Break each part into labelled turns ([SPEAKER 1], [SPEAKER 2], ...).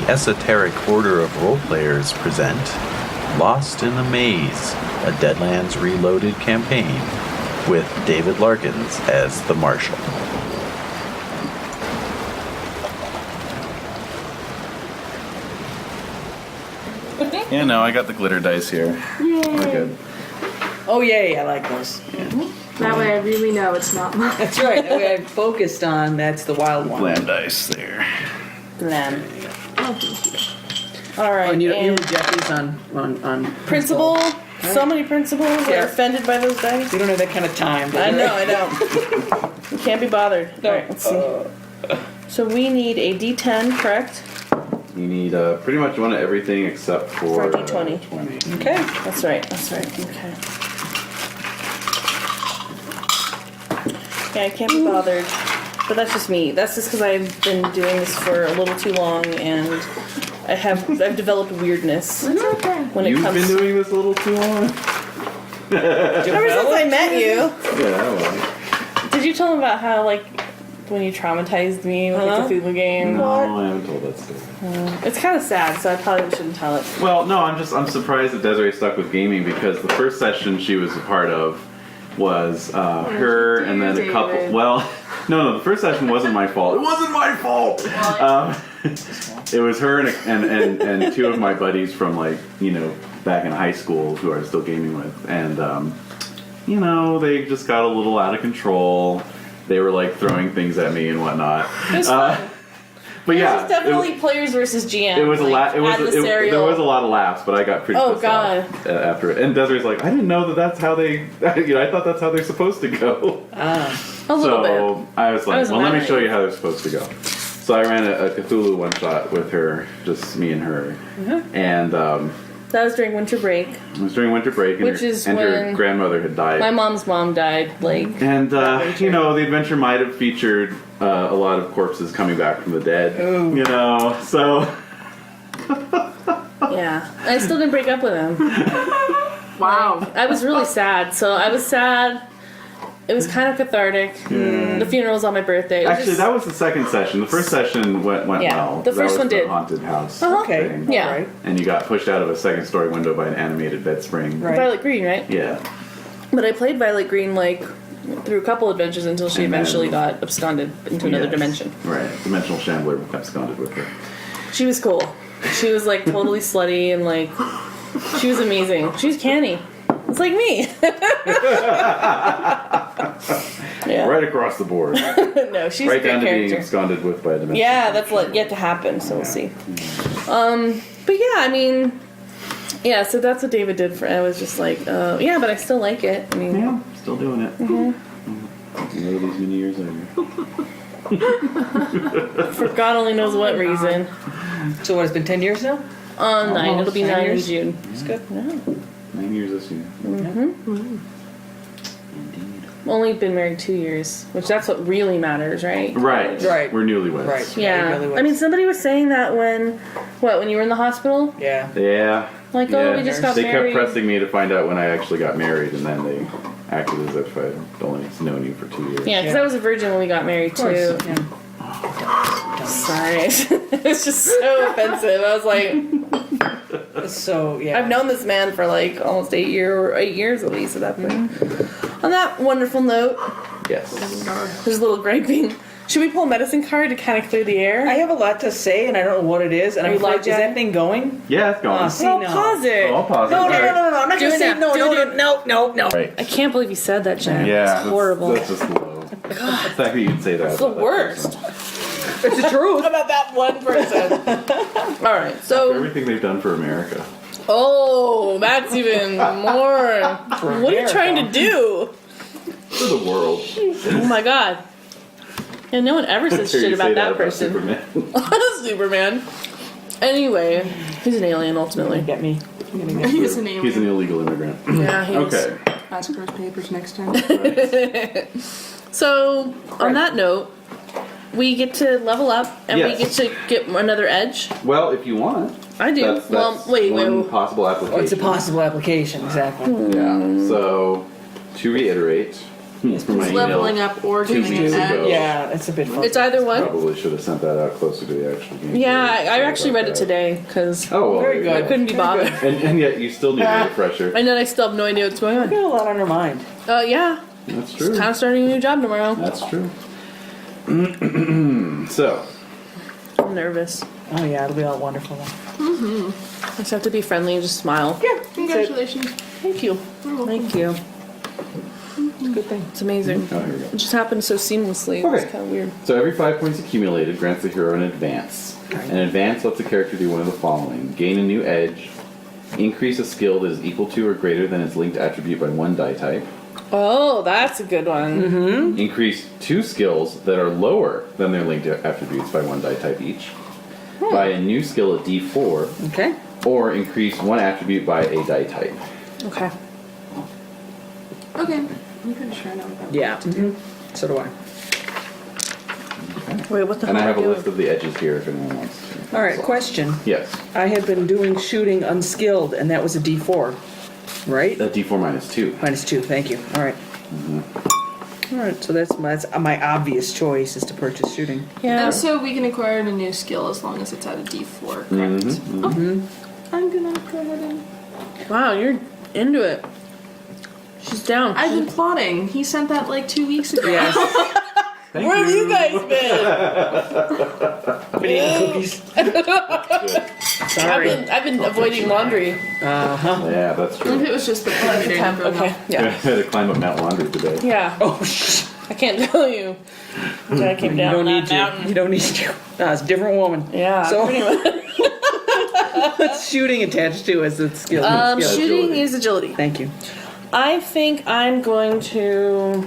[SPEAKER 1] Esoteric Order of Roleplayers present Lost in the Maze, a Deadlands Reloaded campaign with David Larkins as the Marshal.
[SPEAKER 2] Yeah, no, I got the glitter dice here.
[SPEAKER 3] Yay.
[SPEAKER 2] We're good.
[SPEAKER 4] Oh, yay, I like those.
[SPEAKER 3] That way I really know it's not mine.
[SPEAKER 4] That's right. That way I focused on, that's the wild one.
[SPEAKER 2] Glam dice there.
[SPEAKER 5] Glam.
[SPEAKER 3] Oh, thank you.
[SPEAKER 5] All right.
[SPEAKER 4] Oh, and you
[SPEAKER 5] and
[SPEAKER 4] reject these on
[SPEAKER 5] principal. So many principals
[SPEAKER 4] Yeah.
[SPEAKER 5] are offended by those dice.
[SPEAKER 4] We don't have that kind of time.
[SPEAKER 5] I know, I don't. You can't be bothered. All right, let's see. So we need a D10, correct?
[SPEAKER 2] You need pretty much one of everything except for
[SPEAKER 5] For a D20.
[SPEAKER 2] 20.
[SPEAKER 4] Okay.
[SPEAKER 5] That's right. Okay. Yeah, I can't be bothered. But that's just me. That's just because I've been doing this for a little too long, and I've developed weirdness
[SPEAKER 3] It's okay.
[SPEAKER 5] when it
[SPEAKER 2] You've
[SPEAKER 5] comes.
[SPEAKER 2] been doing this a little too long?
[SPEAKER 5] Ever since I met you.
[SPEAKER 2] Yeah, well.
[SPEAKER 5] Did you tell them about how when you traumatized me with the Cthulhu game?
[SPEAKER 2] No, I haven't told that story.
[SPEAKER 5] It's kind of sad, so I probably shouldn't tell it.
[SPEAKER 2] Well, no, I'm surprised that Desiree stuck with gaming because the first session she was a part of was her and then a couple.
[SPEAKER 3] David?
[SPEAKER 2] Well, no, the first session wasn't my fault. It wasn't my fault. It was her and two of my buddies from back in high school who I was still gaming with, and they just got a little out of control. They were throwing things at me and whatnot.
[SPEAKER 5] It was fun.
[SPEAKER 2] But
[SPEAKER 5] It
[SPEAKER 2] yeah,
[SPEAKER 5] was definitely players versus GM.
[SPEAKER 2] it was there
[SPEAKER 5] adversarial.
[SPEAKER 2] was a lot of laughs, but I got pretty pissed off after it. And Desiree's like, I didn't know that's how they. I thought that's how they're supposed to go.
[SPEAKER 5] A little bit.
[SPEAKER 2] I was like, well, let me
[SPEAKER 5] mad.
[SPEAKER 2] show you how they're supposed to go. So I ran a Cthulhu one shot with her, just me and her, and
[SPEAKER 5] That was during winter break.
[SPEAKER 2] it was during winter break, and,
[SPEAKER 5] Which is
[SPEAKER 2] her
[SPEAKER 5] when
[SPEAKER 2] grandmother had died.
[SPEAKER 5] My mom's mom died,
[SPEAKER 2] And the adventure might have featured a lot of corpses coming back from the dead.
[SPEAKER 4] Ooh.
[SPEAKER 2] So
[SPEAKER 5] yeah. I still didn't break up with him.
[SPEAKER 3] Wow.
[SPEAKER 5] I was really sad. So I was sad. It was kind of cathartic. The funeral was on my birthday.
[SPEAKER 2] actually, that was the second session. The first session went well.
[SPEAKER 5] The first
[SPEAKER 2] that was
[SPEAKER 5] one
[SPEAKER 2] the
[SPEAKER 5] did.
[SPEAKER 2] Haunted house.
[SPEAKER 4] Okay.
[SPEAKER 2] thing.
[SPEAKER 5] Yeah.
[SPEAKER 4] All right.
[SPEAKER 2] And you got pushed out of a second story window by an animated bed spring.
[SPEAKER 4] Right.
[SPEAKER 5] Violet Green, right?
[SPEAKER 2] Yeah.
[SPEAKER 5] But I played Violet Green through a couple adventures until she
[SPEAKER 2] And then-
[SPEAKER 5] eventually got absconded into another
[SPEAKER 2] Yes.
[SPEAKER 5] dimension.
[SPEAKER 2] Right. Dimensional Shambler absconded with her.
[SPEAKER 5] She was cool. She was totally slutty and she was amazing. She was canny. It's like me. Yeah.
[SPEAKER 2] Right across the board.
[SPEAKER 5] No, she's
[SPEAKER 2] Right
[SPEAKER 5] a
[SPEAKER 2] down
[SPEAKER 5] great
[SPEAKER 2] to being
[SPEAKER 5] character.
[SPEAKER 2] absconded with by a dimension.
[SPEAKER 5] Yeah, that's yet to happen, so we'll see. But yeah, so that's what David did I was just but I still like it.
[SPEAKER 2] Yeah, still doing it. These many years later.
[SPEAKER 5] For God only knows what reason.
[SPEAKER 4] So what, it's been 10 years now?
[SPEAKER 5] 9, it'll be 9 in
[SPEAKER 4] years?
[SPEAKER 5] June.
[SPEAKER 4] It's good.
[SPEAKER 5] Yeah.
[SPEAKER 2] 9 years this year. Indeed.
[SPEAKER 5] Only been married 2 years, which that's what really matters, right?
[SPEAKER 2] Right.
[SPEAKER 4] Right.
[SPEAKER 2] We're newlyweds.
[SPEAKER 4] Right.
[SPEAKER 5] Yeah.
[SPEAKER 4] It really was.
[SPEAKER 5] Somebody was saying that when you were in the hospital?
[SPEAKER 4] Yeah.
[SPEAKER 2] Yeah.
[SPEAKER 5] We just got
[SPEAKER 2] they
[SPEAKER 5] married.
[SPEAKER 2] kept pressing me to find out when I actually got married, and then they acted as if I'd only known you for 2 years.
[SPEAKER 5] Yeah, because I was a virgin when we got married, too.
[SPEAKER 4] Yeah.
[SPEAKER 5] Sorry. It's just so offensive. I was like,
[SPEAKER 4] So, yeah.
[SPEAKER 5] I've known this man for almost 8 years at least at that point. On that wonderful note,
[SPEAKER 2] Yes.
[SPEAKER 5] there's a little griping. Should we pull a medicine card to kind of clear the air?
[SPEAKER 4] I have a lot to say, and I don't know what it is. And
[SPEAKER 5] Are
[SPEAKER 4] I'm
[SPEAKER 5] you
[SPEAKER 4] like,
[SPEAKER 5] locked
[SPEAKER 4] is
[SPEAKER 5] in?
[SPEAKER 4] that thing going?
[SPEAKER 2] Yeah, it's going.
[SPEAKER 4] See,
[SPEAKER 5] Well,
[SPEAKER 4] no.
[SPEAKER 5] pause it.
[SPEAKER 2] Oh, I'll pause it.
[SPEAKER 4] No,
[SPEAKER 2] All right.
[SPEAKER 4] I'm not
[SPEAKER 5] Do
[SPEAKER 4] going to
[SPEAKER 5] it
[SPEAKER 4] say
[SPEAKER 5] now. Do it.
[SPEAKER 4] no.
[SPEAKER 5] I can't believe you said that, Jen.
[SPEAKER 2] Yeah.
[SPEAKER 5] It's horrible.
[SPEAKER 2] That's just low. The fact that you'd say that.
[SPEAKER 5] It's the
[SPEAKER 2] about that
[SPEAKER 5] worst.
[SPEAKER 2] person.
[SPEAKER 4] It's the truth.
[SPEAKER 5] About that one person. All right,
[SPEAKER 2] For
[SPEAKER 5] so
[SPEAKER 2] everything they've done for America.
[SPEAKER 5] that's even more. What are you trying to do?
[SPEAKER 2] For the world.
[SPEAKER 5] Oh my God. And no one ever says
[SPEAKER 2] Hear
[SPEAKER 5] shit
[SPEAKER 2] you
[SPEAKER 5] about
[SPEAKER 2] say
[SPEAKER 5] that
[SPEAKER 2] about
[SPEAKER 5] person.
[SPEAKER 2] Superman.
[SPEAKER 5] Superman. Anyway, he's an alien ultimately.
[SPEAKER 4] Get me.
[SPEAKER 3] He was an alien.
[SPEAKER 2] He's an illegal immigrant.
[SPEAKER 5] Yeah, he is.
[SPEAKER 2] Okay.
[SPEAKER 3] Ask for his papers next time.
[SPEAKER 5] So, on that note, we get to level up and we
[SPEAKER 2] Yes.
[SPEAKER 5] get to get another edge.
[SPEAKER 2] Well, if you want.
[SPEAKER 5] I do.
[SPEAKER 2] That's
[SPEAKER 5] wait.
[SPEAKER 2] one possible application.
[SPEAKER 4] Oh, it's a possible application, exactly.
[SPEAKER 2] Yeah. So, to reiterate, For my
[SPEAKER 3] Leveling
[SPEAKER 2] email.
[SPEAKER 3] up or
[SPEAKER 2] 2
[SPEAKER 3] giving
[SPEAKER 2] weeks
[SPEAKER 3] an
[SPEAKER 2] ago.
[SPEAKER 3] edge.
[SPEAKER 4] Yeah, it's a bit fun.
[SPEAKER 5] It's either one.
[SPEAKER 2] Probably should have sent that out closer to the actual game.
[SPEAKER 5] Yeah, I
[SPEAKER 2] Sorry
[SPEAKER 5] actually
[SPEAKER 2] about
[SPEAKER 5] read it
[SPEAKER 2] that.
[SPEAKER 5] today because
[SPEAKER 2] Oh, well,
[SPEAKER 4] Very
[SPEAKER 2] there you
[SPEAKER 4] good.
[SPEAKER 2] go.
[SPEAKER 5] couldn't be bothered.
[SPEAKER 2] And yet you still need a refresher.
[SPEAKER 5] And then I still have no idea what's going
[SPEAKER 4] You
[SPEAKER 5] on.
[SPEAKER 4] got a lot on your mind.
[SPEAKER 5] Yeah,
[SPEAKER 2] That's true.
[SPEAKER 5] kind of starting a new job tomorrow.
[SPEAKER 2] That's true. So,
[SPEAKER 5] I'm nervous.
[SPEAKER 4] Oh yeah, it'll be all wonderful then.
[SPEAKER 5] I just have to be friendly and just smile.
[SPEAKER 4] Yeah,
[SPEAKER 3] Congratulations.
[SPEAKER 5] Thank you. Thank you.
[SPEAKER 4] It's a good thing.
[SPEAKER 5] It's amazing.
[SPEAKER 2] oh, here we go.
[SPEAKER 5] It just happened so seamlessly. It was
[SPEAKER 2] Okay.
[SPEAKER 5] kind of weird.
[SPEAKER 2] So every 5 points accumulated grants the hero an advance. An advance lets the character do one of the following: gain a new edge, increase a skill that is equal to or greater than its linked attribute by 1 die type,
[SPEAKER 5] Oh, that's a good one.
[SPEAKER 2] increase 2 skills that are lower than their linked attributes by 1 die type each, buy a new skill at D4,
[SPEAKER 4] Okay.
[SPEAKER 2] or increase 1 attribute by a die type.
[SPEAKER 5] Okay.
[SPEAKER 3] Okay. I'm pretty sure I know what that
[SPEAKER 4] Yeah. So do I.
[SPEAKER 5] Wait, what the hell
[SPEAKER 2] And I have
[SPEAKER 5] am
[SPEAKER 2] a
[SPEAKER 5] doing?
[SPEAKER 2] list of the edges here if anyone wants to.
[SPEAKER 4] All right. Question.
[SPEAKER 2] Yes.
[SPEAKER 4] I had been doing shooting unskilled, and that was a D4, right?
[SPEAKER 2] D4 minus 2.
[SPEAKER 4] -2. Thank you. All right. All right. So that's my obvious choice is to purchase shooting.
[SPEAKER 5] Yeah.
[SPEAKER 3] And so we can acquire a new skill as long as it's at a D4, correct? Oh, I'm gonna go ahead and...
[SPEAKER 5] Wow, you're into it. She's down.
[SPEAKER 3] I've been plotting. He sent that like 2 weeks ago.
[SPEAKER 4] Yes.
[SPEAKER 5] Where have you guys been?
[SPEAKER 4] Been eating cookies. Sorry.
[SPEAKER 5] I've been avoiding laundry.
[SPEAKER 2] Yeah, that's
[SPEAKER 3] If
[SPEAKER 2] true.
[SPEAKER 3] it was just the meeting.
[SPEAKER 5] Okay.
[SPEAKER 2] I
[SPEAKER 5] Yeah.
[SPEAKER 2] had to climb up Mount Laundry today.
[SPEAKER 5] Yeah.
[SPEAKER 4] Oh shh.
[SPEAKER 5] I can't tell you. I came
[SPEAKER 4] You
[SPEAKER 5] down
[SPEAKER 4] don't need
[SPEAKER 5] that
[SPEAKER 4] to.
[SPEAKER 5] mountain.
[SPEAKER 4] You don't need to. No, it's a different woman.
[SPEAKER 5] Yeah.
[SPEAKER 4] So
[SPEAKER 5] pretty much.
[SPEAKER 4] what's shooting attached to as the skill? skill?
[SPEAKER 5] Shooting
[SPEAKER 2] agility.
[SPEAKER 5] is agility.
[SPEAKER 4] Thank you.
[SPEAKER 5] I think I'm going to.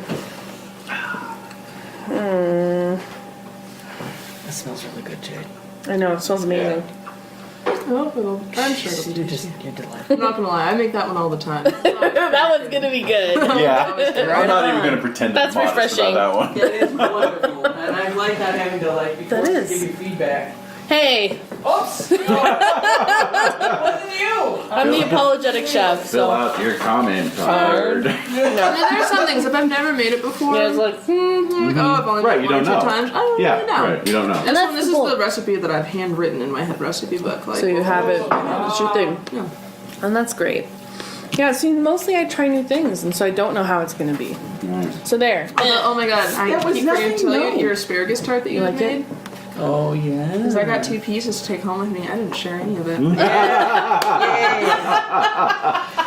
[SPEAKER 4] That smells really good, Jade.
[SPEAKER 5] I know it smells amazing.
[SPEAKER 3] I'm sure it'll be
[SPEAKER 4] You're
[SPEAKER 3] tasty.
[SPEAKER 4] you're delightful.
[SPEAKER 3] I'm not gonna lie, I make that one all the time.
[SPEAKER 5] That one's gonna be good.
[SPEAKER 2] Yeah. I'm not even
[SPEAKER 4] on.
[SPEAKER 2] going to pretend
[SPEAKER 5] That's
[SPEAKER 2] to be modest
[SPEAKER 5] refreshing.
[SPEAKER 2] about that one.
[SPEAKER 4] It is wonderful, and I like not having to like be
[SPEAKER 5] That
[SPEAKER 4] forced to
[SPEAKER 5] is.
[SPEAKER 4] give you feedback.
[SPEAKER 5] Hey,
[SPEAKER 4] Oops! Wasn't you?
[SPEAKER 5] I'm the apologetic chef,
[SPEAKER 2] Fill
[SPEAKER 5] so
[SPEAKER 2] out your comment card.
[SPEAKER 3] I mean, there's some things, if I've never made it before,
[SPEAKER 5] yeah, it's like
[SPEAKER 3] like, oh, I've only
[SPEAKER 2] Right,
[SPEAKER 3] made
[SPEAKER 2] you
[SPEAKER 3] it one or
[SPEAKER 2] don't
[SPEAKER 3] two
[SPEAKER 2] know.
[SPEAKER 3] times. I don't
[SPEAKER 2] Yeah,
[SPEAKER 3] really know.
[SPEAKER 2] right. You don't know.
[SPEAKER 3] This,
[SPEAKER 5] that's
[SPEAKER 3] one, this
[SPEAKER 5] the
[SPEAKER 3] is
[SPEAKER 5] point.
[SPEAKER 3] the recipe that I've handwritten in my head recipe book. Like,
[SPEAKER 5] so you have it. It's your thing,
[SPEAKER 3] Yeah.
[SPEAKER 5] and that's great. Yeah, see, mostly I try new things, and so I don't know how it's gonna be. So there.
[SPEAKER 3] Oh my god, I
[SPEAKER 4] That was
[SPEAKER 3] keep forgetting to
[SPEAKER 4] nothing,
[SPEAKER 3] tell
[SPEAKER 4] no.
[SPEAKER 3] you your asparagus tart that you
[SPEAKER 5] like
[SPEAKER 3] had made.
[SPEAKER 4] Oh yeah.
[SPEAKER 3] Because I got 2 pieces to take home with me. I didn't share any of it.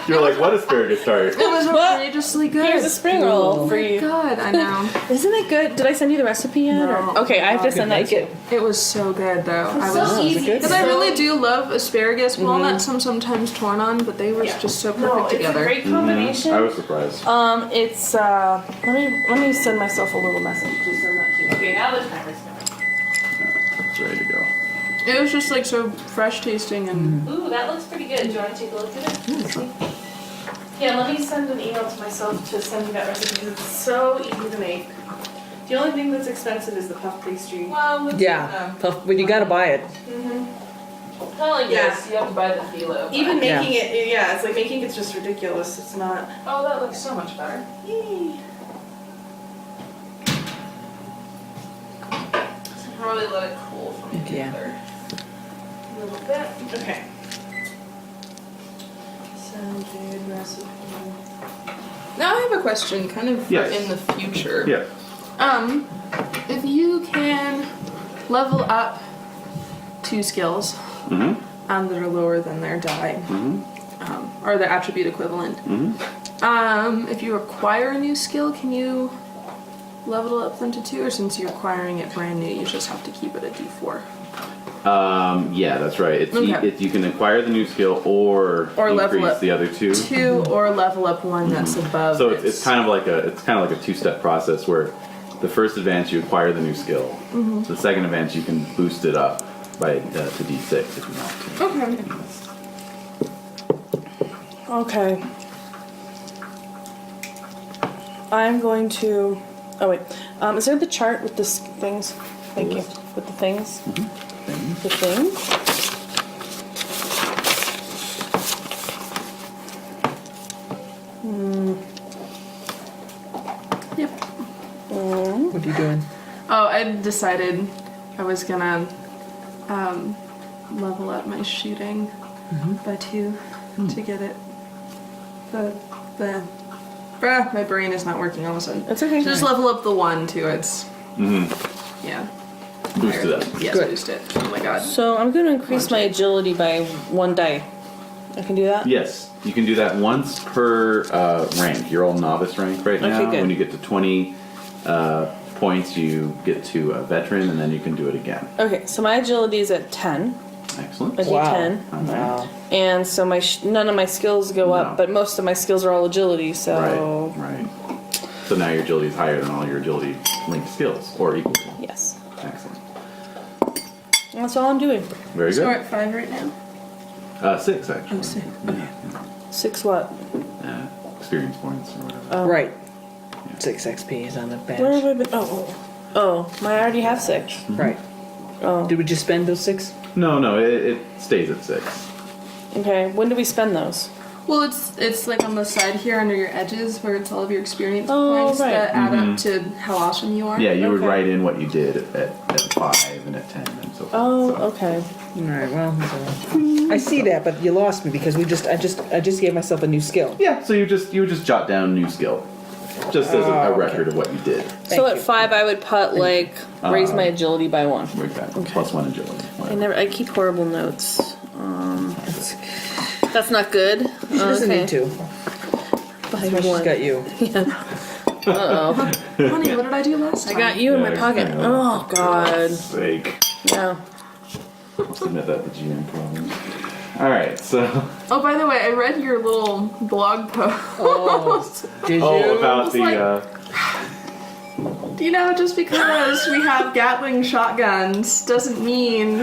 [SPEAKER 2] You're like, what asparagus tart?
[SPEAKER 3] It was outrageously good.
[SPEAKER 5] Here's a spring roll for you.
[SPEAKER 3] God, I know.
[SPEAKER 5] Isn't it good? Did I send you the recipe yet?
[SPEAKER 3] No.
[SPEAKER 5] Or? Okay, I have to send that
[SPEAKER 4] make
[SPEAKER 5] to you.
[SPEAKER 4] it.
[SPEAKER 3] It was so good though. I
[SPEAKER 5] So
[SPEAKER 3] was
[SPEAKER 5] easy.
[SPEAKER 3] because I really do love asparagus. Walnuts I'm sometimes torn on, but they were just so perfect
[SPEAKER 5] No, it's
[SPEAKER 3] together.
[SPEAKER 5] a great combination.
[SPEAKER 2] I was surprised.
[SPEAKER 5] It's let me send myself a little message to send that to you. Okay, now the timer's going.
[SPEAKER 2] It's ready to go.
[SPEAKER 3] It was just like so fresh tasting and
[SPEAKER 5] Ooh, that looks pretty good. Do you want to take a look at it? See? Yeah, let me send an email to myself to send you that recipe because it's so easy to make. The only thing that's expensive is the puff pastry.
[SPEAKER 3] well,
[SPEAKER 4] Yeah, tough, but you gotta buy it.
[SPEAKER 5] Kind of like this. You have to buy the phyllo. Even
[SPEAKER 4] Yeah.
[SPEAKER 5] making it, yeah, it's like making it's just ridiculous. It's not.
[SPEAKER 3] Oh, that looks so much better.
[SPEAKER 5] Yay. Probably let it cool for me
[SPEAKER 4] Yeah.
[SPEAKER 5] together a little bit. Okay. Send Jade recipe.
[SPEAKER 3] Now I have a question, kind of for
[SPEAKER 2] Yes.
[SPEAKER 3] in the future.
[SPEAKER 2] Yeah.
[SPEAKER 3] If you can level up 2 skills
[SPEAKER 2] Mm-hmm.
[SPEAKER 3] that are lower than their die, or their attribute equivalent, if you acquire a new skill, can you level it up then to 2, or since you're acquiring it brand new, you just have to keep it at D4?
[SPEAKER 2] Yeah, that's right.
[SPEAKER 3] Okay.
[SPEAKER 2] You can acquire the new skill or
[SPEAKER 3] level
[SPEAKER 2] increase
[SPEAKER 3] up
[SPEAKER 2] the other 2.
[SPEAKER 3] 2 or level up 1 that's above.
[SPEAKER 2] So it's kind of like a 2-step process where the first advance you acquire the new skill. The second advance you can boost it up by to D6 if you want to.
[SPEAKER 5] Okay. I'm going to. Oh wait. Is there the chart with the things? Thank you. With the things. The things.
[SPEAKER 4] What are you doing?
[SPEAKER 3] Oh, I decided I was gonna level up my shooting by 2 to get it. My brain is not working all of a sudden.
[SPEAKER 6] That's okay.
[SPEAKER 3] Just level up the 1 to its. Yeah.
[SPEAKER 2] Boost it up.
[SPEAKER 3] Yes,
[SPEAKER 4] Good.
[SPEAKER 3] boost it. Oh my god.
[SPEAKER 6] So I'm going to increase my agility by 1 die. I can do that?
[SPEAKER 2] Yes, you can do that once per rank. You're all novice rank right now.
[SPEAKER 6] Okay, good.
[SPEAKER 2] When you get to 20 points, you get to a veteran, and then you can do it again.
[SPEAKER 6] Okay, so my agility is at 10.
[SPEAKER 2] Excellent.
[SPEAKER 6] A D10.
[SPEAKER 2] All right.
[SPEAKER 4] Wow.
[SPEAKER 6] And so my none of my skills go
[SPEAKER 2] No.
[SPEAKER 6] up, but most of my skills are all agility, so...
[SPEAKER 2] Right. So now your agility is higher than all your agility linked skills, or equal to.
[SPEAKER 6] Yes.
[SPEAKER 2] Excellent.
[SPEAKER 6] That's all I'm doing.
[SPEAKER 2] Very
[SPEAKER 3] So we're
[SPEAKER 2] good.
[SPEAKER 3] at 5 right now?
[SPEAKER 2] 6, actually.
[SPEAKER 3] Oh, 6. Okay.
[SPEAKER 6] 6 what?
[SPEAKER 2] Experience points or whatever.
[SPEAKER 4] Right. 6 XP is on the bench.
[SPEAKER 6] Where have I been? Oh, I already have 6.
[SPEAKER 4] Right.
[SPEAKER 6] Oh.
[SPEAKER 4] Did we just spend those 6?
[SPEAKER 2] No, it stays at 6.
[SPEAKER 6] Okay, when do we spend those?
[SPEAKER 3] Well, it's like on the side here under your edges where it's all of your experience
[SPEAKER 6] Oh,
[SPEAKER 3] points
[SPEAKER 6] right.
[SPEAKER 3] that add up to how awesome you are.
[SPEAKER 2] Yeah, you would
[SPEAKER 6] Okay.
[SPEAKER 2] write in what you did at 5 and at 10 and so forth.
[SPEAKER 6] Oh,
[SPEAKER 2] so.
[SPEAKER 6] okay.
[SPEAKER 4] All right. Well, I see that, but you lost me because I just gave myself a new skill.
[SPEAKER 2] Yeah, so you would just jot down new skill, just as a
[SPEAKER 4] okay.
[SPEAKER 2] record of what you did.
[SPEAKER 6] So at
[SPEAKER 4] you.
[SPEAKER 6] 5 I would put raise my agility by 1.
[SPEAKER 2] Exactly. Plus 1 agility.
[SPEAKER 6] I keep horrible notes. That's not good.
[SPEAKER 4] She doesn't
[SPEAKER 6] Okay.
[SPEAKER 4] need to.
[SPEAKER 6] By
[SPEAKER 4] That's why she's
[SPEAKER 6] 1.
[SPEAKER 4] got you.
[SPEAKER 3] Honey, what did I do last
[SPEAKER 6] I
[SPEAKER 3] time?
[SPEAKER 6] got you in my
[SPEAKER 2] Yeah,
[SPEAKER 6] pocket.
[SPEAKER 2] I know.
[SPEAKER 6] Oh god.
[SPEAKER 2] Sake.
[SPEAKER 6] Yeah.
[SPEAKER 2] I'll submit that to GM problem. Alright, so.
[SPEAKER 3] Oh, by the way, I read your little blog post.
[SPEAKER 4] Did you?
[SPEAKER 2] Oh, about
[SPEAKER 3] It's
[SPEAKER 2] the.
[SPEAKER 3] like- You know, just because we have Gatling shotguns doesn't mean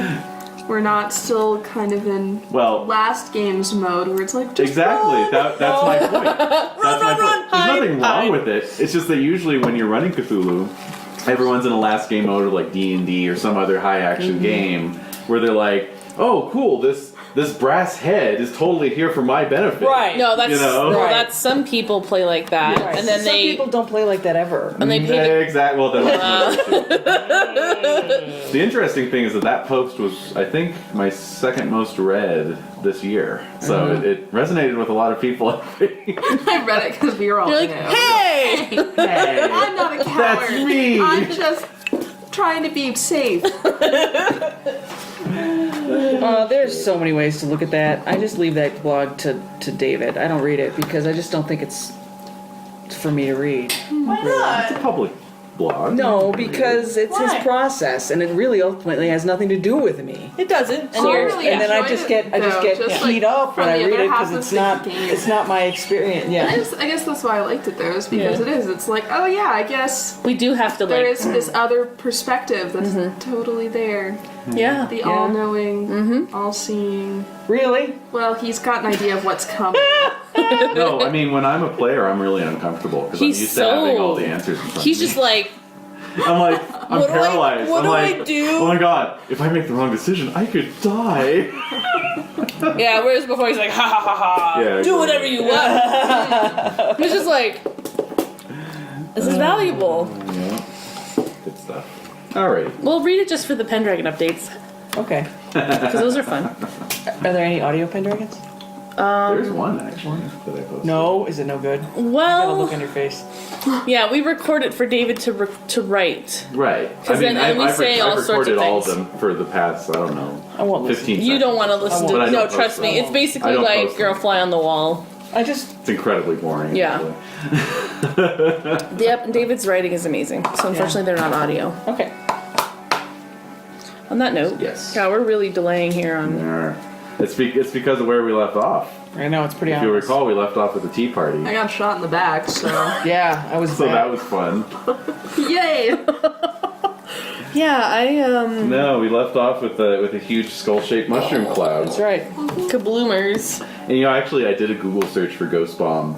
[SPEAKER 3] we're not still kind of in
[SPEAKER 2] Well,
[SPEAKER 3] last games mode where it's like, just
[SPEAKER 2] exactly.
[SPEAKER 3] run.
[SPEAKER 2] That's my point. That's my point.
[SPEAKER 6] hide,
[SPEAKER 2] There's nothing wrong
[SPEAKER 6] hide.
[SPEAKER 2] with it. It's just that usually when you're running Cthulhu, everyone's in a last game mode of like D&D or some other high action game where they're like, oh, cool, this brass head is totally here for my benefit.
[SPEAKER 4] Right.
[SPEAKER 6] No, that's
[SPEAKER 2] You know?
[SPEAKER 6] no,
[SPEAKER 4] Right.
[SPEAKER 6] that's some people play like that,
[SPEAKER 4] Right.
[SPEAKER 6] and then
[SPEAKER 4] Some
[SPEAKER 6] they
[SPEAKER 4] people don't play like that ever.
[SPEAKER 6] and they pay the,
[SPEAKER 2] Exactly. Well, that's the interesting thing is that post was, I think, my second most read this year. So it resonated with a lot of people. I think.
[SPEAKER 3] I read it because we were all
[SPEAKER 6] you're like,
[SPEAKER 3] in it.
[SPEAKER 6] hey.
[SPEAKER 2] Hey,
[SPEAKER 3] I'm not a coward.
[SPEAKER 2] That's me.
[SPEAKER 3] I'm just trying to be safe.
[SPEAKER 4] There's so many ways to look at that. I just leave that blog to David. I don't read it because I just don't think it's for me to read.
[SPEAKER 5] Why
[SPEAKER 2] It's a
[SPEAKER 5] not?
[SPEAKER 2] public blog.
[SPEAKER 4] No, because it's his
[SPEAKER 5] Why?
[SPEAKER 4] process, and it really ultimately has nothing to do with me.
[SPEAKER 6] It doesn't. And
[SPEAKER 3] Oh, I
[SPEAKER 6] you're,
[SPEAKER 3] really
[SPEAKER 4] And then I
[SPEAKER 3] enjoyed
[SPEAKER 4] just
[SPEAKER 3] it,
[SPEAKER 4] get
[SPEAKER 3] though, just,
[SPEAKER 4] keyed
[SPEAKER 3] like,
[SPEAKER 4] up when
[SPEAKER 3] from
[SPEAKER 4] I
[SPEAKER 3] the
[SPEAKER 4] read
[SPEAKER 3] other
[SPEAKER 4] it
[SPEAKER 3] half
[SPEAKER 4] because
[SPEAKER 3] of
[SPEAKER 4] it's
[SPEAKER 3] the
[SPEAKER 4] not
[SPEAKER 3] game.
[SPEAKER 4] my experience. Yeah.
[SPEAKER 3] I guess that's why I liked it though, is because
[SPEAKER 6] Yeah.
[SPEAKER 3] it is. It's like, oh yeah, I guess
[SPEAKER 6] we do have to
[SPEAKER 3] there
[SPEAKER 6] like
[SPEAKER 3] is this other perspective that's totally there.
[SPEAKER 6] yeah.
[SPEAKER 3] The all-knowing, all-seeing.
[SPEAKER 4] Really?
[SPEAKER 3] Well, he's got an idea of what's coming.
[SPEAKER 2] No, I mean, when I'm a player, I'm really uncomfortable because I'm
[SPEAKER 6] He's
[SPEAKER 2] used to having
[SPEAKER 6] so-
[SPEAKER 2] all the answers in front
[SPEAKER 6] He's
[SPEAKER 2] of me.
[SPEAKER 6] just like
[SPEAKER 2] I'm like, I'm
[SPEAKER 6] What do I-
[SPEAKER 2] paralyzed.
[SPEAKER 6] what
[SPEAKER 2] I'm
[SPEAKER 6] do
[SPEAKER 2] like,
[SPEAKER 6] I do?
[SPEAKER 2] oh my god, if I make the wrong decision, I could die.
[SPEAKER 6] yeah. Whereas before he's like ha ha ha ha.
[SPEAKER 2] Yeah,
[SPEAKER 6] Do
[SPEAKER 2] exactly.
[SPEAKER 6] whatever you want. He's just like this is valuable.
[SPEAKER 2] Yeah. Good stuff. Alright.
[SPEAKER 6] We'll read it just for the Pendragon updates
[SPEAKER 4] Okay.
[SPEAKER 6] because those are fun.
[SPEAKER 4] Are there any audio Pendragons?
[SPEAKER 2] There's one, actually, that I posted.
[SPEAKER 4] No. Is it no good? Got a look
[SPEAKER 6] Well,
[SPEAKER 4] on your face.
[SPEAKER 6] yeah, we record it for David to write.
[SPEAKER 2] Right.
[SPEAKER 6] 'Cause then- and we say all
[SPEAKER 2] I've
[SPEAKER 6] sorts of
[SPEAKER 2] recorded all of
[SPEAKER 6] things.
[SPEAKER 2] them for the past, I don't know,
[SPEAKER 4] I won't listen.
[SPEAKER 2] 15
[SPEAKER 6] You
[SPEAKER 2] seconds.
[SPEAKER 6] don't want to listen
[SPEAKER 4] I
[SPEAKER 6] to
[SPEAKER 2] won't.
[SPEAKER 6] no.
[SPEAKER 2] I don't
[SPEAKER 6] Trust
[SPEAKER 2] post
[SPEAKER 6] me,
[SPEAKER 2] them.
[SPEAKER 6] it's
[SPEAKER 2] I
[SPEAKER 6] basically
[SPEAKER 2] don't
[SPEAKER 6] like
[SPEAKER 2] post
[SPEAKER 6] you're a
[SPEAKER 2] them.
[SPEAKER 6] fly on the wall.
[SPEAKER 4] I just.
[SPEAKER 2] It's incredibly boring.
[SPEAKER 6] Yeah.
[SPEAKER 2] actually.
[SPEAKER 6] Yep, David's writing is amazing. So unfortunately, they're not audio.
[SPEAKER 4] Okay.
[SPEAKER 6] On that note,
[SPEAKER 2] Yes.
[SPEAKER 6] yeah, we're really delaying here on.
[SPEAKER 2] Yeah. It's because of where we left off.
[SPEAKER 4] I know it's pretty
[SPEAKER 2] If you
[SPEAKER 4] obvious.
[SPEAKER 2] recall, we left off at the tea party.
[SPEAKER 3] I got shot in the back, so
[SPEAKER 4] Yeah, I was.
[SPEAKER 2] So that was fun.
[SPEAKER 3] yay!
[SPEAKER 6] Yeah, I
[SPEAKER 2] No, we left off with a huge skull-shaped mushroom cloud.
[SPEAKER 4] That's right.
[SPEAKER 6] kabloomers.
[SPEAKER 2] And you know, actually, I did a Google search for Ghost Bomb,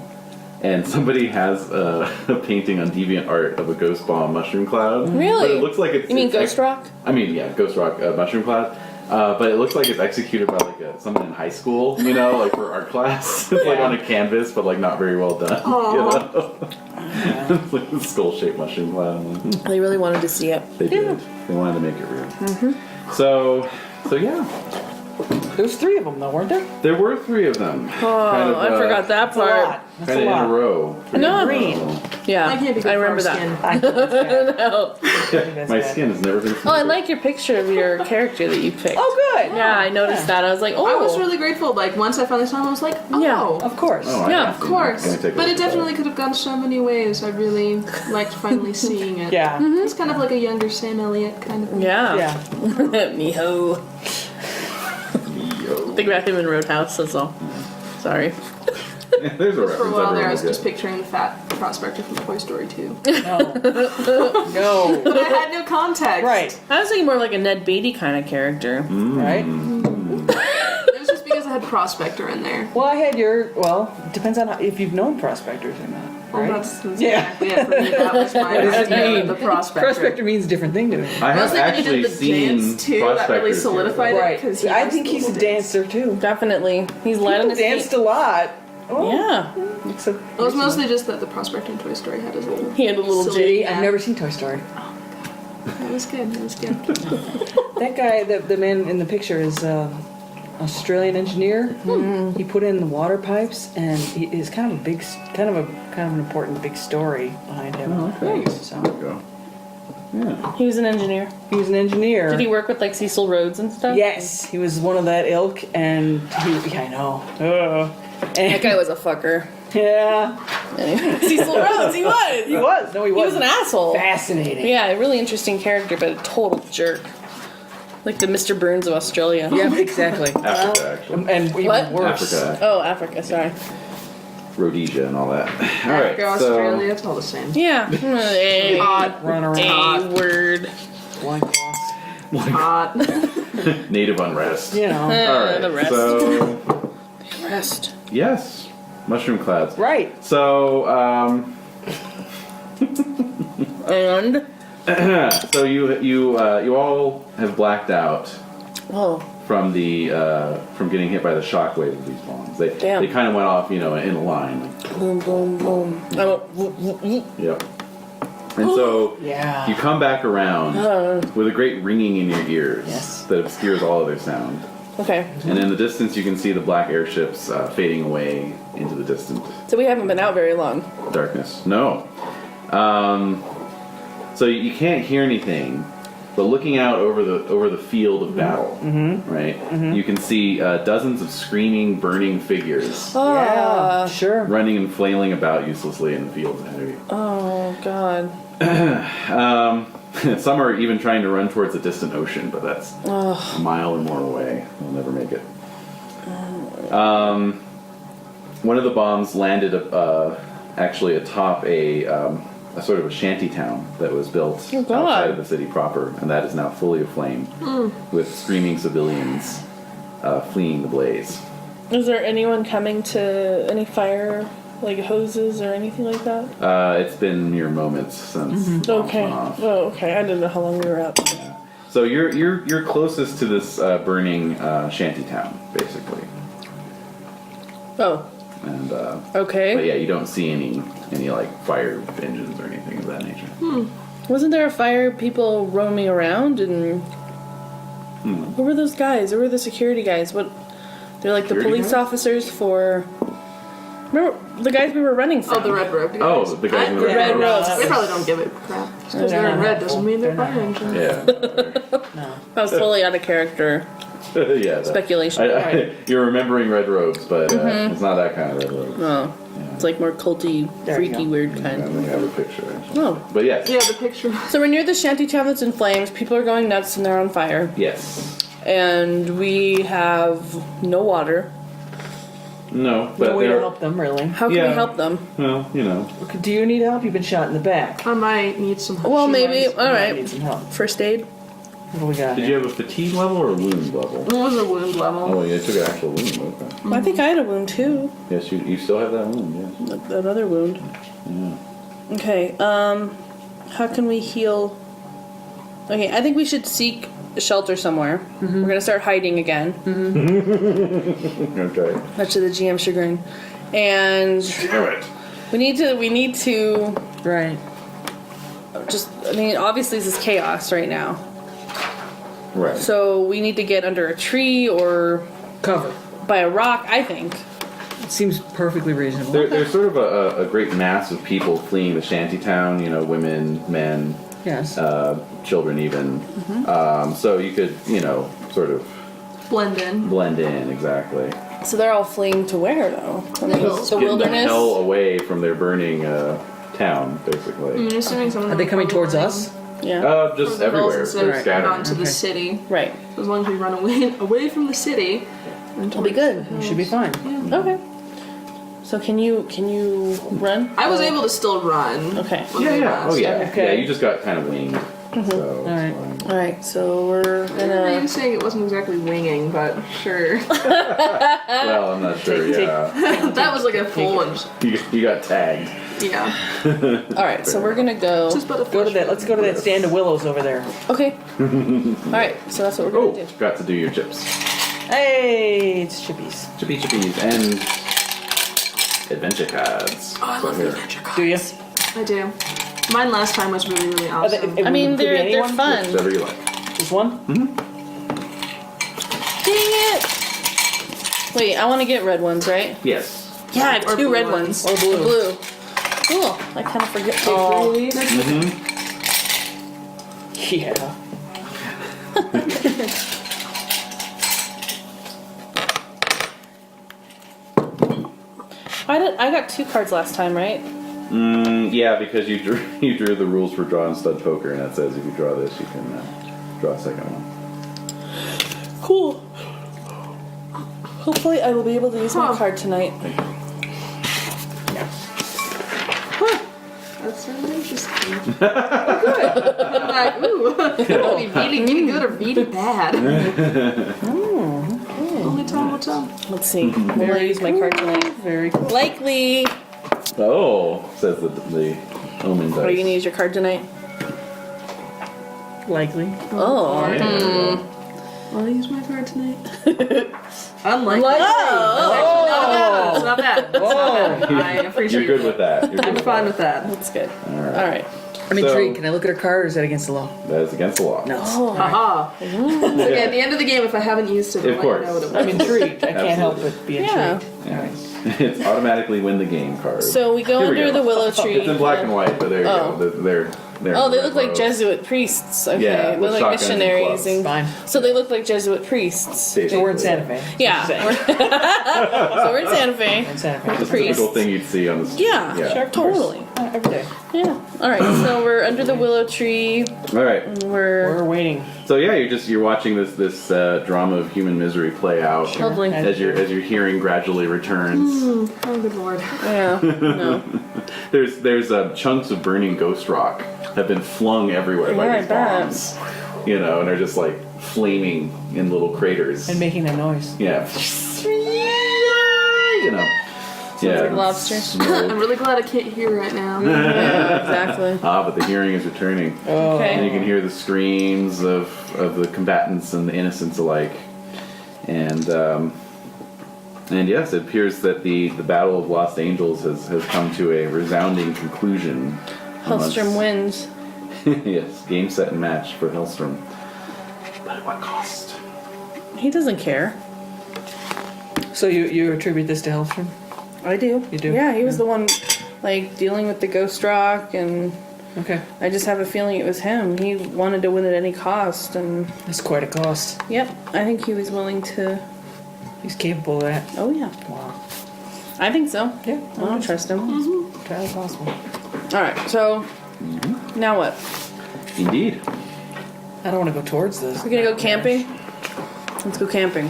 [SPEAKER 2] and somebody has a painting on DeviantArt of a Ghost Bomb mushroom cloud.
[SPEAKER 6] Really?
[SPEAKER 2] But it looks like it's.
[SPEAKER 6] You mean
[SPEAKER 2] it's
[SPEAKER 6] Ghost Rock?
[SPEAKER 2] I mean, yeah, Ghost Rock mushroom cloud. But it looks like it's executed by like someone in high school, you know, like for art class. It's like on a canvas, but like not very well done. You know? Like the skull-shaped mushroom cloud.
[SPEAKER 6] They really wanted to see it.
[SPEAKER 2] They did. They wanted to make it real. So yeah.
[SPEAKER 4] There was 3 of them, though, weren't there?
[SPEAKER 2] There were 3 of them.
[SPEAKER 6] Oh, I forgot that
[SPEAKER 4] That's a lot.
[SPEAKER 6] part.
[SPEAKER 4] That's
[SPEAKER 2] Kind
[SPEAKER 4] a
[SPEAKER 2] of in
[SPEAKER 4] lot.
[SPEAKER 2] a row.
[SPEAKER 6] No.
[SPEAKER 4] Green.
[SPEAKER 6] Yeah,
[SPEAKER 3] I can't be good
[SPEAKER 6] I
[SPEAKER 3] for
[SPEAKER 6] remember
[SPEAKER 3] our
[SPEAKER 6] that.
[SPEAKER 3] skin.
[SPEAKER 4] I think that's bad.
[SPEAKER 6] No.
[SPEAKER 4] That's
[SPEAKER 2] My
[SPEAKER 4] bad.
[SPEAKER 2] skin has never been.
[SPEAKER 6] Oh, I like your picture of your character that you picked.
[SPEAKER 4] Oh, good.
[SPEAKER 6] Yeah, I noticed that. I was like, oh.
[SPEAKER 3] I was really grateful. Like once I finally saw him, I was like, oh,
[SPEAKER 6] Yeah.
[SPEAKER 4] Of course.
[SPEAKER 2] Oh, I
[SPEAKER 6] Yeah,
[SPEAKER 2] have
[SPEAKER 3] of
[SPEAKER 2] seen
[SPEAKER 3] course.
[SPEAKER 2] that. Let me take a
[SPEAKER 3] But
[SPEAKER 2] look
[SPEAKER 3] it
[SPEAKER 2] at that.
[SPEAKER 3] definitely could have gone so many ways. I really liked finally seeing it.
[SPEAKER 4] Yeah.
[SPEAKER 3] He's kind of like a younger Sam Elliott kind of.
[SPEAKER 6] Yeah.
[SPEAKER 4] Yeah.
[SPEAKER 6] Miho.
[SPEAKER 2] Yo.
[SPEAKER 6] Think about him in Roadhouse, that's all. Sorry.
[SPEAKER 2] There's a reference.
[SPEAKER 3] For a while there, I
[SPEAKER 2] everyone
[SPEAKER 3] was
[SPEAKER 2] will
[SPEAKER 3] just
[SPEAKER 2] get.
[SPEAKER 3] picturing the fat prospector from Toy Story 2.
[SPEAKER 4] No. No.
[SPEAKER 3] But I had no context.
[SPEAKER 4] Right.
[SPEAKER 6] I was thinking more like a Ned Beatty kind of character.
[SPEAKER 4] Right?
[SPEAKER 3] It was just because I had prospector in there.
[SPEAKER 4] Well, I had your. Well, it depends on if you've known prospectors or not.
[SPEAKER 3] Well,
[SPEAKER 4] Right?
[SPEAKER 3] that's
[SPEAKER 4] Yeah.
[SPEAKER 3] exactly it for me. That was my
[SPEAKER 4] What does it
[SPEAKER 3] idea
[SPEAKER 4] mean?
[SPEAKER 3] of the prospector.
[SPEAKER 4] Prospector means a different thing to me.
[SPEAKER 2] I have
[SPEAKER 3] Mostly when you
[SPEAKER 2] actually
[SPEAKER 3] did the
[SPEAKER 2] seen
[SPEAKER 3] dance too, that really
[SPEAKER 2] prospectors
[SPEAKER 3] solidified
[SPEAKER 2] here.
[SPEAKER 3] it.
[SPEAKER 4] Right.
[SPEAKER 3] 'cause he
[SPEAKER 4] I
[SPEAKER 3] was
[SPEAKER 4] think
[SPEAKER 3] the
[SPEAKER 4] he's a
[SPEAKER 3] little
[SPEAKER 4] dancer too.
[SPEAKER 6] Definitely. He's light on
[SPEAKER 4] People
[SPEAKER 6] his
[SPEAKER 4] danced
[SPEAKER 6] feet.
[SPEAKER 4] a lot. Oh,
[SPEAKER 6] Yeah.
[SPEAKER 4] it's a,
[SPEAKER 3] It was mostly just that the prospector in Toy Story had his little.
[SPEAKER 6] He had a little
[SPEAKER 3] silly
[SPEAKER 6] jig.
[SPEAKER 4] I've
[SPEAKER 3] hat.
[SPEAKER 4] never seen Toy Story.
[SPEAKER 3] That was good. That was good.
[SPEAKER 4] That guy, the man in the picture, is Australian engineer. He put in the water pipes, and he is kind of an important big story behind him.
[SPEAKER 2] Okay.
[SPEAKER 4] So
[SPEAKER 2] There we go. Yeah.
[SPEAKER 6] He was an engineer.
[SPEAKER 4] he was an engineer.
[SPEAKER 6] Did he work with like Cecil Rhodes and stuff?
[SPEAKER 4] Yes, he was one of that ilk, and yeah, I know.
[SPEAKER 6] That
[SPEAKER 4] And,
[SPEAKER 6] guy was a fucker.
[SPEAKER 4] yeah,
[SPEAKER 6] Anyway, Cecil Rhodes, he was.
[SPEAKER 4] he was. No, he
[SPEAKER 6] He was
[SPEAKER 4] wasn't.
[SPEAKER 6] an asshole.
[SPEAKER 4] Fascinating.
[SPEAKER 6] Yeah, a really interesting character, but a total jerk. Like the Mr. Burns of Australia.
[SPEAKER 4] Yeah, exactly.
[SPEAKER 2] Africa, actually.
[SPEAKER 4] And even
[SPEAKER 6] What?
[SPEAKER 4] worse.
[SPEAKER 2] Africa,
[SPEAKER 6] Oh, Africa, sorry.
[SPEAKER 2] Rhodesia, and all that. All right.
[SPEAKER 3] Africa,
[SPEAKER 2] So
[SPEAKER 3] Australia, it's all the same.
[SPEAKER 6] Yeah. A,
[SPEAKER 3] Hot.
[SPEAKER 4] Run around.
[SPEAKER 6] a word.
[SPEAKER 4] Loincloths.
[SPEAKER 3] Hot.
[SPEAKER 2] native unrest.
[SPEAKER 4] You know.
[SPEAKER 2] All right.
[SPEAKER 6] the rest.
[SPEAKER 2] So
[SPEAKER 6] Rest.
[SPEAKER 2] yes, mushroom clouds.
[SPEAKER 4] Right.
[SPEAKER 2] So
[SPEAKER 6] And?
[SPEAKER 2] so you all have blacked out
[SPEAKER 6] Oh.
[SPEAKER 2] from the from getting hit by the shockwave of these bombs. They
[SPEAKER 6] Damn.
[SPEAKER 2] kind of went off, in a line. Like,
[SPEAKER 6] Boom, boom, boom. I went, whoop, whoop, whoop.
[SPEAKER 2] yep. And so
[SPEAKER 4] Yeah.
[SPEAKER 2] you come back around with a great ringing in your ears
[SPEAKER 4] Yes.
[SPEAKER 2] that obscures all other sound.
[SPEAKER 6] Okay.
[SPEAKER 2] And in the distance, you can see the black airships fading away into the distant
[SPEAKER 6] So we haven't been out very long.
[SPEAKER 2] darkness. No. So you can't hear anything, but looking out over the field of battle, right? You can see dozens of screaming, burning figures
[SPEAKER 4] Yeah. Sure.
[SPEAKER 2] running and flailing about uselessly in the fields ahead of you.
[SPEAKER 6] Oh, God.
[SPEAKER 2] Some are even trying to run towards a distant ocean, but that's a mile or more away. They'll never make it. One of the bombs landed actually atop a sort of a shanty town that was built
[SPEAKER 6] Oh, God.
[SPEAKER 2] outside of the city proper, and that is now fully aflame with screaming civilians fleeing the blaze.
[SPEAKER 6] Is there anyone coming to any fire, like hoses or anything like that?
[SPEAKER 2] It's been mere moments since the bombs
[SPEAKER 6] Okay.
[SPEAKER 2] went off.
[SPEAKER 6] Oh, okay. I didn't know how long we were out.
[SPEAKER 2] So you're closest to this burning shanty town, basically,
[SPEAKER 6] Oh,
[SPEAKER 2] and but
[SPEAKER 6] okay.
[SPEAKER 2] yeah, you don't see any like fire engines or anything of that nature.
[SPEAKER 6] Wasn't there a fire, people roaming around, and who were those guys? Who were the security guys? What? They're like the
[SPEAKER 2] Security
[SPEAKER 6] police
[SPEAKER 2] guys?
[SPEAKER 6] officers for. Remember the guys we were running from?
[SPEAKER 3] Oh, the red robe guys.
[SPEAKER 2] Oh, the guys in the
[SPEAKER 6] red
[SPEAKER 2] red
[SPEAKER 6] robes.
[SPEAKER 3] They probably don't give it crap. Just because
[SPEAKER 6] They're
[SPEAKER 3] they're in
[SPEAKER 6] not
[SPEAKER 3] red doesn't mean they're
[SPEAKER 4] They're
[SPEAKER 3] fire
[SPEAKER 4] not.
[SPEAKER 3] engines.
[SPEAKER 2] Yeah,
[SPEAKER 4] No.
[SPEAKER 6] That was totally out of character.
[SPEAKER 2] yeah.
[SPEAKER 6] Speculation.
[SPEAKER 2] You're remembering red robes, but it's not that kind of red robe.
[SPEAKER 6] Oh, it's like more culty,
[SPEAKER 4] There you
[SPEAKER 6] freaky,
[SPEAKER 4] go.
[SPEAKER 6] weird
[SPEAKER 2] I
[SPEAKER 6] kind.
[SPEAKER 2] don't have a picture. Actually.
[SPEAKER 6] Oh,
[SPEAKER 2] But yes,
[SPEAKER 3] Yeah, the picture.
[SPEAKER 6] so we're near the shanty town that's in flames. People are going nuts and they're on fire,
[SPEAKER 2] yes,
[SPEAKER 6] and we have no water.
[SPEAKER 2] no, but
[SPEAKER 4] No way to
[SPEAKER 2] they're
[SPEAKER 4] help them, really.
[SPEAKER 6] How can
[SPEAKER 2] Yeah.
[SPEAKER 6] we help them?
[SPEAKER 2] well,
[SPEAKER 4] Do you need help? You've been shot in the back.
[SPEAKER 3] I might need some help.
[SPEAKER 6] Well, maybe. All
[SPEAKER 4] You
[SPEAKER 6] right.
[SPEAKER 4] need some help.
[SPEAKER 6] First aid.
[SPEAKER 4] What do we got
[SPEAKER 2] Did
[SPEAKER 4] here?
[SPEAKER 2] you have a fatigue level or a wound level?
[SPEAKER 3] It was a wound level.
[SPEAKER 2] Oh, yeah, you took an actual wound. Okay.
[SPEAKER 6] I think I had a wound too.
[SPEAKER 2] Yes, you still have that wound. Yes.
[SPEAKER 6] Another wound.
[SPEAKER 2] Yeah.
[SPEAKER 6] Okay. How can we heal? Okay, I think we should seek shelter somewhere. We're gonna start hiding again,
[SPEAKER 2] Okay.
[SPEAKER 6] much to the GM's chagrin. And
[SPEAKER 2] All right.
[SPEAKER 6] we need to
[SPEAKER 4] Right.
[SPEAKER 6] Obviously this is chaos right now.
[SPEAKER 2] Right.
[SPEAKER 6] So we need to get under a tree or
[SPEAKER 4] Cover.
[SPEAKER 6] by a rock, I think.
[SPEAKER 4] It seems perfectly reasonable.
[SPEAKER 2] There's sort of a great mass of people fleeing the shantytown, women, men,
[SPEAKER 4] Yes.
[SPEAKER 2] children even. So you could, sort of
[SPEAKER 3] Blend in.
[SPEAKER 2] blend in, exactly.
[SPEAKER 6] So they're all fleeing to where, though? To
[SPEAKER 2] Getting the
[SPEAKER 6] wilderness?
[SPEAKER 2] hell away from their burning town, basically.
[SPEAKER 3] I'm assuming some of
[SPEAKER 4] Are
[SPEAKER 3] them
[SPEAKER 4] they coming
[SPEAKER 3] probably
[SPEAKER 4] towards us?
[SPEAKER 6] Yeah.
[SPEAKER 2] Just everywhere.
[SPEAKER 3] Instead
[SPEAKER 2] They're
[SPEAKER 3] of
[SPEAKER 2] scattered.
[SPEAKER 3] onto the city.
[SPEAKER 6] Right.
[SPEAKER 3] So as long as we run away from the city,
[SPEAKER 6] It'll be good.
[SPEAKER 4] Should be fine.
[SPEAKER 6] Okay. So can you run?
[SPEAKER 3] I was able to still run.
[SPEAKER 6] Okay.
[SPEAKER 3] when
[SPEAKER 2] Yeah,
[SPEAKER 3] we
[SPEAKER 2] yeah.
[SPEAKER 3] last.
[SPEAKER 2] Oh, yeah.
[SPEAKER 4] Okay.
[SPEAKER 2] Yeah, you just got kind of winged. So,
[SPEAKER 4] All right.
[SPEAKER 6] All right. So we're
[SPEAKER 3] I remember you
[SPEAKER 6] gonna.
[SPEAKER 3] saying it wasn't exactly winging, but sure.
[SPEAKER 2] well, I'm not sure.
[SPEAKER 4] Take-
[SPEAKER 2] Yeah.
[SPEAKER 3] That was like a full one.
[SPEAKER 2] You got tagged.
[SPEAKER 3] Yeah.
[SPEAKER 6] All right. So we're gonna go.
[SPEAKER 3] Just but a
[SPEAKER 4] Go to that. Let's go to that stand of willows over there.
[SPEAKER 6] Okay. All right. So that's what we're
[SPEAKER 2] Oh,
[SPEAKER 6] gonna do.
[SPEAKER 2] got to do your chips.
[SPEAKER 4] Hey, it's chippies.
[SPEAKER 2] Chippy chippies and adventure cards.
[SPEAKER 3] Oh, I
[SPEAKER 2] So
[SPEAKER 3] love the
[SPEAKER 2] here.
[SPEAKER 3] adventure cards.
[SPEAKER 4] Do you?
[SPEAKER 3] I do. Mine last time was really, really
[SPEAKER 4] Are they-
[SPEAKER 3] awesome.
[SPEAKER 4] it
[SPEAKER 6] I mean,
[SPEAKER 4] could be
[SPEAKER 6] they're
[SPEAKER 4] anyone?
[SPEAKER 6] fun.
[SPEAKER 2] Whichever you like.
[SPEAKER 4] Just one?
[SPEAKER 6] Dang it! Wait, I want to get red ones, right?
[SPEAKER 2] Yes.
[SPEAKER 6] Yeah, I have
[SPEAKER 3] Or
[SPEAKER 6] two
[SPEAKER 3] blue
[SPEAKER 6] red
[SPEAKER 3] ones.
[SPEAKER 6] ones.
[SPEAKER 4] Or blue.
[SPEAKER 6] Blue. Cool. I kind of forget.
[SPEAKER 4] Oh.
[SPEAKER 2] Mm-hmm.
[SPEAKER 4] Yeah.
[SPEAKER 6] I got 2 cards last time, right?
[SPEAKER 2] Yeah, because you drew the rules for draw and stud poker, and it says if you draw this, you can draw a second one.
[SPEAKER 6] Cool. Hopefully, I will be able to use my
[SPEAKER 3] Huh.
[SPEAKER 6] card tonight.
[SPEAKER 3] That's really interesting. Oh, good. I'm like, ooh, it'll be really good or really bad. Only time will tell.
[SPEAKER 6] Let's see. Will I use my card tonight?
[SPEAKER 4] Very cool.
[SPEAKER 6] Likely.
[SPEAKER 2] Oh, says the omen dice.
[SPEAKER 6] Are you gonna use your card tonight?
[SPEAKER 4] Likely.
[SPEAKER 6] Oh.
[SPEAKER 2] Yeah.
[SPEAKER 3] Will I use my card tonight? Unlikely.
[SPEAKER 6] Oh.
[SPEAKER 3] It's not bad. It's not bad. I appreciate
[SPEAKER 2] You're good
[SPEAKER 3] it.
[SPEAKER 2] with that. You're good
[SPEAKER 3] I'm
[SPEAKER 2] with
[SPEAKER 3] fine
[SPEAKER 2] that.
[SPEAKER 3] with that.
[SPEAKER 6] That's good.
[SPEAKER 2] All right.
[SPEAKER 6] All right.
[SPEAKER 4] I'm
[SPEAKER 2] So-
[SPEAKER 4] intrigued. Can I look at her card or is that against the law?
[SPEAKER 2] That is against the law.
[SPEAKER 4] No.
[SPEAKER 6] Oh.
[SPEAKER 3] Haha. So yeah, at the end of the game, if I haven't used it, I'll
[SPEAKER 2] Of
[SPEAKER 3] let you
[SPEAKER 2] course.
[SPEAKER 3] know what it was.
[SPEAKER 4] I'm intrigued. I can't help
[SPEAKER 2] Absolutely.
[SPEAKER 4] but be
[SPEAKER 6] Yeah.
[SPEAKER 4] intrigued.
[SPEAKER 2] Yes. It's automatically win the game card.
[SPEAKER 6] So we go
[SPEAKER 2] Here we
[SPEAKER 6] under
[SPEAKER 2] go.
[SPEAKER 6] the willow tree.
[SPEAKER 2] It's in black and white, but there you
[SPEAKER 6] Oh.
[SPEAKER 2] go. They're
[SPEAKER 6] Oh, they look like
[SPEAKER 2] robes.
[SPEAKER 6] Jesuit priests. Okay,
[SPEAKER 2] Yeah,
[SPEAKER 6] they
[SPEAKER 2] with
[SPEAKER 6] look like
[SPEAKER 2] shotguns and
[SPEAKER 6] missionaries.
[SPEAKER 2] clubs.
[SPEAKER 6] And
[SPEAKER 4] Fine.
[SPEAKER 6] so they look like Jesuit priests.
[SPEAKER 4] So we're in Santa Fe.
[SPEAKER 6] Yeah.
[SPEAKER 4] Saying.
[SPEAKER 6] So we're in Santa Fe.
[SPEAKER 4] In Santa Fe.
[SPEAKER 2] It's a
[SPEAKER 6] priests.
[SPEAKER 2] typical thing you'd see on the street.
[SPEAKER 6] Yeah,
[SPEAKER 2] yeah.
[SPEAKER 6] totally.
[SPEAKER 4] Every day.
[SPEAKER 6] Yeah. All right. So we're under the willow tree.
[SPEAKER 2] All right.
[SPEAKER 6] We're
[SPEAKER 4] We're waiting.
[SPEAKER 2] So yeah, you're watching this drama of human misery play out
[SPEAKER 6] Lovely.
[SPEAKER 2] as your hearing gradually returns.
[SPEAKER 3] Oh, good lord.
[SPEAKER 6] yeah. No.
[SPEAKER 2] There's chunks of burning ghost rock have been flung everywhere by
[SPEAKER 6] Yeah, I
[SPEAKER 2] these
[SPEAKER 6] bet.
[SPEAKER 2] bombs, and they're just like flaming in little craters.
[SPEAKER 4] And making that noise.
[SPEAKER 2] Yeah. Yeah.
[SPEAKER 6] like lobsters.
[SPEAKER 2] smoke.
[SPEAKER 3] I'm really glad I can't hear right now.
[SPEAKER 6] Yeah, exactly.
[SPEAKER 2] But the hearing is returning.
[SPEAKER 4] Oh.
[SPEAKER 2] And you
[SPEAKER 6] Okay.
[SPEAKER 2] can hear the screams of the combatants and the innocents alike. And yes, it appears that the Battle of Lost Angels has come to a resounding conclusion.
[SPEAKER 6] Hellstromme wins.
[SPEAKER 2] Yes, game, set, and match for Hellstromme. But at what cost?
[SPEAKER 6] He doesn't care.
[SPEAKER 4] So you attribute this to Hellstromme?
[SPEAKER 6] I do.
[SPEAKER 4] You do?
[SPEAKER 6] Yeah, he was the one, like, dealing with the ghost rock, and
[SPEAKER 4] Okay.
[SPEAKER 6] I just have a feeling it was him. He wanted to win at any cost, and
[SPEAKER 4] That's quite a cost.
[SPEAKER 6] yep, I think he was willing to.
[SPEAKER 4] He's capable of that.
[SPEAKER 6] Oh yeah,
[SPEAKER 4] Wow.
[SPEAKER 6] I think so.
[SPEAKER 4] Yeah.
[SPEAKER 6] I don't trust him.
[SPEAKER 4] Entirely possible.
[SPEAKER 6] All right, so now what?
[SPEAKER 2] Indeed.
[SPEAKER 4] I don't want to go towards this.
[SPEAKER 6] We're gonna go camping. Let's go camping.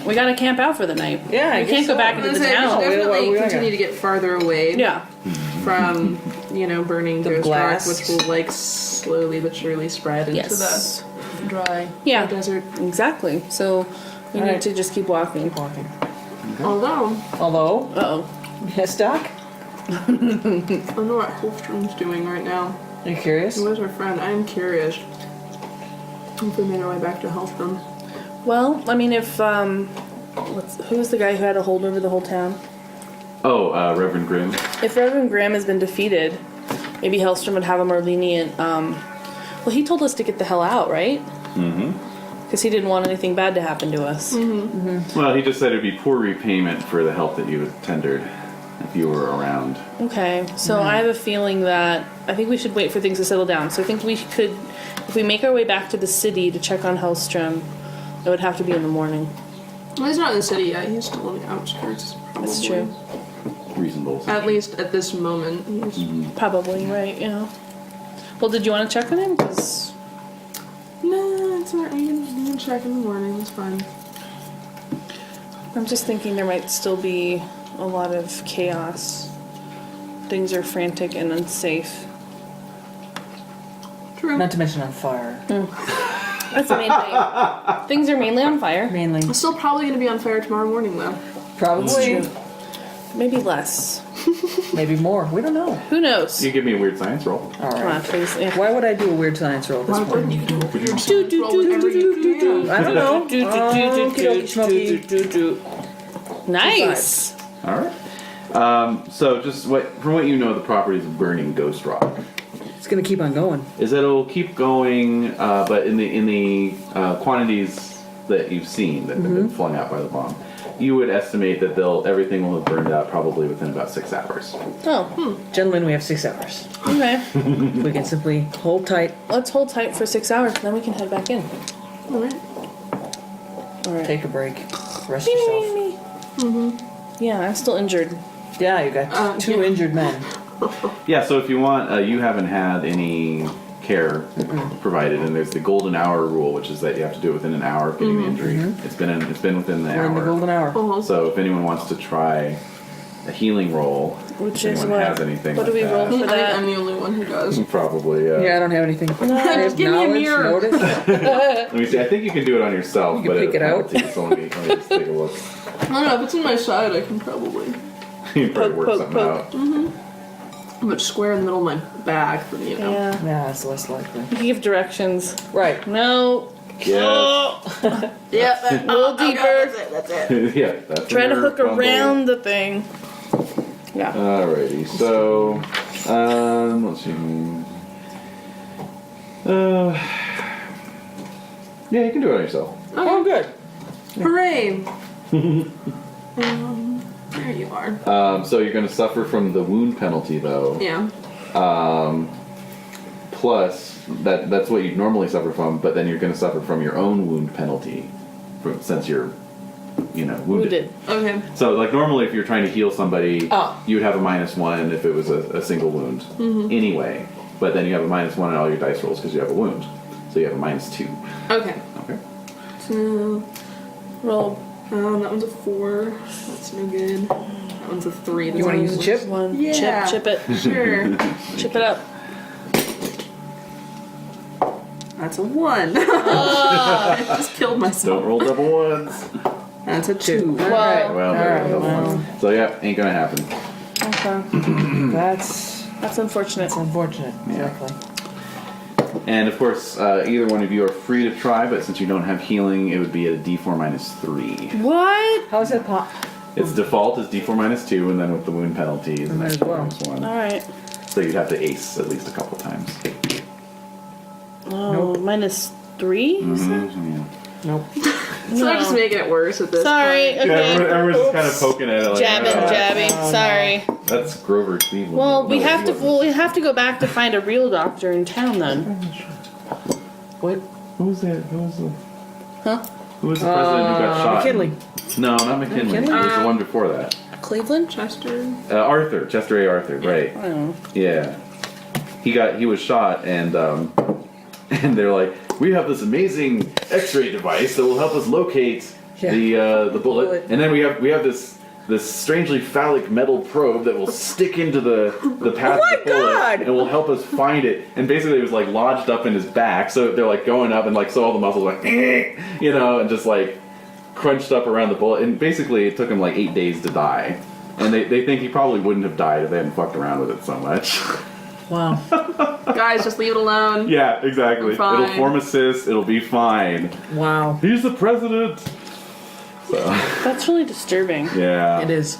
[SPEAKER 6] We gotta camp out for the night.
[SPEAKER 4] Yeah, I
[SPEAKER 6] we
[SPEAKER 4] guess
[SPEAKER 6] can't go
[SPEAKER 4] so.
[SPEAKER 6] back
[SPEAKER 3] I
[SPEAKER 6] into
[SPEAKER 3] was
[SPEAKER 6] the
[SPEAKER 3] gonna say, we
[SPEAKER 6] town.
[SPEAKER 3] should definitely
[SPEAKER 4] We are
[SPEAKER 3] continue
[SPEAKER 4] gonna-
[SPEAKER 3] to get farther away
[SPEAKER 6] Yeah,
[SPEAKER 3] from, burning
[SPEAKER 4] The
[SPEAKER 3] ghost
[SPEAKER 4] blast.
[SPEAKER 3] rock, which will, slowly but surely spread into
[SPEAKER 6] Yes.
[SPEAKER 3] the dry
[SPEAKER 6] Yeah.
[SPEAKER 3] desert.
[SPEAKER 6] exactly. So we need
[SPEAKER 4] Alright.
[SPEAKER 6] to just keep walking.
[SPEAKER 4] Walking.
[SPEAKER 3] Although,
[SPEAKER 4] Although,
[SPEAKER 6] Uh oh.
[SPEAKER 4] yes, Doc?
[SPEAKER 3] I don't know what Hellstromme's doing right now.
[SPEAKER 4] Are you curious?
[SPEAKER 3] Who is our friend? I am curious. If we made our way back to Hellstromme.
[SPEAKER 6] Well, I mean, if who's the guy who had a hold over the whole town?
[SPEAKER 2] Oh, Reverend Grimm.
[SPEAKER 6] If Reverend Graham has been defeated, maybe Hellstromme would have a more lenient. Well, he told us to get the hell out, right? Mm-hmm. Because he didn't want anything bad to happen to us.
[SPEAKER 3] Mm-hmm.
[SPEAKER 6] Mm-hmm.
[SPEAKER 2] Well, he just said it'd be poor repayment for the help that you had tendered if you were around.
[SPEAKER 6] Okay, so I have a feeling that I think we should wait for things to settle down. So I think we could, if we make our way back to the city to check on Hellstromme, it would have to be in the morning.
[SPEAKER 3] Well, he's not in the city yet. He's still on the outskirts.
[SPEAKER 6] That's
[SPEAKER 3] probably.
[SPEAKER 6] true.
[SPEAKER 2] Reasonable.
[SPEAKER 3] At least at this moment. He's...
[SPEAKER 6] Probably, right, yeah. Well, did you want to check on him? Because
[SPEAKER 3] Nah, it's alright. You can check in the morning. It's fine.
[SPEAKER 6] I'm just thinking there might still be a lot of chaos. Things are frantic and unsafe.
[SPEAKER 3] True.
[SPEAKER 4] Not to mention on fire.
[SPEAKER 6] That's the main thing. Things are mainly on fire.
[SPEAKER 4] Mainly.
[SPEAKER 3] It's still probably going to be on fire tomorrow morning, though.
[SPEAKER 4] Probably.
[SPEAKER 6] Maybe less.
[SPEAKER 4] Maybe more. We don't know.
[SPEAKER 6] Who knows?
[SPEAKER 2] You give me a weird science roll.
[SPEAKER 4] All
[SPEAKER 6] Come on,
[SPEAKER 4] right.
[SPEAKER 6] please. Yeah.
[SPEAKER 4] Why would I do a weird science roll this
[SPEAKER 3] Why
[SPEAKER 4] morning?
[SPEAKER 3] wouldn't you do a weird
[SPEAKER 6] Do,
[SPEAKER 3] science
[SPEAKER 6] do,
[SPEAKER 3] roll
[SPEAKER 6] do,
[SPEAKER 3] whenever
[SPEAKER 6] do,
[SPEAKER 3] you
[SPEAKER 6] do,
[SPEAKER 3] can?
[SPEAKER 4] I don't know.
[SPEAKER 6] Do, do, do, do, do, do, do. Nice.
[SPEAKER 2] All right. So, just from what you know, the properties of burning ghost rock
[SPEAKER 4] It's gonna keep on going.
[SPEAKER 2] is that it'll keep going, but in the quantities that you've seen that have been flung out by the bomb, you would estimate that everything will have burned out probably within about 6 hours.
[SPEAKER 6] Oh,
[SPEAKER 4] Gentlemen, we have 6 hours.
[SPEAKER 6] okay.
[SPEAKER 4] We can simply hold tight,
[SPEAKER 6] Let's hold tight for 6 hours, then we can head back in.
[SPEAKER 3] Alright.
[SPEAKER 6] All right.
[SPEAKER 4] take a break, rest yourself.
[SPEAKER 6] Yeah, I'm still injured.
[SPEAKER 4] Yeah, you got 2 injured men.
[SPEAKER 2] Yeah. So if you want, you haven't had any care provided, and there's the golden hour rule, which is that you have to do it within an hour of getting the injury. It's been within the
[SPEAKER 4] We're in the
[SPEAKER 2] hour.
[SPEAKER 4] golden hour.
[SPEAKER 3] Uh-huh.
[SPEAKER 2] So if anyone wants to try a healing roll,
[SPEAKER 6] Which
[SPEAKER 2] if
[SPEAKER 6] is
[SPEAKER 2] anyone
[SPEAKER 6] what?
[SPEAKER 2] has anything
[SPEAKER 6] What do
[SPEAKER 2] like
[SPEAKER 6] we roll
[SPEAKER 2] that.
[SPEAKER 6] for
[SPEAKER 3] I think
[SPEAKER 6] that?
[SPEAKER 3] I'm the only one who does.
[SPEAKER 2] Probably, yeah.
[SPEAKER 4] Yeah, I don't have anything. I have
[SPEAKER 3] Just give me a
[SPEAKER 4] knowledge,
[SPEAKER 3] mirror.
[SPEAKER 4] notice.
[SPEAKER 2] Let me see. I think you can do it on yourself,
[SPEAKER 4] You can
[SPEAKER 2] but
[SPEAKER 4] pick it out.
[SPEAKER 2] Let me just take a look.
[SPEAKER 3] I don't know, if it's in my side, I can probably.
[SPEAKER 2] You can probably work
[SPEAKER 6] Poke,
[SPEAKER 2] something
[SPEAKER 6] poke.
[SPEAKER 2] out.
[SPEAKER 3] I'm much square in the middle of my bag for me, you know.
[SPEAKER 6] Yeah.
[SPEAKER 4] Yeah, it's less likely.
[SPEAKER 6] You can give directions.
[SPEAKER 4] Right.
[SPEAKER 6] No.
[SPEAKER 2] Yes.
[SPEAKER 3] Yeah,
[SPEAKER 6] A little deeper.
[SPEAKER 3] That's it.
[SPEAKER 2] Yeah, that's
[SPEAKER 6] Trying to
[SPEAKER 2] your
[SPEAKER 6] hook
[SPEAKER 2] bumble.
[SPEAKER 6] around the thing. Yeah.
[SPEAKER 2] Alrighty, so let's see. Yeah, you can do it on yourself.
[SPEAKER 4] Oh, good.
[SPEAKER 3] Hooray! There you are.
[SPEAKER 2] So you're going to suffer from the wound penalty, though.
[SPEAKER 3] Yeah.
[SPEAKER 2] Plus, that's what you'd normally suffer from, but then you're going to suffer from your own wound penalty, since you're, wounded.
[SPEAKER 6] Wounded.
[SPEAKER 3] Okay.
[SPEAKER 2] So, like, normally if you're trying to heal somebody,
[SPEAKER 4] Oh.
[SPEAKER 2] you would have a -1 if it was a single wound. Anyway. But then you have a -1 on all your dice rolls because you have a wound. So you have a -2.
[SPEAKER 3] Okay.
[SPEAKER 2] Okay.
[SPEAKER 3] So,
[SPEAKER 6] Roll
[SPEAKER 3] that one's a 4. That's no good. That one's a 3. That's
[SPEAKER 4] You want to
[SPEAKER 3] not
[SPEAKER 4] use a
[SPEAKER 3] good.
[SPEAKER 4] chip?
[SPEAKER 6] one.
[SPEAKER 3] Yeah.
[SPEAKER 6] Chip it.
[SPEAKER 3] Sure.
[SPEAKER 6] Chip it up.
[SPEAKER 3] That's a 1. I just killed myself.
[SPEAKER 2] Don't roll double ones.
[SPEAKER 3] That's a 2.
[SPEAKER 4] All
[SPEAKER 6] Well-
[SPEAKER 4] right.
[SPEAKER 2] Well,
[SPEAKER 4] All
[SPEAKER 2] there
[SPEAKER 4] right.
[SPEAKER 2] are double
[SPEAKER 4] Well,
[SPEAKER 2] ones. So yeah, ain't gonna happen.
[SPEAKER 6] Okay.
[SPEAKER 4] that's
[SPEAKER 6] Unfortunate.
[SPEAKER 4] unfortunate.
[SPEAKER 2] Yeah.
[SPEAKER 4] Exactly.
[SPEAKER 2] And of course, either one of you are free to try, but since you don't have healing, it would be at a D4 -3.
[SPEAKER 6] What?
[SPEAKER 4] How is that pop?
[SPEAKER 2] Its default is D4 -2, and then with the wound penalty is an
[SPEAKER 4] Might as
[SPEAKER 2] extra
[SPEAKER 4] well.
[SPEAKER 2] -1.
[SPEAKER 6] Alright.
[SPEAKER 2] So you'd have to ace at least a couple times.
[SPEAKER 6] Oh, -3? you said?
[SPEAKER 2] Yeah.
[SPEAKER 4] Nope.
[SPEAKER 3] So I'm just making it worse at this
[SPEAKER 6] Sorry.
[SPEAKER 3] point.
[SPEAKER 6] Okay.
[SPEAKER 2] everyone's just kind of poking at it like,
[SPEAKER 6] Jabbing. Sorry.
[SPEAKER 2] That's Grover Cleveland.
[SPEAKER 6] Well, we
[SPEAKER 2] No,
[SPEAKER 6] have
[SPEAKER 2] he
[SPEAKER 6] to.
[SPEAKER 2] wasn't.
[SPEAKER 6] Well, we have to go back to find a real doctor in town then.
[SPEAKER 4] What?
[SPEAKER 2] Who was that? Who was the?
[SPEAKER 6] Huh?
[SPEAKER 2] Who was the president who got shot?
[SPEAKER 4] McKinley.
[SPEAKER 2] No, not McKinley.
[SPEAKER 4] McKinley?
[SPEAKER 2] It was the one before that.
[SPEAKER 6] Cleveland?
[SPEAKER 3] Chester.
[SPEAKER 2] Arthur, Chester A. Arthur, right?
[SPEAKER 6] I don't know.
[SPEAKER 2] Yeah. He was shot, and and they're like, we have this amazing X-ray device that will help us locate the bullet, and then we have this strangely phallic metal probe that will stick into the path of the bullet
[SPEAKER 4] God!
[SPEAKER 2] and will help us find it. And basically, it was like lodged up in his back, so they're like going up, and like so all the muscles like, and just like crunched up around the bullet. And basically, it took him like 8 days to die. And they think he probably wouldn't have died if they hadn't fucked around with it so much.
[SPEAKER 4] Wow.
[SPEAKER 3] Guys, just leave it alone.
[SPEAKER 2] Yeah, exactly.
[SPEAKER 3] I'm fine.
[SPEAKER 2] It'll form a cyst. It'll be fine.
[SPEAKER 4] Wow.
[SPEAKER 2] He's the president. So
[SPEAKER 6] That's really disturbing.
[SPEAKER 2] yeah.
[SPEAKER 4] It is.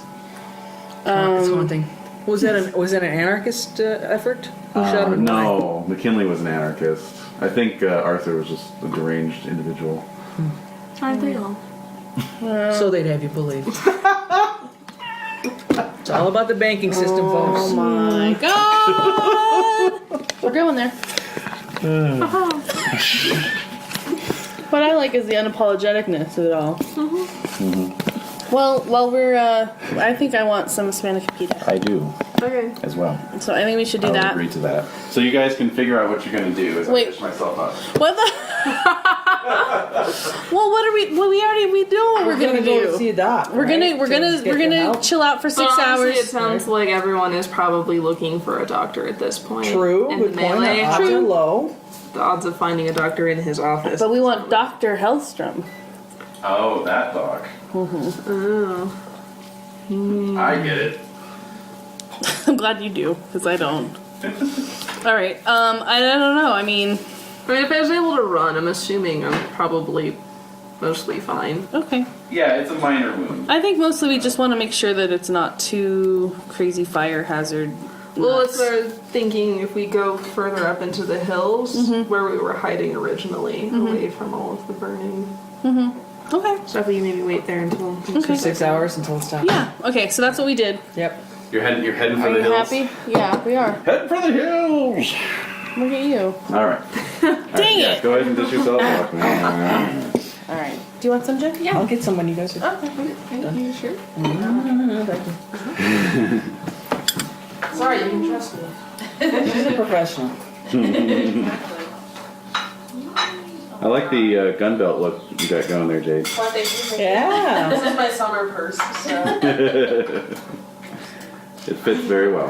[SPEAKER 4] It's haunting. Was that an anarchist effort? Who shot him? and why?
[SPEAKER 2] No, McKinley was an anarchist. I think Arthur was just a deranged individual.
[SPEAKER 3] Aren't they all?
[SPEAKER 4] So they'd have you believe. It's all about the banking system, folks.
[SPEAKER 6] Oh my god! We're going there. What I like is the unapologeticness of it all. Well, while we're, I think I want some spanakopita.
[SPEAKER 2] I do,
[SPEAKER 3] Okay.
[SPEAKER 2] as well.
[SPEAKER 6] So I think we should do
[SPEAKER 2] I'll
[SPEAKER 6] that.
[SPEAKER 2] agree to that. So you guys can figure out what you're going to do as
[SPEAKER 6] Wait.
[SPEAKER 2] I fish myself up.
[SPEAKER 6] What the? Well, what are we? Well, we know what we're gonna
[SPEAKER 4] go
[SPEAKER 6] do.
[SPEAKER 4] see a doc.
[SPEAKER 6] We're
[SPEAKER 4] right?
[SPEAKER 6] gonna chill out for 6
[SPEAKER 3] But honestly,
[SPEAKER 6] hours.
[SPEAKER 3] it sounds like everyone is probably looking for a doctor at this point.
[SPEAKER 4] True.
[SPEAKER 3] In
[SPEAKER 4] Good
[SPEAKER 3] the
[SPEAKER 4] point.
[SPEAKER 3] melee,
[SPEAKER 4] The odds are low.
[SPEAKER 3] the odds of finding a doctor in his office.
[SPEAKER 6] But we want Dr. Hellstromme.
[SPEAKER 2] Oh, that dog.
[SPEAKER 3] Oh.
[SPEAKER 2] I get it.
[SPEAKER 6] I'm glad you do, because I don't. All right. I don't know. I mean,
[SPEAKER 3] I mean, if I was able to run, I'm assuming I'm probably mostly fine.
[SPEAKER 6] okay.
[SPEAKER 2] Yeah, it's a minor wound.
[SPEAKER 6] I think mostly we just want to make sure that it's not too crazy fire hazard.
[SPEAKER 3] Well,
[SPEAKER 6] nuts.
[SPEAKER 3] let's start thinking if we go further up into the hills, where we were hiding originally, away from all of the burning.
[SPEAKER 6] Okay.
[SPEAKER 3] So if we maybe wait there until...
[SPEAKER 4] For 6 hours until it stops.
[SPEAKER 6] Yeah. Okay. So that's what we did.
[SPEAKER 4] Yep.
[SPEAKER 2] You're heading for
[SPEAKER 6] Are
[SPEAKER 2] the
[SPEAKER 6] you
[SPEAKER 2] hills.
[SPEAKER 6] happy? Yeah, we are.
[SPEAKER 2] Heading for the hills.
[SPEAKER 6] Look at you.
[SPEAKER 2] All right.
[SPEAKER 6] Dang
[SPEAKER 2] Yeah,
[SPEAKER 6] it.
[SPEAKER 2] go ahead and dish yourself off.
[SPEAKER 6] All right. Do you want some, Jen?
[SPEAKER 4] I'll get some when you guys are.
[SPEAKER 3] Okay, are you sure?
[SPEAKER 4] Thank you.
[SPEAKER 3] Sorry, you can trust me.
[SPEAKER 4] She's a professional.
[SPEAKER 2] I like the gun belt look you got going there, Jade.
[SPEAKER 3] Well, thank you.
[SPEAKER 4] Yeah.
[SPEAKER 3] This is my summer purse, so...
[SPEAKER 2] It fits very well.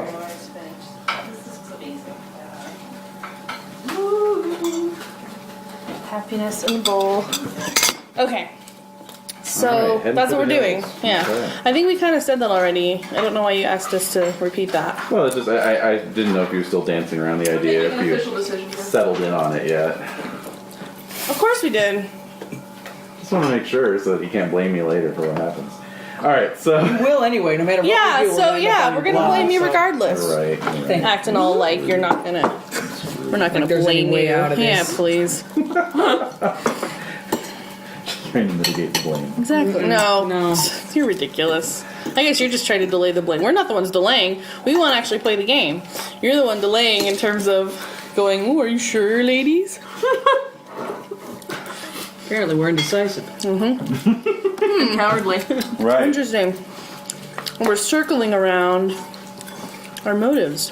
[SPEAKER 6] Happiness in a bowl. Okay. So
[SPEAKER 2] All right, heading
[SPEAKER 6] that's
[SPEAKER 2] for
[SPEAKER 6] what we're
[SPEAKER 2] the
[SPEAKER 6] doing.
[SPEAKER 2] hills.
[SPEAKER 6] Yeah.
[SPEAKER 2] Okay.
[SPEAKER 6] I think we kind of said that already. I don't know why you asked us to repeat that.
[SPEAKER 2] Well, it's just I didn't know if you were still dancing around the idea,
[SPEAKER 3] Making
[SPEAKER 2] if
[SPEAKER 3] an
[SPEAKER 2] you
[SPEAKER 3] official decision here.
[SPEAKER 2] settled in on it yet.
[SPEAKER 6] Of course we did.
[SPEAKER 2] Just want to make sure so that you can't blame me later for what happens. All right, so
[SPEAKER 4] You will anyway, no matter what
[SPEAKER 6] Yeah.
[SPEAKER 4] we do.
[SPEAKER 6] So yeah, we're gonna blame you regardless.
[SPEAKER 2] right.
[SPEAKER 4] Thank-
[SPEAKER 6] Acting all like you're not gonna. We're not gonna
[SPEAKER 4] Like there's any
[SPEAKER 6] blame
[SPEAKER 4] way
[SPEAKER 6] you.
[SPEAKER 4] out of
[SPEAKER 6] Yeah,
[SPEAKER 4] this.
[SPEAKER 6] please.
[SPEAKER 2] Trying to mitigate the blame.
[SPEAKER 6] Exactly. No.
[SPEAKER 4] No.
[SPEAKER 6] You're ridiculous. I guess you're just trying to delay the blame. We're not the ones delaying. We want to actually play the game. You're the one delaying in terms of going, "Ooh, are you sure, ladies?"
[SPEAKER 4] Apparently we're indecisive.
[SPEAKER 3] Cowardly.
[SPEAKER 2] Right.
[SPEAKER 6] Interesting. We're circling around our motives.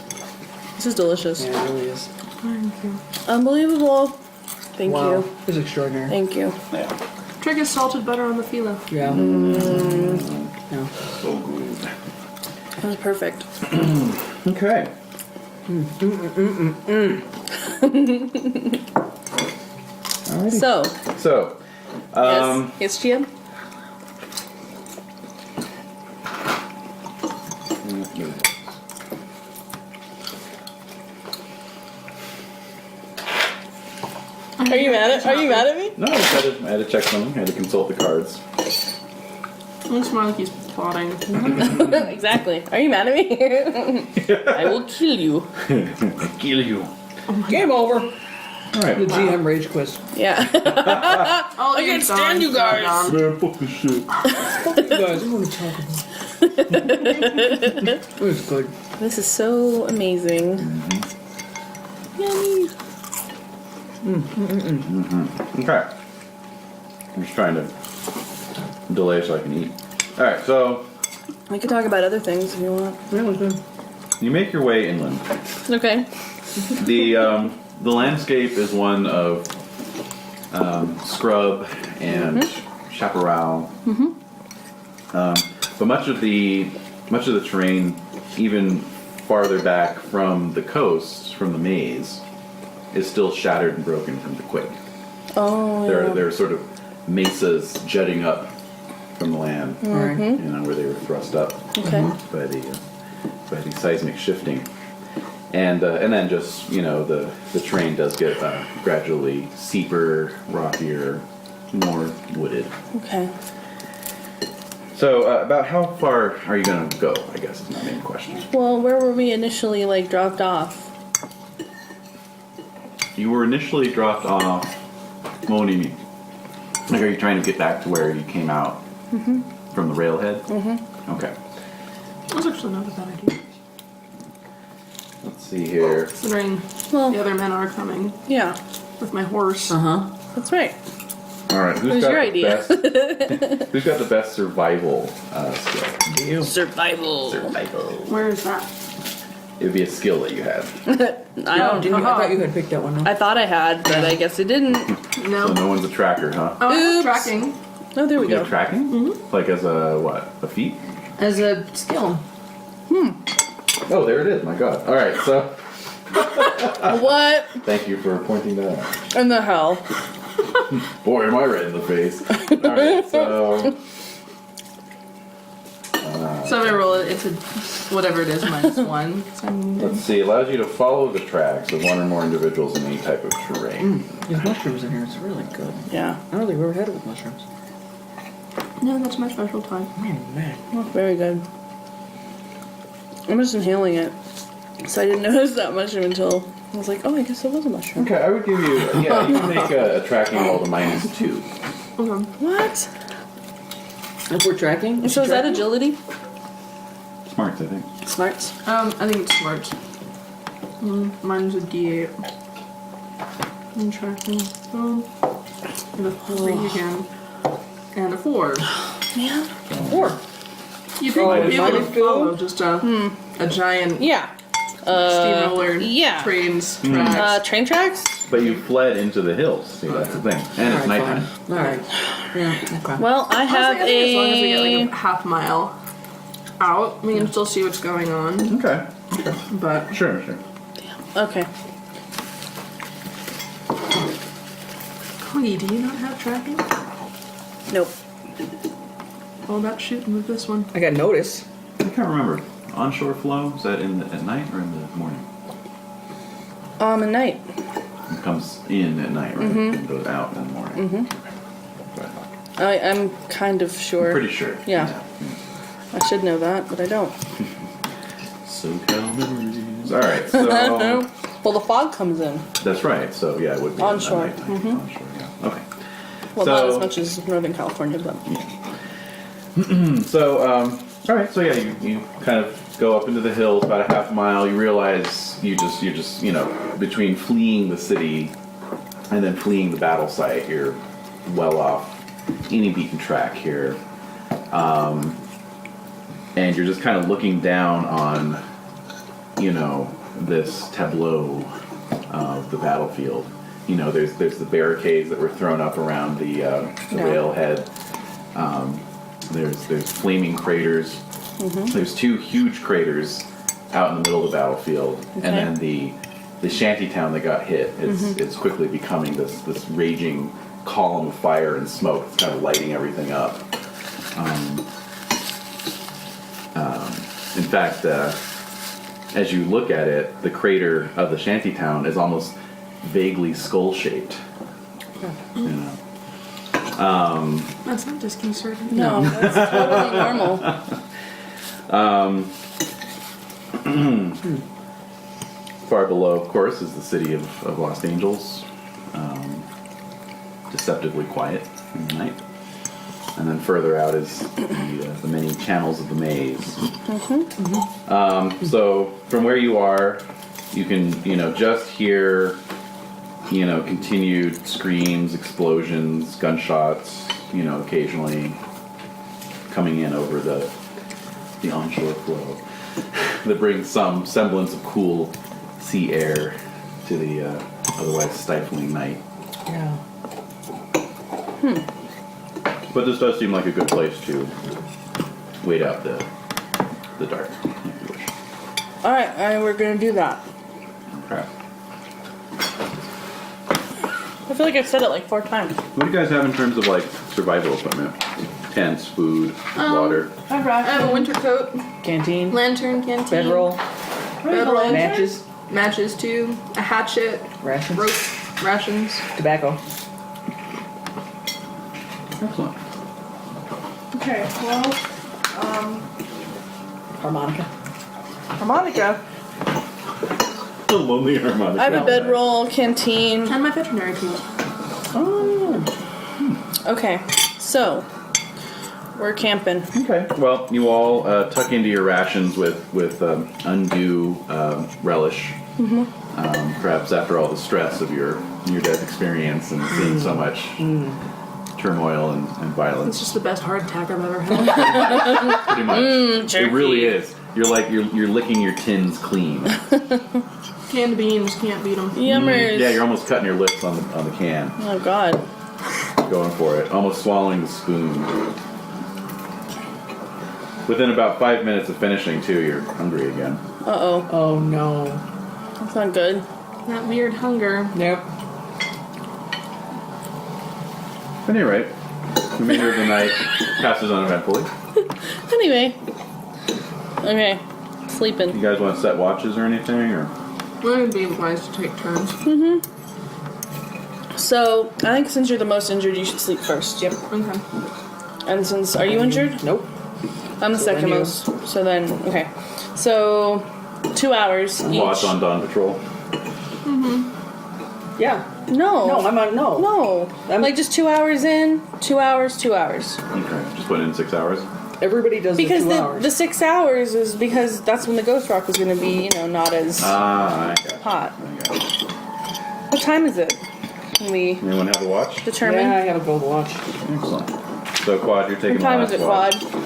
[SPEAKER 6] This is delicious.
[SPEAKER 4] Yeah, it really is.
[SPEAKER 6] Unbelievable. Thank
[SPEAKER 4] Wow.
[SPEAKER 6] you.
[SPEAKER 4] It was extraordinary.
[SPEAKER 6] Thank you.
[SPEAKER 2] Yeah.
[SPEAKER 3] Trick is salted butter on the phyllo.
[SPEAKER 4] Yeah. Yeah.
[SPEAKER 2] So good.
[SPEAKER 6] That was perfect.
[SPEAKER 2] Okay. Alrighty.
[SPEAKER 6] So,
[SPEAKER 2] So,
[SPEAKER 6] yes, Gian? Are you mad at me?
[SPEAKER 2] no, I had to check something. I had to consult the cards.
[SPEAKER 3] Looks more like he's plotting.
[SPEAKER 6] Exactly. Are you mad at me? I will kill you.
[SPEAKER 2] Kill you.
[SPEAKER 4] Game over.
[SPEAKER 2] All
[SPEAKER 4] The
[SPEAKER 2] right.
[SPEAKER 4] GM rage quiz.
[SPEAKER 6] Yeah.
[SPEAKER 3] Oh,
[SPEAKER 6] I can't stand you guys.
[SPEAKER 2] Man, fuck this shit.
[SPEAKER 4] You guys, I'm going to talk about it. was good.
[SPEAKER 6] This is so amazing. Yummy.
[SPEAKER 2] Okay. I'm just trying to delay so I can eat. All right, so
[SPEAKER 6] We could talk about other things if you want.
[SPEAKER 4] Yeah, it was good.
[SPEAKER 2] you make your way inland.
[SPEAKER 6] Okay.
[SPEAKER 2] The landscape is one of scrub and chaparral. But much of the terrain, even farther back from the coast, from the maze, is still shattered and broken from the quake.
[SPEAKER 6] Oh,
[SPEAKER 2] There are sort of mesas jutting up from the land,
[SPEAKER 4] Alright.
[SPEAKER 2] you know, where they were thrust up
[SPEAKER 6] okay.
[SPEAKER 2] by the seismic shifting. And then just, you know, the terrain does get gradually steeper, rockier, more wooded.
[SPEAKER 6] Okay.
[SPEAKER 2] So, about how far are you going to go, I guess is my main question.
[SPEAKER 6] Well, where were we initially, like, dropped off?
[SPEAKER 2] You were initially dropped off. Well, what do you mean? Like, are you trying to get back to where you came out from the railhead? Mm-hmm. Okay.
[SPEAKER 3] That's actually not a bad idea.
[SPEAKER 2] Let's see here.
[SPEAKER 3] Considering
[SPEAKER 6] Well,
[SPEAKER 3] the other men are coming
[SPEAKER 6] yeah,
[SPEAKER 3] with my horse.
[SPEAKER 4] Uh-huh.
[SPEAKER 6] that's right.
[SPEAKER 2] All right.
[SPEAKER 6] What was your idea?
[SPEAKER 2] Who's got the best survival skill?
[SPEAKER 6] Survival.
[SPEAKER 2] Survival.
[SPEAKER 3] Where is that?
[SPEAKER 2] It would be a skill that you had.
[SPEAKER 6] I don't.
[SPEAKER 4] Didn't you? I thought you had picked that one. No?
[SPEAKER 6] I thought I had, but I guess it didn't.
[SPEAKER 3] No.
[SPEAKER 2] So no one's a tracker, huh?
[SPEAKER 3] Oh, I'm
[SPEAKER 6] Oops.
[SPEAKER 3] tracking.
[SPEAKER 6] Oh, there we
[SPEAKER 2] You
[SPEAKER 6] go.
[SPEAKER 2] have tracking? Mm-hmm. Like as a what? A feat?
[SPEAKER 4] As a skill.
[SPEAKER 2] Oh, there it is. My God. All right. So
[SPEAKER 6] What
[SPEAKER 2] thank you for pointing that out.
[SPEAKER 6] in the hell?
[SPEAKER 2] Boy, am I red in the face. All right. So
[SPEAKER 3] So if I roll it, it's a whatever it is -1. So
[SPEAKER 2] let's see. Allows you to follow the tracks of one or more individuals in any type of terrain.
[SPEAKER 4] There's mushrooms in here. It's really good.
[SPEAKER 6] Yeah.
[SPEAKER 4] I don't think we ever had it with mushrooms.
[SPEAKER 3] no, that's my special time.
[SPEAKER 4] Oh, man.
[SPEAKER 6] Oh, very good. I'm just inhaling it. So I didn't notice that mushroom until I was like, oh, I guess it was a mushroom.
[SPEAKER 2] Okay, I would give you. Yeah, you can make a tracking roll to -2.
[SPEAKER 3] Okay.
[SPEAKER 6] What?
[SPEAKER 4] If we're tracking?
[SPEAKER 6] So is that agility?
[SPEAKER 2] Smarts, I think.
[SPEAKER 6] Smarts?
[SPEAKER 3] I think it's smart. Mine's a D8. I'm tracking. And a 3 again. And a 4.
[SPEAKER 6] Man.
[SPEAKER 4] 4.
[SPEAKER 3] You think
[SPEAKER 2] Oh,
[SPEAKER 3] I'd be able to
[SPEAKER 4] minus two?
[SPEAKER 3] follow just a giant
[SPEAKER 6] Yeah.
[SPEAKER 3] steamroller
[SPEAKER 6] yeah.
[SPEAKER 3] trains tracks?
[SPEAKER 6] Train tracks?
[SPEAKER 2] But you fled into the hills. See, that's the thing. And it's
[SPEAKER 4] Alright,
[SPEAKER 2] nighttime.
[SPEAKER 4] fine. Alright. Yeah, okay.
[SPEAKER 6] Well, I have
[SPEAKER 3] Honestly, I think as long as we get
[SPEAKER 6] a.
[SPEAKER 3] like a half mile out, we can still see what's going on.
[SPEAKER 2] Okay.
[SPEAKER 3] But
[SPEAKER 2] Sure.
[SPEAKER 6] Okay.
[SPEAKER 3] Coggy, do you not have tracking?
[SPEAKER 6] Nope.
[SPEAKER 3] All about shooting with this one.
[SPEAKER 4] I got notice.
[SPEAKER 2] I can't remember. Onshore flow, is that at night or in the morning?
[SPEAKER 6] At night.
[SPEAKER 2] It comes in at night, right? And goes out in the morning. Mm-hmm.
[SPEAKER 6] I'm kind of sure.
[SPEAKER 2] I'm pretty sure.
[SPEAKER 6] Yeah. I should know that, but I don't.
[SPEAKER 2] SoCal memories. All right, so
[SPEAKER 6] Well, the fog comes in.
[SPEAKER 2] that's right. So yeah, it would be
[SPEAKER 6] Onshore.
[SPEAKER 2] At nighttime. Onshore, yeah. Okay.
[SPEAKER 6] Well,
[SPEAKER 2] So-
[SPEAKER 6] not as much as Northern California, but.
[SPEAKER 2] So, all right. So yeah, you kind of go up into the hills about a half mile. You realize you're just between fleeing the city and then fleeing the battle site, you're well off any beaten track here, and you're just kind of looking down on this tableau of the battlefield. There's the barricades that were thrown up around the railhead. There's flaming craters. There's 2 huge craters out in the middle of the battlefield, and then the shanty town that got hit is quickly becoming this raging column of fire and smoke. It's kind of lighting everything up. In fact, as you look at it, the crater of the shanty town is almost vaguely skull-shaped.
[SPEAKER 3] That's not disconcerting.
[SPEAKER 6] No, that's totally normal.
[SPEAKER 2] Far below, of course, is the city of Los Angeles. Deceptively quiet in the night. And then further out is the many channels of the maze. So from where you are, you can just hear continued screams, explosions, gunshots, occasionally coming in over the onshore flow that brings some semblance of cool sea air to the otherwise stifling night.
[SPEAKER 4] Yeah.
[SPEAKER 2] But this does seem like a good place to wait out the dark, if you wish.
[SPEAKER 6] Alright, we're gonna do that.
[SPEAKER 2] Okay.
[SPEAKER 6] I feel like I've said it like 4 times.
[SPEAKER 2] What do you guys have in terms of like survival equipment? Tents, food, water.
[SPEAKER 3] I have a winter coat,
[SPEAKER 4] Canteen.
[SPEAKER 3] lantern, canteen,
[SPEAKER 4] Bedroll.
[SPEAKER 3] bedroll,
[SPEAKER 4] Matches.
[SPEAKER 3] matches too, a hatchet,
[SPEAKER 4] Rations.
[SPEAKER 3] rope, rations.
[SPEAKER 4] Tobacco.
[SPEAKER 2] Excellent.
[SPEAKER 6] Okay, well,
[SPEAKER 4] Harmonica.
[SPEAKER 6] harmonica.
[SPEAKER 2] The lonely harmonica.
[SPEAKER 6] I have a bedroll, canteen.
[SPEAKER 3] And my veterinary tools.
[SPEAKER 6] Okay, so we're camping.
[SPEAKER 2] Okay. Well, you all tuck into your rations with undue relish. Perhaps after all the stress of your near-death experience and seeing so much turmoil and
[SPEAKER 3] It's
[SPEAKER 2] violence.
[SPEAKER 3] just the best hardtack I've ever had.
[SPEAKER 2] Pretty much. It really is. You're like you're licking your tins clean.
[SPEAKER 3] Canned beans, can't beat them.
[SPEAKER 6] Yummers.
[SPEAKER 2] Yeah, you're almost cutting your lips on the can.
[SPEAKER 6] Oh God.
[SPEAKER 2] Going for it. Almost swallowing the spoon. Within about 5 minutes of finishing, too, you're hungry again.
[SPEAKER 6] Uh-oh.
[SPEAKER 4] Oh no.
[SPEAKER 6] That's not good.
[SPEAKER 3] That weird hunger.
[SPEAKER 4] Nope.
[SPEAKER 2] At any rate, the remainder of the night passes uneventfully.
[SPEAKER 6] Anyway. Okay.
[SPEAKER 2] You
[SPEAKER 6] Sleeping.
[SPEAKER 2] guys want to set watches or anything, or?
[SPEAKER 3] Well, it'd be wise to take turns.
[SPEAKER 6] So, I think since you're the most injured, you should sleep first.
[SPEAKER 4] Yep.
[SPEAKER 3] Okay.
[SPEAKER 6] And since, are you injured?
[SPEAKER 4] Nope.
[SPEAKER 6] I'm the
[SPEAKER 4] So
[SPEAKER 6] second
[SPEAKER 4] then you.
[SPEAKER 6] most. So then, okay. So, 2 hours each.
[SPEAKER 2] Watch on dawn patrol.
[SPEAKER 4] Yeah.
[SPEAKER 6] No.
[SPEAKER 4] No, I'm on. No.
[SPEAKER 6] No.
[SPEAKER 4] I'm-
[SPEAKER 6] Like just 2 hours in, 2 hours, 2 hours.
[SPEAKER 2] Okay, just put in 6 hours.
[SPEAKER 4] Everybody does
[SPEAKER 6] Because
[SPEAKER 4] the 2
[SPEAKER 6] the
[SPEAKER 4] hours.
[SPEAKER 6] 6 hours is because that's when the ghost rock is going to be, not as
[SPEAKER 2] Ah, I got you.
[SPEAKER 6] hot.
[SPEAKER 2] I got you.
[SPEAKER 6] What time is it? Can we
[SPEAKER 2] Anyone have a watch?
[SPEAKER 6] determine?
[SPEAKER 4] Yeah, I have a gold watch.
[SPEAKER 2] Excellent. So, Quad, you're taking
[SPEAKER 6] What time
[SPEAKER 2] the
[SPEAKER 6] is
[SPEAKER 2] last
[SPEAKER 6] it,
[SPEAKER 2] watch.
[SPEAKER 6] Quad?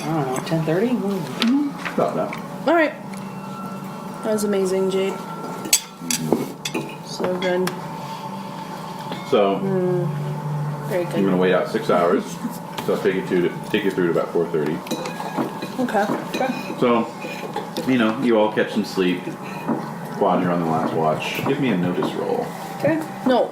[SPEAKER 4] I don't know, 10:30.
[SPEAKER 2] About that.
[SPEAKER 6] All right. That was amazing, Jade. So good.
[SPEAKER 2] So,
[SPEAKER 6] Very
[SPEAKER 2] you're going
[SPEAKER 6] good.
[SPEAKER 2] to wait out 6 hours. So, I'll take you through to about 4:30.
[SPEAKER 6] Okay.
[SPEAKER 2] So, you all catch some sleep. Quad, you're on the last watch. Give me a notice roll.
[SPEAKER 4] Okay.
[SPEAKER 6] No.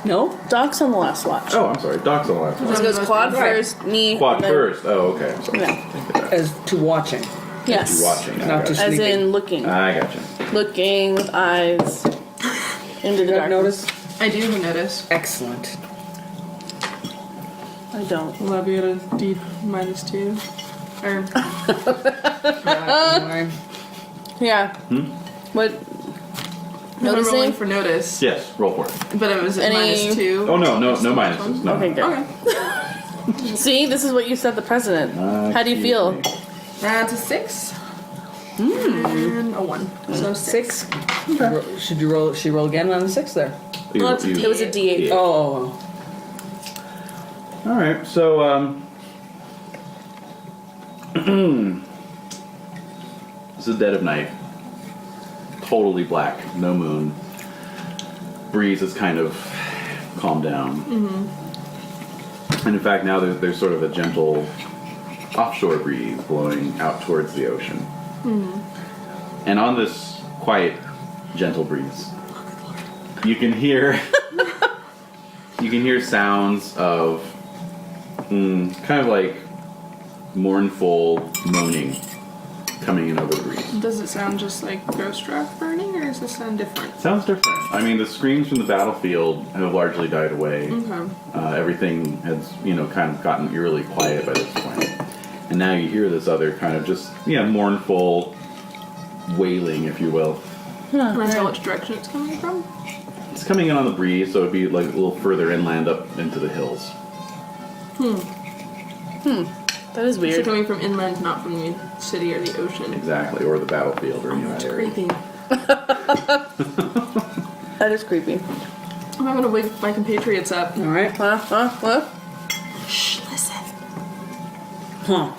[SPEAKER 4] No.
[SPEAKER 6] Doc's on the last watch.
[SPEAKER 2] Oh, I'm sorry. Doc's on the last watch.
[SPEAKER 6] It goes Quad
[SPEAKER 4] Right.
[SPEAKER 6] first, me.
[SPEAKER 2] Quad
[SPEAKER 6] and then-
[SPEAKER 2] first. Oh, okay. I'm sorry.
[SPEAKER 6] Yeah.
[SPEAKER 2] Take it back.
[SPEAKER 4] As to watching.
[SPEAKER 6] Yes.
[SPEAKER 2] You watching. I
[SPEAKER 4] Not
[SPEAKER 2] got
[SPEAKER 4] to
[SPEAKER 2] you.
[SPEAKER 6] As
[SPEAKER 4] sleeping.
[SPEAKER 6] in looking.
[SPEAKER 2] I got you.
[SPEAKER 6] Looking with eyes into the
[SPEAKER 4] Got
[SPEAKER 6] darkness.
[SPEAKER 4] notice?
[SPEAKER 3] I do have notice.
[SPEAKER 4] Excellent.
[SPEAKER 6] I don't.
[SPEAKER 3] Will I be at a D -2? Or
[SPEAKER 6] Yeah. What?
[SPEAKER 3] I'm rolling
[SPEAKER 6] Noticing?
[SPEAKER 3] for notice.
[SPEAKER 2] Yes, roll for it.
[SPEAKER 3] But it was at
[SPEAKER 6] Any-
[SPEAKER 3] -2.
[SPEAKER 2] Oh, no minuses. No.
[SPEAKER 6] Okay, good.
[SPEAKER 3] Okay.
[SPEAKER 6] See, this is what you set the precedent. How do you feel?
[SPEAKER 3] That's a 6. And a 1. So 6.
[SPEAKER 4] Should you roll? Should you roll again on the 6 there?
[SPEAKER 3] Well, it's a
[SPEAKER 6] It was a D8.
[SPEAKER 2] Yeah.
[SPEAKER 4] Oh.
[SPEAKER 2] All right, so it's the dead of night. Totally black, no moon. Breeze has kind of calmed down. And in fact, now there's sort of a gentle offshore breeze blowing out towards the ocean. And on this quiet, gentle breeze, you can hear sounds of kind of like mournful moaning coming in over the breeze.
[SPEAKER 3] Does it sound just like ghost rock burning, or does it sound different?
[SPEAKER 2] Sounds different. I mean, the screams from the battlefield have largely died away.
[SPEAKER 3] Okay.
[SPEAKER 2] Everything has, kind of gotten eerily quiet by this point. And now you hear this other kind of just, mournful wailing, if you will.
[SPEAKER 3] Can I tell which direction it's coming from?
[SPEAKER 2] It's coming in on the breeze, so it'd be like a little further inland up into the hills.
[SPEAKER 6] That is
[SPEAKER 3] Is it
[SPEAKER 6] weird.
[SPEAKER 3] coming from inland, not from the city or the ocean?
[SPEAKER 2] Exactly, or the battlefield, or any of
[SPEAKER 3] That's
[SPEAKER 2] that area.
[SPEAKER 3] creepy.
[SPEAKER 6] That is creepy.
[SPEAKER 3] I'm gonna wake my compatriots up.
[SPEAKER 4] All right.
[SPEAKER 6] What?
[SPEAKER 3] Shh, listen.
[SPEAKER 4] Huh.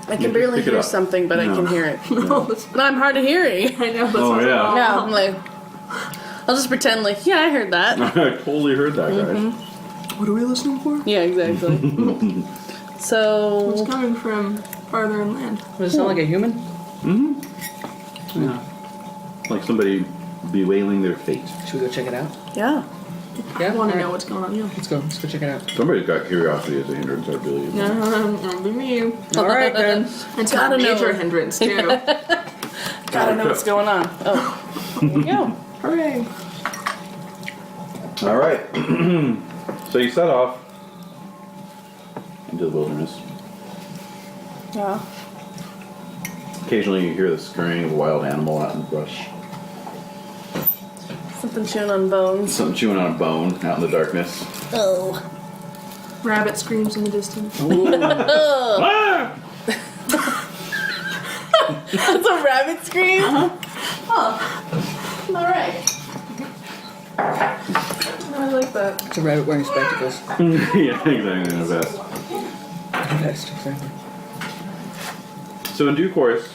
[SPEAKER 6] I can
[SPEAKER 2] You
[SPEAKER 6] barely
[SPEAKER 2] pick it
[SPEAKER 6] hear
[SPEAKER 2] up.
[SPEAKER 6] something, but I
[SPEAKER 2] No.
[SPEAKER 6] can hear it.
[SPEAKER 3] No, that's
[SPEAKER 6] But I'm hard of hearing.
[SPEAKER 3] I know. That's
[SPEAKER 2] Oh,
[SPEAKER 3] what's
[SPEAKER 2] yeah.
[SPEAKER 3] wrong.
[SPEAKER 6] Yeah, I'm like, I'll just pretend like, yeah, I heard that.
[SPEAKER 2] I totally heard that, guys.
[SPEAKER 3] What are we listening for?
[SPEAKER 6] Yeah, exactly.
[SPEAKER 3] It's
[SPEAKER 6] So,
[SPEAKER 3] coming from farther inland.
[SPEAKER 4] Does it sound like a human?
[SPEAKER 2] Yeah. Like somebody bewailing their fate.
[SPEAKER 4] Should we go check it out?
[SPEAKER 6] yeah.
[SPEAKER 3] I
[SPEAKER 4] Yeah.
[SPEAKER 3] want to
[SPEAKER 4] all
[SPEAKER 3] know
[SPEAKER 4] right.
[SPEAKER 3] what's going on. Yeah.
[SPEAKER 4] Let's go. Let's go check it out.
[SPEAKER 2] Somebody's got curiosity as a hindrance, I believe.
[SPEAKER 3] It'll be me.
[SPEAKER 4] All right then.
[SPEAKER 3] It's
[SPEAKER 6] Gotta
[SPEAKER 3] not a major
[SPEAKER 6] know.
[SPEAKER 3] hindrance too.
[SPEAKER 6] Gotta know what's going on. Oh, here we go.
[SPEAKER 3] Hooray!
[SPEAKER 2] All right. So you set off into the wilderness.
[SPEAKER 6] Yeah.
[SPEAKER 2] Occasionally you hear the scurrying of a wild animal out in the brush.
[SPEAKER 6] Something chewing on bones.
[SPEAKER 2] Something chewing on a bone out in the darkness.
[SPEAKER 6] Oh.
[SPEAKER 3] Rabbit screams in the distance.
[SPEAKER 2] Ah!
[SPEAKER 6] That's a rabbit scream? Alright. I like that.
[SPEAKER 4] It's a rabbit wearing spectacles.
[SPEAKER 2] Yeah, exactly. The best.
[SPEAKER 4] Best, exactly.
[SPEAKER 2] So in due course,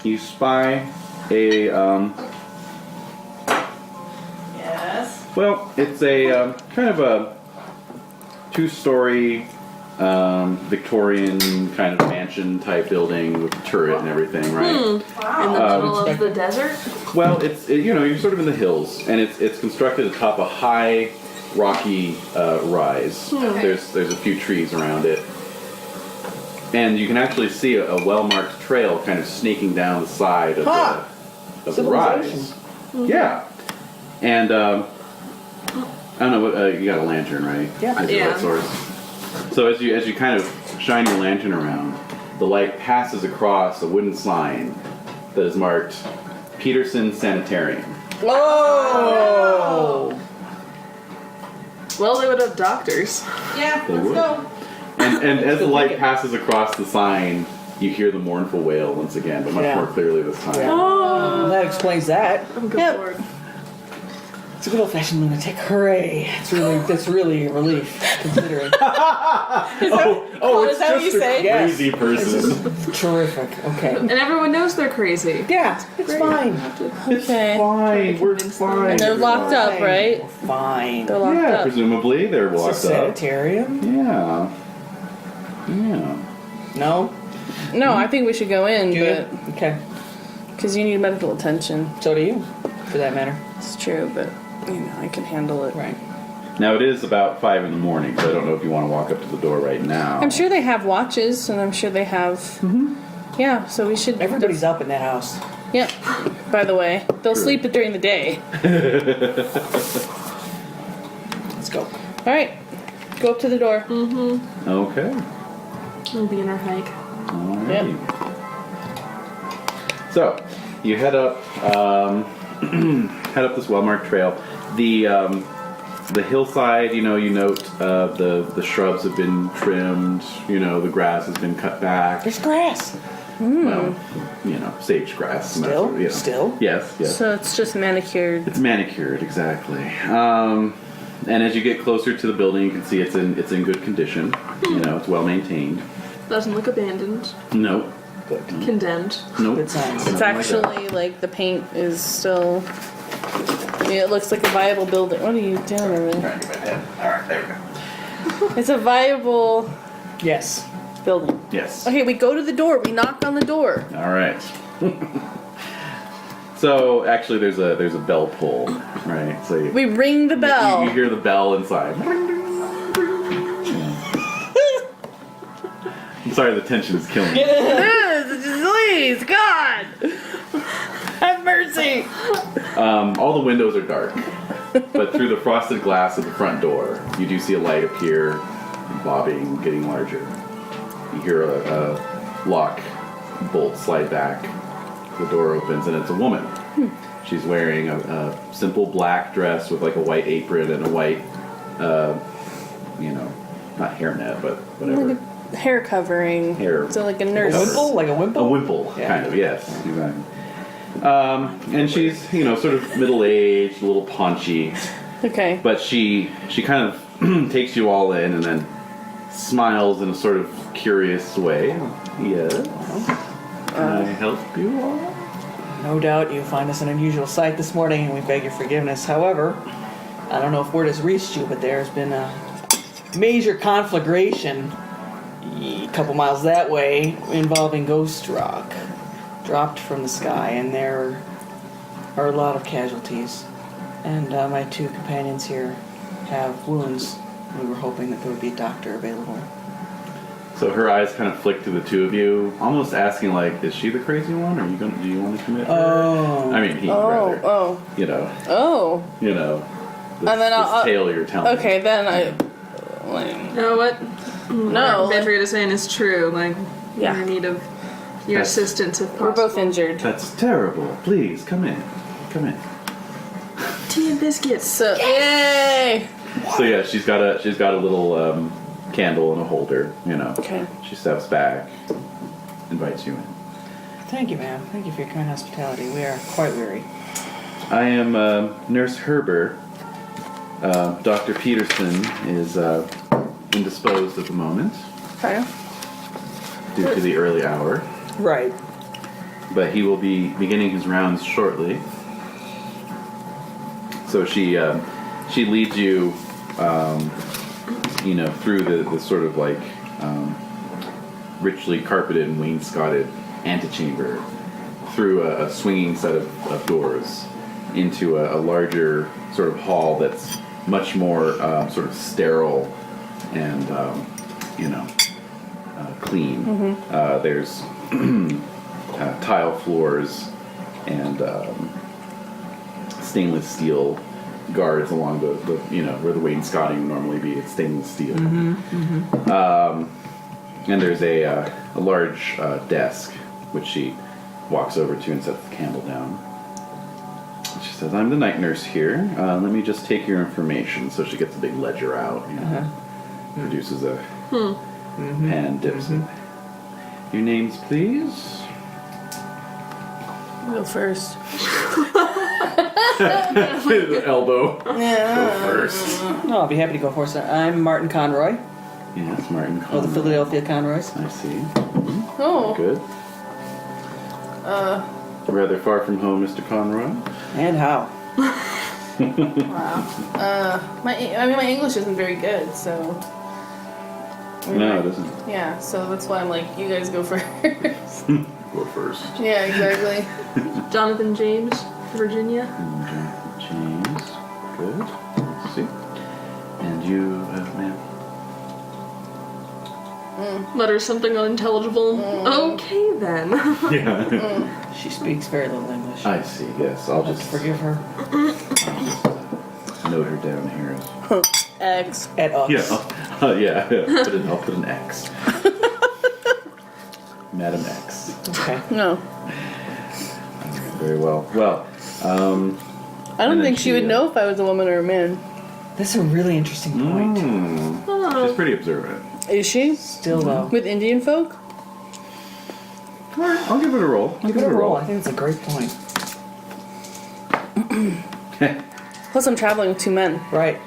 [SPEAKER 2] you spy a
[SPEAKER 6] Yes.
[SPEAKER 2] well, it's a kind of a two-story Victorian kind of mansion type building with a turret and everything, right?
[SPEAKER 3] In the middle of the desert?
[SPEAKER 2] Well, you're sort of in the hills, and it's constructed atop a high, rocky rise. There's a few trees around it, and you can actually see a well-marked trail kind of snaking down the side of the rise. Yeah, and I don't know what you got a lantern, right?
[SPEAKER 4] Yeah.
[SPEAKER 2] As your
[SPEAKER 3] Yeah.
[SPEAKER 2] light source. So as you kind of shine your lantern around, the light passes across a wooden sign that is marked Petersen Sanitarium.
[SPEAKER 4] Whoa!
[SPEAKER 3] Well, they would have doctors.
[SPEAKER 5] Yeah,
[SPEAKER 2] They
[SPEAKER 5] let's
[SPEAKER 2] would.
[SPEAKER 5] go.
[SPEAKER 2] And as the light passes across the sign, you hear the mournful wail once again, but much
[SPEAKER 4] Yeah.
[SPEAKER 2] more clearly this time.
[SPEAKER 4] Yeah. Well, that explains that.
[SPEAKER 3] I'm good
[SPEAKER 6] Yep.
[SPEAKER 3] for it.
[SPEAKER 4] It's a good old-fashioned lunatic. Hooray! That's really a relief, considering.
[SPEAKER 2] Oh,
[SPEAKER 6] is that what you say?
[SPEAKER 4] Yes.
[SPEAKER 2] crazy person.
[SPEAKER 4] Terrific. Okay.
[SPEAKER 3] And everyone knows they're crazy.
[SPEAKER 4] Yeah, it's fine.
[SPEAKER 6] Okay.
[SPEAKER 2] Fine, we're fine.
[SPEAKER 6] And they're locked up,
[SPEAKER 4] Fine.
[SPEAKER 6] right?
[SPEAKER 4] Fine.
[SPEAKER 6] They're locked
[SPEAKER 2] Yeah,
[SPEAKER 6] up.
[SPEAKER 2] presumably they're
[SPEAKER 4] It's a
[SPEAKER 2] locked up.
[SPEAKER 4] sanitarium?
[SPEAKER 2] Yeah. Yeah.
[SPEAKER 4] No?
[SPEAKER 6] No, I think we should go in,
[SPEAKER 4] Do you?
[SPEAKER 6] but
[SPEAKER 4] Okay.
[SPEAKER 6] because you need medical attention.
[SPEAKER 4] So do you, for that matter.
[SPEAKER 6] It's true, but I can handle it.
[SPEAKER 4] Right.
[SPEAKER 2] Now it is about 5 in the morning, so I don't know if you want to walk up to the door right now.
[SPEAKER 6] I'm sure they have watches, and I'm sure they have. Yeah, so we should.
[SPEAKER 4] Everybody's up in that house.
[SPEAKER 6] Yeah. By the way, they'll sleep during the day.
[SPEAKER 4] Let's go.
[SPEAKER 6] All right, go up to the door.
[SPEAKER 2] Okay.
[SPEAKER 3] We'll be in our hike.
[SPEAKER 2] Alrighty. So you head up this well-marked trail. The hillside, you note the shrubs have been trimmed. The grass has been cut back.
[SPEAKER 4] There's grass.
[SPEAKER 2] Well, sage grass.
[SPEAKER 4] Still? Still?
[SPEAKER 2] Yes.
[SPEAKER 6] So it's just manicured.
[SPEAKER 2] It's manicured, exactly. And as you get closer to the building, you can see it's in good condition. It's well maintained.
[SPEAKER 3] Doesn't look abandoned.
[SPEAKER 2] Nope.
[SPEAKER 4] Good.
[SPEAKER 3] Condemned.
[SPEAKER 2] Nope.
[SPEAKER 4] Good signs.
[SPEAKER 6] It's actually like the paint is still. Yeah, it looks like a viable building. What are you doing over there?
[SPEAKER 2] Trying to get my head. All right, there we go.
[SPEAKER 6] It's a viable
[SPEAKER 4] Yes.
[SPEAKER 6] building.
[SPEAKER 2] Yes.
[SPEAKER 6] Okay, we go to the door. We knock on the door.
[SPEAKER 2] All right. So actually, there's a bell pull, right? So
[SPEAKER 6] We ring the bell.
[SPEAKER 2] You hear the bell inside. I'm sorry, the tension is killing me.
[SPEAKER 6] Please, God, have mercy.
[SPEAKER 2] All the windows are dark, but through the frosted glass of the front door, you do see a light appear, bobbing, getting larger. You hear a lock bolt slide back. The door opens, and it's a woman. She's wearing a simple black dress with like a white apron and a white, not hairnet, but whatever.
[SPEAKER 6] Like a hair covering.
[SPEAKER 2] Hair.
[SPEAKER 6] So like a
[SPEAKER 4] A
[SPEAKER 6] nurse.
[SPEAKER 4] wimple? Like a wimple?
[SPEAKER 2] A wimple,
[SPEAKER 4] Yeah.
[SPEAKER 2] kind of, yes. Exactly. And she's, sort of middle-aged, a little paunchy,
[SPEAKER 6] Okay.
[SPEAKER 2] but she kind of takes you all in and then smiles in a sort of curious way. Yes. Can I help you all?
[SPEAKER 4] No doubt you find us an unusual sight this morning, and we beg your forgiveness. However, I don't know if word has reached you, but there's been a major conflagration a couple miles that way involving ghost rock dropped from the sky, and there are a lot of casualties. And my two companions here have wounds. We were hoping that there would be a doctor available.
[SPEAKER 2] So her eyes kind of flick to the two of you, almost asking like, is she the crazy one? Or do you want to commit her?
[SPEAKER 4] Oh.
[SPEAKER 2] I mean, rather.
[SPEAKER 6] Oh.
[SPEAKER 2] You know.
[SPEAKER 6] Oh.
[SPEAKER 2] This,
[SPEAKER 6] And then
[SPEAKER 2] this tale you're telling.
[SPEAKER 6] Okay, then traveling.
[SPEAKER 3] You know what?
[SPEAKER 6] No,
[SPEAKER 3] What Petra is saying is true. Like,
[SPEAKER 6] Yeah.
[SPEAKER 3] we're in need of your
[SPEAKER 2] That's-
[SPEAKER 3] assistance if possible.
[SPEAKER 6] we're both injured.
[SPEAKER 2] That's terrible. Please come in. Come in.
[SPEAKER 3] Tea and biscuits.
[SPEAKER 6] So yay!
[SPEAKER 2] So yeah, she's got a little candle and a holder. You know.
[SPEAKER 6] Okay.
[SPEAKER 2] She steps back, invites you in.
[SPEAKER 4] Thank you, ma'am. Thank you for your kind hospitality. We are quite weary.
[SPEAKER 2] I am Nurse Herber. Dr. Petersen is indisposed at the moment
[SPEAKER 6] Okay.
[SPEAKER 2] due to the early hour,
[SPEAKER 4] Right.
[SPEAKER 2] but he will be beginning his rounds shortly. So she leads you, through the sort of like richly carpeted and wainscoted antechamber, through a swinging set of doors, into a larger sort of hall that's much more sort of sterile and clean. There's tile floors and stainless steel guards along the where the wainscoting would normally be. It's stainless steel. And there's a large desk which she walks over to and sets the candle down. She says, "I'm the night nurse here. Let me just take your information." So she gets a big ledger out, produces a pen, dips it. Your names, please.
[SPEAKER 6] Go first.
[SPEAKER 2] Elbow.
[SPEAKER 6] Yeah.
[SPEAKER 2] Go first.
[SPEAKER 4] No, I'll be happy to go first. I'm Martin Conroy,
[SPEAKER 2] Yes, Martin.
[SPEAKER 4] of the Philadelphia Conroys.
[SPEAKER 2] I see.
[SPEAKER 6] Oh.
[SPEAKER 2] Good. Rather far from home, Mr. Conroy.
[SPEAKER 4] And how?
[SPEAKER 6] Wow. My English isn't very good, so.
[SPEAKER 2] No, it isn't.
[SPEAKER 6] Yeah, so that's why I'm like, you guys go first.
[SPEAKER 2] Go first.
[SPEAKER 6] Yeah, exactly.
[SPEAKER 3] Jonathan James, Virginia.
[SPEAKER 2] James. Good. Let's see. And you, ma'am.
[SPEAKER 3] Letter something unintelligible. Okay then.
[SPEAKER 2] Yeah.
[SPEAKER 4] She speaks very little English.
[SPEAKER 2] I see. Yes, I'll just
[SPEAKER 4] Forgive her.
[SPEAKER 2] note her down here as.
[SPEAKER 6] X.
[SPEAKER 4] At us.
[SPEAKER 2] Yeah. Yeah. I'll put an X. Madam X.
[SPEAKER 4] Okay.
[SPEAKER 6] No.
[SPEAKER 2] Very well. Well,
[SPEAKER 6] I don't
[SPEAKER 2] And then
[SPEAKER 6] think she would
[SPEAKER 2] she,
[SPEAKER 6] know if I was a woman or a man.
[SPEAKER 4] That's a really interesting point.
[SPEAKER 2] she's pretty observant.
[SPEAKER 6] Is she?
[SPEAKER 4] Still, though.
[SPEAKER 6] With Indian folk?
[SPEAKER 2] All right, I'll give it a roll.
[SPEAKER 4] Give it a roll. I think it's a great point.
[SPEAKER 6] Plus, I'm traveling with two men.
[SPEAKER 4] Right.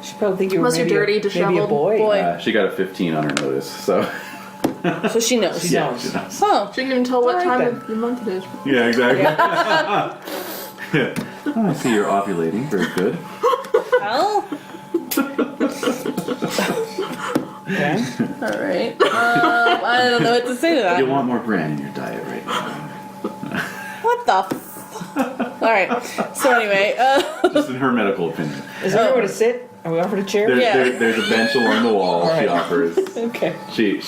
[SPEAKER 4] She probably think you were
[SPEAKER 3] Unless you're dirty,
[SPEAKER 4] maybe a
[SPEAKER 3] disheveled.
[SPEAKER 4] boy.
[SPEAKER 6] Boy.
[SPEAKER 2] She got a 15 on her notice, so
[SPEAKER 6] So she knows.
[SPEAKER 4] She
[SPEAKER 2] yeah,
[SPEAKER 4] knows.
[SPEAKER 2] she knows.
[SPEAKER 6] Oh.
[SPEAKER 3] She didn't even tell what
[SPEAKER 4] All right,
[SPEAKER 3] time
[SPEAKER 4] then.
[SPEAKER 3] of the month it is.
[SPEAKER 2] Yeah, exactly. Oh, I see you're ovulating. Very good.
[SPEAKER 6] Well.
[SPEAKER 4] Okay.
[SPEAKER 6] Alright. I don't know what to say to that.
[SPEAKER 2] You want more bran in your diet right now.
[SPEAKER 6] What the Alright. So anyway,
[SPEAKER 2] Just in her medical opinion.
[SPEAKER 4] Is there anywhere to sit? Are we offered a chair?
[SPEAKER 2] There's a bench along the wall.
[SPEAKER 4] All
[SPEAKER 2] She
[SPEAKER 4] right.
[SPEAKER 2] offers.
[SPEAKER 4] Okay.
[SPEAKER 2] She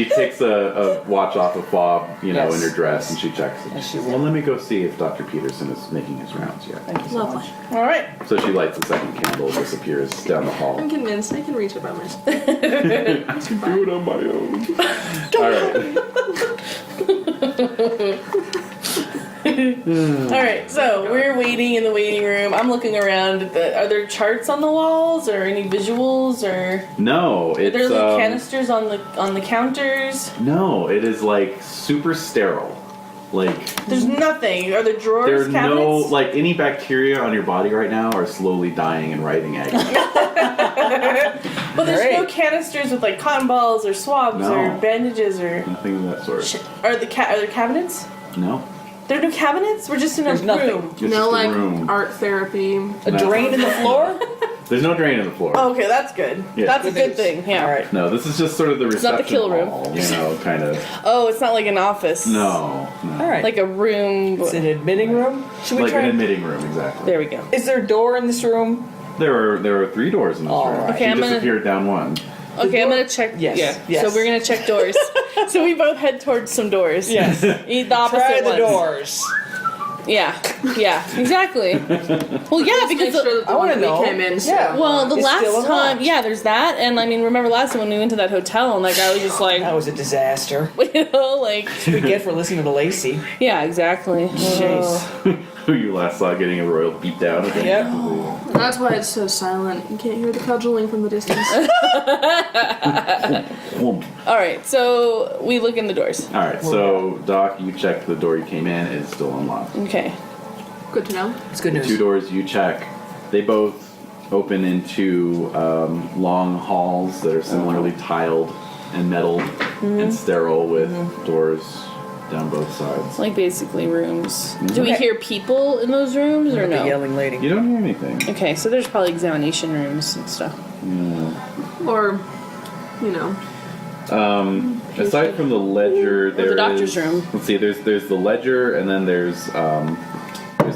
[SPEAKER 2] takes a watch off a fob,
[SPEAKER 4] Yes.
[SPEAKER 2] in her dress, and she checks it.
[SPEAKER 4] Yes, she will.
[SPEAKER 2] Well, let me go see if Dr. Petersen is making his rounds yet.
[SPEAKER 4] Thank you so
[SPEAKER 3] Lovely.
[SPEAKER 4] much.
[SPEAKER 6] alright.
[SPEAKER 2] So she lights a second candle, disappears down the hall.
[SPEAKER 3] I'm convinced I can reach it by myself.
[SPEAKER 2] Do it on my own. All right.
[SPEAKER 6] Alright, so we're waiting in the waiting room. I'm looking around at are there charts on the walls or any visuals or
[SPEAKER 2] No,
[SPEAKER 6] are
[SPEAKER 2] it's
[SPEAKER 6] there like canisters on the counters?
[SPEAKER 2] no, it is like super sterile. Like
[SPEAKER 6] There's nothing. Are there drawers,
[SPEAKER 2] there's
[SPEAKER 6] cabinets?
[SPEAKER 2] no like any bacteria on your body right now are slowly dying and writing eggs.
[SPEAKER 6] But there's no
[SPEAKER 4] Great.
[SPEAKER 6] canisters with like cotton balls or swabs
[SPEAKER 2] No.
[SPEAKER 6] or bandages or
[SPEAKER 2] Nothing of that sort.
[SPEAKER 6] are there cabinets?
[SPEAKER 2] No.
[SPEAKER 6] There are no cabinets? We're just in
[SPEAKER 4] There's
[SPEAKER 6] a
[SPEAKER 4] nothing.
[SPEAKER 6] room.
[SPEAKER 2] It's
[SPEAKER 3] No,
[SPEAKER 2] just a
[SPEAKER 3] like
[SPEAKER 2] room.
[SPEAKER 3] art therapy.
[SPEAKER 4] A drain in the floor?
[SPEAKER 2] There's no drain in the floor.
[SPEAKER 6] Oh, okay, that's good.
[SPEAKER 2] Yeah.
[SPEAKER 6] That's a good thing. Yeah.
[SPEAKER 4] All right.
[SPEAKER 2] No, this is just sort of the reception
[SPEAKER 6] not the kill room.
[SPEAKER 2] hall, kind of.
[SPEAKER 6] Oh, it's not like an office.
[SPEAKER 2] No.
[SPEAKER 4] All right.
[SPEAKER 6] Like a room.
[SPEAKER 4] It's an admitting room? Should we
[SPEAKER 2] Like
[SPEAKER 4] try?
[SPEAKER 2] an admitting room, exactly.
[SPEAKER 6] There we go.
[SPEAKER 4] Is there a door in this room?
[SPEAKER 2] There are 3 doors in this
[SPEAKER 4] All
[SPEAKER 2] room.
[SPEAKER 4] right.
[SPEAKER 6] Okay,
[SPEAKER 2] She
[SPEAKER 6] I'm gonna-
[SPEAKER 2] disappeared down one.
[SPEAKER 6] Okay, I'm gonna check.
[SPEAKER 4] Yes,
[SPEAKER 6] Yeah.
[SPEAKER 4] yes.
[SPEAKER 6] So we're gonna check doors. So we both head towards some doors.
[SPEAKER 4] Yes.
[SPEAKER 6] Eat the opposite
[SPEAKER 4] Try the
[SPEAKER 6] ones.
[SPEAKER 4] doors.
[SPEAKER 6] Yeah, exactly. Well, yeah,
[SPEAKER 3] Make
[SPEAKER 6] because
[SPEAKER 3] sure that the
[SPEAKER 4] I
[SPEAKER 3] one
[SPEAKER 4] wanna
[SPEAKER 3] that
[SPEAKER 4] know.
[SPEAKER 3] we came in.
[SPEAKER 4] Yeah.
[SPEAKER 6] well, the
[SPEAKER 4] It's still
[SPEAKER 6] last time,
[SPEAKER 4] unlocked.
[SPEAKER 6] yeah, there's that, and I mean, remember last time when we went to that hotel and that guy was just like,
[SPEAKER 4] That was a disaster.
[SPEAKER 6] you know, like,
[SPEAKER 4] What we get for listening to Lacey.
[SPEAKER 6] yeah, exactly.
[SPEAKER 4] Jeez.
[SPEAKER 2] Who you last saw getting a royal beat down?
[SPEAKER 4] Yep.
[SPEAKER 3] That's why it's so silent. You can't hear the cudgeling from the distance.
[SPEAKER 6] All right, so we look in the doors.
[SPEAKER 2] All right, so Doc, you checked the door you came in. It's still unlocked.
[SPEAKER 6] Okay.
[SPEAKER 3] Good to know.
[SPEAKER 4] It's good
[SPEAKER 2] The
[SPEAKER 4] news.
[SPEAKER 2] 2 doors you check, they both open into long halls that are similarly tiled and metalled and sterile with doors down both sides.
[SPEAKER 6] Like basically rooms. Do we
[SPEAKER 4] Okay.
[SPEAKER 6] hear people in those rooms or
[SPEAKER 4] The
[SPEAKER 6] no?
[SPEAKER 4] yelling lady.
[SPEAKER 2] You don't hear anything.
[SPEAKER 6] Okay, so there's probably examination rooms and stuff.
[SPEAKER 3] Or, you know,
[SPEAKER 2] Aside from the ledger,
[SPEAKER 6] the doctor's room.
[SPEAKER 2] Let's see. There's the ledger, and then there's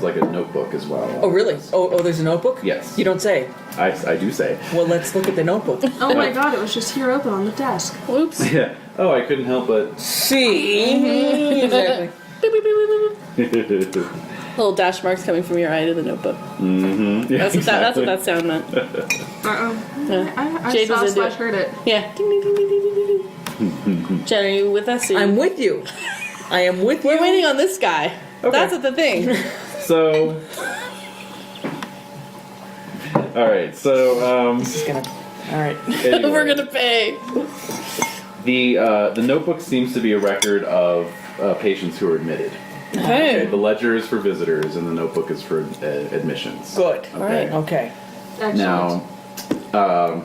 [SPEAKER 2] like a notebook as well.
[SPEAKER 4] Oh, really? Oh, there's a notebook?
[SPEAKER 2] Yes.
[SPEAKER 4] You don't say.
[SPEAKER 2] I do say.
[SPEAKER 4] Well, let's look at the notebook.
[SPEAKER 3] oh my god, it was just here open on the desk.
[SPEAKER 6] Whoops.
[SPEAKER 2] Yeah. Oh, I couldn't help but.
[SPEAKER 4] See? Exactly.
[SPEAKER 6] Beep, beep, beep, beep, beep. Little dash marks coming from your eye to the notebook.
[SPEAKER 2] Mm-hmm. Yeah,
[SPEAKER 6] That's what that sound meant.
[SPEAKER 3] Uh-oh.
[SPEAKER 6] Yeah.
[SPEAKER 3] I
[SPEAKER 6] Jade
[SPEAKER 3] saw
[SPEAKER 6] was into
[SPEAKER 3] slash
[SPEAKER 6] it.
[SPEAKER 3] heard it.
[SPEAKER 6] Yeah. Ding, ding, ding, ding, ding, ding, ding. Jen, are you with us? Or
[SPEAKER 4] I'm with you. I am with you.
[SPEAKER 6] We're waiting on this guy.
[SPEAKER 2] Okay.
[SPEAKER 6] That's the thing.
[SPEAKER 2] So. All right. So.
[SPEAKER 4] This is gonna. All right.
[SPEAKER 2] Anyway,
[SPEAKER 6] We're gonna pay.
[SPEAKER 2] The notebook seems to be a record of patients who are admitted.
[SPEAKER 6] Okay.
[SPEAKER 2] The ledger is for visitors, and the notebook is for admissions.
[SPEAKER 4] Good.
[SPEAKER 2] Okay.
[SPEAKER 4] Okay.
[SPEAKER 3] Excellent.
[SPEAKER 2] Now,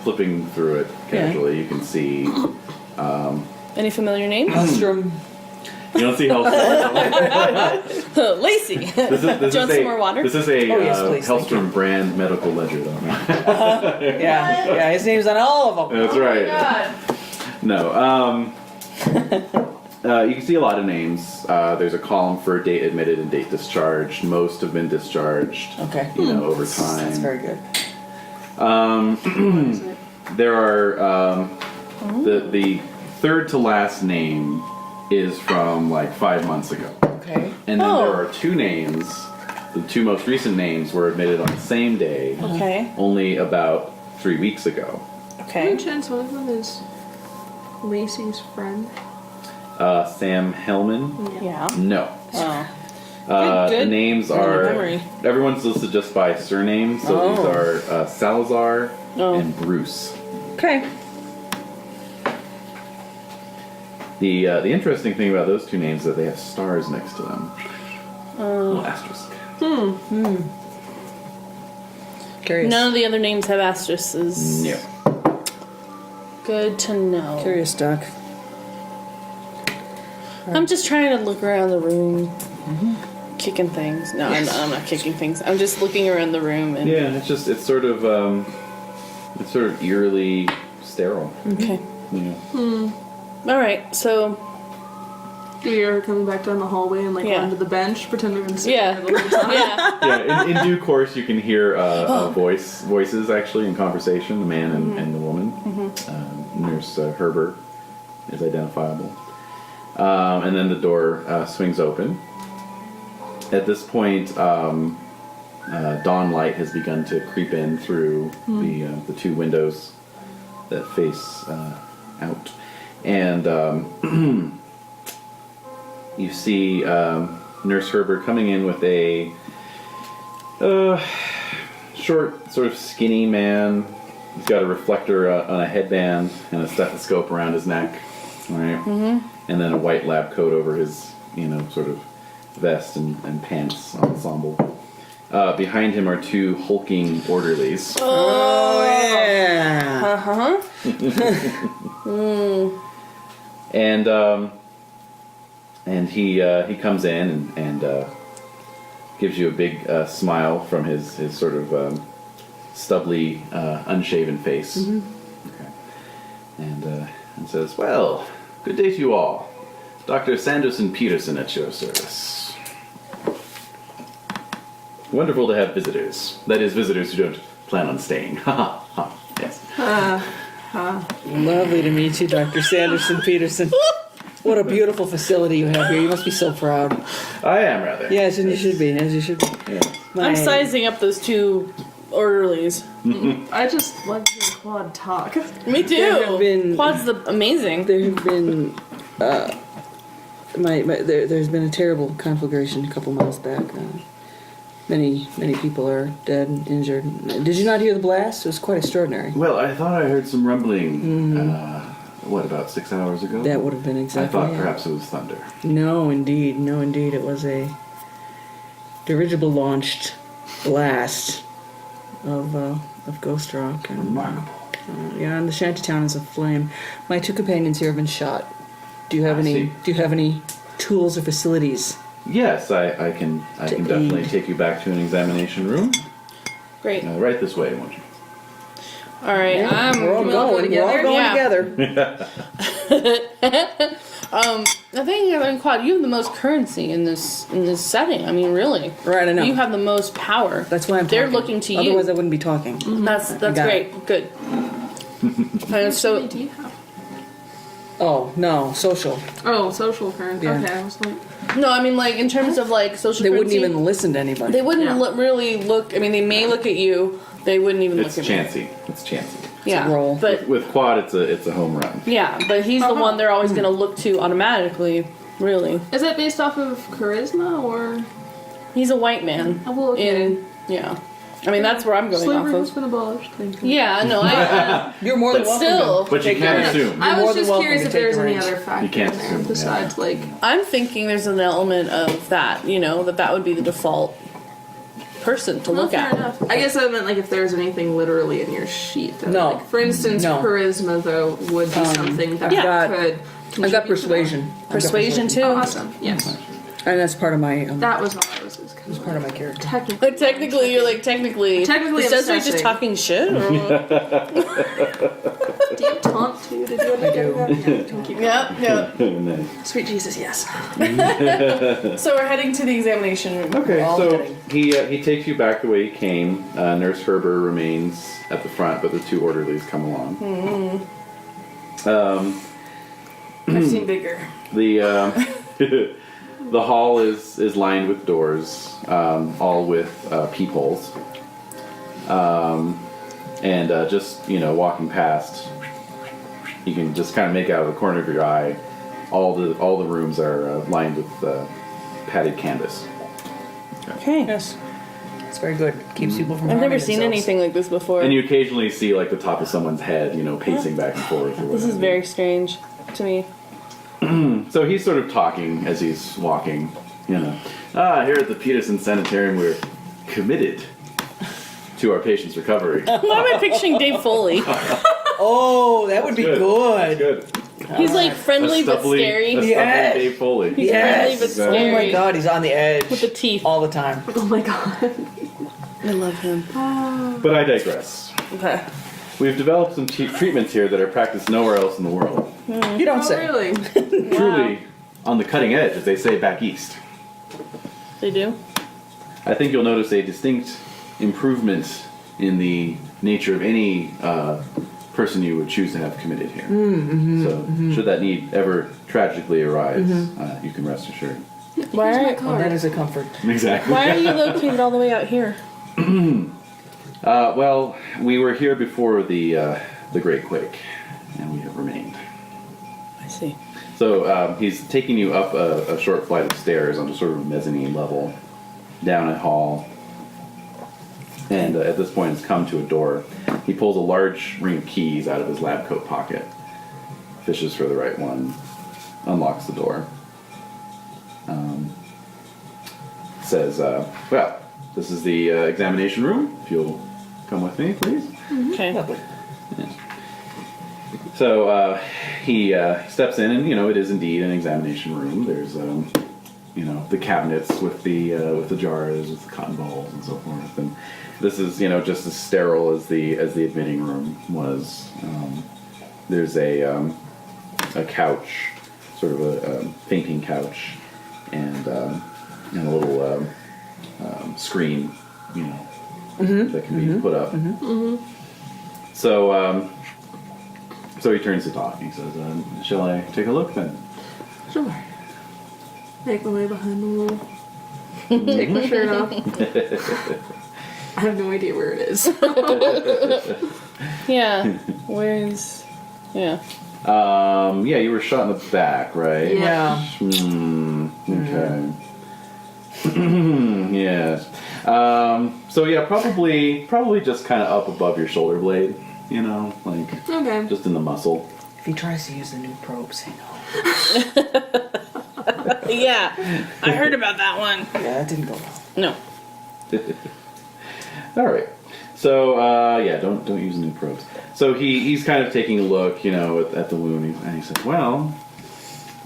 [SPEAKER 2] flipping through it casually, you can see.
[SPEAKER 6] Any familiar names?
[SPEAKER 4] Hellstromme.
[SPEAKER 2] You don't see Hellstromme.
[SPEAKER 6] Lacey.
[SPEAKER 2] This
[SPEAKER 6] Do you want some more water?
[SPEAKER 2] This is a
[SPEAKER 4] Oh, yes, please, thank
[SPEAKER 2] Hellstromme brand medical ledger, though.
[SPEAKER 4] Yeah. His name's on all of them.
[SPEAKER 2] That's right.
[SPEAKER 5] God.
[SPEAKER 2] No. You can see a lot of names. There's a column for date admitted and date discharged. Most have been discharged.
[SPEAKER 4] Okay.
[SPEAKER 2] Over time.
[SPEAKER 4] That's very good.
[SPEAKER 2] There are the third to last name is from like 5 months ago,
[SPEAKER 4] Okay.
[SPEAKER 2] and then
[SPEAKER 6] Oh.
[SPEAKER 2] there are 2 names. The 2 most recent names were admitted on the same day,
[SPEAKER 6] Okay.
[SPEAKER 2] only about 3 weeks ago.
[SPEAKER 6] Okay.
[SPEAKER 3] Any chance one of them is Lacey's friend?
[SPEAKER 2] Sam Hellman?
[SPEAKER 6] Yeah.
[SPEAKER 2] No.
[SPEAKER 6] Oh.
[SPEAKER 2] The
[SPEAKER 6] Good
[SPEAKER 2] names
[SPEAKER 6] Good
[SPEAKER 2] are
[SPEAKER 6] memory.
[SPEAKER 2] everyone's listed just by surname, so these
[SPEAKER 4] Oh.
[SPEAKER 2] are Salazar
[SPEAKER 6] Oh.
[SPEAKER 2] and Bruce.
[SPEAKER 4] Okay.
[SPEAKER 2] The interesting thing about those 2 names is that they have stars next to them. Little asterisk.
[SPEAKER 4] Curious.
[SPEAKER 6] None of the other names have asterisks.
[SPEAKER 2] No.
[SPEAKER 6] Good to know.
[SPEAKER 4] Curious, Doc.
[SPEAKER 6] I'm just trying to look around the room, kicking things. No, I'm not kicking things. I'm just looking around the room and.
[SPEAKER 2] Yeah, it's sort of eerily sterile.
[SPEAKER 6] Okay.
[SPEAKER 2] You know.
[SPEAKER 6] All right. So
[SPEAKER 3] Do you ever come back down the hallway and
[SPEAKER 6] Yeah.
[SPEAKER 3] run to the bench, pretend we've been sitting
[SPEAKER 6] yeah,
[SPEAKER 3] there the whole time?
[SPEAKER 6] yeah.
[SPEAKER 2] Yeah, in due course, you can hear voices actually in conversation, the man and the woman. Nurse Herbert is identifiable. And then the door swings open. At this point, dawn light has begun to creep in through the 2 windows that face out. And you see Nurse Herbert coming in with a short, sort of skinny man. He's got a reflector on a headband and a stethoscope around his neck, right? And then a white lab coat over his, sort of vest and pants ensemble. Behind him are 2 hulking orderlies.
[SPEAKER 4] Oh, yeah.
[SPEAKER 2] And he comes in and gives you a big smile from his sort of stubbly, unshaven face. Okay. And says, "Well, good day to you all. Dr. Sanderson Petersen at your service. Wonderful to have visitors. That is, visitors who don't plan on staying. Ha ha ha. Yes.
[SPEAKER 4] Lovely to meet you, Dr. Sanderson Petersen. What a beautiful facility you have here. You must be so proud.
[SPEAKER 2] I am rather.
[SPEAKER 4] Yes, and you should be. As you should be.
[SPEAKER 2] Yeah.
[SPEAKER 6] I'm sizing up those two orderlies.
[SPEAKER 3] I just love to hear Quad talk.
[SPEAKER 6] Me too.
[SPEAKER 4] There have been-
[SPEAKER 6] Quad's amazing.
[SPEAKER 4] There have been there's been a terrible conflagration a couple miles back. Many people are dead and injured. Did you not hear the blast? It was quite extraordinary.
[SPEAKER 2] Well, I thought I heard some rumbling. About 6 hours ago?
[SPEAKER 4] That would have been exactly.
[SPEAKER 2] I thought
[SPEAKER 4] it.
[SPEAKER 2] perhaps it was thunder.
[SPEAKER 4] No, indeed, it was a dirigible launched blast of Ghost Rock. And,
[SPEAKER 2] Remarkable.
[SPEAKER 4] yeah, and the shantytown is aflame. My 2 companions here have been shot. Do you have
[SPEAKER 2] I
[SPEAKER 4] any?
[SPEAKER 2] see.
[SPEAKER 4] Do you have any tools or facilities?
[SPEAKER 2] Yes, I can definitely take you back to an examination room.
[SPEAKER 6] Great.
[SPEAKER 2] Right this way, won't you?
[SPEAKER 6] All right.
[SPEAKER 4] We're all going. We're all going
[SPEAKER 6] Yeah.
[SPEAKER 4] together.
[SPEAKER 6] I think in Quad, you have the most currency in this setting. I mean, really.
[SPEAKER 4] Right, I know.
[SPEAKER 6] You have the most power.
[SPEAKER 4] That's why I'm.
[SPEAKER 6] They're
[SPEAKER 4] talking.
[SPEAKER 6] looking to you.
[SPEAKER 4] Otherwise, I wouldn't be talking.
[SPEAKER 6] That's
[SPEAKER 4] Got
[SPEAKER 6] great.
[SPEAKER 4] it.
[SPEAKER 6] Good. So
[SPEAKER 3] Do you have?
[SPEAKER 4] Oh no, social.
[SPEAKER 3] Oh, social currency.
[SPEAKER 4] Yeah.
[SPEAKER 3] Okay, I was like,
[SPEAKER 6] no, I mean like in terms of like social.
[SPEAKER 4] They wouldn't
[SPEAKER 6] currency,
[SPEAKER 4] even listen to anybody.
[SPEAKER 6] They wouldn't
[SPEAKER 3] Yeah.
[SPEAKER 6] really look. I mean, they may look at you. They wouldn't even
[SPEAKER 2] It's
[SPEAKER 6] look at me.
[SPEAKER 2] chancy. It's chancy.
[SPEAKER 6] Yeah,
[SPEAKER 4] roll.
[SPEAKER 6] but
[SPEAKER 2] With Quad, it's a home run.
[SPEAKER 6] yeah, but he's the one they're always going to look to automatically. Really,
[SPEAKER 3] is that based off of charisma or?
[SPEAKER 6] he's a white man.
[SPEAKER 3] Oh, well, okay.
[SPEAKER 6] Yeah, I mean that's where I'm going
[SPEAKER 3] Slavery
[SPEAKER 6] off
[SPEAKER 3] has
[SPEAKER 6] of.
[SPEAKER 3] been abolished. Thank you.
[SPEAKER 6] Yeah, no, I
[SPEAKER 4] You're more than
[SPEAKER 6] but
[SPEAKER 4] welcome.
[SPEAKER 6] still,
[SPEAKER 2] But you can't assume.
[SPEAKER 3] I
[SPEAKER 4] more
[SPEAKER 3] was
[SPEAKER 4] than
[SPEAKER 3] just
[SPEAKER 4] welcome
[SPEAKER 3] curious
[SPEAKER 4] to
[SPEAKER 3] if
[SPEAKER 4] take
[SPEAKER 3] there's
[SPEAKER 4] the
[SPEAKER 3] any
[SPEAKER 4] reins.
[SPEAKER 3] other factor
[SPEAKER 2] You can't
[SPEAKER 3] in there
[SPEAKER 2] assume,
[SPEAKER 3] besides like.
[SPEAKER 6] I'm thinking there's an element of that. You know, that would be the default person to look
[SPEAKER 3] fair
[SPEAKER 6] at.
[SPEAKER 3] enough. I guess I meant like if there's anything literally in your sheet. That,
[SPEAKER 4] No.
[SPEAKER 3] Like, for instance,
[SPEAKER 4] No.
[SPEAKER 3] charisma though would be something that
[SPEAKER 4] I've got-
[SPEAKER 3] could.
[SPEAKER 4] I've got
[SPEAKER 3] contribute to
[SPEAKER 4] persuasion. I've got
[SPEAKER 6] Persuasion too.
[SPEAKER 3] that. Awesome. Yes.
[SPEAKER 4] and that's part of my
[SPEAKER 3] That was all I was.
[SPEAKER 4] that's part of my character.
[SPEAKER 3] Technically.
[SPEAKER 6] Like technically, you're like technically.
[SPEAKER 3] Technically
[SPEAKER 6] Is Desiree just
[SPEAKER 3] obsessing.
[SPEAKER 6] talking shit? Or what?
[SPEAKER 3] Do you taunt too? Did you
[SPEAKER 4] I do.
[SPEAKER 6] yeah, yeah.
[SPEAKER 2] Nice.
[SPEAKER 3] Sweet Jesus, yes.
[SPEAKER 6] So we're heading to the examination room.
[SPEAKER 2] Okay,
[SPEAKER 4] all
[SPEAKER 2] so
[SPEAKER 4] heading.
[SPEAKER 2] he takes you back the way he came. Nurse Herber remains at the front, but the 2 orderlies come along.
[SPEAKER 6] I've seen bigger.
[SPEAKER 2] The the hall is lined with doors, all with peepholes, and just walking past, you can just kind of make out of the corner of your eye, all the rooms are lined with padded canvas.
[SPEAKER 6] Okay.
[SPEAKER 4] Yes, it's very good. Keeps people from.
[SPEAKER 6] I've never
[SPEAKER 4] harming
[SPEAKER 6] seen
[SPEAKER 4] themselves.
[SPEAKER 6] anything like this before.
[SPEAKER 2] And you occasionally see like the top of someone's head, pacing back and forth. Or
[SPEAKER 6] This is
[SPEAKER 2] whatever.
[SPEAKER 6] very strange to me.
[SPEAKER 2] So he's sort of talking as he's walking, here at the Petersen Sanitarium, we're committed to our patient's recovery.
[SPEAKER 6] Why am I picturing Dave Foley?
[SPEAKER 4] Oh, that would be good.
[SPEAKER 2] Good.
[SPEAKER 6] He's like friendly but
[SPEAKER 2] Stubbly-
[SPEAKER 6] scary.
[SPEAKER 2] a
[SPEAKER 4] Yes.
[SPEAKER 2] stubbly Dave Foley.
[SPEAKER 6] He's friendly but
[SPEAKER 2] Exactly.
[SPEAKER 4] Oh my
[SPEAKER 6] scary.
[SPEAKER 4] God, he's on the edge
[SPEAKER 6] With the teeth.
[SPEAKER 4] all the time.
[SPEAKER 3] Oh my god.
[SPEAKER 6] I love him.
[SPEAKER 2] But I digress.
[SPEAKER 6] Okay.
[SPEAKER 2] We've developed some treatments here that are practiced nowhere else in the world.
[SPEAKER 4] You don't
[SPEAKER 3] Oh
[SPEAKER 4] say.
[SPEAKER 3] really?
[SPEAKER 2] Truly on the cutting edge, as they say back east.
[SPEAKER 6] They do?
[SPEAKER 2] I think you'll notice a distinct improvement in the nature of any person you would choose to have committed here. Should that need ever tragically arise, you can rest assured.
[SPEAKER 6] Why
[SPEAKER 3] Here's my
[SPEAKER 6] are,
[SPEAKER 3] card.
[SPEAKER 4] That is a comfort.
[SPEAKER 2] Exactly.
[SPEAKER 6] why are you located all the way out here?
[SPEAKER 2] Well, we were here before the Great Quake, and we have remained.
[SPEAKER 6] I see.
[SPEAKER 2] So he's taking you up a short flight of stairs onto sort of a mezzanine level, down a hall, and at this point it's come to a door. He pulls a large ring of keys out of his lab coat pocket, fishes for the right one, unlocks the door, says, well, this is the examination room, if you'll come with me, please.
[SPEAKER 6] Okay.
[SPEAKER 4] Lovely.
[SPEAKER 2] So he steps in, and it is indeed an examination room. There's the cabinets with the jars, with the cotton balls, and so forth. And this is just as sterile as the admitting room was. There's a couch, sort of a fainting couch, and a little screen, that can be put up. So. So he turns to talk. He says, "Shall I take a look then?"
[SPEAKER 3] Sure. Make my way behind the wall. Take my shirt off. I have no idea where it is.
[SPEAKER 6] Yeah. Where's... Yeah.
[SPEAKER 2] Yeah, you were shot in the back, right?
[SPEAKER 3] Yeah.
[SPEAKER 2] Okay. Yes. So yeah, probably just kind of up above your shoulder blade, you know, like
[SPEAKER 3] Okay.
[SPEAKER 2] just in the muscle.
[SPEAKER 4] If he tries to use the new probe, say no.
[SPEAKER 6] Yeah. I heard about that one.
[SPEAKER 4] Yeah, that didn't go well.
[SPEAKER 6] No.
[SPEAKER 2] All right. So yeah, don't use new probes. So he's kind of taking a look, you know, at the wound, and he says, "Well,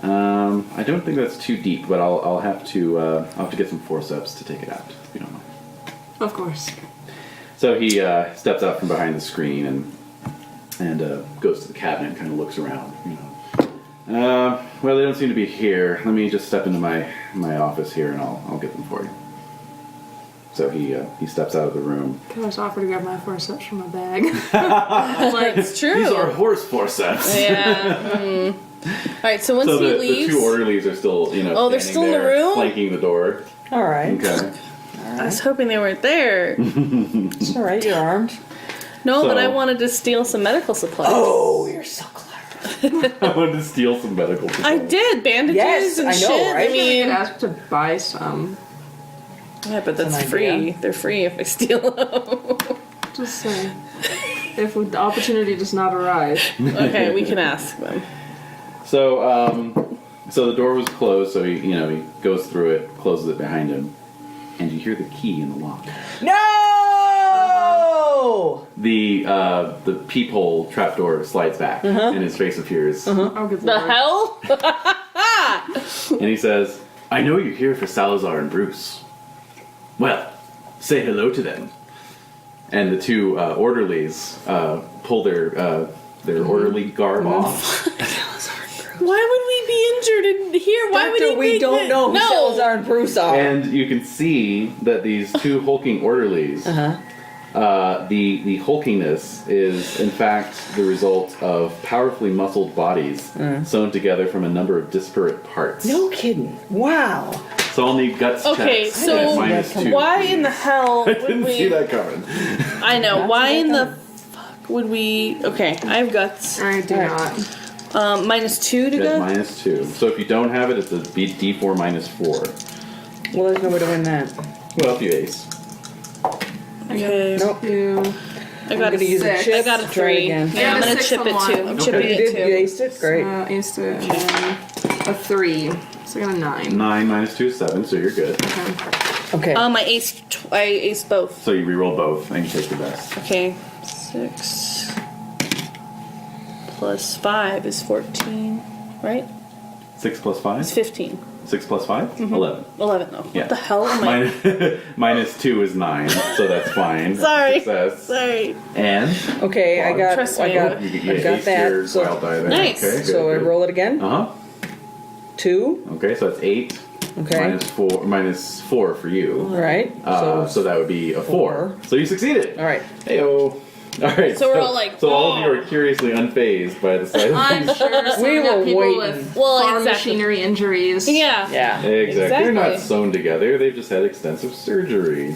[SPEAKER 2] I don't think that's too deep, but I'll have to get some forceps to take it out, if you don't mind."
[SPEAKER 3] Of course.
[SPEAKER 2] So he steps out from behind the screen and goes to the cabinet and kind of looks around, you know. Well, they don't seem to be here. Let me just step into my office here, and I'll get them for you. So he steps out of the room.
[SPEAKER 3] Can I just offer to grab my forceps from my bag?
[SPEAKER 6] Like, it's true.
[SPEAKER 2] These are horse forceps.
[SPEAKER 6] Yeah. Alright, so once
[SPEAKER 2] So
[SPEAKER 6] he
[SPEAKER 2] the
[SPEAKER 6] leaves...
[SPEAKER 2] two orderlies are still, you know,
[SPEAKER 6] Oh, they're
[SPEAKER 2] standing
[SPEAKER 6] still in the
[SPEAKER 2] there,
[SPEAKER 6] room?
[SPEAKER 2] flanking the door.
[SPEAKER 4] All right.
[SPEAKER 2] Okay.
[SPEAKER 6] I was hoping they weren't there.
[SPEAKER 4] It's all right. You're armed.
[SPEAKER 6] No, but
[SPEAKER 2] So-
[SPEAKER 6] I wanted to steal some medical supplies.
[SPEAKER 4] Oh, you're so clever.
[SPEAKER 2] I wanted to steal some medical supplies.
[SPEAKER 6] I did! Bandages
[SPEAKER 4] Yes,
[SPEAKER 6] and
[SPEAKER 4] I know,
[SPEAKER 6] shit.
[SPEAKER 4] right?
[SPEAKER 6] I mean...
[SPEAKER 3] ask to buy some.
[SPEAKER 6] Yeah, but that's
[SPEAKER 4] That's an
[SPEAKER 6] free.
[SPEAKER 4] idea.
[SPEAKER 6] They're free if I steal them.
[SPEAKER 3] Just say. If the opportunity does not arise.
[SPEAKER 6] Okay, we can ask them.
[SPEAKER 2] So, so the door was closed, so he goes through it, closes it behind him, and you hear the key in the lock.
[SPEAKER 4] No!
[SPEAKER 2] The peephole trapdoor slides back, and his face appears,
[SPEAKER 3] Oh, good
[SPEAKER 6] The
[SPEAKER 3] lord.
[SPEAKER 6] hell?
[SPEAKER 2] and he says, "I know you're here for Salazar and Bruce. Well, say hello to them." And the two orderlies pull their orderly garb off.
[SPEAKER 6] Why would we be injured in here? Why would he
[SPEAKER 4] Doctor, we
[SPEAKER 6] think
[SPEAKER 4] don't
[SPEAKER 6] that?
[SPEAKER 4] know who
[SPEAKER 6] No.
[SPEAKER 4] Salazar and Bruce are.
[SPEAKER 2] And you can see that these two hulking orderlies, the hulkiness is in fact the result of powerfully muscled bodies sewn together from a number of disparate parts.
[SPEAKER 4] No kidding. Wow.
[SPEAKER 2] So I'll need guts
[SPEAKER 6] Okay,
[SPEAKER 2] checks.
[SPEAKER 6] so
[SPEAKER 2] at -2.
[SPEAKER 6] why in the hell
[SPEAKER 2] I
[SPEAKER 6] would
[SPEAKER 2] didn't
[SPEAKER 6] we...
[SPEAKER 2] see that coming.
[SPEAKER 6] I know.
[SPEAKER 4] That's
[SPEAKER 6] Why
[SPEAKER 4] what
[SPEAKER 6] in
[SPEAKER 4] I
[SPEAKER 6] the fuck would we... Okay, I have guts.
[SPEAKER 3] I do not.
[SPEAKER 6] -2 to
[SPEAKER 2] That's
[SPEAKER 6] guts?
[SPEAKER 2] -2. So if you don't have it, it's a D4 -4.
[SPEAKER 4] Well, there's no way to win that.
[SPEAKER 2] Well, if you ace.
[SPEAKER 6] Okay.
[SPEAKER 4] Nope.
[SPEAKER 3] Two.
[SPEAKER 6] I got
[SPEAKER 4] I'm gonna use a
[SPEAKER 3] six.
[SPEAKER 4] chip.
[SPEAKER 6] I got a
[SPEAKER 4] to try it
[SPEAKER 6] 3.
[SPEAKER 4] again.
[SPEAKER 6] Yeah,
[SPEAKER 3] I
[SPEAKER 6] I'm
[SPEAKER 3] got a
[SPEAKER 6] gonna
[SPEAKER 3] 6
[SPEAKER 6] chip
[SPEAKER 3] on
[SPEAKER 6] it
[SPEAKER 3] one.
[SPEAKER 6] too. I'm chipping
[SPEAKER 2] Okay.
[SPEAKER 4] You
[SPEAKER 6] it
[SPEAKER 4] did. You
[SPEAKER 6] too.
[SPEAKER 4] aced it. Great.
[SPEAKER 3] Aced it, and then a 3. So I got a 9.
[SPEAKER 2] 9 -2 is 7, so you're good.
[SPEAKER 3] Okay.
[SPEAKER 4] Okay.
[SPEAKER 6] I aced both.
[SPEAKER 2] So you reroll both, and you take the best.
[SPEAKER 6] Okay. 6 plus 5 is 14, right?
[SPEAKER 2] 6 plus 5?
[SPEAKER 6] It's 15.
[SPEAKER 2] 6 plus 5? 11.
[SPEAKER 6] 11. Oh,
[SPEAKER 2] Yeah.
[SPEAKER 6] what the hell am I...
[SPEAKER 2] -2 is 9, so that's fine.
[SPEAKER 6] Sorry.
[SPEAKER 2] Success.
[SPEAKER 6] Sorry.
[SPEAKER 2] And
[SPEAKER 4] Okay, I got.
[SPEAKER 6] Trust
[SPEAKER 4] I
[SPEAKER 6] me.
[SPEAKER 4] got.
[SPEAKER 2] you
[SPEAKER 4] I got
[SPEAKER 2] aced your
[SPEAKER 4] that. So,
[SPEAKER 2] wild die there.
[SPEAKER 6] Nice.
[SPEAKER 2] Okay, good,
[SPEAKER 4] so I
[SPEAKER 2] good.
[SPEAKER 4] roll it again. 2.
[SPEAKER 2] Okay, so that's 8.
[SPEAKER 4] Okay.
[SPEAKER 2] -4 for you.
[SPEAKER 4] All right.
[SPEAKER 2] So that would be a 4. So you succeeded.
[SPEAKER 4] All right.
[SPEAKER 2] Heyo. All right.
[SPEAKER 6] So we're all like,
[SPEAKER 2] So all of you
[SPEAKER 6] "Oh."
[SPEAKER 2] are curiously unfazed by the sight of
[SPEAKER 3] I'm
[SPEAKER 2] these.
[SPEAKER 3] sure some
[SPEAKER 4] We
[SPEAKER 3] of the
[SPEAKER 4] were
[SPEAKER 3] people
[SPEAKER 4] waiting.
[SPEAKER 3] with
[SPEAKER 6] Well,
[SPEAKER 3] farm
[SPEAKER 6] exactly.
[SPEAKER 3] machinery injuries.
[SPEAKER 6] Yeah.
[SPEAKER 4] Yeah.
[SPEAKER 2] Exactly. They're not
[SPEAKER 6] Exactly.
[SPEAKER 2] sewn together. They've just had extensive surgery.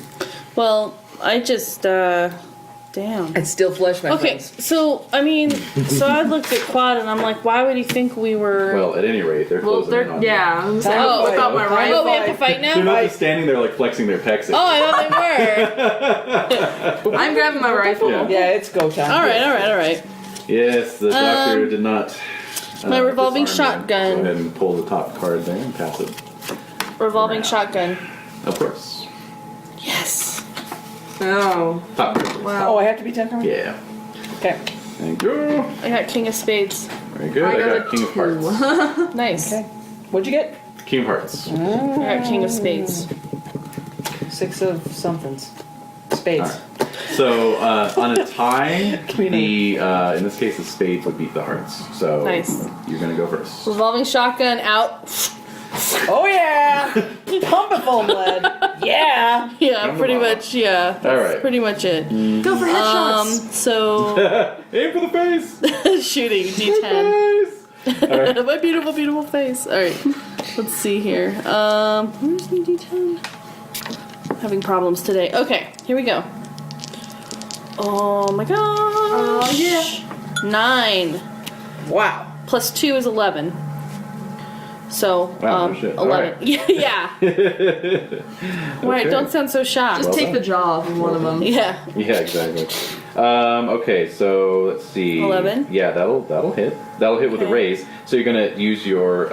[SPEAKER 6] Well, I just, damn.
[SPEAKER 4] It's still flesh, my
[SPEAKER 6] Okay,
[SPEAKER 4] friends.
[SPEAKER 6] so, I mean, so I looked at Quad and I'm like, why would he think we were...
[SPEAKER 2] Well, at any rate, they're
[SPEAKER 3] Well,
[SPEAKER 2] closing in on you.
[SPEAKER 3] yeah. I'm saying,
[SPEAKER 6] Oh.
[SPEAKER 3] whip out my
[SPEAKER 6] Oh,
[SPEAKER 3] rifle.
[SPEAKER 6] we have to fight
[SPEAKER 2] They're
[SPEAKER 6] now?
[SPEAKER 2] not just standing there like flexing their pecs.
[SPEAKER 6] Oh, I thought they were.
[SPEAKER 3] I'm grabbing my rifle.
[SPEAKER 2] Yeah.
[SPEAKER 4] Yeah, it's go time.
[SPEAKER 6] Alright.
[SPEAKER 2] Yes, the doctor did not.
[SPEAKER 6] My revolving
[SPEAKER 2] disarm them.
[SPEAKER 6] shotgun.
[SPEAKER 2] Go ahead and pull the top card there and pass it.
[SPEAKER 6] Revolving shotgun.
[SPEAKER 2] Of course.
[SPEAKER 6] Yes.
[SPEAKER 3] Oh.
[SPEAKER 2] Top card.
[SPEAKER 3] Wow.
[SPEAKER 4] Oh, I have to be 10 for me?
[SPEAKER 2] Yeah.
[SPEAKER 4] Okay.
[SPEAKER 2] Thank you.
[SPEAKER 6] I got King of Spades.
[SPEAKER 2] Very good.
[SPEAKER 3] I
[SPEAKER 2] I
[SPEAKER 3] got
[SPEAKER 2] got
[SPEAKER 3] a
[SPEAKER 2] King of
[SPEAKER 3] 2.
[SPEAKER 2] Hearts.
[SPEAKER 6] Nice.
[SPEAKER 4] Okay. What'd you get?
[SPEAKER 2] King of Hearts.
[SPEAKER 6] I got King of Spades.
[SPEAKER 4] 6 of somethings. Spades.
[SPEAKER 2] Alright. So on a tie, the in this case the spades would beat the hearts. So
[SPEAKER 6] Nice.
[SPEAKER 2] you're gonna go first.
[SPEAKER 6] Revolving shotgun out.
[SPEAKER 4] Oh yeah! Pump it foam lead. Yeah.
[SPEAKER 6] Yeah,
[SPEAKER 2] Come
[SPEAKER 6] pretty
[SPEAKER 2] on.
[SPEAKER 6] much, yeah. That's
[SPEAKER 2] Alright.
[SPEAKER 6] pretty much it.
[SPEAKER 3] Go for headshots.
[SPEAKER 6] So,
[SPEAKER 2] Aim for the face.
[SPEAKER 6] shooting, D10.
[SPEAKER 2] Face.
[SPEAKER 6] My beautiful, beautiful face. All right, let's see here. Where's the D10? Having problems today. Okay, here we go. Oh my gosh.
[SPEAKER 3] Oh, yeah.
[SPEAKER 6] 9.
[SPEAKER 4] Wow.
[SPEAKER 6] Plus 2 is 11. So,
[SPEAKER 2] Wow, no shit.
[SPEAKER 6] 11.
[SPEAKER 2] Alright.
[SPEAKER 6] Yeah. Right,
[SPEAKER 2] Okay.
[SPEAKER 6] don't sound so shocked.
[SPEAKER 3] Just take the jaw of one of them.
[SPEAKER 6] Yeah.
[SPEAKER 2] Yeah, exactly. Okay, so let's see.
[SPEAKER 6] 11?
[SPEAKER 2] Yeah, that'll hit. That'll hit with a
[SPEAKER 6] Okay.
[SPEAKER 2] raise. So you're gonna use your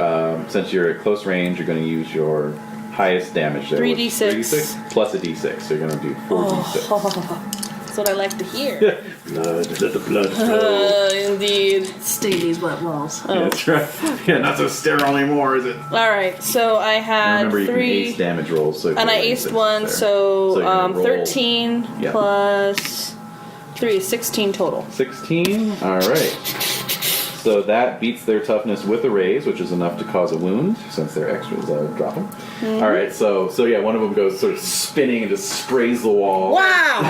[SPEAKER 2] since you're at close range, you're gonna use your highest damage there.
[SPEAKER 6] 3d6.
[SPEAKER 2] 3d6 plus a d6. So you're gonna do 4d6.
[SPEAKER 6] That's what I like to hear.
[SPEAKER 2] Blood, let the blood flow.
[SPEAKER 6] Indeed.
[SPEAKER 3] Stay these wet walls.
[SPEAKER 6] Oh.
[SPEAKER 2] Yeah, that's right. Yeah, not so sterile anymore, is it?
[SPEAKER 6] Alright, so I had
[SPEAKER 2] Remember, you can
[SPEAKER 6] 3.
[SPEAKER 2] ace damage rolls. So
[SPEAKER 6] And I aced one, so,
[SPEAKER 2] you're gonna roll
[SPEAKER 6] 13
[SPEAKER 2] Yeah.
[SPEAKER 6] plus 3 is 16 total.
[SPEAKER 2] 16. All right. So that beats their toughness with a raise, which is enough to cause a wound, since their extras dropping.
[SPEAKER 6] Mm-hmm.
[SPEAKER 2] All right. So yeah, one of them goes sort of spinning and just sprays the wall.
[SPEAKER 4] Wow.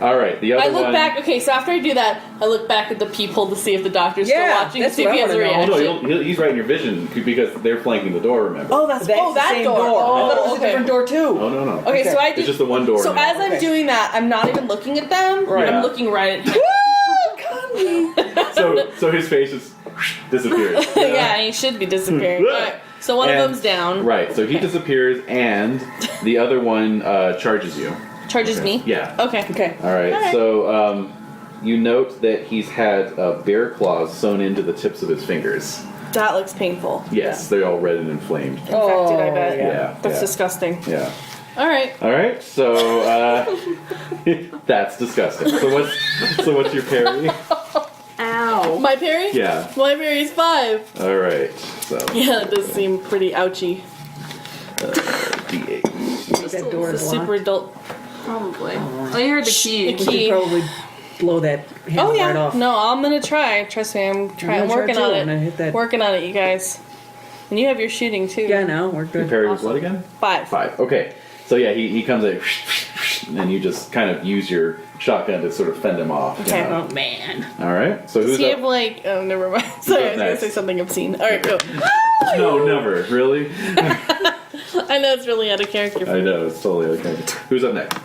[SPEAKER 2] All right. The other
[SPEAKER 6] I look
[SPEAKER 2] one.
[SPEAKER 6] back, okay, so after I do that, I look back at the peephole to see if the doctor's still
[SPEAKER 4] Yeah,
[SPEAKER 6] watching,
[SPEAKER 4] that's
[SPEAKER 6] see if
[SPEAKER 4] what
[SPEAKER 6] he
[SPEAKER 4] I
[SPEAKER 6] has a
[SPEAKER 4] wanna know.
[SPEAKER 2] Oh
[SPEAKER 6] reaction.
[SPEAKER 2] no, he's right in your vision because they're flanking the door. Remember?
[SPEAKER 6] Oh, that's
[SPEAKER 4] That's the
[SPEAKER 6] that
[SPEAKER 4] same
[SPEAKER 6] door.
[SPEAKER 4] door.
[SPEAKER 6] Oh,
[SPEAKER 4] I thought it was
[SPEAKER 6] okay.
[SPEAKER 4] a different door too.
[SPEAKER 2] Oh no.
[SPEAKER 6] Okay, so I did.
[SPEAKER 2] It's just the one door.
[SPEAKER 6] So
[SPEAKER 2] now.
[SPEAKER 6] as I'm
[SPEAKER 4] Okay.
[SPEAKER 6] doing that, I'm not even looking at them.
[SPEAKER 4] Right.
[SPEAKER 6] I'm
[SPEAKER 2] Yeah.
[SPEAKER 6] looking right at him.
[SPEAKER 2] so his face just disappears.
[SPEAKER 6] Yeah, he should be disappearing. Alright, so one of
[SPEAKER 2] And-
[SPEAKER 6] them's down.
[SPEAKER 2] Right. So he disappears, and the other one charges you.
[SPEAKER 6] Charges me?
[SPEAKER 2] Yeah.
[SPEAKER 6] Okay.
[SPEAKER 4] Okay.
[SPEAKER 2] All right.
[SPEAKER 6] Alright.
[SPEAKER 2] So you note that he's had bear claws sewn into the tips of his fingers.
[SPEAKER 6] That looks painful.
[SPEAKER 2] Yes, they're all red and inflamed.
[SPEAKER 6] Infected, I bet.
[SPEAKER 2] Yeah.
[SPEAKER 6] That's
[SPEAKER 2] yeah,
[SPEAKER 6] disgusting.
[SPEAKER 2] Yeah.
[SPEAKER 6] Alright.
[SPEAKER 2] All right. So that's disgusting. So what's your parry?
[SPEAKER 3] Ow.
[SPEAKER 6] My parry?
[SPEAKER 2] Yeah.
[SPEAKER 6] My parry is 5.
[SPEAKER 2] All right. So
[SPEAKER 6] Yeah, that does seem pretty ouchy.
[SPEAKER 2] D8.
[SPEAKER 4] That door
[SPEAKER 6] It's
[SPEAKER 4] is
[SPEAKER 6] a
[SPEAKER 4] locked.
[SPEAKER 6] super adult.
[SPEAKER 3] Probably. Oh, you heard the key.
[SPEAKER 6] The
[SPEAKER 4] We
[SPEAKER 6] key.
[SPEAKER 4] could probably blow that handle
[SPEAKER 6] Oh yeah.
[SPEAKER 4] right off.
[SPEAKER 6] No, I'm gonna try. Trust me, I'm trying. I'm
[SPEAKER 4] gonna try
[SPEAKER 6] working
[SPEAKER 4] too.
[SPEAKER 6] on
[SPEAKER 4] I'm gonna hit
[SPEAKER 6] it.
[SPEAKER 4] that.
[SPEAKER 6] Working on it, you guys. And you have your shooting too.
[SPEAKER 4] Yeah, no, we're
[SPEAKER 2] Your
[SPEAKER 4] good.
[SPEAKER 2] parry was what again?
[SPEAKER 6] 5.
[SPEAKER 2] 5. Okay. So yeah, he comes in, and you just kind of use your shotgun to sort of fend him off. you
[SPEAKER 6] Okay.
[SPEAKER 2] know?
[SPEAKER 4] Oh man.
[SPEAKER 2] All right. So
[SPEAKER 6] Does
[SPEAKER 2] who's
[SPEAKER 6] he
[SPEAKER 2] up?
[SPEAKER 6] have like? Oh, never mind. Sorry, I was gonna
[SPEAKER 2] next?
[SPEAKER 6] say something obscene. All right, go.
[SPEAKER 2] No, never. Really?
[SPEAKER 6] I know it's really out of character. For
[SPEAKER 2] I
[SPEAKER 6] me.
[SPEAKER 2] know, it's totally okay. Who's up next?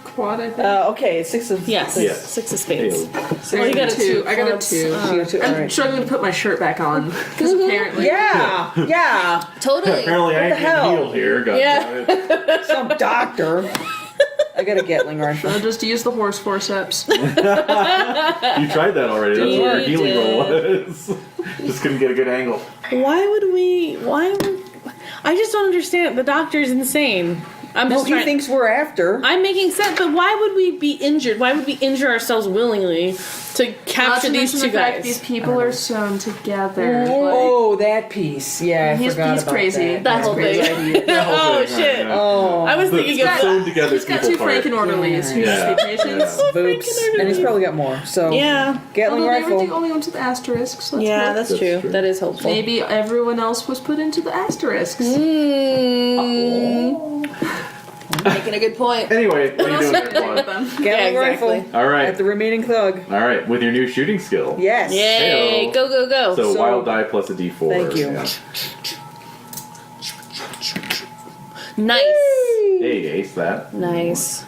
[SPEAKER 3] Quad, I think.
[SPEAKER 4] Okay, 6 of
[SPEAKER 6] Yes.
[SPEAKER 2] Yes.
[SPEAKER 6] 6 of spades.
[SPEAKER 2] Hey.
[SPEAKER 6] Oh, you got a 2.
[SPEAKER 3] I got a
[SPEAKER 6] Clubs.
[SPEAKER 3] 2.
[SPEAKER 4] You got two,
[SPEAKER 3] I'm
[SPEAKER 4] alright.
[SPEAKER 3] struggling to put my shirt back on because apparently.
[SPEAKER 4] Yeah, yeah.
[SPEAKER 6] Totally.
[SPEAKER 2] Apparently, I
[SPEAKER 4] What the
[SPEAKER 2] ain't
[SPEAKER 4] hell?
[SPEAKER 2] getting healed here. God
[SPEAKER 6] Yeah.
[SPEAKER 2] damn it.
[SPEAKER 4] Some doctor. I got a Gatling rifle.
[SPEAKER 3] I'll just use the horse forceps.
[SPEAKER 2] You tried that already. That's what your
[SPEAKER 6] You
[SPEAKER 2] healing roll
[SPEAKER 6] did.
[SPEAKER 2] was. Just couldn't get a good angle.
[SPEAKER 6] Why would we? Why would? I just don't understand. The doctor's insane. I'm
[SPEAKER 4] No,
[SPEAKER 6] just
[SPEAKER 4] he
[SPEAKER 6] trying.
[SPEAKER 4] thinks we're after.
[SPEAKER 6] I'm making sense, but why would we be injured? Why would we injure ourselves willingly to
[SPEAKER 3] Not
[SPEAKER 6] capture
[SPEAKER 3] to
[SPEAKER 6] these
[SPEAKER 3] mention
[SPEAKER 6] two
[SPEAKER 3] the fact
[SPEAKER 6] guys?
[SPEAKER 3] these people are sewn together.
[SPEAKER 4] Oh, that piece. Yeah, I
[SPEAKER 3] He's-
[SPEAKER 4] forgot
[SPEAKER 3] he's
[SPEAKER 4] about
[SPEAKER 3] crazy.
[SPEAKER 4] that.
[SPEAKER 6] That whole
[SPEAKER 4] Crazy
[SPEAKER 6] thing.
[SPEAKER 4] idea.
[SPEAKER 6] Oh
[SPEAKER 2] thing,
[SPEAKER 6] shit!
[SPEAKER 2] right,
[SPEAKER 4] Oh,
[SPEAKER 6] I was thinking
[SPEAKER 2] The
[SPEAKER 6] of
[SPEAKER 2] sewn together
[SPEAKER 3] He's got
[SPEAKER 2] people
[SPEAKER 3] two
[SPEAKER 2] part.
[SPEAKER 3] Franken orderlies who
[SPEAKER 2] Yeah.
[SPEAKER 3] just be patients.
[SPEAKER 6] Yeah.
[SPEAKER 4] boops. And he's probably got more. So
[SPEAKER 6] Yeah.
[SPEAKER 4] Gatling
[SPEAKER 3] Although they were the
[SPEAKER 4] rifle.
[SPEAKER 3] only ones with asterisks. So that's
[SPEAKER 6] Yeah,
[SPEAKER 3] cool.
[SPEAKER 6] that's
[SPEAKER 2] That's
[SPEAKER 6] true.
[SPEAKER 2] true.
[SPEAKER 6] That is helpful.
[SPEAKER 3] Maybe everyone else was put into the asterisks.
[SPEAKER 6] Making a good point.
[SPEAKER 2] Anyway, what are you doing there, Quad?
[SPEAKER 4] Gatling
[SPEAKER 6] Yeah,
[SPEAKER 4] rifle.
[SPEAKER 6] exactly.
[SPEAKER 2] All right.
[SPEAKER 4] At the remaining thug.
[SPEAKER 2] All right. With your new shooting skill.
[SPEAKER 4] Yes.
[SPEAKER 6] Yay!
[SPEAKER 2] Heyo.
[SPEAKER 6] Go go go!
[SPEAKER 2] So,
[SPEAKER 4] So-
[SPEAKER 2] wild die plus a d4.
[SPEAKER 4] Thank you.
[SPEAKER 2] Yeah.
[SPEAKER 6] Nice,
[SPEAKER 2] Hey, ace that.
[SPEAKER 6] nice,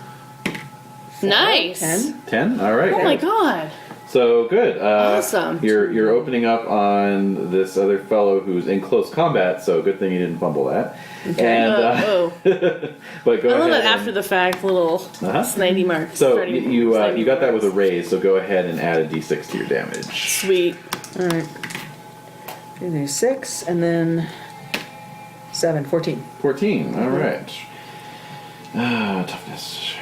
[SPEAKER 6] nice.
[SPEAKER 4] 10.
[SPEAKER 2] 10? All right.
[SPEAKER 6] Oh my god!
[SPEAKER 2] So good.
[SPEAKER 6] Awesome.
[SPEAKER 2] You're opening up on this other fellow who's in close combat. So good thing you didn't fumble that. And
[SPEAKER 6] Oh,
[SPEAKER 2] but go
[SPEAKER 6] I love
[SPEAKER 2] ahead.
[SPEAKER 6] that after the fact little
[SPEAKER 2] Uh-huh.
[SPEAKER 6] snidey marks.
[SPEAKER 2] So
[SPEAKER 6] starting-
[SPEAKER 2] you
[SPEAKER 6] snidey
[SPEAKER 2] got that with a
[SPEAKER 6] marks.
[SPEAKER 2] raise. So go ahead and add a d6 to your damage.
[SPEAKER 6] Sweet.
[SPEAKER 4] All right. Okay, there's 6 and then 7. 14.
[SPEAKER 2] 14. All right. Toughness.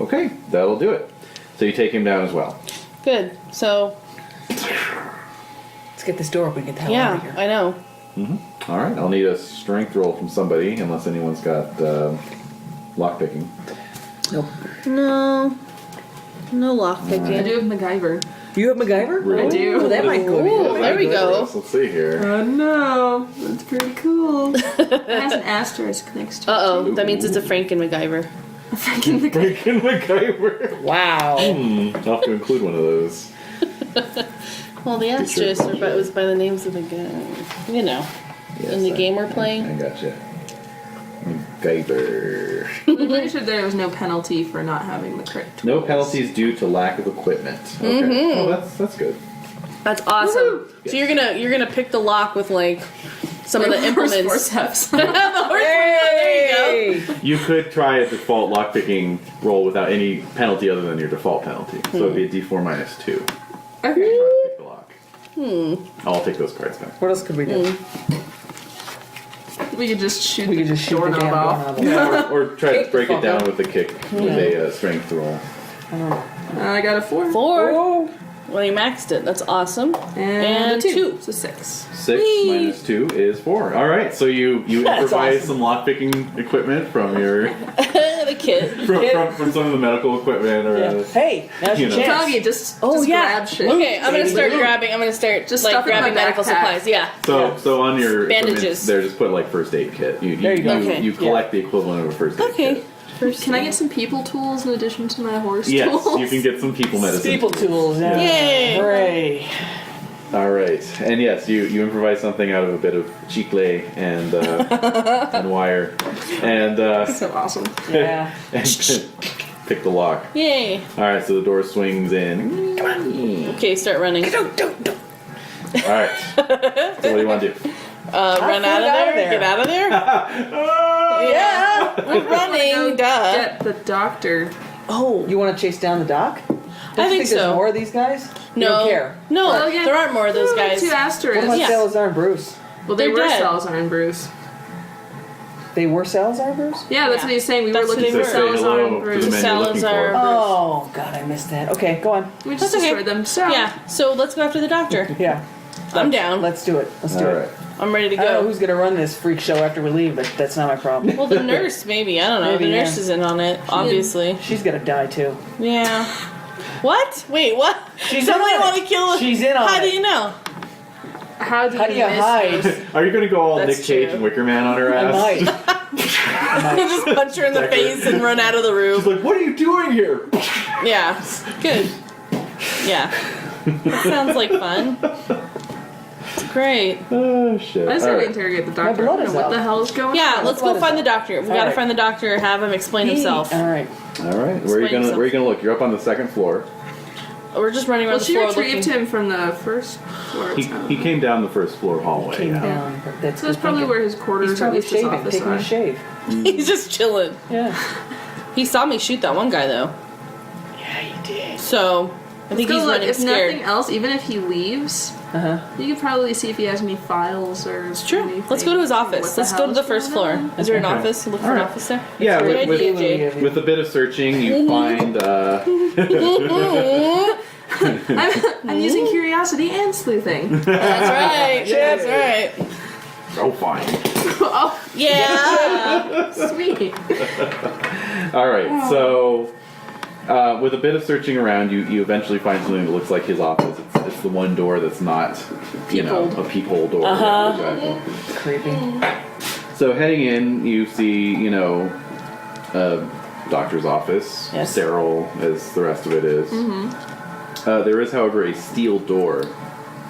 [SPEAKER 2] Okay, that'll do it. So you take him down as well.
[SPEAKER 6] Good. So
[SPEAKER 4] Let's get this door open. Get the hell out
[SPEAKER 6] yeah,
[SPEAKER 4] of here.
[SPEAKER 6] I know.
[SPEAKER 2] All right. I'll need a strength roll from somebody, unless anyone's got lockpicking.
[SPEAKER 4] Nope.
[SPEAKER 6] No
[SPEAKER 3] I
[SPEAKER 6] lockpicking.
[SPEAKER 3] do have MacGyver.
[SPEAKER 4] You have MacGyver?
[SPEAKER 2] Really?
[SPEAKER 3] I do.
[SPEAKER 4] Oh, that might go.
[SPEAKER 6] Ooh, there we go.
[SPEAKER 2] Let's see here.
[SPEAKER 3] Oh no, that's pretty cool. It has an asterisk next to it.
[SPEAKER 6] Uh oh, that means it's a Franken MacGyver.
[SPEAKER 3] Franken the
[SPEAKER 2] Franken MacGyver.
[SPEAKER 4] Wow.
[SPEAKER 2] I'll have to include one of those.
[SPEAKER 6] Well, the asterisk was by the names of the guys. You know, in the game we're playing.
[SPEAKER 2] I gotcha. MacGyver.
[SPEAKER 3] I'm pretty sure there was no penalty for not having the correct
[SPEAKER 2] No
[SPEAKER 3] tools.
[SPEAKER 2] penalties due to lack of equipment. Okay. Oh, that's good.
[SPEAKER 6] That's awesome. So you're gonna pick the lock with like some of the implements.
[SPEAKER 3] Forceps.
[SPEAKER 6] The horse there you go.
[SPEAKER 2] You could try a default lockpicking roll without any penalty other than your default penalty. So it'd be a D4 minus 2.
[SPEAKER 3] Okay.
[SPEAKER 2] Try to pick the lock. I'll take those cards back.
[SPEAKER 4] What else could we do?
[SPEAKER 3] We could just shoot
[SPEAKER 4] We
[SPEAKER 3] the
[SPEAKER 4] could just shoot the
[SPEAKER 3] doorknob
[SPEAKER 4] damn
[SPEAKER 3] off.
[SPEAKER 4] doorknob.
[SPEAKER 2] Or try to
[SPEAKER 4] Kick
[SPEAKER 2] break
[SPEAKER 4] the
[SPEAKER 2] it down
[SPEAKER 4] fucker.
[SPEAKER 2] with a kick with a strength roll.
[SPEAKER 3] I got a 4.
[SPEAKER 6] 4.
[SPEAKER 4] Oh,
[SPEAKER 6] Well, you maxed it. That's awesome.
[SPEAKER 3] And
[SPEAKER 6] And
[SPEAKER 3] 2. So 6.
[SPEAKER 2] 6 minus 2 is 4. All right, so you improvise
[SPEAKER 4] awesome.
[SPEAKER 2] some lockpicking equipment from your
[SPEAKER 6] The kid.
[SPEAKER 2] from some of the medical equipment or
[SPEAKER 4] yeah. Hey, now's your
[SPEAKER 2] You know.
[SPEAKER 4] chance.
[SPEAKER 3] Toggy, just
[SPEAKER 6] Oh yeah.
[SPEAKER 3] grab shit.
[SPEAKER 6] Okay, I'm gonna start
[SPEAKER 4] Baby.
[SPEAKER 6] grabbing. I'm gonna start
[SPEAKER 3] Just
[SPEAKER 6] just like
[SPEAKER 3] stuff it in
[SPEAKER 6] grabbing
[SPEAKER 3] my
[SPEAKER 6] medical
[SPEAKER 3] backpack.
[SPEAKER 6] supplies. Yeah.
[SPEAKER 2] so on your
[SPEAKER 6] Bandages.
[SPEAKER 2] equipment, there just put like first aid kit. You
[SPEAKER 4] There you go.
[SPEAKER 6] Okay.
[SPEAKER 2] you collect the equivalent of a first aid
[SPEAKER 6] Okay.
[SPEAKER 2] kit.
[SPEAKER 3] Can I get some people tools in addition to my horse
[SPEAKER 2] Yes,
[SPEAKER 3] tools?
[SPEAKER 2] you can get some people medicine.
[SPEAKER 4] People tools. Yeah.
[SPEAKER 6] Yay.
[SPEAKER 4] Hooray.
[SPEAKER 2] All right, and yes, you improvise something out of a bit of chicle and and wire, and
[SPEAKER 3] So awesome.
[SPEAKER 4] Yeah.
[SPEAKER 2] and pick the lock.
[SPEAKER 6] Yay.
[SPEAKER 2] All right, so the door swings in.
[SPEAKER 6] Okay, start running.
[SPEAKER 2] All right, so what do you want to do?
[SPEAKER 6] Run out of there. Get out of there. Yeah. I'm
[SPEAKER 3] Go
[SPEAKER 6] running. Duh.
[SPEAKER 3] Get the doctor.
[SPEAKER 6] Oh.
[SPEAKER 4] You want to chase down the doc? Don't
[SPEAKER 6] I
[SPEAKER 4] you
[SPEAKER 6] think
[SPEAKER 4] there's
[SPEAKER 6] so.
[SPEAKER 4] more of these guys? You
[SPEAKER 6] No.
[SPEAKER 4] don't care.
[SPEAKER 6] No.
[SPEAKER 3] Well, yeah.
[SPEAKER 6] There aren't more of those guys.
[SPEAKER 3] 2
[SPEAKER 4] What
[SPEAKER 3] asterisks.
[SPEAKER 4] about
[SPEAKER 6] Yeah.
[SPEAKER 4] Salazar and Bruce?
[SPEAKER 3] Well, they
[SPEAKER 6] They're
[SPEAKER 3] were
[SPEAKER 6] dead.
[SPEAKER 3] Salazar and Bruce.
[SPEAKER 4] They were Salazar and Bruce?
[SPEAKER 3] Yeah, that's
[SPEAKER 6] Yeah.
[SPEAKER 3] what he's saying. We
[SPEAKER 6] That's
[SPEAKER 3] were
[SPEAKER 6] what
[SPEAKER 3] looking
[SPEAKER 6] they
[SPEAKER 3] for
[SPEAKER 6] were.
[SPEAKER 2] Say
[SPEAKER 3] Salazar
[SPEAKER 2] hello
[SPEAKER 3] and
[SPEAKER 2] to the
[SPEAKER 3] Bruce.
[SPEAKER 2] men you're looking
[SPEAKER 6] Salazar.
[SPEAKER 2] for.
[SPEAKER 4] Oh, God, I missed that. Okay, go on.
[SPEAKER 3] We just
[SPEAKER 6] That's okay.
[SPEAKER 3] destroyed them. So
[SPEAKER 6] Yeah. So let's go after the doctor.
[SPEAKER 4] Yeah.
[SPEAKER 6] I'm down.
[SPEAKER 4] Let's do it. Let's do
[SPEAKER 2] All
[SPEAKER 4] it.
[SPEAKER 2] right.
[SPEAKER 6] I'm ready to
[SPEAKER 4] I don't know
[SPEAKER 6] go.
[SPEAKER 4] who's going to run this freak show after we leave, but that's not my problem.
[SPEAKER 6] Well, the nurse maybe. I don't know.
[SPEAKER 4] Maybe,
[SPEAKER 6] the
[SPEAKER 4] yeah.
[SPEAKER 6] nurse is in on it. Obviously.
[SPEAKER 4] She's going to die, too.
[SPEAKER 6] Yeah. What? Wait. What?
[SPEAKER 4] She's
[SPEAKER 6] Somebody
[SPEAKER 4] in on
[SPEAKER 6] want
[SPEAKER 4] it.
[SPEAKER 6] to kill?
[SPEAKER 4] She's in on
[SPEAKER 6] How
[SPEAKER 4] it.
[SPEAKER 6] do you know?
[SPEAKER 3] how do
[SPEAKER 4] How do you
[SPEAKER 3] miss
[SPEAKER 4] hide?
[SPEAKER 3] those?
[SPEAKER 2] Are you going to go all
[SPEAKER 6] That's
[SPEAKER 2] Nick Cage
[SPEAKER 6] true.
[SPEAKER 2] and Wicker Man on her
[SPEAKER 4] I
[SPEAKER 2] ass?
[SPEAKER 4] might.
[SPEAKER 6] Just punch her in the face and run out of the room.
[SPEAKER 2] She's like, what are you doing here?
[SPEAKER 6] Yeah. Good. Yeah. That sounds like fun. It's great.
[SPEAKER 2] Oh shit!
[SPEAKER 3] I just
[SPEAKER 2] All
[SPEAKER 3] gotta
[SPEAKER 2] right.
[SPEAKER 3] interrogate the doctor.
[SPEAKER 4] blood
[SPEAKER 3] I don't
[SPEAKER 4] is
[SPEAKER 3] know what
[SPEAKER 4] out.
[SPEAKER 3] the hell is going
[SPEAKER 6] Yeah,
[SPEAKER 3] on.
[SPEAKER 6] let's go
[SPEAKER 4] What is
[SPEAKER 6] find the
[SPEAKER 4] that?
[SPEAKER 6] doctor. We
[SPEAKER 4] All
[SPEAKER 6] gotta
[SPEAKER 4] right.
[SPEAKER 6] find the doctor, have him explain himself.
[SPEAKER 4] All right.
[SPEAKER 2] All right. Where are you gonna look? You're up on the second floor.
[SPEAKER 6] We're just running around
[SPEAKER 3] Well,
[SPEAKER 6] the
[SPEAKER 3] she
[SPEAKER 6] floor
[SPEAKER 3] retrieved
[SPEAKER 6] looking.
[SPEAKER 3] him from the first floor.
[SPEAKER 2] He came down the first floor hallway.
[SPEAKER 4] Came
[SPEAKER 2] yeah.
[SPEAKER 4] down. But that's
[SPEAKER 3] So that's
[SPEAKER 4] good
[SPEAKER 3] probably
[SPEAKER 4] thinking.
[SPEAKER 3] where his quarters
[SPEAKER 4] He's
[SPEAKER 3] or at
[SPEAKER 4] probably
[SPEAKER 3] least his
[SPEAKER 4] shaving,
[SPEAKER 3] office
[SPEAKER 4] taking
[SPEAKER 3] are.
[SPEAKER 4] a shave.
[SPEAKER 6] He's just chilling.
[SPEAKER 4] Yeah.
[SPEAKER 6] He saw me shoot that one guy though.
[SPEAKER 4] Yeah, he did.
[SPEAKER 6] So I think
[SPEAKER 3] Go
[SPEAKER 6] he's
[SPEAKER 3] look,
[SPEAKER 6] running
[SPEAKER 3] if
[SPEAKER 6] scared.
[SPEAKER 3] nothing else, even if he leaves,
[SPEAKER 4] Uh-huh.
[SPEAKER 3] you could probably see if he has any files or.
[SPEAKER 6] It's true. Let's go to his office. Let's go to the first floor. Is there an
[SPEAKER 2] Okay.
[SPEAKER 6] office? Look for
[SPEAKER 2] All
[SPEAKER 6] an
[SPEAKER 2] right.
[SPEAKER 6] office there.
[SPEAKER 2] Yeah,
[SPEAKER 6] Good
[SPEAKER 2] with,
[SPEAKER 6] idea,
[SPEAKER 2] with,
[SPEAKER 6] Jade.
[SPEAKER 2] with a bit of searching, you find.
[SPEAKER 3] I'm using curiosity and sleuthing.
[SPEAKER 6] That's right. That's right.
[SPEAKER 2] Oh, fine.
[SPEAKER 3] Oh,
[SPEAKER 6] Yeah.
[SPEAKER 3] sweet.
[SPEAKER 2] All right. So, with a bit of searching around, you eventually find something that looks like his office. It's the one door that's not, you know, a peephole door.
[SPEAKER 4] Uh-huh.
[SPEAKER 2] Yeah, exactly.
[SPEAKER 4] Creepy.
[SPEAKER 2] So heading in, you see, you know, a doctor's office,
[SPEAKER 4] Yes.
[SPEAKER 2] sterile as the rest of it is. There is, however, a steel door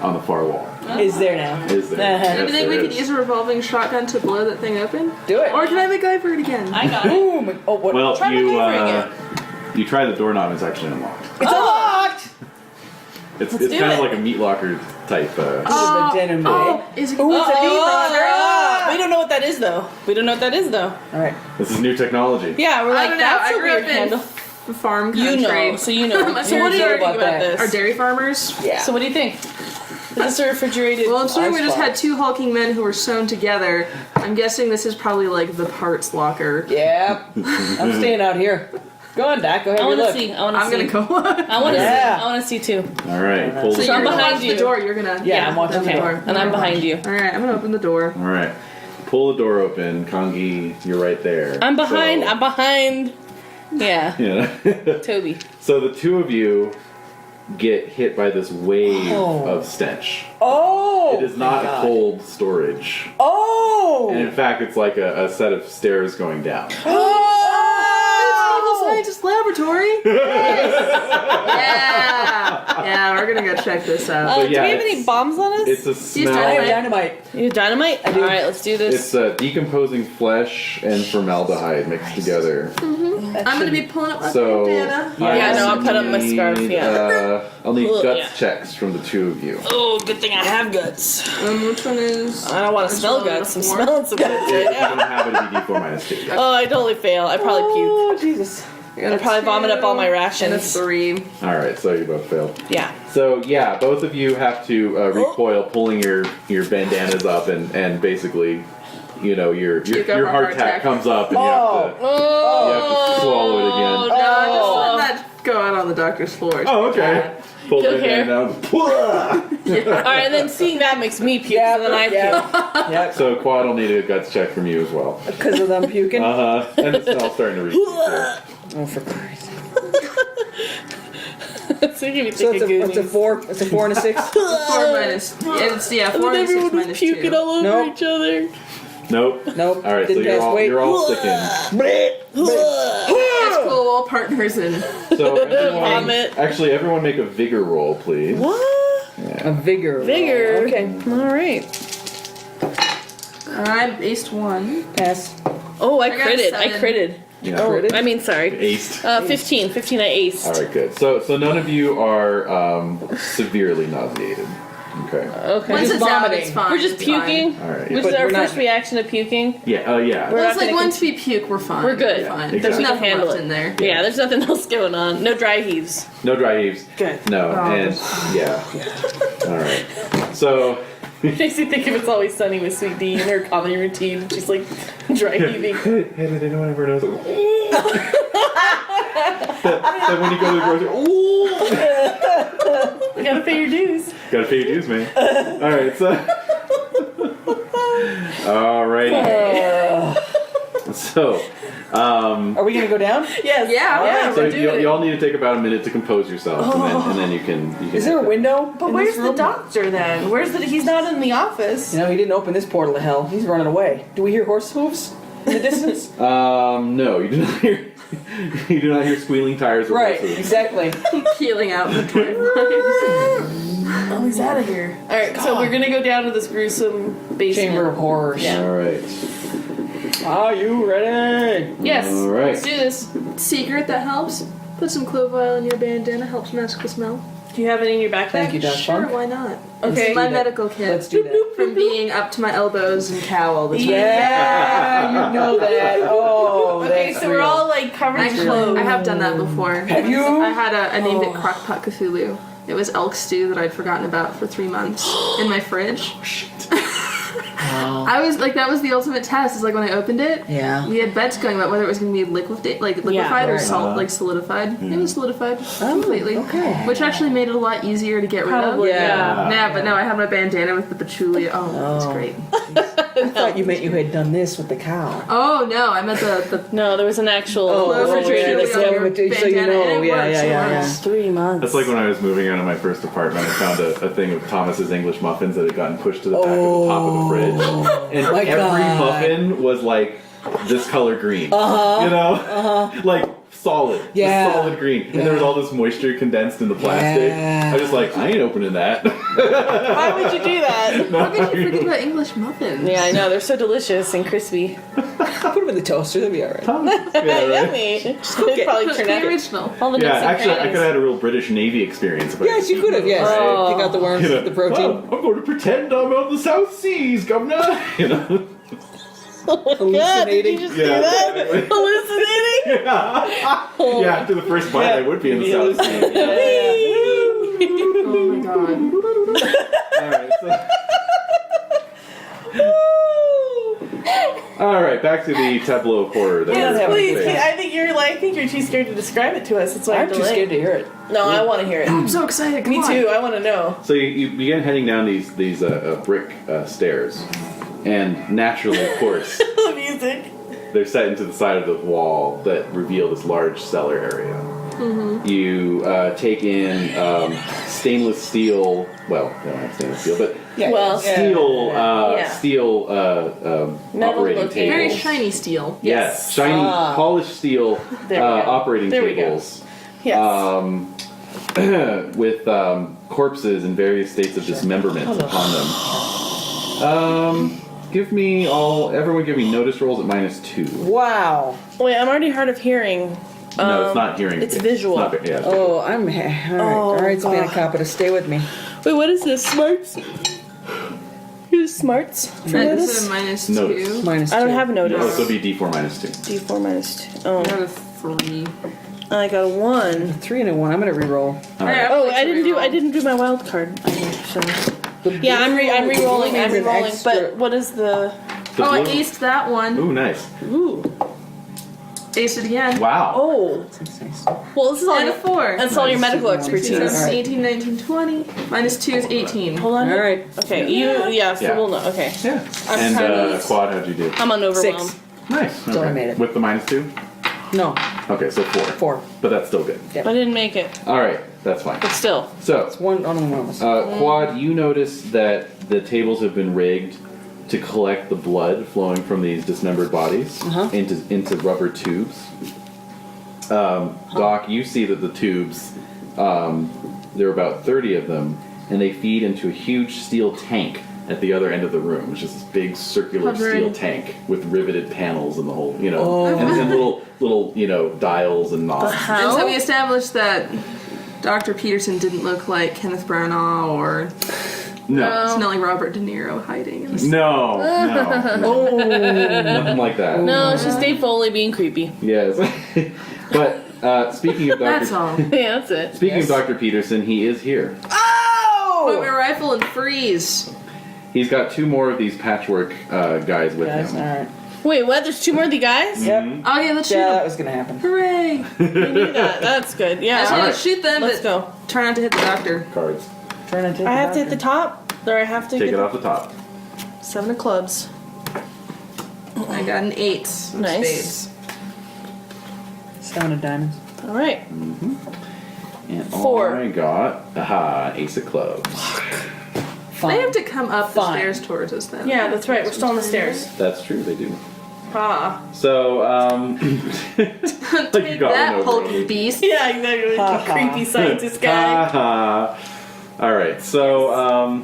[SPEAKER 2] on the far wall.
[SPEAKER 4] Is there now?
[SPEAKER 2] Is there?
[SPEAKER 4] Uh-huh.
[SPEAKER 3] Do you
[SPEAKER 2] Yes,
[SPEAKER 3] think we
[SPEAKER 2] there
[SPEAKER 3] could
[SPEAKER 2] is.
[SPEAKER 3] use a revolving shotgun to blow that thing open?
[SPEAKER 4] Do it.
[SPEAKER 3] Or can I MacGyver it again?
[SPEAKER 6] I got it.
[SPEAKER 4] Boom. Oh, what?
[SPEAKER 2] Well,
[SPEAKER 6] Try
[SPEAKER 2] you
[SPEAKER 6] MacGyvering
[SPEAKER 2] you try the doorknob, it's actually unlocked.
[SPEAKER 4] It's unlocked.
[SPEAKER 2] It's
[SPEAKER 6] do
[SPEAKER 2] kind of
[SPEAKER 6] it.
[SPEAKER 2] like a meat locker type.
[SPEAKER 4] Oh,
[SPEAKER 3] Is it?
[SPEAKER 4] Ooh, it's a meat locker.
[SPEAKER 6] We don't know what that is though. We don't know what that is though.
[SPEAKER 4] All right.
[SPEAKER 2] This is new technology.
[SPEAKER 6] Yeah, we're
[SPEAKER 3] I
[SPEAKER 6] like
[SPEAKER 3] don't know.
[SPEAKER 6] that's
[SPEAKER 3] I
[SPEAKER 6] a
[SPEAKER 3] grew
[SPEAKER 6] weird
[SPEAKER 3] up in
[SPEAKER 6] handle.
[SPEAKER 3] farm country.
[SPEAKER 6] You know, so you know.
[SPEAKER 3] My
[SPEAKER 6] So what do
[SPEAKER 3] parents
[SPEAKER 6] you
[SPEAKER 3] are
[SPEAKER 6] think
[SPEAKER 4] about
[SPEAKER 6] about
[SPEAKER 4] that.
[SPEAKER 6] this?
[SPEAKER 3] Are dairy farmers?
[SPEAKER 4] Yeah.
[SPEAKER 6] So what do you think? Is this a refrigerated?
[SPEAKER 3] Well, considering we
[SPEAKER 4] Ice
[SPEAKER 3] just
[SPEAKER 4] box.
[SPEAKER 3] had two hulking men who were sewn together, I'm guessing this is probably like the parts locker.
[SPEAKER 4] Yeah. I'm staying out here. Go on, Doc. Go ahead
[SPEAKER 6] I
[SPEAKER 4] and
[SPEAKER 6] want to
[SPEAKER 4] look.
[SPEAKER 6] see. I want to
[SPEAKER 3] I'm
[SPEAKER 6] see.
[SPEAKER 3] gonna go look.
[SPEAKER 6] I want to
[SPEAKER 4] Yeah.
[SPEAKER 6] see. I want to see too.
[SPEAKER 2] All right. Pull
[SPEAKER 3] So
[SPEAKER 2] the
[SPEAKER 6] So I'm
[SPEAKER 3] you're
[SPEAKER 2] door.
[SPEAKER 3] gonna
[SPEAKER 6] behind
[SPEAKER 3] watch
[SPEAKER 6] you.
[SPEAKER 3] the door. You're gonna.
[SPEAKER 4] Yeah, I'm watching
[SPEAKER 3] open
[SPEAKER 4] the
[SPEAKER 3] the
[SPEAKER 4] door.
[SPEAKER 3] door.
[SPEAKER 6] And I'm behind you.
[SPEAKER 3] All right, I'm gonna open the door.
[SPEAKER 2] All right. Pull the door open, Kangee. You're right there.
[SPEAKER 6] I'm behind.
[SPEAKER 2] So,
[SPEAKER 6] I'm behind. Yeah,
[SPEAKER 2] Yeah.
[SPEAKER 6] Toby.
[SPEAKER 2] So the two of you get hit by this wave
[SPEAKER 4] Oh.
[SPEAKER 2] of stench.
[SPEAKER 4] Oh.
[SPEAKER 2] It is not
[SPEAKER 4] my
[SPEAKER 2] a
[SPEAKER 4] God.
[SPEAKER 2] cold storage.
[SPEAKER 4] Oh.
[SPEAKER 2] And in fact, it's like a set of stairs going down.
[SPEAKER 3] Evil
[SPEAKER 4] Oh.
[SPEAKER 3] scientist laboratory. Yeah. Yeah, we're gonna go check this out.
[SPEAKER 2] But yeah,
[SPEAKER 6] do we have any
[SPEAKER 2] it's-
[SPEAKER 6] bombs on us?
[SPEAKER 2] It's a
[SPEAKER 4] I
[SPEAKER 2] smell.
[SPEAKER 4] have dynamite.
[SPEAKER 6] You have dynamite?
[SPEAKER 4] I do.
[SPEAKER 6] Alright, let's do this.
[SPEAKER 2] It's decomposing flesh and formaldehyde mixed together.
[SPEAKER 3] I'm gonna be pulling up my
[SPEAKER 2] So
[SPEAKER 3] bandana.
[SPEAKER 6] Yeah, no, I'll put up my scarf, yeah.
[SPEAKER 2] I'll need
[SPEAKER 6] Ugh,
[SPEAKER 2] guts
[SPEAKER 6] yeah.
[SPEAKER 2] checks from the two of you.
[SPEAKER 6] Oh, good thing I have guts.
[SPEAKER 3] Which one is?
[SPEAKER 6] I don't want to
[SPEAKER 3] Which
[SPEAKER 6] smell
[SPEAKER 3] one
[SPEAKER 6] guts. I'm
[SPEAKER 3] is four?
[SPEAKER 6] smelling some guts right
[SPEAKER 2] You
[SPEAKER 6] now.
[SPEAKER 2] don't have it if you D4 minus 2.
[SPEAKER 6] Oh, I totally fail. I probably puke.
[SPEAKER 4] Oh, Jesus.
[SPEAKER 6] I'd probably vomit up all my
[SPEAKER 3] And a
[SPEAKER 6] rations.
[SPEAKER 3] 3.
[SPEAKER 2] Alright, so you both failed.
[SPEAKER 6] Yeah.
[SPEAKER 2] So yeah, both of you have to recoil, pulling your bandanas up, and basically, you know, your
[SPEAKER 3] Puke up a
[SPEAKER 2] heart
[SPEAKER 3] heart
[SPEAKER 2] attack
[SPEAKER 3] attack.
[SPEAKER 2] comes up, and you have to swallow it again.
[SPEAKER 3] No, just let that go out on the doctor's floor.
[SPEAKER 2] Oh, okay. Pull the
[SPEAKER 6] Go here.
[SPEAKER 2] bandana down.
[SPEAKER 6] Alright, and then seeing that makes me puke, so then I puke.
[SPEAKER 4] Yeah.
[SPEAKER 2] So Quad will need a guts check from you as well.
[SPEAKER 4] Because of them puking.
[SPEAKER 2] And the smell's starting to reach.
[SPEAKER 4] Oh, for Christ.
[SPEAKER 6] That's making me
[SPEAKER 4] So
[SPEAKER 6] think of
[SPEAKER 4] it's a
[SPEAKER 6] Goonies.
[SPEAKER 4] 4. It's a 4 and a 6.
[SPEAKER 3] 4 minus. It's, yeah,
[SPEAKER 6] And
[SPEAKER 3] 4
[SPEAKER 6] then
[SPEAKER 3] and 6
[SPEAKER 6] everyone was
[SPEAKER 3] minus
[SPEAKER 6] puking
[SPEAKER 3] 2.
[SPEAKER 6] all over
[SPEAKER 4] Nope.
[SPEAKER 6] each other.
[SPEAKER 2] Nope.
[SPEAKER 4] Nope.
[SPEAKER 2] All right, so
[SPEAKER 4] Didn't pass. Wait.
[SPEAKER 2] you're all sticking.
[SPEAKER 3] That's cool. We're all partners in.
[SPEAKER 2] So everyone,
[SPEAKER 6] Vomit.
[SPEAKER 2] actually, everyone make a vigor roll, please.
[SPEAKER 6] What?
[SPEAKER 4] A vigor.
[SPEAKER 6] Vigor.
[SPEAKER 4] Okay.
[SPEAKER 6] Alright.
[SPEAKER 3] I aced 1.
[SPEAKER 4] Pass.
[SPEAKER 6] Oh, I
[SPEAKER 3] I got
[SPEAKER 6] critted.
[SPEAKER 3] 7.
[SPEAKER 6] I critted.
[SPEAKER 2] Yeah.
[SPEAKER 6] Oh,
[SPEAKER 4] Critted?
[SPEAKER 6] I mean, sorry.
[SPEAKER 2] Aced.
[SPEAKER 6] 15. 15 I aced.
[SPEAKER 2] All right, good. So none of you are severely nauseated. Okay.
[SPEAKER 6] Okay.
[SPEAKER 3] Once
[SPEAKER 4] just
[SPEAKER 3] it's out,
[SPEAKER 4] vomiting.
[SPEAKER 3] it's fine.
[SPEAKER 6] We're just
[SPEAKER 3] it's fine.
[SPEAKER 6] puking.
[SPEAKER 2] All right.
[SPEAKER 6] Which
[SPEAKER 2] Yeah.
[SPEAKER 6] is our
[SPEAKER 4] we're not-
[SPEAKER 6] first reaction to puking.
[SPEAKER 2] Yeah. Yeah.
[SPEAKER 6] We're
[SPEAKER 3] Well,
[SPEAKER 6] not
[SPEAKER 3] it's like
[SPEAKER 6] gonna
[SPEAKER 3] once we puke, we're fine.
[SPEAKER 6] We're good.
[SPEAKER 2] Yeah,
[SPEAKER 3] Fine.
[SPEAKER 2] exactly.
[SPEAKER 3] There's
[SPEAKER 6] We can
[SPEAKER 3] nothing
[SPEAKER 6] handle
[SPEAKER 3] left
[SPEAKER 6] it.
[SPEAKER 3] in there.
[SPEAKER 6] Yeah, there's nothing else going on. No dry heaves.
[SPEAKER 2] No dry heaves.
[SPEAKER 6] Good.
[SPEAKER 2] No.
[SPEAKER 3] Oh.
[SPEAKER 2] And yeah. All right. So
[SPEAKER 6] Makes me think of It's Always Sunny with Sweet D and her comedy routine. She's like dry heaving.
[SPEAKER 2] hey, did anyone ever know that when you go to the grocery, ooh,
[SPEAKER 6] You gotta pay your dues.
[SPEAKER 2] gotta pay your dues, man. All right. So. Alrighty. So.
[SPEAKER 4] Are we going to go down?
[SPEAKER 6] Yes.
[SPEAKER 3] Yeah,
[SPEAKER 2] So
[SPEAKER 6] we're doing
[SPEAKER 2] you all need to take about a minute to compose yourselves, and then you can.
[SPEAKER 4] Is there a window?
[SPEAKER 6] But
[SPEAKER 4] in
[SPEAKER 6] where's
[SPEAKER 4] this
[SPEAKER 6] the
[SPEAKER 4] room?
[SPEAKER 6] doctor then? Where's the? He's not in the office.
[SPEAKER 4] You know, he didn't open this portal to hell. He's running away. Do we hear horse hooves in the distance?
[SPEAKER 2] No, you do not hear. You do not hear squealing tires or
[SPEAKER 4] Right,
[SPEAKER 2] horses.
[SPEAKER 4] exactly.
[SPEAKER 3] Peeling out the driveway.
[SPEAKER 6] Oh, he's out of here. All right, so we're gonna go down to this gruesome basement.
[SPEAKER 4] Chamber of Horrors.
[SPEAKER 6] Yeah.
[SPEAKER 2] All right.
[SPEAKER 4] Are you ready?
[SPEAKER 6] Yes.
[SPEAKER 2] All right.
[SPEAKER 6] Let's do this.
[SPEAKER 3] Secret that helps. Put some clove oil in your bandana. Helps mask the smell.
[SPEAKER 6] Do you have it in your backpack?
[SPEAKER 4] Thank you, Doc
[SPEAKER 3] Sure,
[SPEAKER 4] Funk.
[SPEAKER 3] why not?
[SPEAKER 6] Okay.
[SPEAKER 3] It's my
[SPEAKER 4] do that.
[SPEAKER 3] medical kit.
[SPEAKER 4] Let's do that.
[SPEAKER 3] From being up to my elbows in cow all the time.
[SPEAKER 4] Yeah, you know that. Oh,
[SPEAKER 6] Okay,
[SPEAKER 4] that's
[SPEAKER 6] so we're
[SPEAKER 4] real.
[SPEAKER 6] all like covered in
[SPEAKER 3] Actually,
[SPEAKER 6] clothes.
[SPEAKER 3] I have done that before.
[SPEAKER 4] Have you?
[SPEAKER 3] I had I named it Crockpot Cthulhu. It was elk stew that I'd forgotten about for 3 months in my fridge. I was like, that was the ultimate test. Is like when I opened it,
[SPEAKER 4] Yeah.
[SPEAKER 3] we had bets going about whether it was going to be liquefied or
[SPEAKER 4] right.
[SPEAKER 3] salt, like solidified. It was solidified completely,
[SPEAKER 4] okay.
[SPEAKER 3] which actually made it a lot easier to get rid
[SPEAKER 6] Probably,
[SPEAKER 3] of.
[SPEAKER 6] yeah.
[SPEAKER 3] Nah, but no, I had my bandana with the patchouli. Oh, that's great.
[SPEAKER 4] I thought you meant you had done this with the cow.
[SPEAKER 3] Oh no, I meant the
[SPEAKER 6] No, there was an actual
[SPEAKER 3] clove
[SPEAKER 6] refrigerator
[SPEAKER 3] patchouli
[SPEAKER 6] that
[SPEAKER 3] on
[SPEAKER 6] said
[SPEAKER 3] your
[SPEAKER 4] so you
[SPEAKER 3] bandana,
[SPEAKER 4] know,
[SPEAKER 3] and it
[SPEAKER 4] yeah,
[SPEAKER 3] works,
[SPEAKER 4] yeah,
[SPEAKER 3] it
[SPEAKER 4] yeah,
[SPEAKER 3] works.
[SPEAKER 6] 3 months.
[SPEAKER 2] That's like when I was moving out of my first apartment. I found a thing of Thomas's English muffins that had gotten pushed to the back of the top of the fridge, and
[SPEAKER 4] my
[SPEAKER 2] every
[SPEAKER 4] God.
[SPEAKER 2] muffin was like this color green. You know, like solid,
[SPEAKER 4] Yeah.
[SPEAKER 2] just solid green. And there was all this moisture condensed in the plastic.
[SPEAKER 4] Yeah.
[SPEAKER 2] I was just like, I ain't opening that.
[SPEAKER 6] Why would you do that?
[SPEAKER 3] How could you forget about English muffins?
[SPEAKER 6] Yeah, I know. They're so delicious and crispy.
[SPEAKER 4] Put them in the toaster, they'll be alright.
[SPEAKER 2] Yeah, right.
[SPEAKER 6] Yummy. They'd probably
[SPEAKER 3] It's
[SPEAKER 6] turn
[SPEAKER 3] the
[SPEAKER 6] out
[SPEAKER 3] original.
[SPEAKER 6] all the
[SPEAKER 2] Yeah,
[SPEAKER 6] nooks and
[SPEAKER 2] actually, I
[SPEAKER 6] crannies.
[SPEAKER 2] could have had a real British Navy experience. If I
[SPEAKER 4] Yes, you could have, yes.
[SPEAKER 6] Oh.
[SPEAKER 4] Take out the worms,
[SPEAKER 2] You know,
[SPEAKER 4] the protein.
[SPEAKER 2] "Oh, I'm going to pretend I'm on the South Seas, governor. You know.
[SPEAKER 6] God, did you
[SPEAKER 4] Hallucinating.
[SPEAKER 6] just
[SPEAKER 2] Yeah,
[SPEAKER 6] do that?
[SPEAKER 2] exactly.
[SPEAKER 6] Hallucinating?
[SPEAKER 2] Yeah, after the first bite, I would be in the South Seas.
[SPEAKER 3] Oh my god.
[SPEAKER 2] Alright, Alright, back to the tableau of horror. That
[SPEAKER 6] Yes,
[SPEAKER 2] was on
[SPEAKER 6] please.
[SPEAKER 2] the face.
[SPEAKER 6] I think you're too scared to describe it to us. That's why
[SPEAKER 4] I'm too scared to hear it.
[SPEAKER 6] No, I want to hear it.
[SPEAKER 3] I'm so excited. Come
[SPEAKER 6] Me
[SPEAKER 3] on.
[SPEAKER 6] too. I want to know.
[SPEAKER 2] So you begin heading down these brick stairs, and naturally, of course,
[SPEAKER 6] The music.
[SPEAKER 2] they're set into the side of the wall that reveal this large cellar area. You take in stainless steel. Well, they don't have stainless steel, but
[SPEAKER 4] Yeah.
[SPEAKER 6] Well,
[SPEAKER 2] steel
[SPEAKER 6] Yeah. Metal
[SPEAKER 2] operating
[SPEAKER 6] looking.
[SPEAKER 2] tables.
[SPEAKER 3] Very shiny steel.
[SPEAKER 2] Yes, shiny, polished steel
[SPEAKER 6] There we go.
[SPEAKER 2] operating
[SPEAKER 6] There we go.
[SPEAKER 2] tables.
[SPEAKER 6] Yes.
[SPEAKER 2] with corpses in various states of dismemberment upon them. Everyone give me notice rolls at -2.
[SPEAKER 4] Wow.
[SPEAKER 6] Wait, I'm already hard of hearing.
[SPEAKER 2] No, it's not hearing.
[SPEAKER 6] It's visual.
[SPEAKER 2] Not, yeah, it's
[SPEAKER 4] Oh, I'm all right.
[SPEAKER 6] Oh,
[SPEAKER 4] All right,
[SPEAKER 6] God.
[SPEAKER 4] Spana Kappa, stay with me.
[SPEAKER 6] Wait, what is this? Smarts? Use smarts for
[SPEAKER 3] This
[SPEAKER 6] notice?
[SPEAKER 3] is a -2.
[SPEAKER 2] Notice.
[SPEAKER 4] Minus
[SPEAKER 6] I don't
[SPEAKER 4] 2.
[SPEAKER 6] have notice.
[SPEAKER 2] Oh, so it'd be D4 -2.
[SPEAKER 6] D4 -2. Oh,
[SPEAKER 3] I got a 3.
[SPEAKER 6] I got a 1.
[SPEAKER 4] 3 and a 1. I'm gonna re-roll.
[SPEAKER 2] All right.
[SPEAKER 6] Oh, I didn't do my wild card. So. Yeah, I'm re-rolling. I'm
[SPEAKER 4] Means an
[SPEAKER 6] re-rolling.
[SPEAKER 4] extra-
[SPEAKER 6] But what is the?
[SPEAKER 2] The
[SPEAKER 3] Oh, I
[SPEAKER 2] blue-
[SPEAKER 3] aced that one.
[SPEAKER 2] Ooh, nice.
[SPEAKER 6] Ooh.
[SPEAKER 3] Aced it again.
[SPEAKER 2] Wow.
[SPEAKER 6] Oh.
[SPEAKER 4] That's nice.
[SPEAKER 6] Well, this is all
[SPEAKER 3] And a
[SPEAKER 6] your
[SPEAKER 3] 4.
[SPEAKER 6] That's all your medical
[SPEAKER 4] Nice.
[SPEAKER 6] expertise.
[SPEAKER 4] All right.
[SPEAKER 3] 18, 19, 20. -2 is 18.
[SPEAKER 6] Hold on.
[SPEAKER 4] All right.
[SPEAKER 6] Okay. So
[SPEAKER 2] Yeah.
[SPEAKER 6] we'll know. Okay.
[SPEAKER 2] Yeah.
[SPEAKER 6] I'm
[SPEAKER 2] And
[SPEAKER 6] kinda-
[SPEAKER 2] Quad, how'd you do?
[SPEAKER 6] I'm on overwhelmed.
[SPEAKER 4] 6.
[SPEAKER 2] Nice.
[SPEAKER 4] So I made it.
[SPEAKER 2] With the -2?
[SPEAKER 4] No,
[SPEAKER 2] Okay, so 4.
[SPEAKER 4] 4.
[SPEAKER 2] But that's still good.
[SPEAKER 6] I didn't make it,
[SPEAKER 2] All right, that's fine.
[SPEAKER 6] but still.
[SPEAKER 2] So,
[SPEAKER 4] It's one on one of us.
[SPEAKER 2] Quad, you notice that the tables have been rigged to collect the blood flowing from these dismembered bodies into rubber tubes. Doc, you see that the tubes, there are about 30 of them, and they feed into a huge steel tank at the other end of the room, which is this big circular steel tank with riveted panels and the whole, and little, dials and knobs.
[SPEAKER 3] And so we established that Dr. Petersen didn't look like Kenneth Branagh or
[SPEAKER 2] No.
[SPEAKER 3] smelly Robert De Niro hiding in the
[SPEAKER 2] No. Nothing like that.
[SPEAKER 6] No, it's just Dave Foley being creepy.
[SPEAKER 2] Yes. But speaking of
[SPEAKER 3] That's
[SPEAKER 2] Dr.
[SPEAKER 3] all.
[SPEAKER 6] Yeah, that's it.
[SPEAKER 2] Speaking of Dr. Petersen, he is here.
[SPEAKER 3] Put my rifle and freeze.
[SPEAKER 2] He's got 2 more of these patchwork guys with
[SPEAKER 4] Guys,
[SPEAKER 2] him.
[SPEAKER 4] all right.
[SPEAKER 6] Wait, what? There's 2 more of the guys?
[SPEAKER 4] Yep.
[SPEAKER 3] Okay, let's shoot
[SPEAKER 4] Yeah, that
[SPEAKER 3] them.
[SPEAKER 4] was gonna happen.
[SPEAKER 3] Hooray!
[SPEAKER 6] We knew that. That's good.
[SPEAKER 3] I
[SPEAKER 6] Yeah.
[SPEAKER 3] just want
[SPEAKER 2] Alright.
[SPEAKER 3] to shoot them,
[SPEAKER 6] Let's
[SPEAKER 3] but
[SPEAKER 6] go.
[SPEAKER 3] try not to hit the doctor.
[SPEAKER 2] Cards.
[SPEAKER 4] Trying to take
[SPEAKER 6] I
[SPEAKER 4] it
[SPEAKER 6] have to
[SPEAKER 4] out
[SPEAKER 6] hit the top? Or I have to
[SPEAKER 2] Take
[SPEAKER 6] get
[SPEAKER 2] it off the top.
[SPEAKER 6] 7 of clubs.
[SPEAKER 3] I got an 8. of
[SPEAKER 6] Nice.
[SPEAKER 3] Spades.
[SPEAKER 4] 7 of diamonds.
[SPEAKER 6] All right.
[SPEAKER 2] And
[SPEAKER 6] 4.
[SPEAKER 2] I got ace of clubs.
[SPEAKER 4] Fine.
[SPEAKER 3] They have to come up the
[SPEAKER 4] Fine.
[SPEAKER 3] stairs towards us then.
[SPEAKER 6] Yeah, that's right. We're still on the stairs.
[SPEAKER 2] That's true, they do.
[SPEAKER 6] Ah.
[SPEAKER 2] So, like
[SPEAKER 3] Take
[SPEAKER 2] you got
[SPEAKER 3] that,
[SPEAKER 2] one over
[SPEAKER 3] Hulk
[SPEAKER 2] me.
[SPEAKER 3] beast.
[SPEAKER 6] Yeah, exactly.
[SPEAKER 4] Ha, ha.
[SPEAKER 6] Creepy scientist guy.
[SPEAKER 2] All right, so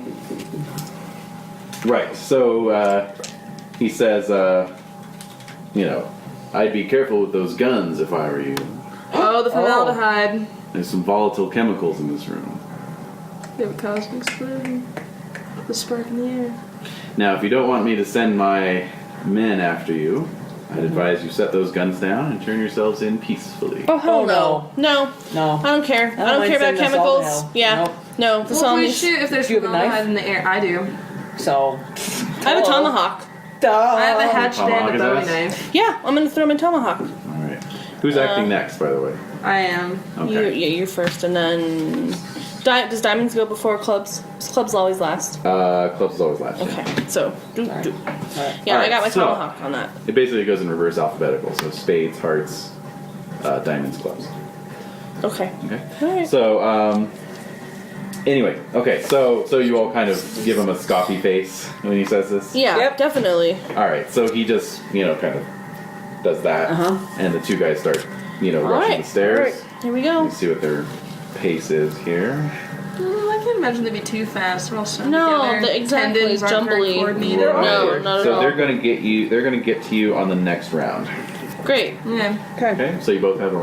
[SPEAKER 2] he says, I'd be careful with those guns if I were you.
[SPEAKER 3] Oh, the formaldehyde.
[SPEAKER 2] There's some volatile chemicals in this room.
[SPEAKER 3] They have a cosmic explosion. The spark in the air.
[SPEAKER 2] Now, if you don't want me to send my men after you, I'd advise you set those guns down and turn yourselves in peacefully.
[SPEAKER 6] Oh, hell
[SPEAKER 4] Oh,
[SPEAKER 6] no. No.
[SPEAKER 4] No.
[SPEAKER 6] I don't care. I don't
[SPEAKER 4] mind
[SPEAKER 6] care about
[SPEAKER 4] sending us all to
[SPEAKER 6] chemicals.
[SPEAKER 4] hell.
[SPEAKER 6] Yeah.
[SPEAKER 4] Nope.
[SPEAKER 6] No. That's
[SPEAKER 3] Well,
[SPEAKER 6] all
[SPEAKER 3] if we
[SPEAKER 6] me.
[SPEAKER 3] shoot if there's
[SPEAKER 4] Do you have a
[SPEAKER 3] formaldehyde
[SPEAKER 4] knife?
[SPEAKER 3] in the air. I do.
[SPEAKER 4] So.
[SPEAKER 6] I have a tomahawk.
[SPEAKER 3] I have a hatchet and
[SPEAKER 2] Tomahawk
[SPEAKER 3] a
[SPEAKER 2] is
[SPEAKER 3] Bowie
[SPEAKER 2] us?
[SPEAKER 3] knife.
[SPEAKER 6] Yeah, I'm gonna throw my tomahawk.
[SPEAKER 2] All right. Who's acting next, by the way?
[SPEAKER 3] I am.
[SPEAKER 2] Okay.
[SPEAKER 6] You're first, and then does diamonds go before clubs? Clubs always last.
[SPEAKER 2] Clubs is always last. yeah.
[SPEAKER 6] Okay, so do.
[SPEAKER 4] All right.
[SPEAKER 6] Yeah, I got my
[SPEAKER 2] so-
[SPEAKER 6] tomahawk on that.
[SPEAKER 2] It basically goes in reverse alphabetical, so spades, hearts, diamonds, clubs.
[SPEAKER 6] Okay.
[SPEAKER 2] Okay.
[SPEAKER 6] All right.
[SPEAKER 2] So, anyway, okay, so you all kind of give him a scoffy face when he says this?
[SPEAKER 6] Yeah,
[SPEAKER 4] Yep.
[SPEAKER 6] definitely.
[SPEAKER 2] Alright, so he just, kind of does that, and the 2 guys start, rushing
[SPEAKER 6] right.
[SPEAKER 2] the stairs.
[SPEAKER 6] All right. Here we go.
[SPEAKER 2] Let's see what their pace is here.
[SPEAKER 3] I can't imagine they'd be too fast. We're all strung
[SPEAKER 6] No,
[SPEAKER 3] together.
[SPEAKER 6] exactly,
[SPEAKER 3] Tendons aren't very
[SPEAKER 6] jumbly.
[SPEAKER 3] coordinated.
[SPEAKER 6] No,
[SPEAKER 2] Right.
[SPEAKER 6] not at
[SPEAKER 2] so
[SPEAKER 6] all.
[SPEAKER 2] they're gonna get to you on the next round.
[SPEAKER 6] Great.
[SPEAKER 3] Yeah.
[SPEAKER 4] Okay.
[SPEAKER 2] Okay, so you all have a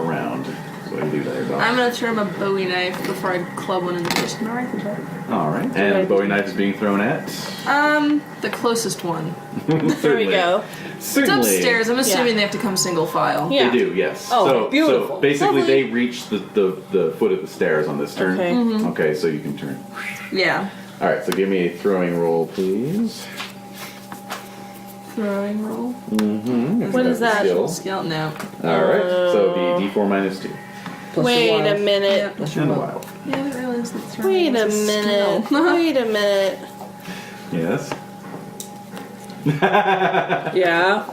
[SPEAKER 2] round. So what do you do there, Doc?
[SPEAKER 3] I'm gonna throw him a Bowie knife before I club one in the face with my rifle butt.
[SPEAKER 2] Alright, and the Bowie knife is being thrown at?
[SPEAKER 3] The closest one.
[SPEAKER 6] There we go.
[SPEAKER 3] It's
[SPEAKER 2] Certainly.
[SPEAKER 3] upstairs. I'm assuming
[SPEAKER 6] Yeah.
[SPEAKER 3] they have to come single file.
[SPEAKER 6] Yeah.
[SPEAKER 2] They do, yes.
[SPEAKER 4] Oh,
[SPEAKER 2] so
[SPEAKER 4] beautiful.
[SPEAKER 2] basically
[SPEAKER 6] Lovely.
[SPEAKER 2] they reach the foot of the stairs on this turn.
[SPEAKER 6] Okay.
[SPEAKER 2] Okay, so you can turn.
[SPEAKER 3] Yeah.
[SPEAKER 2] Alright, so give me a throwing roll, please.
[SPEAKER 3] Throwing roll.
[SPEAKER 6] What is that?
[SPEAKER 2] Skill.
[SPEAKER 3] Skill. No.
[SPEAKER 2] Alright, so the D4 minus 2.
[SPEAKER 4] Plus
[SPEAKER 6] Wait
[SPEAKER 4] your
[SPEAKER 6] a
[SPEAKER 4] wild.
[SPEAKER 6] minute.
[SPEAKER 3] Yep.
[SPEAKER 4] Plus your
[SPEAKER 2] And the
[SPEAKER 4] wild.
[SPEAKER 2] wild.
[SPEAKER 3] Yeah, I didn't realize that throwing
[SPEAKER 6] Wait a
[SPEAKER 3] was
[SPEAKER 6] minute.
[SPEAKER 3] skill.
[SPEAKER 6] Wait a minute.
[SPEAKER 2] Yes.
[SPEAKER 4] Yeah.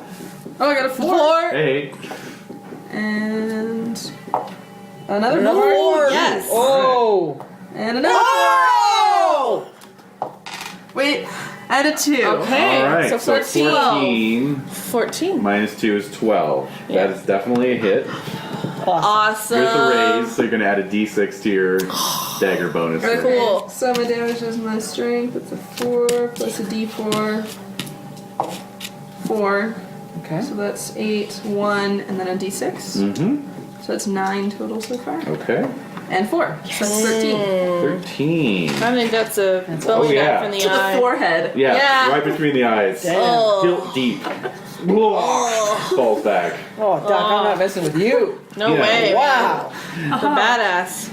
[SPEAKER 3] Oh, I got a 4.
[SPEAKER 6] 4.
[SPEAKER 2] Hey.
[SPEAKER 3] And another
[SPEAKER 4] Another
[SPEAKER 3] 4.
[SPEAKER 4] 4.
[SPEAKER 6] Yes.
[SPEAKER 4] Oh.
[SPEAKER 3] And another 4. Wait, I had a 2.
[SPEAKER 6] Okay.
[SPEAKER 2] Alright,
[SPEAKER 6] So 14.
[SPEAKER 2] 14
[SPEAKER 6] 14.
[SPEAKER 2] minus 2 is 12. That
[SPEAKER 6] Yeah.
[SPEAKER 2] is definitely a hit.
[SPEAKER 6] Awesome.
[SPEAKER 2] Here's the raise, so you're gonna add a d6 to your dagger bonus.
[SPEAKER 3] Okay,
[SPEAKER 6] Cool.
[SPEAKER 3] so my damage is my strength. It's a 4 plus a d4. 4.
[SPEAKER 4] Okay.
[SPEAKER 3] So that's 8, 1, and then a d6.
[SPEAKER 2] Mm-hmm.
[SPEAKER 3] So that's 9 total so far.
[SPEAKER 2] Okay.
[SPEAKER 3] And 4. So that's 13.
[SPEAKER 2] 13.
[SPEAKER 6] I think that's a
[SPEAKER 2] Oh,
[SPEAKER 6] belly
[SPEAKER 2] yeah.
[SPEAKER 6] from the
[SPEAKER 3] To the
[SPEAKER 6] eye.
[SPEAKER 3] forehead.
[SPEAKER 2] Yeah,
[SPEAKER 6] Yeah.
[SPEAKER 2] right between the eyes.
[SPEAKER 6] Oh.
[SPEAKER 2] Guilt deep. Falls back.
[SPEAKER 4] Oh, Doc, I'm not messing with you.
[SPEAKER 6] No
[SPEAKER 2] Yeah.
[SPEAKER 6] way.
[SPEAKER 4] Wow.
[SPEAKER 6] The badass.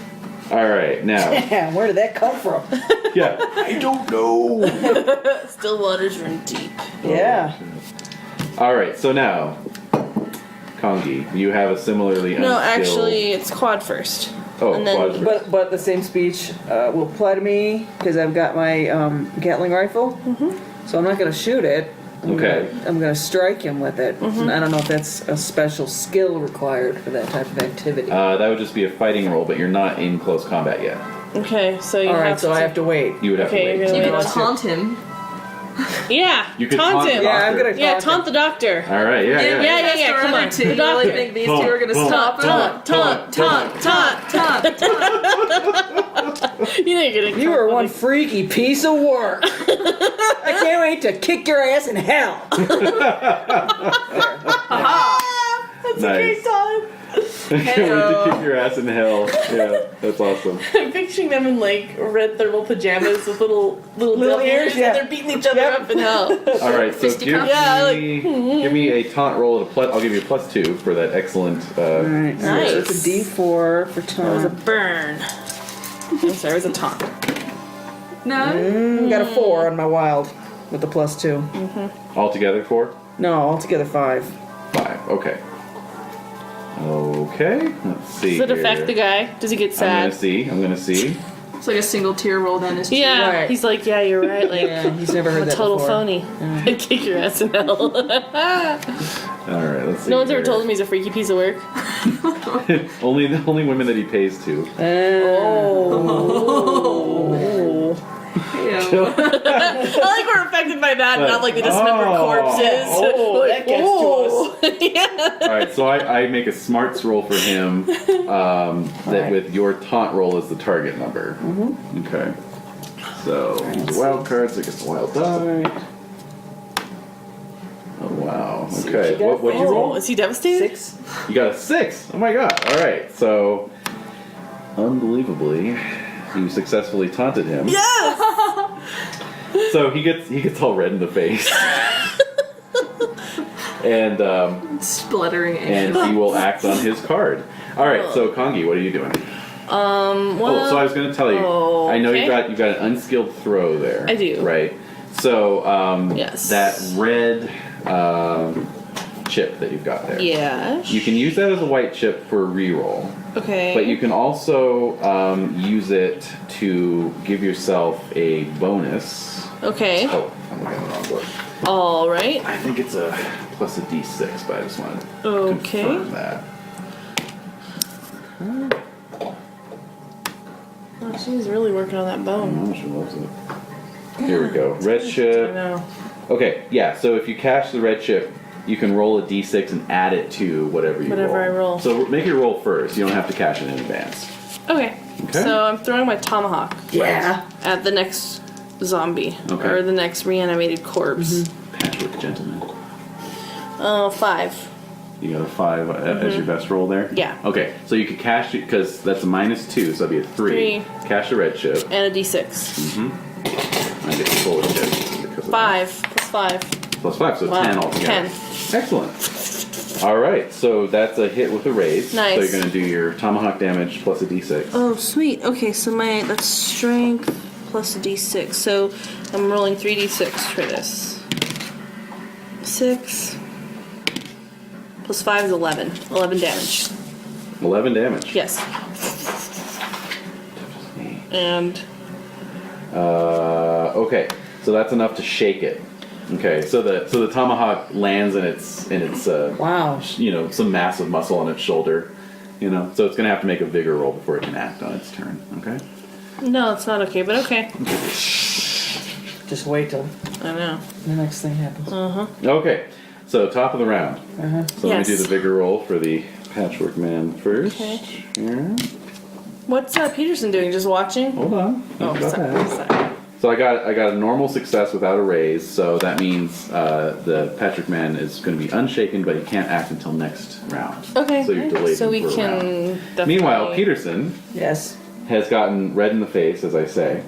[SPEAKER 2] All right, now.
[SPEAKER 4] Damn, where did that come from?
[SPEAKER 2] Yeah. I don't know.
[SPEAKER 6] Still waters run deep.
[SPEAKER 4] Yeah.
[SPEAKER 2] All right, so now, Kangee, you have a similarly
[SPEAKER 6] No,
[SPEAKER 2] unskilled-
[SPEAKER 6] actually, it's quad first.
[SPEAKER 2] Oh,
[SPEAKER 6] and then-
[SPEAKER 2] quad-
[SPEAKER 4] But the same speech will apply to me because I've got my Gatling rifle. So I'm not going to shoot it.
[SPEAKER 2] Okay.
[SPEAKER 4] I'm going to strike him with it. And I don't know if that's a special skill required for that type of activity.
[SPEAKER 2] that would just be a fighting roll, but you're not in close combat yet.
[SPEAKER 6] Okay, so you
[SPEAKER 4] All right,
[SPEAKER 6] have
[SPEAKER 4] so
[SPEAKER 6] to.
[SPEAKER 4] I have to wait.
[SPEAKER 2] You would have
[SPEAKER 6] Okay,
[SPEAKER 2] to
[SPEAKER 6] you're
[SPEAKER 2] wait.
[SPEAKER 6] gonna
[SPEAKER 3] You
[SPEAKER 6] wait.
[SPEAKER 3] can taunt him.
[SPEAKER 6] Yeah,
[SPEAKER 2] You could
[SPEAKER 6] taunt him.
[SPEAKER 2] the
[SPEAKER 4] Yeah, I'm
[SPEAKER 2] doctor.
[SPEAKER 4] gonna
[SPEAKER 6] Yeah, taunt the doctor.
[SPEAKER 2] All right, yeah.
[SPEAKER 6] Yeah, come on.
[SPEAKER 3] Two.
[SPEAKER 6] The
[SPEAKER 3] You really
[SPEAKER 6] doctor.
[SPEAKER 3] think these two are going to stop him?
[SPEAKER 6] Taunt. You know you're gonna.
[SPEAKER 4] You are one freaky piece of work. I can't wait to kick your ass in hell.
[SPEAKER 6] That's a great
[SPEAKER 2] Nice.
[SPEAKER 6] time.
[SPEAKER 2] Can't wait to kick your ass in hell. Yeah, that's awesome.
[SPEAKER 6] I'm picturing them in like red thermal pajamas with little
[SPEAKER 4] Little ears, yeah.
[SPEAKER 6] and they're beating each other up in hell.
[SPEAKER 2] All right, so
[SPEAKER 3] Fisticuffs?
[SPEAKER 2] give me a taunt roll at a plus. I'll give you a +2 for that excellent.
[SPEAKER 4] Alright, so
[SPEAKER 6] Nice.
[SPEAKER 4] it's a D4 for
[SPEAKER 6] That was a
[SPEAKER 4] taunt.
[SPEAKER 6] burn. I'm sorry, it was a taunt.
[SPEAKER 3] No.
[SPEAKER 4] Got a 4 on my wild with the +2.
[SPEAKER 2] Altogether 4,
[SPEAKER 4] No, altogether 5.
[SPEAKER 2] 5. Okay. Okay. Let's see.
[SPEAKER 6] Does it affect
[SPEAKER 2] here.
[SPEAKER 6] the guy? Does he get
[SPEAKER 2] I'm
[SPEAKER 6] sad?
[SPEAKER 2] gonna see.
[SPEAKER 3] It's like a single tier roll then. Is
[SPEAKER 6] Yeah,
[SPEAKER 4] Right.
[SPEAKER 6] he's like, yeah, you're right. Like,
[SPEAKER 4] Yeah, he's never
[SPEAKER 6] I'm
[SPEAKER 4] heard
[SPEAKER 6] a
[SPEAKER 4] that
[SPEAKER 6] total
[SPEAKER 4] before.
[SPEAKER 6] phony. I'd kick your ass in hell.
[SPEAKER 2] All right. Let's see.
[SPEAKER 6] No one's ever
[SPEAKER 2] here.
[SPEAKER 6] told him he's a freaky piece of work.
[SPEAKER 2] only women that he pays to.
[SPEAKER 3] Ew.
[SPEAKER 6] I like we're affected by that, not like the dismembered corpses.
[SPEAKER 4] Oh, that gets to us.
[SPEAKER 6] Yeah.
[SPEAKER 2] All right. So I make a smarts roll for him. That with your taunt roll as the target number. Okay. So use a wild card. So I get the wild die. Oh wow. Okay. What'd you roll?
[SPEAKER 6] Is he devastated?
[SPEAKER 4] 6.
[SPEAKER 2] You got a 6. Oh my god. All right. So, unbelievably, you successfully taunted him.
[SPEAKER 6] Yes!
[SPEAKER 2] So he gets all red in the face, and
[SPEAKER 3] Spluttering
[SPEAKER 2] and he will act on his card. All right. So Kangee, what are you doing?
[SPEAKER 6] Well,
[SPEAKER 2] Oh, so I was going to tell you. I know
[SPEAKER 6] okay.
[SPEAKER 2] you've got an unskilled throw there.
[SPEAKER 6] I do.
[SPEAKER 2] Right. So
[SPEAKER 6] Yes.
[SPEAKER 2] that red chip that you've got there.
[SPEAKER 6] yeah.
[SPEAKER 2] You can use that as a white chip for a reroll.
[SPEAKER 6] Okay.
[SPEAKER 2] But you can also use it to give yourself a bonus.
[SPEAKER 6] Okay.
[SPEAKER 2] Oh, I'm looking at the wrong book.
[SPEAKER 6] All right.
[SPEAKER 2] I think it's a plus a d6, but I just want to
[SPEAKER 6] Okay.
[SPEAKER 2] confirm that.
[SPEAKER 6] Oh, she's really working on that bone.
[SPEAKER 2] Oh, she loves it. Here we go. Red
[SPEAKER 6] I
[SPEAKER 2] chip.
[SPEAKER 6] know.
[SPEAKER 2] Okay, yeah, so if you cash the red chip, you can roll a d6 and add it to whatever you
[SPEAKER 6] Whatever I roll.
[SPEAKER 2] So make your roll first. You don't have to cash it in advance.
[SPEAKER 6] Okay.
[SPEAKER 2] Okay.
[SPEAKER 6] So I'm throwing my tomahawk
[SPEAKER 4] Yeah.
[SPEAKER 6] at the next zombie.
[SPEAKER 2] Okay.
[SPEAKER 6] Or the next reanimated corpse.
[SPEAKER 2] Patchwork gentleman.
[SPEAKER 6] Oh, 5.
[SPEAKER 2] You got a 5 as your best roll there?
[SPEAKER 6] Yeah.
[SPEAKER 2] Okay, so you could cash it, because that's a -2, so that'd be a 3.
[SPEAKER 6] 3.
[SPEAKER 2] Cash the red chip.
[SPEAKER 6] And a d6.
[SPEAKER 2] I get the full chip. Because of
[SPEAKER 6] 5 plus 5.
[SPEAKER 2] that. Plus 5, so
[SPEAKER 6] Wow.
[SPEAKER 2] 10 altogether.
[SPEAKER 6] 10.
[SPEAKER 2] Excellent. All right, so that's a hit with a raise.
[SPEAKER 6] Nice.
[SPEAKER 2] So you're going to do your tomahawk damage plus a d6.
[SPEAKER 6] Oh, sweet. Okay, so that's strength plus a d6. So I'm rolling 3d6 for this. 6 plus 5 is 11. 11 damage.
[SPEAKER 2] 11 damage.
[SPEAKER 6] Yes. And
[SPEAKER 2] Okay, so that's enough to shake it. Okay, so the tomahawk lands in its
[SPEAKER 4] Wow.
[SPEAKER 2] some massive muscle on its shoulder, so it's gonna have to make a vigor roll before it can act on its turn. Okay.
[SPEAKER 6] no, it's not okay, but okay.
[SPEAKER 4] Just wait till
[SPEAKER 6] I know.
[SPEAKER 4] the next thing happens.
[SPEAKER 2] Okay, so top of the round. So let me
[SPEAKER 6] Yes.
[SPEAKER 2] do the vigor roll for the Patchwork Man first.
[SPEAKER 6] Okay.
[SPEAKER 2] Here.
[SPEAKER 6] What's Petersen doing? Just watching?
[SPEAKER 2] Hold on.
[SPEAKER 6] Oh,
[SPEAKER 2] Think about
[SPEAKER 6] sorry.
[SPEAKER 2] that.
[SPEAKER 6] Sorry.
[SPEAKER 2] So I got a normal success without a raise, so that means the Patrick Man is going to be unshaken, but he can't act until next round.
[SPEAKER 6] Okay.
[SPEAKER 2] So you're delayed.
[SPEAKER 6] So we
[SPEAKER 2] for a
[SPEAKER 6] can
[SPEAKER 2] round.
[SPEAKER 6] definitely...
[SPEAKER 2] Meanwhile, Petersen
[SPEAKER 4] Yes.
[SPEAKER 2] has gotten red in the face, as I say,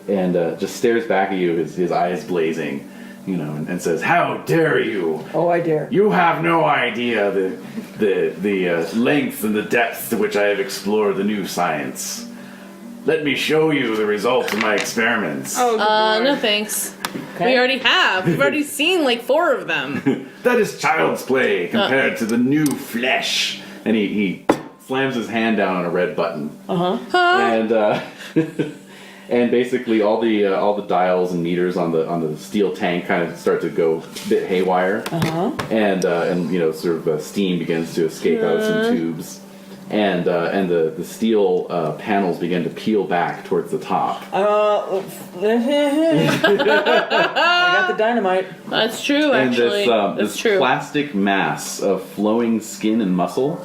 [SPEAKER 2] and just stares back at you, his eyes blazing, and says, "How dare you?
[SPEAKER 4] Oh, I dare.
[SPEAKER 2] You have no idea the length and the depth to which I have explored the new science. Let me show you the results of my experiments."
[SPEAKER 3] Oh, good
[SPEAKER 6] no
[SPEAKER 3] lord.
[SPEAKER 6] thanks.
[SPEAKER 4] Okay.
[SPEAKER 6] We already have. We've already seen like 4 of them.
[SPEAKER 2] That is child's play compared to the new flesh. And he slams his hand down on a red button. And and basically all the dials and meters on the steel tank kind of start to go a bit haywire. And sort of steam begins to escape out of some tubes. And the steel panels begin to peel back towards the top.
[SPEAKER 4] I got the dynamite.
[SPEAKER 6] That's true,
[SPEAKER 2] And
[SPEAKER 6] actually.
[SPEAKER 2] this
[SPEAKER 6] That's true.
[SPEAKER 2] plastic mass of flowing skin and muscle,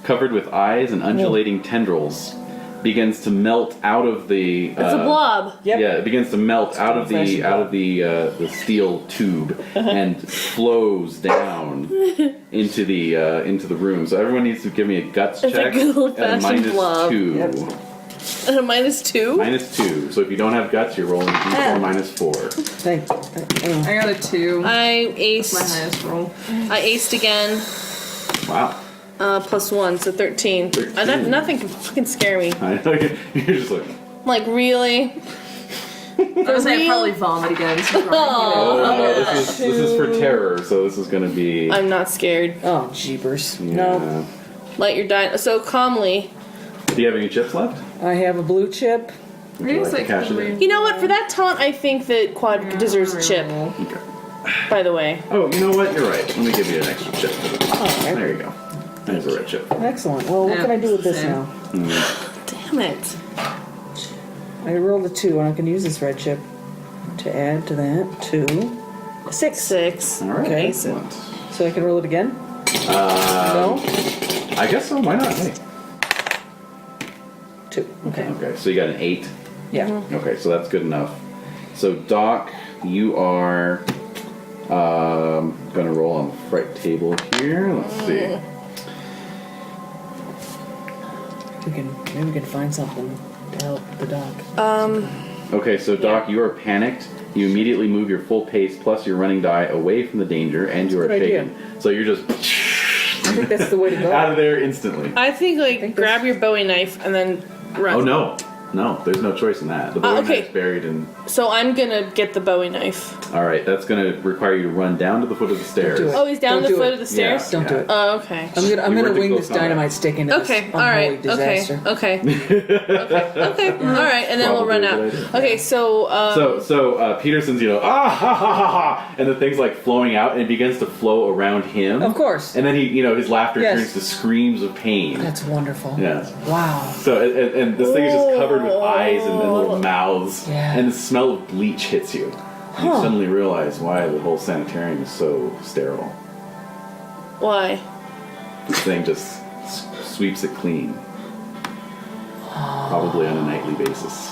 [SPEAKER 2] covered with eyes and undulating tendrils, begins to melt out of the.
[SPEAKER 6] It's a blob.
[SPEAKER 4] Yep.
[SPEAKER 2] Yeah, it begins to melt out of the steel tube and flows down into the room. So everyone needs to give me a guts
[SPEAKER 6] It's
[SPEAKER 2] check
[SPEAKER 6] a good
[SPEAKER 2] at a
[SPEAKER 6] old-fashioned blob.
[SPEAKER 2] -2.
[SPEAKER 4] Yep.
[SPEAKER 6] And a -2?
[SPEAKER 2] -2. So if you don't have guts, you're rolling d4 -4.
[SPEAKER 4] Thank.
[SPEAKER 3] I got a 2.
[SPEAKER 6] I
[SPEAKER 3] My
[SPEAKER 6] aced.
[SPEAKER 3] highest roll.
[SPEAKER 6] I aced again.
[SPEAKER 2] Wow.
[SPEAKER 6] +1, so 13.
[SPEAKER 2] 13.
[SPEAKER 6] Nothing can fucking scare me.
[SPEAKER 2] I know you're just like.
[SPEAKER 6] Like, really?
[SPEAKER 3] I was like,
[SPEAKER 6] real?
[SPEAKER 3] probably vomit again. So
[SPEAKER 2] Oh no, this is for terror, so this is gonna be.
[SPEAKER 6] I'm not scared.
[SPEAKER 4] Oh, jeepers.
[SPEAKER 2] Yeah.
[SPEAKER 4] No.
[SPEAKER 6] Light your so calmly.
[SPEAKER 2] Do you have any chips left?
[SPEAKER 4] I have a blue chip.
[SPEAKER 2] Would you like to cash it in?
[SPEAKER 6] You know what? For that taunt, I think that Quad deserves a chip,
[SPEAKER 2] Okay.
[SPEAKER 6] by the way.
[SPEAKER 2] Oh, you know what? You're right. Let me give you an extra chip.
[SPEAKER 4] Okay.
[SPEAKER 2] There you go. There's a red chip.
[SPEAKER 4] Excellent. Well, what
[SPEAKER 3] Yeah,
[SPEAKER 4] can I do with this
[SPEAKER 3] same.
[SPEAKER 4] now?
[SPEAKER 6] Damn it.
[SPEAKER 4] I rolled a 2, and I can use this red chip to add to that 2. 6.
[SPEAKER 6] 6.
[SPEAKER 2] All right.
[SPEAKER 4] Okay.
[SPEAKER 2] Excellent.
[SPEAKER 4] So I can roll it again? No?
[SPEAKER 2] I guess so. Why not? Hey.
[SPEAKER 4] 2. Okay.
[SPEAKER 2] Okay. So you got an 8.
[SPEAKER 4] Yeah.
[SPEAKER 2] Okay. So that's good enough. So Doc, you are gonna roll on the fright table here. Let's see.
[SPEAKER 4] Maybe we can find something to help the doc.
[SPEAKER 2] Okay, so Doc, you are panicked. You immediately move your full pace plus your running die away from the danger, and you are
[SPEAKER 4] Good idea.
[SPEAKER 2] shaken. So you're just
[SPEAKER 4] I think that's the way to go.
[SPEAKER 2] out of there instantly.
[SPEAKER 6] I think,
[SPEAKER 4] think
[SPEAKER 6] grab your Bowie knife and then run.
[SPEAKER 2] Oh no, there's no choice in that. The Bowie
[SPEAKER 6] okay.
[SPEAKER 2] knife's buried in.
[SPEAKER 6] So I'm gonna get the Bowie knife.
[SPEAKER 2] All right, that's gonna require you to run down to the foot of the stairs.
[SPEAKER 4] do it.
[SPEAKER 6] Oh, he's down
[SPEAKER 4] Don't
[SPEAKER 6] the
[SPEAKER 4] do
[SPEAKER 6] foot
[SPEAKER 4] it.
[SPEAKER 6] of the stairs?
[SPEAKER 4] Don't do it.
[SPEAKER 6] Oh, okay.
[SPEAKER 4] I'm
[SPEAKER 2] You
[SPEAKER 4] gonna
[SPEAKER 2] weren't too
[SPEAKER 4] wing
[SPEAKER 2] close
[SPEAKER 4] this
[SPEAKER 2] combat.
[SPEAKER 4] dynamite stick into
[SPEAKER 6] Okay,
[SPEAKER 4] this
[SPEAKER 6] alright,
[SPEAKER 4] unholy disaster.
[SPEAKER 6] okay. Okay, alright, and then we'll run out.
[SPEAKER 2] Probably a good idea.
[SPEAKER 6] Okay, so,
[SPEAKER 2] So Petersen's, ha ha ha ha, and the thing's like flowing out, and it begins to flow around him.
[SPEAKER 4] Of course.
[SPEAKER 2] And then he, his laughter
[SPEAKER 4] Yes.
[SPEAKER 2] turns to screams of pain.
[SPEAKER 4] That's wonderful.
[SPEAKER 2] Yes.
[SPEAKER 4] Wow.
[SPEAKER 2] So and this thing is just covered with eyes and little mouths,
[SPEAKER 4] Yeah.
[SPEAKER 2] and the smell of bleach hits you. You suddenly realize why the whole sanitarium is so sterile.
[SPEAKER 6] why?
[SPEAKER 2] This thing just sweeps it clean, probably on a nightly basis.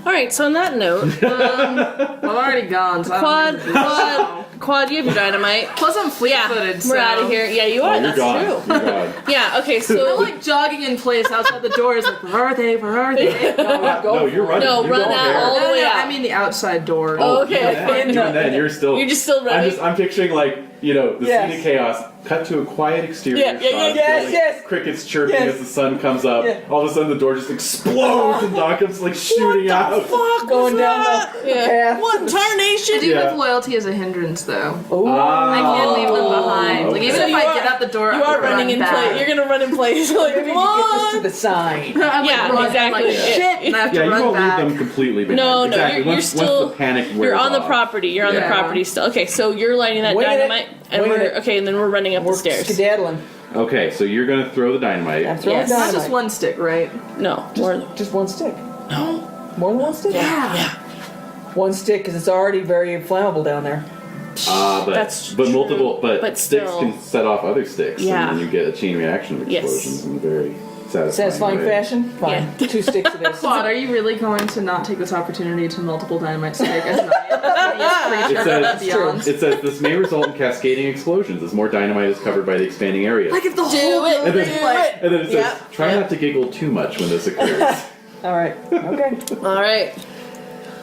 [SPEAKER 6] Alright, so on that note,
[SPEAKER 3] I'm already gone, so I don't
[SPEAKER 6] Quad, you have your dynamite.
[SPEAKER 3] Plus I'm fleet-footed, so...
[SPEAKER 6] We're out of here. Yeah, you are,
[SPEAKER 2] Oh, you're
[SPEAKER 6] that's
[SPEAKER 2] gone.
[SPEAKER 6] true.
[SPEAKER 2] You're gone.
[SPEAKER 6] Yeah, okay,
[SPEAKER 3] I'm
[SPEAKER 6] so...
[SPEAKER 3] like jogging in place outside the doors, like, where are they? Where are they?
[SPEAKER 2] No, you're running.
[SPEAKER 6] No,
[SPEAKER 2] you
[SPEAKER 6] run
[SPEAKER 2] don't
[SPEAKER 6] out
[SPEAKER 2] care.
[SPEAKER 6] all the way out.
[SPEAKER 3] I mean the outside door.
[SPEAKER 6] Oh, okay.
[SPEAKER 2] Even then, you're still.
[SPEAKER 6] You're just still running?
[SPEAKER 2] I'm picturing the
[SPEAKER 4] Yes.
[SPEAKER 2] scene of chaos. Cut to a quiet exterior.
[SPEAKER 6] Yeah, yeah,
[SPEAKER 2] shot,
[SPEAKER 6] yeah,
[SPEAKER 2] like,
[SPEAKER 4] yes.
[SPEAKER 2] Crickets chirping
[SPEAKER 4] Yes.
[SPEAKER 2] as the sun comes up.
[SPEAKER 4] Yeah.
[SPEAKER 2] All of a sudden, the door just explodes and Doc comes shooting out.
[SPEAKER 6] Fuck
[SPEAKER 4] Going
[SPEAKER 6] was
[SPEAKER 4] down
[SPEAKER 6] that?
[SPEAKER 4] the path.
[SPEAKER 6] What in tarnation?
[SPEAKER 3] I do
[SPEAKER 2] Yeah.
[SPEAKER 3] have loyalty as a hindrance, though.
[SPEAKER 4] Oh.
[SPEAKER 3] I can't leave them behind. Like,
[SPEAKER 2] Okay.
[SPEAKER 3] even
[SPEAKER 6] So
[SPEAKER 3] if
[SPEAKER 6] you
[SPEAKER 3] I
[SPEAKER 6] are-
[SPEAKER 3] get out the door,
[SPEAKER 6] You are
[SPEAKER 3] I
[SPEAKER 6] running in
[SPEAKER 3] back.
[SPEAKER 6] place. You're gonna run in place. Like,
[SPEAKER 4] Maybe
[SPEAKER 6] come
[SPEAKER 4] you get this to
[SPEAKER 6] on.
[SPEAKER 4] the sign.
[SPEAKER 3] I'm
[SPEAKER 6] Yeah,
[SPEAKER 3] like, run,
[SPEAKER 6] exactly.
[SPEAKER 3] I'm like, shit, and I have
[SPEAKER 2] Yeah,
[SPEAKER 3] to
[SPEAKER 2] you
[SPEAKER 3] run
[SPEAKER 2] won't
[SPEAKER 3] back.
[SPEAKER 2] leave them completely behind.
[SPEAKER 6] No,
[SPEAKER 2] exactly.
[SPEAKER 6] you're
[SPEAKER 2] once,
[SPEAKER 6] still.
[SPEAKER 2] Once the panic wears
[SPEAKER 6] You're on the
[SPEAKER 2] off.
[SPEAKER 6] property. You're on the
[SPEAKER 2] Yeah.
[SPEAKER 6] property still. Okay, so you're lighting that
[SPEAKER 4] Winging it.
[SPEAKER 6] dynamite, and
[SPEAKER 4] Winging
[SPEAKER 6] we're
[SPEAKER 4] it.
[SPEAKER 6] okay, and then we're running up
[SPEAKER 4] We're
[SPEAKER 6] the stairs.
[SPEAKER 4] skedaddling.
[SPEAKER 2] Okay, so you're gonna throw the dynamite.
[SPEAKER 4] I'm throwing
[SPEAKER 6] Yes.
[SPEAKER 3] Not
[SPEAKER 4] dynamite.
[SPEAKER 3] just one stick, right?
[SPEAKER 6] No, more.
[SPEAKER 4] Just one stick. No. More than one stick?
[SPEAKER 6] Yeah.
[SPEAKER 4] One stick, because it's already very flammable down there.
[SPEAKER 2] But
[SPEAKER 6] That's
[SPEAKER 2] but
[SPEAKER 6] true,
[SPEAKER 2] multiple
[SPEAKER 6] but
[SPEAKER 2] sticks
[SPEAKER 6] still.
[SPEAKER 2] can set off other sticks,
[SPEAKER 6] Yeah.
[SPEAKER 2] and then you get a chain reaction of
[SPEAKER 6] Yes.
[SPEAKER 2] explosions in a very
[SPEAKER 4] Satisfying
[SPEAKER 2] way.
[SPEAKER 4] fashion? Fine.
[SPEAKER 6] Yeah.
[SPEAKER 4] 2 sticks it is.
[SPEAKER 3] Claude, are you really going to not take this opportunity to multiple dynamite stick as an
[SPEAKER 2] It says,
[SPEAKER 3] beyond?
[SPEAKER 2] it says this may result in cascading explosions as more dynamite is covered by the expanding area.
[SPEAKER 3] Like if the
[SPEAKER 6] Do
[SPEAKER 3] whole
[SPEAKER 6] it.
[SPEAKER 3] building, like,
[SPEAKER 2] And then it says,
[SPEAKER 6] Yeah.
[SPEAKER 2] try not to giggle too much when this occurs.
[SPEAKER 4] Alright, okay.
[SPEAKER 6] All right.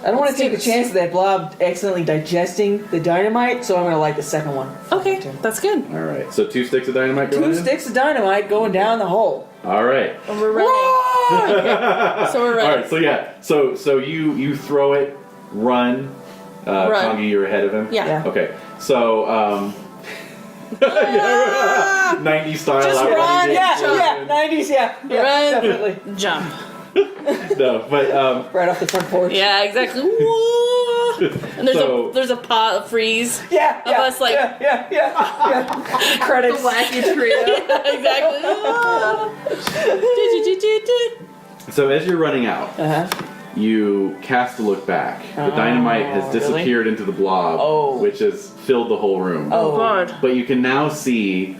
[SPEAKER 4] I don't want
[SPEAKER 6] Let's
[SPEAKER 4] to
[SPEAKER 6] do
[SPEAKER 4] take the
[SPEAKER 6] this.
[SPEAKER 4] chance of that blob accidentally digesting the dynamite, so I'm going to light the second one.
[SPEAKER 6] Okay, that's good.
[SPEAKER 2] All right, so 2 sticks of dynamite going
[SPEAKER 4] 2
[SPEAKER 2] in?
[SPEAKER 4] sticks of dynamite going down the hole.
[SPEAKER 2] All right.
[SPEAKER 6] And we're running. So we're
[SPEAKER 2] All
[SPEAKER 6] running.
[SPEAKER 2] right, so yeah, so you throw it, run.
[SPEAKER 6] Run.
[SPEAKER 2] Kangee, you're ahead of him?
[SPEAKER 6] Yeah.
[SPEAKER 2] Okay, so, 90s style
[SPEAKER 6] Just
[SPEAKER 2] outrunning
[SPEAKER 6] run,
[SPEAKER 2] the
[SPEAKER 4] Yeah,
[SPEAKER 2] explosion.
[SPEAKER 4] 90s, yeah.
[SPEAKER 6] Run.
[SPEAKER 4] Definitely.
[SPEAKER 6] Jump.
[SPEAKER 2] No, but,
[SPEAKER 4] Right off the front porch.
[SPEAKER 6] Yeah, exactly. Whoa. And there's a pot of freeze.
[SPEAKER 4] Yeah,
[SPEAKER 6] Of us, like-
[SPEAKER 4] yeah.
[SPEAKER 3] the
[SPEAKER 4] Credits.
[SPEAKER 3] wacky trio.
[SPEAKER 6] Exactly.
[SPEAKER 2] so as you're running out,
[SPEAKER 4] Uh-huh.
[SPEAKER 2] you cast a look back. The dynamite has
[SPEAKER 4] really?
[SPEAKER 2] disappeared into the blob,
[SPEAKER 4] Oh.
[SPEAKER 2] which has filled the whole room.
[SPEAKER 4] Oh.
[SPEAKER 6] God.
[SPEAKER 2] But you can now see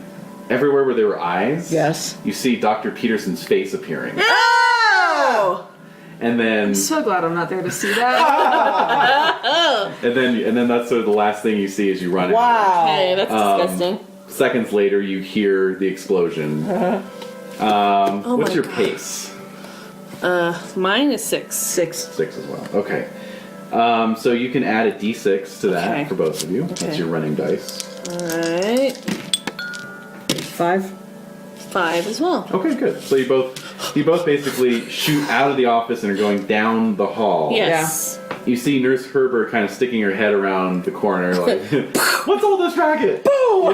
[SPEAKER 2] everywhere where there were eyes.
[SPEAKER 4] Yes.
[SPEAKER 2] You see Dr. Petersen's face appearing,
[SPEAKER 6] Oh!
[SPEAKER 2] and then
[SPEAKER 3] I'm so glad I'm not there to see that.
[SPEAKER 2] and then that's sort of the last thing you see as you run out.
[SPEAKER 4] Wow.
[SPEAKER 6] Hey, that's disgusting.
[SPEAKER 2] Seconds later, you hear the explosion.
[SPEAKER 6] Oh
[SPEAKER 2] What's
[SPEAKER 6] my
[SPEAKER 2] your
[SPEAKER 6] God.
[SPEAKER 2] pace?
[SPEAKER 6] Mine is 6.
[SPEAKER 4] 6.
[SPEAKER 2] 6 as well. Okay. So you can add a d6 to that
[SPEAKER 6] Okay.
[SPEAKER 2] for both of you. That's
[SPEAKER 6] Okay.
[SPEAKER 2] your running dice.
[SPEAKER 6] Alright.
[SPEAKER 4] 5.
[SPEAKER 6] 5 as well.
[SPEAKER 2] Okay, good. So you both basically shoot out of the office and are going down the hall.
[SPEAKER 6] Yes.
[SPEAKER 2] You see Nurse Herbert kind of sticking her head around the corner, like, "What's all this racket?"
[SPEAKER 6] No,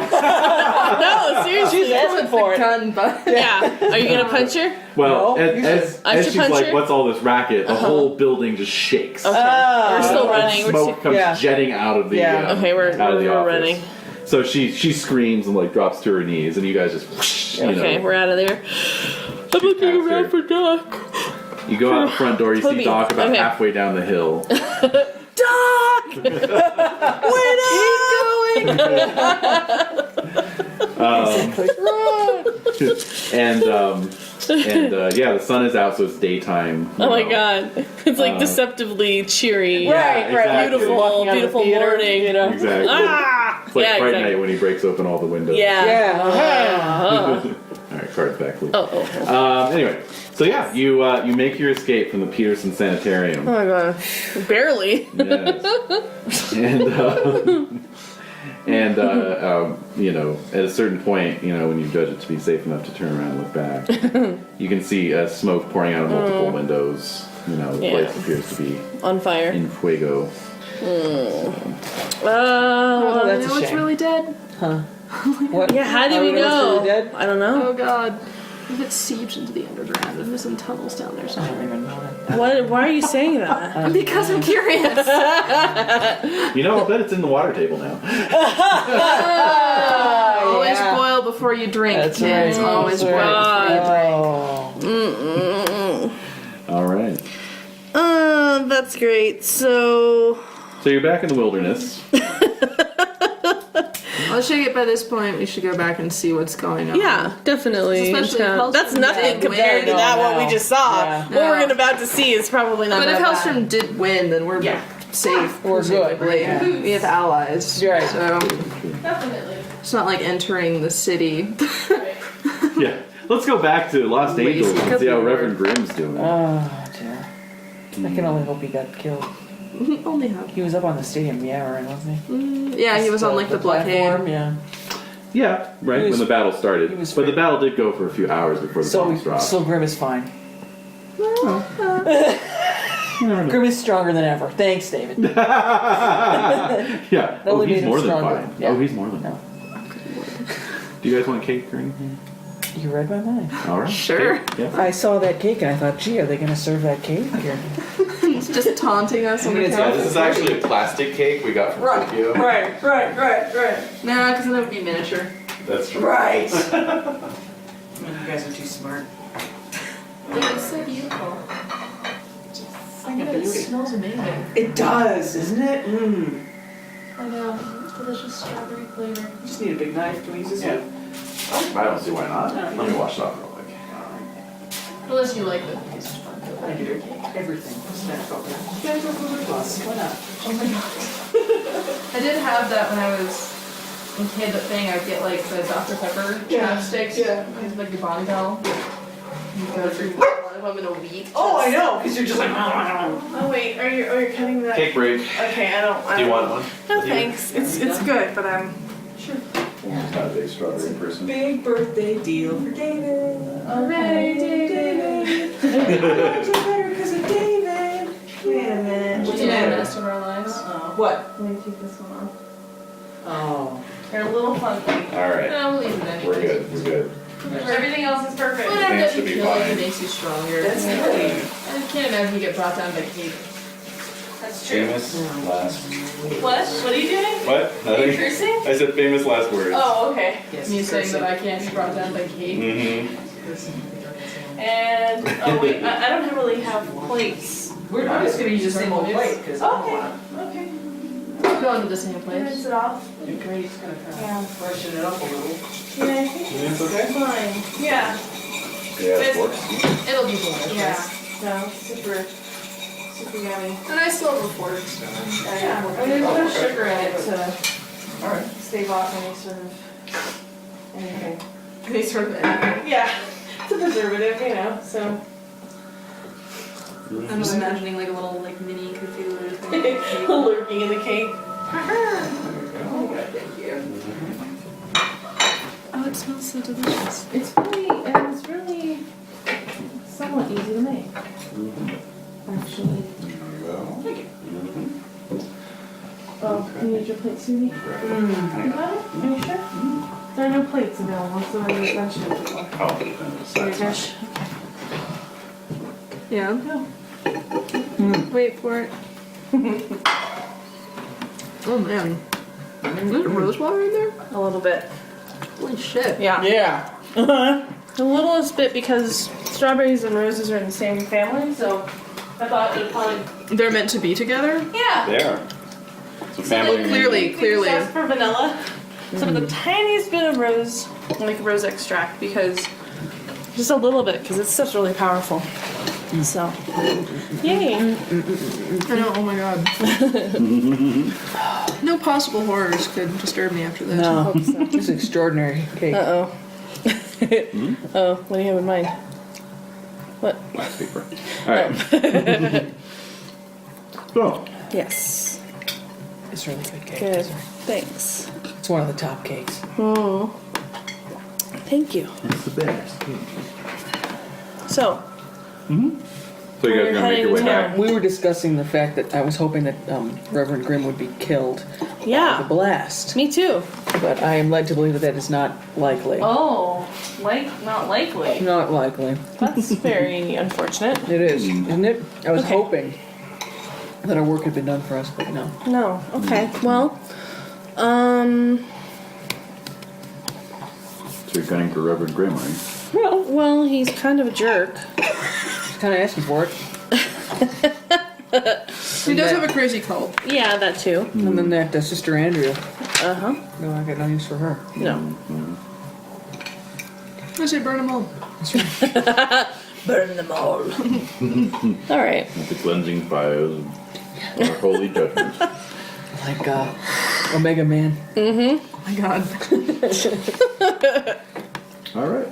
[SPEAKER 6] seriously.
[SPEAKER 4] She's asking for it.
[SPEAKER 3] Gun, but
[SPEAKER 6] Yeah. Are you gonna punch her?
[SPEAKER 2] Well,
[SPEAKER 4] No, you
[SPEAKER 2] as
[SPEAKER 6] I should
[SPEAKER 2] she's
[SPEAKER 6] punch
[SPEAKER 2] like,
[SPEAKER 6] her?
[SPEAKER 2] "What's all this racket?" The whole building just shakes.
[SPEAKER 6] Okay. We're still running. We're
[SPEAKER 2] Smoke comes
[SPEAKER 4] yeah.
[SPEAKER 2] jetting out of the
[SPEAKER 4] Yeah.
[SPEAKER 6] Okay, we're
[SPEAKER 2] out of the office.
[SPEAKER 6] running.
[SPEAKER 2] So she screams and like drops to her knees, and you guys just whoosh, you
[SPEAKER 6] Okay,
[SPEAKER 2] know.
[SPEAKER 6] we're out of there. I'm looking
[SPEAKER 2] past her.
[SPEAKER 6] around for Doc.
[SPEAKER 2] You go out the front door. You see
[SPEAKER 6] Toby.
[SPEAKER 2] Doc about
[SPEAKER 6] Okay.
[SPEAKER 2] halfway down the hill.
[SPEAKER 6] Doc! Wait
[SPEAKER 2] And yeah, the sun is out, so it's daytime.
[SPEAKER 6] Oh my
[SPEAKER 2] you know.
[SPEAKER 6] god. It's like deceptively cheery.
[SPEAKER 2] Yeah, exactly.
[SPEAKER 6] Beautiful,
[SPEAKER 4] Walking out of the
[SPEAKER 6] beautiful
[SPEAKER 4] theater,
[SPEAKER 6] morning.
[SPEAKER 4] You know?
[SPEAKER 2] Exactly.
[SPEAKER 6] Ah!
[SPEAKER 2] It's like
[SPEAKER 6] Yeah,
[SPEAKER 2] Fright
[SPEAKER 6] exactly.
[SPEAKER 2] Night when he breaks open all the windows.
[SPEAKER 6] Yeah.
[SPEAKER 4] Yeah.
[SPEAKER 2] All right, cards back, please.
[SPEAKER 6] Oh.
[SPEAKER 2] Anyway, so yeah, you make your escape from the Petersen Sanitarium.
[SPEAKER 6] Oh my god. Barely.
[SPEAKER 2] Yes. And you know, at a certain point, you know, when you judge it to be safe enough to turn around and look back, you can see smoke pouring out of multiple windows. You know, the place appears to be
[SPEAKER 6] On fire.
[SPEAKER 2] in fuego.
[SPEAKER 4] Oh,
[SPEAKER 3] you
[SPEAKER 4] that's
[SPEAKER 3] know
[SPEAKER 4] a
[SPEAKER 3] what's
[SPEAKER 4] shame.
[SPEAKER 3] really dead?
[SPEAKER 4] What?
[SPEAKER 6] Yeah, how did we
[SPEAKER 4] know it's
[SPEAKER 6] know?
[SPEAKER 4] really dead?
[SPEAKER 6] I don't know.
[SPEAKER 3] Oh god. If it seeped into the underground and there's some tunnels down there
[SPEAKER 4] I don't
[SPEAKER 3] somewhere.
[SPEAKER 4] even know that.
[SPEAKER 6] Why are you saying that?
[SPEAKER 3] Because I'm curious.
[SPEAKER 2] You know, I'll bet it's in the water table now.
[SPEAKER 3] Always
[SPEAKER 4] yeah.
[SPEAKER 3] boil before you drink,
[SPEAKER 4] That's
[SPEAKER 3] kids.
[SPEAKER 4] right.
[SPEAKER 3] Always
[SPEAKER 4] That's
[SPEAKER 3] boil
[SPEAKER 4] right.
[SPEAKER 3] before you drink.
[SPEAKER 4] Oh.
[SPEAKER 2] All right.
[SPEAKER 6] That's great. So
[SPEAKER 2] So you're back in the wilderness.
[SPEAKER 3] I'll shake it by this point. We should go back and see what's going on.
[SPEAKER 6] yeah, definitely.
[SPEAKER 3] Especially if Hellstromme
[SPEAKER 6] That's nothing
[SPEAKER 3] did
[SPEAKER 6] compared to
[SPEAKER 3] win.
[SPEAKER 6] that what we just saw.
[SPEAKER 4] Yeah.
[SPEAKER 6] What we're about to see is probably not
[SPEAKER 3] But if
[SPEAKER 6] that bad.
[SPEAKER 3] Hellstromme did win, then we're safe.
[SPEAKER 4] We're good.
[SPEAKER 3] presumably.
[SPEAKER 4] Yeah.
[SPEAKER 3] We have allies.
[SPEAKER 4] You're right.
[SPEAKER 3] So
[SPEAKER 5] Definitely.
[SPEAKER 3] it's not like entering the city.
[SPEAKER 2] Yeah. Let's go back to Los
[SPEAKER 3] Lazy
[SPEAKER 2] Angeles and see how
[SPEAKER 3] cookie
[SPEAKER 2] Reverend Grimm's doing.
[SPEAKER 4] Oh, dear. I can only hope he got killed.
[SPEAKER 3] Only hope.
[SPEAKER 4] He was up on the stadium yammering, wasn't he?
[SPEAKER 3] Yeah, he was on like the blockade.
[SPEAKER 4] platform, yeah.
[SPEAKER 2] Yeah, right,
[SPEAKER 4] He was-
[SPEAKER 2] when the battle started.
[SPEAKER 4] he was
[SPEAKER 2] But the
[SPEAKER 4] fair.
[SPEAKER 2] battle did go for a few hours before the bombs dropped.
[SPEAKER 4] So Grim is fine.
[SPEAKER 2] You never know.
[SPEAKER 4] Grim is stronger than ever. Thanks, David.
[SPEAKER 2] Yeah. Oh,
[SPEAKER 4] only
[SPEAKER 2] he's
[SPEAKER 4] made him
[SPEAKER 2] more than
[SPEAKER 4] stronger.
[SPEAKER 2] fine.
[SPEAKER 4] Yeah.
[SPEAKER 2] Oh, he's more than
[SPEAKER 4] No.
[SPEAKER 2] Do you guys want cake or anything?
[SPEAKER 4] You read my mind.
[SPEAKER 2] All right.
[SPEAKER 3] Sure.
[SPEAKER 2] Cake? Yeah.
[SPEAKER 4] I saw that cake and I thought, gee, are they going to serve that cake here?
[SPEAKER 3] He's just taunting us on the
[SPEAKER 4] It's-
[SPEAKER 3] couch.
[SPEAKER 2] this is actually a plastic cake we got from Tokyo.
[SPEAKER 4] Right.
[SPEAKER 3] Nah, because then it would be miniature.
[SPEAKER 2] That's true.
[SPEAKER 4] Right. You guys are too smart.
[SPEAKER 5] It was so beautiful.
[SPEAKER 4] I
[SPEAKER 3] It smells amazing.
[SPEAKER 4] It does, isn't it? Mmm.
[SPEAKER 3] I know. Delicious strawberry flavor.
[SPEAKER 4] Just need a big knife. Can we use this
[SPEAKER 2] Yeah.
[SPEAKER 4] one?
[SPEAKER 2] I don't see why not.
[SPEAKER 4] Alright.
[SPEAKER 2] Let me wash it off real quick.
[SPEAKER 3] Unless you like the piece of fun.
[SPEAKER 4] I do. Everything. Snack over. Snack over plus. Why not?
[SPEAKER 3] Oh my god. I did have that when I was a kid, the thing, I'd get like the Dr. Pepper chapsticks.
[SPEAKER 4] Yeah.
[SPEAKER 3] It's like your body bell. You go through one of them in a week.
[SPEAKER 4] Oh, I know, because you're just like.
[SPEAKER 5] Oh wait, are you cutting that?
[SPEAKER 2] Cake break.
[SPEAKER 5] Okay, I don't.
[SPEAKER 2] Do you want one?
[SPEAKER 6] No thanks.
[SPEAKER 5] It's good, but I'm.
[SPEAKER 2] I'm not a big strawberry person.
[SPEAKER 4] Big birthday deal for David.
[SPEAKER 5] Hooray, David!
[SPEAKER 4] Because of David.
[SPEAKER 5] Wait a minute.
[SPEAKER 3] What's the rest of our lives?
[SPEAKER 4] What?
[SPEAKER 5] Let me take this one off.
[SPEAKER 4] Oh.
[SPEAKER 5] They're a little funky.
[SPEAKER 2] All right.
[SPEAKER 3] No, we'll leave it anyway.
[SPEAKER 2] We're good. We're good.
[SPEAKER 5] Everything else is perfect.
[SPEAKER 3] Whatever
[SPEAKER 2] Thanks
[SPEAKER 3] doesn't
[SPEAKER 2] to be
[SPEAKER 3] kill you
[SPEAKER 2] fine.
[SPEAKER 3] makes you stronger.
[SPEAKER 4] That's great.
[SPEAKER 3] I can't imagine you get brought down by cake.
[SPEAKER 5] That's true.
[SPEAKER 2] Famous last.
[SPEAKER 5] What? What are you doing?
[SPEAKER 2] What?
[SPEAKER 5] Are you cursing?
[SPEAKER 2] I said famous last words.
[SPEAKER 5] Oh, okay.
[SPEAKER 4] Yes,
[SPEAKER 3] Me saying that I can't be brought down by cake.
[SPEAKER 2] Mm-hmm.
[SPEAKER 5] And oh wait, I don't really have plates.
[SPEAKER 4] I'm just going to use the same old plate because
[SPEAKER 5] Okay. Okay.
[SPEAKER 3] Going to the same
[SPEAKER 5] Rinse
[SPEAKER 3] place.
[SPEAKER 5] it off.
[SPEAKER 4] Great, it's going to kind
[SPEAKER 5] Yeah.
[SPEAKER 4] of freshen it up a little.
[SPEAKER 5] Yeah, I think
[SPEAKER 2] It's okay?
[SPEAKER 5] it's fine. Yeah.
[SPEAKER 2] Yeah, of course.
[SPEAKER 3] It'll be delicious.
[SPEAKER 5] Yeah. No, super yummy.
[SPEAKER 3] And I still have a fork, so
[SPEAKER 5] Yeah. And there's no sugar in it to
[SPEAKER 2] All right.
[SPEAKER 5] stave off any sort of anything.
[SPEAKER 3] any sort of anything.
[SPEAKER 5] Yeah. It's a preservative, you know. So.
[SPEAKER 3] I'm just imagining like a little like mini Cthulhu thing.
[SPEAKER 5] Lurking in the cake.
[SPEAKER 3] Oh, thank you. Oh, it smells so delicious.
[SPEAKER 5] It's really somewhat easy to make. Actually. Oh, you need your plate, Sudie? You got it? Are you sure? There are no plates available, so I use vegetables before.
[SPEAKER 2] Oh,
[SPEAKER 5] Your dish.
[SPEAKER 3] Yeah.
[SPEAKER 5] Go.
[SPEAKER 3] Wait for it. Oh man. There's rose water in there?
[SPEAKER 5] A little bit.
[SPEAKER 3] Holy shit.
[SPEAKER 5] Yeah.
[SPEAKER 4] Yeah.
[SPEAKER 5] The littlest bit because strawberries and roses are in the same family, so I thought it would probably.
[SPEAKER 3] They're meant to be together?
[SPEAKER 5] Yeah.
[SPEAKER 2] There. It's a family.
[SPEAKER 3] Clearly.
[SPEAKER 5] Just for vanilla. Some of the tiniest bit of rose, like rose extract, because just a little bit, because it's stuff's really powerful. So, yay!
[SPEAKER 3] I know, oh my god. No possible horrors could disturb me after this.
[SPEAKER 4] No. This is extraordinary cake.
[SPEAKER 5] Uh oh. Oh, what do you have in mind? What?
[SPEAKER 2] Last paper. All right. So,
[SPEAKER 5] Yes.
[SPEAKER 4] It's really good cake.
[SPEAKER 5] Good. Thanks.
[SPEAKER 4] It's one of the top cakes.
[SPEAKER 5] Oh. Thank you.
[SPEAKER 2] it's the best.
[SPEAKER 5] So,
[SPEAKER 2] So you guys are gonna make your way back.
[SPEAKER 4] We were discussing the fact that I was hoping that Reverend Grimm would be killed by the
[SPEAKER 5] yeah.
[SPEAKER 4] blast,
[SPEAKER 5] Me too.
[SPEAKER 4] but I am led to believe that that is not likely.
[SPEAKER 5] Oh, not likely.
[SPEAKER 4] Not likely.
[SPEAKER 5] That's very unfortunate.
[SPEAKER 4] It is, isn't it? I was
[SPEAKER 5] Okay.
[SPEAKER 4] hoping that our work had been done for us, but no.
[SPEAKER 5] No. Okay. Well,
[SPEAKER 2] So you're gunning for Reverend Grimm, are you?
[SPEAKER 5] well, he's kind of a jerk.
[SPEAKER 4] Just kind of asking for it.
[SPEAKER 3] He does have a crazy cult.
[SPEAKER 5] Yeah, that too.
[SPEAKER 4] And then that Sister Andrea.
[SPEAKER 5] Uh huh.
[SPEAKER 4] No, I got no use for her.
[SPEAKER 5] No.
[SPEAKER 3] I say burn them all.
[SPEAKER 5] Burn them all. All right.
[SPEAKER 2] With the cleansing fires and our holy judgments.
[SPEAKER 4] Like Omega Man.
[SPEAKER 3] Oh my god.
[SPEAKER 2] All right.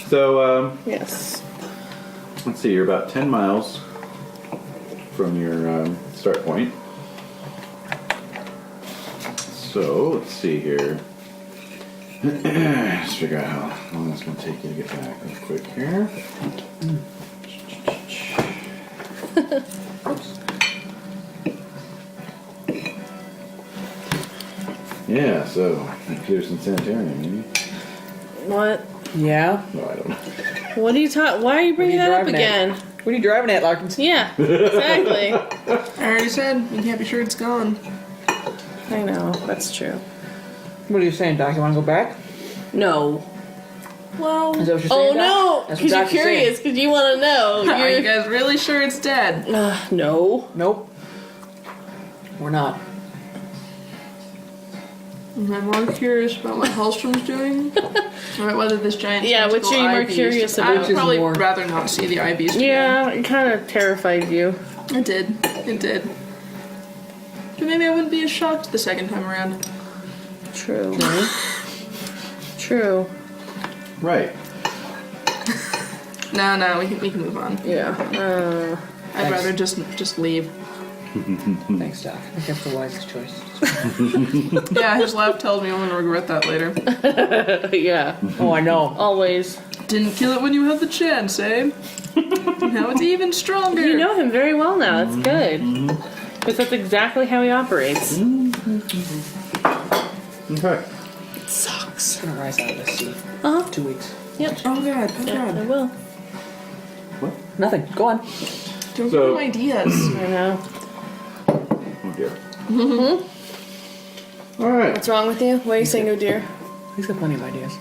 [SPEAKER 2] So,
[SPEAKER 5] Yes.
[SPEAKER 2] let's see, you're about 10 miles from your start point. So, let's see here. Let's figure out how long it's going to take you to get back real quick here. Yeah, so, Petersen Sanitarium, maybe?
[SPEAKER 5] What?
[SPEAKER 4] Yeah?
[SPEAKER 2] No, I don't know.
[SPEAKER 5] What are you talking? Why are you bringing
[SPEAKER 4] What are
[SPEAKER 5] that
[SPEAKER 4] you
[SPEAKER 5] up
[SPEAKER 4] driving at?
[SPEAKER 5] again?
[SPEAKER 4] What are you driving at, Larkins?
[SPEAKER 5] Yeah. Exactly.
[SPEAKER 3] I already said, you can't be sure it's gone.
[SPEAKER 5] I know. That's true.
[SPEAKER 4] What are you saying, Doc? You want to go back?
[SPEAKER 5] No.
[SPEAKER 3] Well,
[SPEAKER 4] Is that what you're
[SPEAKER 6] Oh
[SPEAKER 4] saying, Doc?
[SPEAKER 6] no!
[SPEAKER 4] That's what
[SPEAKER 6] Because you're
[SPEAKER 4] Doc's saying.
[SPEAKER 6] curious, because you want to know.
[SPEAKER 3] are you
[SPEAKER 6] You're...
[SPEAKER 3] guys really sure it's dead?
[SPEAKER 6] No.
[SPEAKER 4] Nope. We're not.
[SPEAKER 3] I'm more curious about what Hellstrom's doing. Or whether this giant.
[SPEAKER 6] Yeah, which
[SPEAKER 3] tentacle
[SPEAKER 6] are you more
[SPEAKER 3] ivy
[SPEAKER 6] curious
[SPEAKER 3] is-
[SPEAKER 6] about?
[SPEAKER 3] I'd
[SPEAKER 4] Which is
[SPEAKER 3] probably
[SPEAKER 4] more-
[SPEAKER 3] rather not see the IBs.
[SPEAKER 6] Yeah, it kind of terrified you.
[SPEAKER 3] It did. It did. But maybe I wouldn't be as shocked the second time around.
[SPEAKER 6] True. True.
[SPEAKER 2] Right.
[SPEAKER 3] No, we can move on.
[SPEAKER 6] Yeah.
[SPEAKER 3] I'd rather just leave.
[SPEAKER 4] Thanks, Doc. I think that's the wisest choice.
[SPEAKER 3] Yeah, his laugh tells me I'm gonna regret that later.
[SPEAKER 6] Yeah.
[SPEAKER 4] Oh, I know.
[SPEAKER 6] Always.
[SPEAKER 3] Didn't kill it when you had the chance, eh? Now it's even stronger.
[SPEAKER 6] You know him very well now. That's good. Because that's exactly how he operates.
[SPEAKER 2] Okay.
[SPEAKER 6] It sucks.
[SPEAKER 4] I'm gonna rise out of this sea. 2 weeks.
[SPEAKER 6] Yep.
[SPEAKER 3] Oh god,
[SPEAKER 6] Yeah, I will.
[SPEAKER 4] Nothing. Go on.
[SPEAKER 3] Don't
[SPEAKER 2] So-
[SPEAKER 3] give him ideas.
[SPEAKER 6] I know.
[SPEAKER 2] Oh dear. All right.
[SPEAKER 6] What's wrong with you? Why are you saying, oh dear?
[SPEAKER 4] He's got plenty of ideas.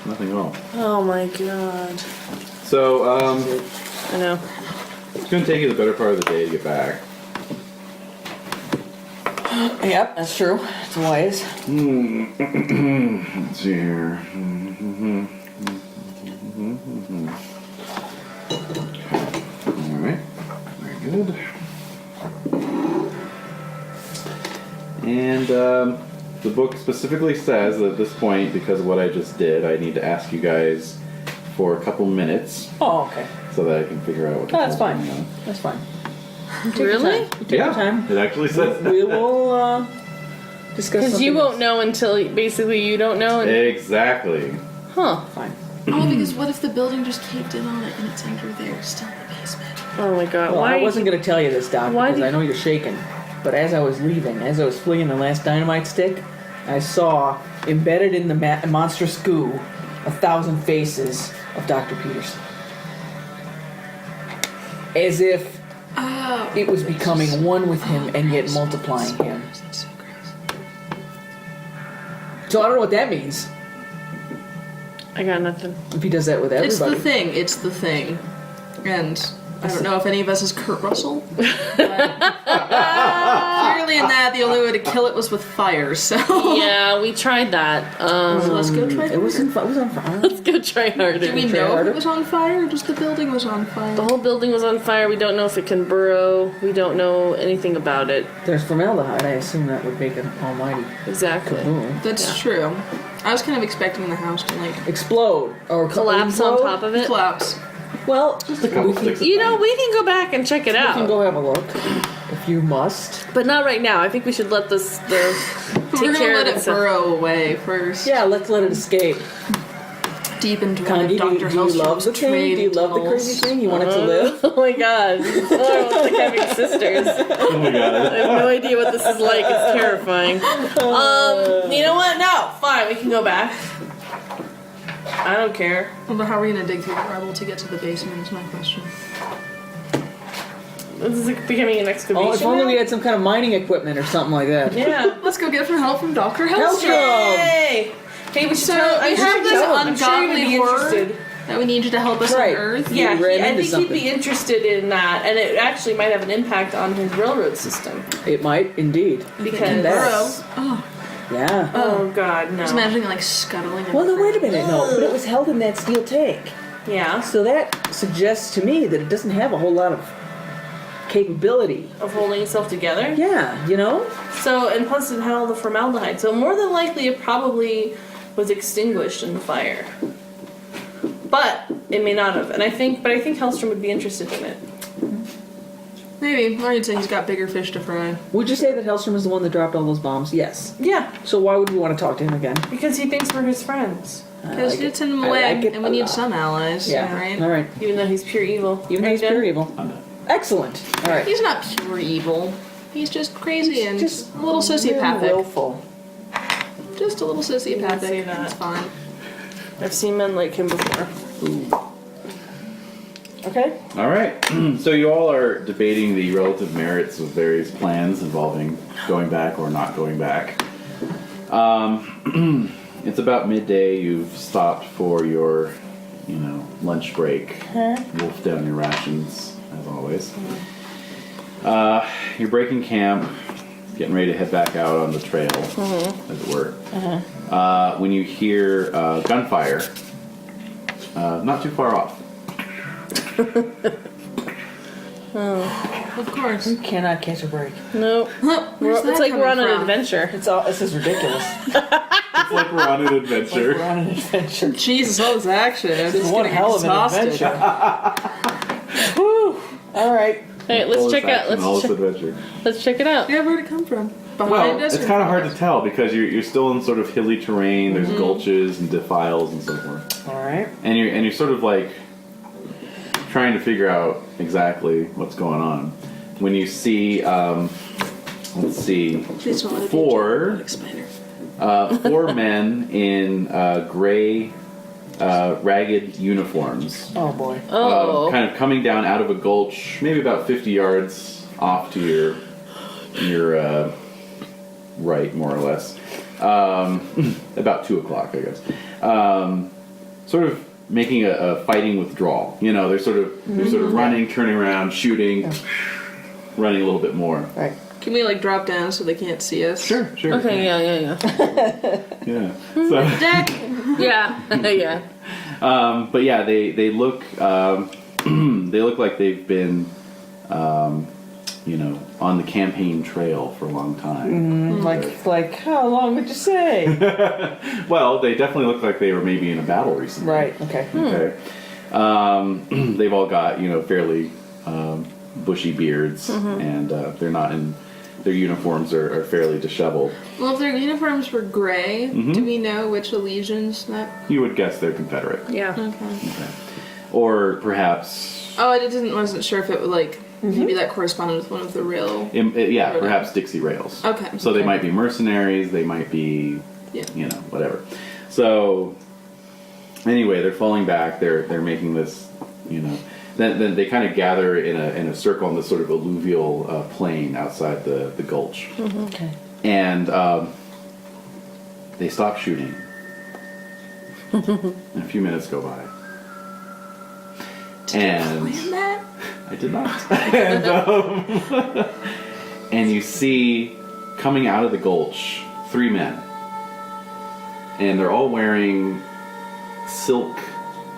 [SPEAKER 2] Nothing at all.
[SPEAKER 6] Oh my god.
[SPEAKER 2] So,
[SPEAKER 6] I know.
[SPEAKER 2] it's gonna take you the better part of the day to get back.
[SPEAKER 4] Yep, that's true. It's wise.
[SPEAKER 2] Let's see here. All right. Very good. And the book specifically says that at this point, because of what I just did, I need to ask you guys for a couple minutes
[SPEAKER 4] Oh, okay.
[SPEAKER 2] so that I can figure out what the
[SPEAKER 4] Oh, that's
[SPEAKER 2] hell's
[SPEAKER 4] fine.
[SPEAKER 2] going on.
[SPEAKER 4] That's fine.
[SPEAKER 6] Really?
[SPEAKER 4] You take your time.
[SPEAKER 2] It actually says that.
[SPEAKER 4] We will discuss
[SPEAKER 6] Because
[SPEAKER 4] something
[SPEAKER 6] you won't
[SPEAKER 4] else.
[SPEAKER 6] know until basically you don't know. And,
[SPEAKER 2] Exactly.
[SPEAKER 6] huh.
[SPEAKER 4] Fine.
[SPEAKER 3] Oh, because what if the building just caved in on it and it's under there, still in the basement?
[SPEAKER 6] Oh my god.
[SPEAKER 4] Well,
[SPEAKER 6] Why?
[SPEAKER 4] I wasn't going to tell you this, Doc,
[SPEAKER 6] Why
[SPEAKER 4] because
[SPEAKER 6] did-
[SPEAKER 4] I know you're shaking. But as I was leaving, as I was flinging the last dynamite stick, I saw embedded in the monstrous goo 1,000 faces of Dr. Petersen. As if
[SPEAKER 3] Oh.
[SPEAKER 4] it was becoming one with him and yet multiplying him.
[SPEAKER 3] That's so gross.
[SPEAKER 4] So I don't know what that means.
[SPEAKER 6] I got nothing.
[SPEAKER 4] If he does that with
[SPEAKER 3] It's
[SPEAKER 4] everybody.
[SPEAKER 3] the thing. It's the thing. And I don't know if any of us is Kurt Russell. But clearly in that, the only way to kill it was with fire, so...
[SPEAKER 6] Yeah, we tried that.
[SPEAKER 3] So let's go try
[SPEAKER 4] It was on fire.
[SPEAKER 6] Let's go try harder.
[SPEAKER 3] Do we know if it was on fire or just the building was on fire?
[SPEAKER 6] The whole building was on fire. We don't know if it can burrow. We don't know anything about it.
[SPEAKER 4] There's formaldehyde. I assume that would make an almighty
[SPEAKER 6] Exactly.
[SPEAKER 4] kaboom.
[SPEAKER 3] That's true. I was kind of expecting the house to, like,
[SPEAKER 4] Explode or
[SPEAKER 6] Collapse on
[SPEAKER 4] implode?
[SPEAKER 6] top of it.
[SPEAKER 3] collapse.
[SPEAKER 4] Well,
[SPEAKER 2] Just a couple
[SPEAKER 4] we can,
[SPEAKER 2] sticks of
[SPEAKER 6] You know,
[SPEAKER 2] dynamite.
[SPEAKER 6] we can go back and check it
[SPEAKER 4] we can
[SPEAKER 6] out.
[SPEAKER 4] go have a look if you must.
[SPEAKER 6] But not right now. I think we should let this
[SPEAKER 3] We're
[SPEAKER 6] take
[SPEAKER 3] gonna
[SPEAKER 6] care
[SPEAKER 3] let
[SPEAKER 6] of
[SPEAKER 3] it
[SPEAKER 6] itself.
[SPEAKER 3] burrow away first.
[SPEAKER 4] Yeah, let's let it escape.
[SPEAKER 3] Deep into one
[SPEAKER 4] Kangee,
[SPEAKER 3] of Dr.
[SPEAKER 4] do you love
[SPEAKER 3] Hellstrom's
[SPEAKER 4] the thing? Do you
[SPEAKER 3] trading
[SPEAKER 4] love the
[SPEAKER 3] tunnels.
[SPEAKER 4] crazy thing? You want it to live?
[SPEAKER 6] Oh my god. Oh, it's like having sisters.
[SPEAKER 2] Oh my god.
[SPEAKER 6] I have no idea what this is like. It's terrifying. You know what? No. Fine. We can go back. I don't care.
[SPEAKER 3] But how are we gonna dig through the rubble to get to the basement is my question.
[SPEAKER 6] This is like becoming an excavation.
[SPEAKER 4] Oh, if only
[SPEAKER 6] now?
[SPEAKER 4] we had some kind of mining equipment or something like that.
[SPEAKER 6] Yeah.
[SPEAKER 3] Let's go get some help from Dr. Hellstrom.
[SPEAKER 4] Hellstrom!
[SPEAKER 6] Hey. Hey, we should
[SPEAKER 3] So
[SPEAKER 6] tell.
[SPEAKER 3] we have this
[SPEAKER 6] I'm sure you'd
[SPEAKER 3] ungodly
[SPEAKER 6] be
[SPEAKER 3] horror
[SPEAKER 6] interested.
[SPEAKER 3] that we need you to help us
[SPEAKER 4] Right.
[SPEAKER 3] unearth.
[SPEAKER 6] Yeah,
[SPEAKER 4] You ran
[SPEAKER 6] I
[SPEAKER 4] into
[SPEAKER 6] think
[SPEAKER 4] something.
[SPEAKER 6] he'd be interested in that, and it actually might have an impact on his railroad system.
[SPEAKER 4] It might, indeed.
[SPEAKER 6] Because
[SPEAKER 3] Burrow. Oh,
[SPEAKER 4] Yeah.
[SPEAKER 6] oh god, no.
[SPEAKER 3] just imagining like scuttling. in
[SPEAKER 4] Well,
[SPEAKER 3] the
[SPEAKER 4] no, wait a
[SPEAKER 3] ground.
[SPEAKER 4] minute. No, but it was held in that steel tank.
[SPEAKER 6] Yeah,
[SPEAKER 4] So that suggests to me that it doesn't have a whole lot of capability.
[SPEAKER 6] of holding itself together.
[SPEAKER 4] Yeah, you know?
[SPEAKER 6] So, and plus it had all the formaldehyde. So more than likely, it probably was extinguished in the fire. But it may not have. And I think Hellstromme would be interested in it.
[SPEAKER 3] Maybe. Or you'd say he's got bigger fish to fry.
[SPEAKER 4] Would you say that Hellstrom is the one that dropped all those bombs? Yes.
[SPEAKER 6] Yeah,
[SPEAKER 4] So why would we want to talk to him again?
[SPEAKER 6] because he thinks we're his friends,
[SPEAKER 3] Because
[SPEAKER 4] like
[SPEAKER 3] it's
[SPEAKER 4] it.
[SPEAKER 3] in the
[SPEAKER 4] I
[SPEAKER 3] way,
[SPEAKER 4] like it
[SPEAKER 3] and
[SPEAKER 4] a
[SPEAKER 3] we need
[SPEAKER 4] lot.
[SPEAKER 3] some allies.
[SPEAKER 4] Yeah.
[SPEAKER 3] Right?
[SPEAKER 4] All right.
[SPEAKER 6] even though he's pure evil.
[SPEAKER 4] Even though he's pure evil.
[SPEAKER 2] I'm done.
[SPEAKER 4] Excellent. All right.
[SPEAKER 3] He's not pure evil. He's just crazy and
[SPEAKER 4] Just
[SPEAKER 3] a little
[SPEAKER 4] Very
[SPEAKER 3] sociopathic.
[SPEAKER 4] willful.
[SPEAKER 3] Just a little
[SPEAKER 6] You can say
[SPEAKER 3] sociopathic.
[SPEAKER 6] that.
[SPEAKER 3] That's fine.
[SPEAKER 6] I've seen men like him before.
[SPEAKER 4] Okay.
[SPEAKER 2] All right. So you all are debating the relative merits of various plans involving going back or not going back. It's about midday. You've stopped for your, lunch break. Wolf down your rations, as always. You're breaking camp, getting ready to head back out on the trail, as it were. When you hear gunfire, not too far off.
[SPEAKER 3] Of course.
[SPEAKER 4] You cannot catch a break.
[SPEAKER 6] Nope.
[SPEAKER 3] Where's
[SPEAKER 6] It's
[SPEAKER 3] that
[SPEAKER 6] like we're on
[SPEAKER 3] coming
[SPEAKER 6] an
[SPEAKER 3] from?
[SPEAKER 6] adventure.
[SPEAKER 4] This is ridiculous.
[SPEAKER 2] It's like we're on an adventure.
[SPEAKER 4] We're on an adventure.
[SPEAKER 3] Jesus, all this action. I'm just
[SPEAKER 4] One
[SPEAKER 3] getting
[SPEAKER 4] hell of an
[SPEAKER 3] exhausted.
[SPEAKER 4] adventure. Whew. All right.
[SPEAKER 6] Hey,
[SPEAKER 2] All
[SPEAKER 6] let's
[SPEAKER 2] this
[SPEAKER 6] check out.
[SPEAKER 2] action, all
[SPEAKER 6] Let's
[SPEAKER 2] this adventure.
[SPEAKER 6] let's check it out.
[SPEAKER 3] Yeah, where'd it come from? Behind
[SPEAKER 2] Well,
[SPEAKER 3] us?
[SPEAKER 2] it's
[SPEAKER 3] or
[SPEAKER 2] kind of hard to
[SPEAKER 3] behind
[SPEAKER 2] tell because you're still in sort of hilly terrain. There's gulches and defiles and so forth,
[SPEAKER 4] All right.
[SPEAKER 2] and you're sort of like trying to figure out exactly what's going on. When you see, let's see,
[SPEAKER 3] us? Please don't let it be
[SPEAKER 2] four
[SPEAKER 3] a explainer.
[SPEAKER 2] 4 men in gray, ragged uniforms.
[SPEAKER 4] Oh boy.
[SPEAKER 6] Oh.
[SPEAKER 2] Kind of coming down out of a gulch, maybe about 50 yards off to your right, more or less. About 2 o'clock, I guess. Sort of making a fighting withdrawal. They're sort of running, turning around, shooting, running a little bit more.
[SPEAKER 4] Right.
[SPEAKER 3] Can we drop down so they can't see us?
[SPEAKER 2] Sure.
[SPEAKER 6] Okay. Yeah.
[SPEAKER 2] Yeah. So,
[SPEAKER 3] Deck!
[SPEAKER 6] Yeah. Yeah.
[SPEAKER 2] but yeah, they look they look like they've been on the campaign trail for a long time.
[SPEAKER 4] Like how long would you say?
[SPEAKER 2] Well, they definitely look like they were maybe in a battle recently.
[SPEAKER 4] Right. Okay.
[SPEAKER 2] Okay. They've all got fairly bushy beards, and they're not in. Their uniforms are fairly disheveled.
[SPEAKER 3] Well, if their uniforms were gray, do we know which legions that...
[SPEAKER 2] You would guess they're Confederate,
[SPEAKER 6] Yeah.
[SPEAKER 3] Okay.
[SPEAKER 2] or perhaps
[SPEAKER 3] Oh, wasn't sure if it would, maybe that corresponded with one of the real...
[SPEAKER 2] perhaps Dixie Rails.
[SPEAKER 3] Okay.
[SPEAKER 2] So they
[SPEAKER 3] Okay.
[SPEAKER 2] might be mercenaries. They might be,
[SPEAKER 3] Yeah.
[SPEAKER 2] whatever. So anyway, they're falling back. They're making this, Then they kind of gather in a circle on this sort of alluvial plain outside the gulch,
[SPEAKER 4] Okay.
[SPEAKER 2] and they stop shooting. And a few minutes go by, and
[SPEAKER 3] Plan that?
[SPEAKER 2] I did not. And you see coming out of the gulch 3 men, and they're all wearing silk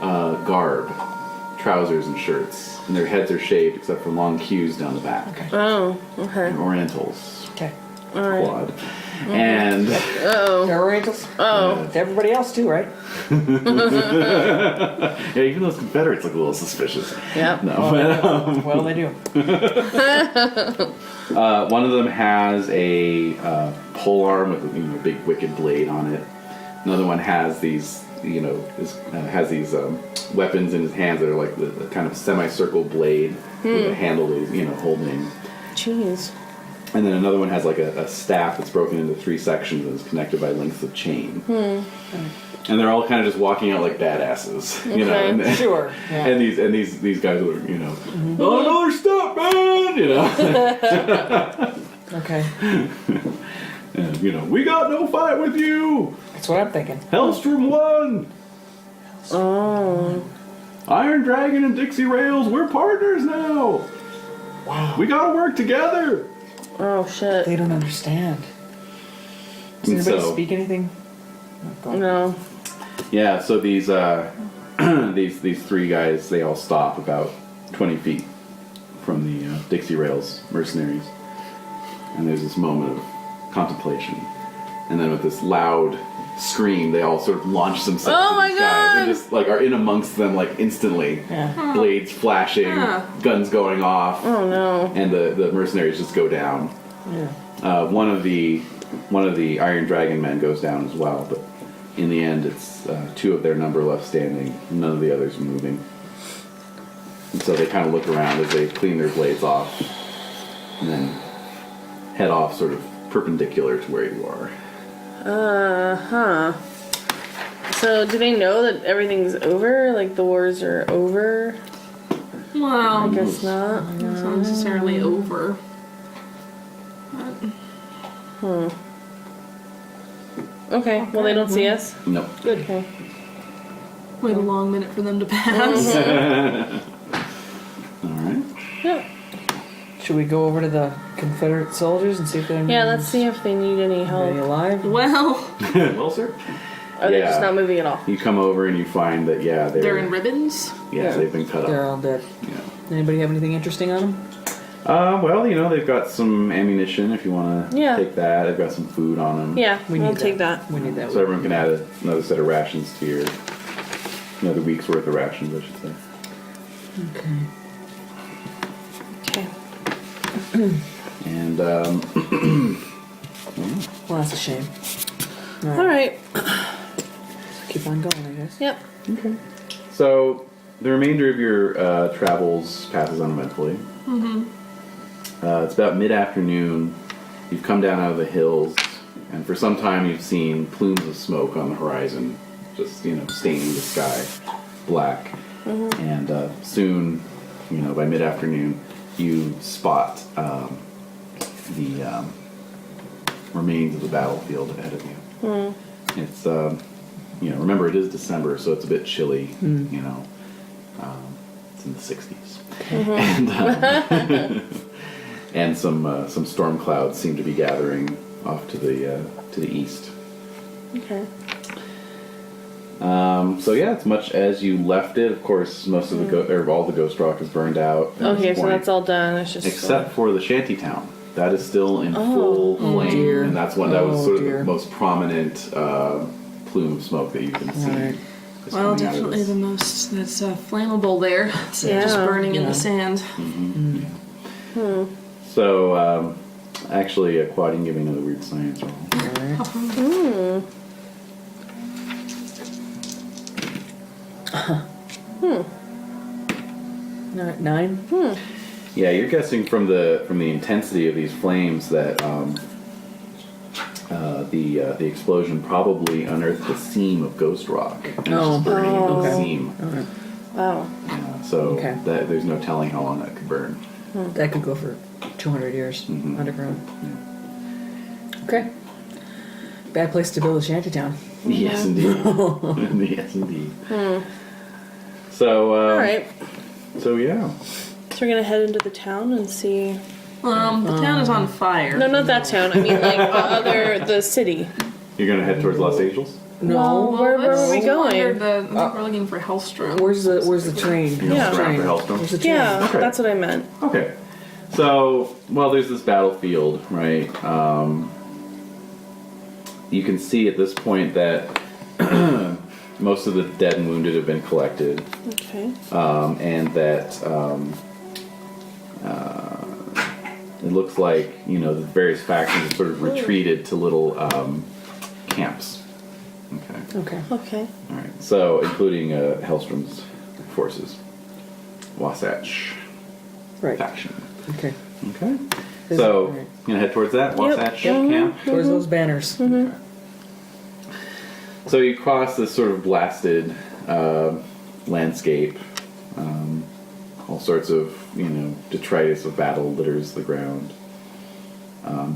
[SPEAKER 2] garb. Trousers and shirts, and their heads are shaved except for long queues down the back.
[SPEAKER 4] Okay.
[SPEAKER 6] Oh. Okay.
[SPEAKER 2] And Orientals,
[SPEAKER 4] Okay.
[SPEAKER 6] All right.
[SPEAKER 2] Quad, and
[SPEAKER 6] Oh.
[SPEAKER 4] They're Orientals.
[SPEAKER 6] Oh.
[SPEAKER 4] To everybody else too, right?
[SPEAKER 2] yeah, even those Confederates look a little suspicious.
[SPEAKER 6] Yep.
[SPEAKER 2] No, but
[SPEAKER 4] Well, they do.
[SPEAKER 2] one of them has a pole arm with a big wicked blade on it. Another one has these. Has these weapons in his hands that are like the kind of semicircle blade with a handle that he's, holding.
[SPEAKER 6] Jeez.
[SPEAKER 2] And then another one has like a staff that's broken into 3 sections and is connected by lengths of chain. And they're all kind of just walking out like badasses,
[SPEAKER 6] Okay.
[SPEAKER 2] And,
[SPEAKER 4] Sure. Yeah.
[SPEAKER 2] and these guys are, oh, another step, man,
[SPEAKER 4] Okay.
[SPEAKER 2] And, we got no fight with you.
[SPEAKER 4] That's what I'm thinking.
[SPEAKER 2] Hellstromme won.
[SPEAKER 6] Oh.
[SPEAKER 2] Iron Dragon and Dixie Rails, we're partners now.
[SPEAKER 4] Wow.
[SPEAKER 2] We gotta work together.
[SPEAKER 6] Oh shit.
[SPEAKER 4] They don't understand. Does
[SPEAKER 2] And
[SPEAKER 4] anybody
[SPEAKER 2] so-
[SPEAKER 4] speak anything?
[SPEAKER 6] No.
[SPEAKER 2] Yeah, so these these 3 guys, they all stop about 20 feet from the Dixie Rails mercenaries, and there's this moment of contemplation, and then with this loud scream, they all sort of launch themselves.
[SPEAKER 6] Oh
[SPEAKER 2] at
[SPEAKER 6] my
[SPEAKER 2] these guys
[SPEAKER 6] God!
[SPEAKER 2] and just are in amongst them instantly.
[SPEAKER 4] Yeah.
[SPEAKER 2] Blades flashing, guns going off,
[SPEAKER 6] Oh no.
[SPEAKER 2] and the mercenaries just go down.
[SPEAKER 4] Yeah.
[SPEAKER 2] One of the Iron Dragon men goes down as well, but in the end, it's 2 of their number left standing. None of the others are moving, and so they kind of look around as they clean their blades off, and then head off, sort of perpendicular to where you are.
[SPEAKER 6] Huh. So do they know that everything's over? Like the wars are over?
[SPEAKER 3] Well,
[SPEAKER 6] I guess not.
[SPEAKER 3] it's not necessarily over.
[SPEAKER 6] Okay, well, they don't see us.
[SPEAKER 2] No.
[SPEAKER 4] Good.
[SPEAKER 6] Okay.
[SPEAKER 3] Wait a long minute for them to pass.
[SPEAKER 2] All right.
[SPEAKER 6] Yep.
[SPEAKER 4] Should we go over to the Confederate soldiers and see if they're
[SPEAKER 6] Yeah, let's see if they need any
[SPEAKER 4] Are
[SPEAKER 6] help.
[SPEAKER 4] they alive?
[SPEAKER 3] Well,
[SPEAKER 2] Well, sir.
[SPEAKER 6] Are they
[SPEAKER 2] Yeah.
[SPEAKER 6] just not moving at all?
[SPEAKER 2] You come over and you find that
[SPEAKER 3] they're in ribbons.
[SPEAKER 2] yeah, they've been cut
[SPEAKER 4] They're
[SPEAKER 2] up.
[SPEAKER 4] all dead.
[SPEAKER 2] Yeah.
[SPEAKER 4] Anybody have anything interesting on them?
[SPEAKER 2] Well, they've got some ammunition if you want to
[SPEAKER 6] Yeah.
[SPEAKER 2] take that. They've got some food on them.
[SPEAKER 6] Yeah,
[SPEAKER 4] We
[SPEAKER 6] we'll
[SPEAKER 4] need
[SPEAKER 6] take that.
[SPEAKER 4] We need that.
[SPEAKER 2] So everyone can add another set of rations to your another week's worth of rations, I should say.
[SPEAKER 4] Okay.
[SPEAKER 6] Okay.
[SPEAKER 2] And
[SPEAKER 4] Well, that's a shame.
[SPEAKER 6] All right.
[SPEAKER 4] Keep on going, I guess.
[SPEAKER 6] Yep.
[SPEAKER 2] okay. So the remainder of your travels passes uneventfully. It's about mid-afternoon. You've come down out of the hills, and for some time you've seen plumes of smoke on the horizon, just staining the sky black. And soon, by mid-afternoon, you spot the remains of the battlefield ahead of you. It's remember it is December, so it's a bit chilly. It's in the 60s, and some storm clouds seem to be gathering off to the east.
[SPEAKER 6] Okay.
[SPEAKER 2] So yeah, it's much as you left it. Of course, most of the all the ghost rock is burned out. at
[SPEAKER 6] Okay,
[SPEAKER 2] this
[SPEAKER 6] so
[SPEAKER 2] point,
[SPEAKER 6] that's all done. It's just
[SPEAKER 2] except for the shanty town. That is still in full flame,
[SPEAKER 4] dear.
[SPEAKER 2] and that's one that was
[SPEAKER 4] Oh,
[SPEAKER 2] sort of
[SPEAKER 4] dear.
[SPEAKER 2] the most prominent plume of smoke that you can see.
[SPEAKER 4] Right.
[SPEAKER 2] is
[SPEAKER 3] Well,
[SPEAKER 2] coming out of
[SPEAKER 3] definitely
[SPEAKER 2] this.
[SPEAKER 3] the most that's flammable there. So just
[SPEAKER 6] Yeah.
[SPEAKER 3] burning in the sand.
[SPEAKER 2] So, actually, Cuad, you can give me another weird science roll.
[SPEAKER 4] All right, 9.
[SPEAKER 2] Yeah, you're guessing from the intensity of these flames that the explosion probably unearthed the seam of ghost rock. And it's just burning into the seam.
[SPEAKER 6] wow.
[SPEAKER 2] Yeah, so
[SPEAKER 4] Okay.
[SPEAKER 2] there's no telling how long that could burn.
[SPEAKER 4] That could go for 200 years underground. Okay. Bad place to build a shantytown.
[SPEAKER 2] Yes, indeed. Yes, indeed. So,
[SPEAKER 6] All right.
[SPEAKER 2] So yeah.
[SPEAKER 6] So we're gonna head into the town and see.
[SPEAKER 3] The town is on fire.
[SPEAKER 6] No, not that town. I mean, like the city.
[SPEAKER 2] You're gonna head towards Los Angeles?
[SPEAKER 4] No.
[SPEAKER 6] Where are we going?
[SPEAKER 3] I think we're looking for Hellstromme.
[SPEAKER 4] Where's the train?
[SPEAKER 2] You're
[SPEAKER 6] Yeah.
[SPEAKER 2] around for Hellstromme?
[SPEAKER 4] Where's the train?
[SPEAKER 6] Yeah,
[SPEAKER 2] Okay.
[SPEAKER 6] that's what I meant.
[SPEAKER 2] Okay. So, well, there's this battlefield, right? You can see at this point that most of the dead and wounded have been collected,
[SPEAKER 6] Okay.
[SPEAKER 2] and that it looks like the various factions have sort of retreated to little camps. Okay.
[SPEAKER 4] Okay.
[SPEAKER 6] Okay.
[SPEAKER 2] All right. So, including Hellstrom's forces, Wasatch
[SPEAKER 4] Right.
[SPEAKER 2] faction.
[SPEAKER 4] Okay.
[SPEAKER 2] Okay.
[SPEAKER 4] Is
[SPEAKER 2] So,
[SPEAKER 4] it- alright.
[SPEAKER 2] you gonna head towards that Wasatch
[SPEAKER 6] Yep.
[SPEAKER 2] camp?
[SPEAKER 4] Towards those banners.
[SPEAKER 2] Okay. So you cross this sort of blasted landscape. All sorts of detritus of battle litters the ground.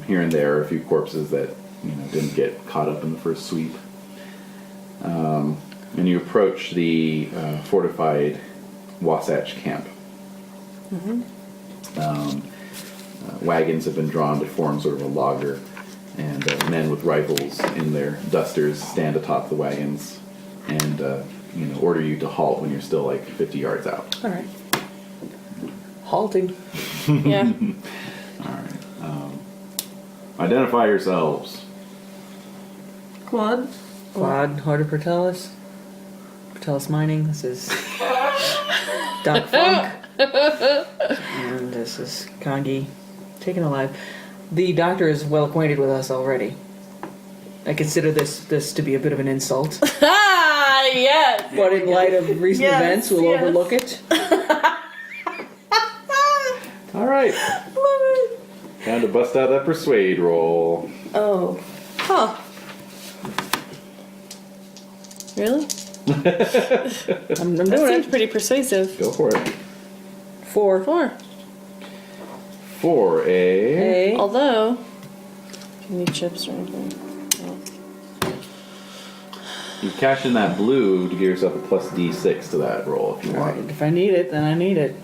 [SPEAKER 2] Here and there are a few corpses that didn't get caught up in the first sweep. And you approach the fortified Wasatch camp. Wagons have been drawn to form sort of a laager, and men with rifles in their dusters stand atop the wagons and order you to halt when you're still like 50 yards out.
[SPEAKER 4] All right. Halting.
[SPEAKER 6] Yeah.
[SPEAKER 2] All right. Identify yourselves.
[SPEAKER 3] Cuad.
[SPEAKER 4] Cuad, Hoyter, Pertullus. Pertullus Mining. This is Doc Funk. And this is Kangee Taken-Alive. The doctor is well acquainted with us already. I consider this to be a bit of an insult,
[SPEAKER 6] Ah, yes.
[SPEAKER 4] but in light of recent
[SPEAKER 6] Yes,
[SPEAKER 4] events, we'll
[SPEAKER 6] yes.
[SPEAKER 4] overlook it.
[SPEAKER 2] All right. Time to bust out that persuade roll.
[SPEAKER 6] Oh. Huh. Really?
[SPEAKER 4] I'm
[SPEAKER 6] That
[SPEAKER 4] doing
[SPEAKER 6] seems
[SPEAKER 2] Oh,
[SPEAKER 4] it.
[SPEAKER 6] pretty persuasive.
[SPEAKER 2] Go for it.
[SPEAKER 4] 4.
[SPEAKER 6] 4.
[SPEAKER 2] For a.
[SPEAKER 4] Hey.
[SPEAKER 6] Although, if you need chips or anything.
[SPEAKER 2] you cash in that blue to give yourself a plus D6 to that roll if you
[SPEAKER 4] All right,
[SPEAKER 2] want.
[SPEAKER 4] if I need it, then I need it.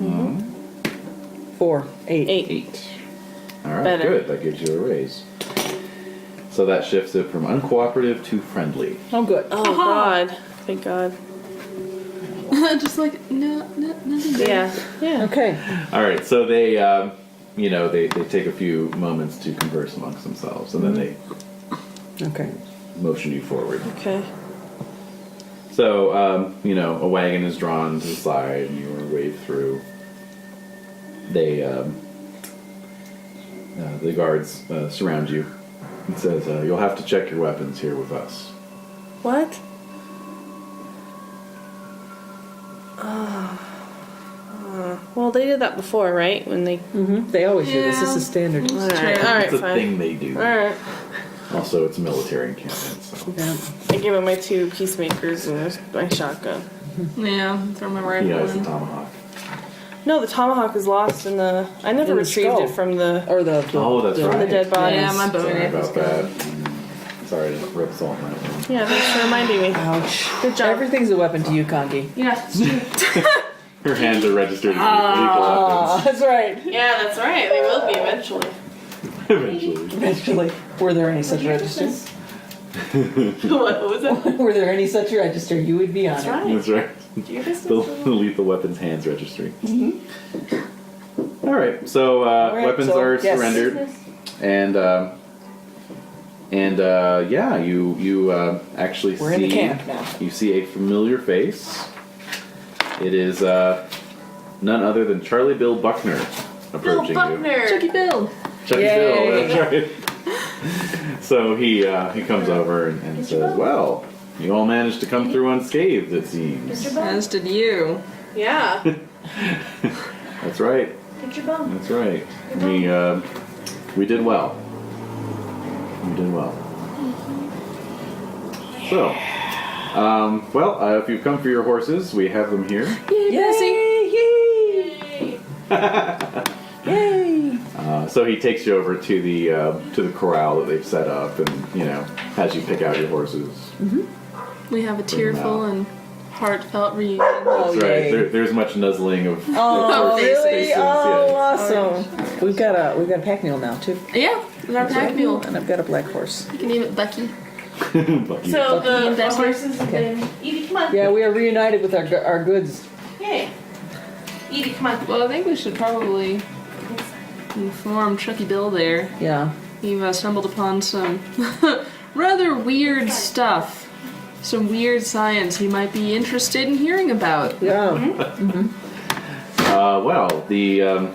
[SPEAKER 4] 4, 8.
[SPEAKER 2] 8. All right,
[SPEAKER 6] Better.
[SPEAKER 2] good. That gives you a raise. So that shifts it from uncooperative to friendly.
[SPEAKER 4] Oh, good.
[SPEAKER 6] Oh God! Thank God.
[SPEAKER 3] Just like, no, nothing good.
[SPEAKER 6] Yeah.
[SPEAKER 4] Okay.
[SPEAKER 2] All right, so they, they take a few moments to converse amongst themselves, and then they
[SPEAKER 4] Okay.
[SPEAKER 2] motion you forward.
[SPEAKER 6] Okay.
[SPEAKER 2] So, a wagon is drawn to the side, and you are waved through. They, the guards surround you. It says, "You'll have to check your weapons here with us."
[SPEAKER 6] What? Well, they did that before, right? When they.
[SPEAKER 4] They always do this. This
[SPEAKER 3] Yeah.
[SPEAKER 4] is standard.
[SPEAKER 6] All right,
[SPEAKER 2] It's a
[SPEAKER 6] fine.
[SPEAKER 2] thing they do.
[SPEAKER 6] All right.
[SPEAKER 2] Also, it's a military encampment, so
[SPEAKER 4] Yeah.
[SPEAKER 6] I give him my 2 peacemakers and my shotgun.
[SPEAKER 3] Yeah, throw my rifle
[SPEAKER 2] he has the
[SPEAKER 3] in.
[SPEAKER 2] tomahawk.
[SPEAKER 6] No, the tomahawk is lost in the. I never
[SPEAKER 4] In the
[SPEAKER 6] retrieved
[SPEAKER 4] skull.
[SPEAKER 6] it from the
[SPEAKER 4] Or the
[SPEAKER 2] Oh, that's
[SPEAKER 6] from the
[SPEAKER 2] right.
[SPEAKER 6] dead bodies.
[SPEAKER 3] Yeah, my bow
[SPEAKER 2] Sorry
[SPEAKER 3] knife is
[SPEAKER 2] about
[SPEAKER 3] good.
[SPEAKER 2] that. Sorry to rip salt in that one.
[SPEAKER 6] Yeah, thanks for reminding me.
[SPEAKER 4] Ouch.
[SPEAKER 6] Good job.
[SPEAKER 4] Everything's a weapon to you, Kangee.
[SPEAKER 3] Yeah, it's true.
[SPEAKER 2] Her hands are registered as lethal
[SPEAKER 4] That's right.
[SPEAKER 6] Yeah, that's right. They will be eventually.
[SPEAKER 2] weapons. Eventually.
[SPEAKER 4] Eventually. Were there any such registers?
[SPEAKER 6] What was it?
[SPEAKER 4] Were there any such register? You would be on
[SPEAKER 6] That's
[SPEAKER 4] it.
[SPEAKER 6] right.
[SPEAKER 2] That's right.
[SPEAKER 6] Your business.
[SPEAKER 2] The lethal weapons hands registry. All right, so weapons
[SPEAKER 4] so,
[SPEAKER 2] are
[SPEAKER 4] yes.
[SPEAKER 2] surrendered, and you actually
[SPEAKER 4] We're
[SPEAKER 2] see
[SPEAKER 4] in the camp now.
[SPEAKER 2] you see a familiar face. It is none other than Charlie Bill Buckner approaching you.
[SPEAKER 6] Buckner.
[SPEAKER 3] Chucky Bill.
[SPEAKER 2] Chucky
[SPEAKER 4] Yay.
[SPEAKER 2] Bill, that's right. So he comes over and says, "Well, you all managed to come through unscathed, it seems."
[SPEAKER 3] As did you.
[SPEAKER 6] Yeah.
[SPEAKER 2] That's right.
[SPEAKER 5] Get your bum.
[SPEAKER 2] That's right. We did well. We did well. So, if you've come for your horses, we have them here.
[SPEAKER 4] Yay! Yay!
[SPEAKER 2] So he takes you over to the corral that they've set up, and has you pick out your horses.
[SPEAKER 3] We have a
[SPEAKER 2] them
[SPEAKER 3] tearful
[SPEAKER 2] out.
[SPEAKER 3] and heartfelt reunion.
[SPEAKER 4] Oh,
[SPEAKER 2] That's right.
[SPEAKER 4] yay.
[SPEAKER 2] There's much nuzzling of.
[SPEAKER 4] Oh,
[SPEAKER 2] horses'
[SPEAKER 4] really?
[SPEAKER 2] faces,
[SPEAKER 4] Oh,
[SPEAKER 2] yeah.
[SPEAKER 4] awesome. We've got a pack mule now too.
[SPEAKER 3] Yeah, with our pack mule.
[SPEAKER 4] And I've got a black horse.
[SPEAKER 3] You can name it Bucky.
[SPEAKER 2] Bucky.
[SPEAKER 5] So
[SPEAKER 3] Bucky and
[SPEAKER 5] the
[SPEAKER 3] Bessie.
[SPEAKER 5] horses have
[SPEAKER 4] Okay.
[SPEAKER 5] been. Edie, come on.
[SPEAKER 4] Yeah, we are reunited with our goods.
[SPEAKER 5] Yay. Edie, come on.
[SPEAKER 3] Well, I think we should probably inform Chucky Bill there.
[SPEAKER 4] Yeah.
[SPEAKER 3] You've stumbled upon some rather weird stuff. Some weird science you might be interested in hearing about.
[SPEAKER 4] Yeah.
[SPEAKER 2] The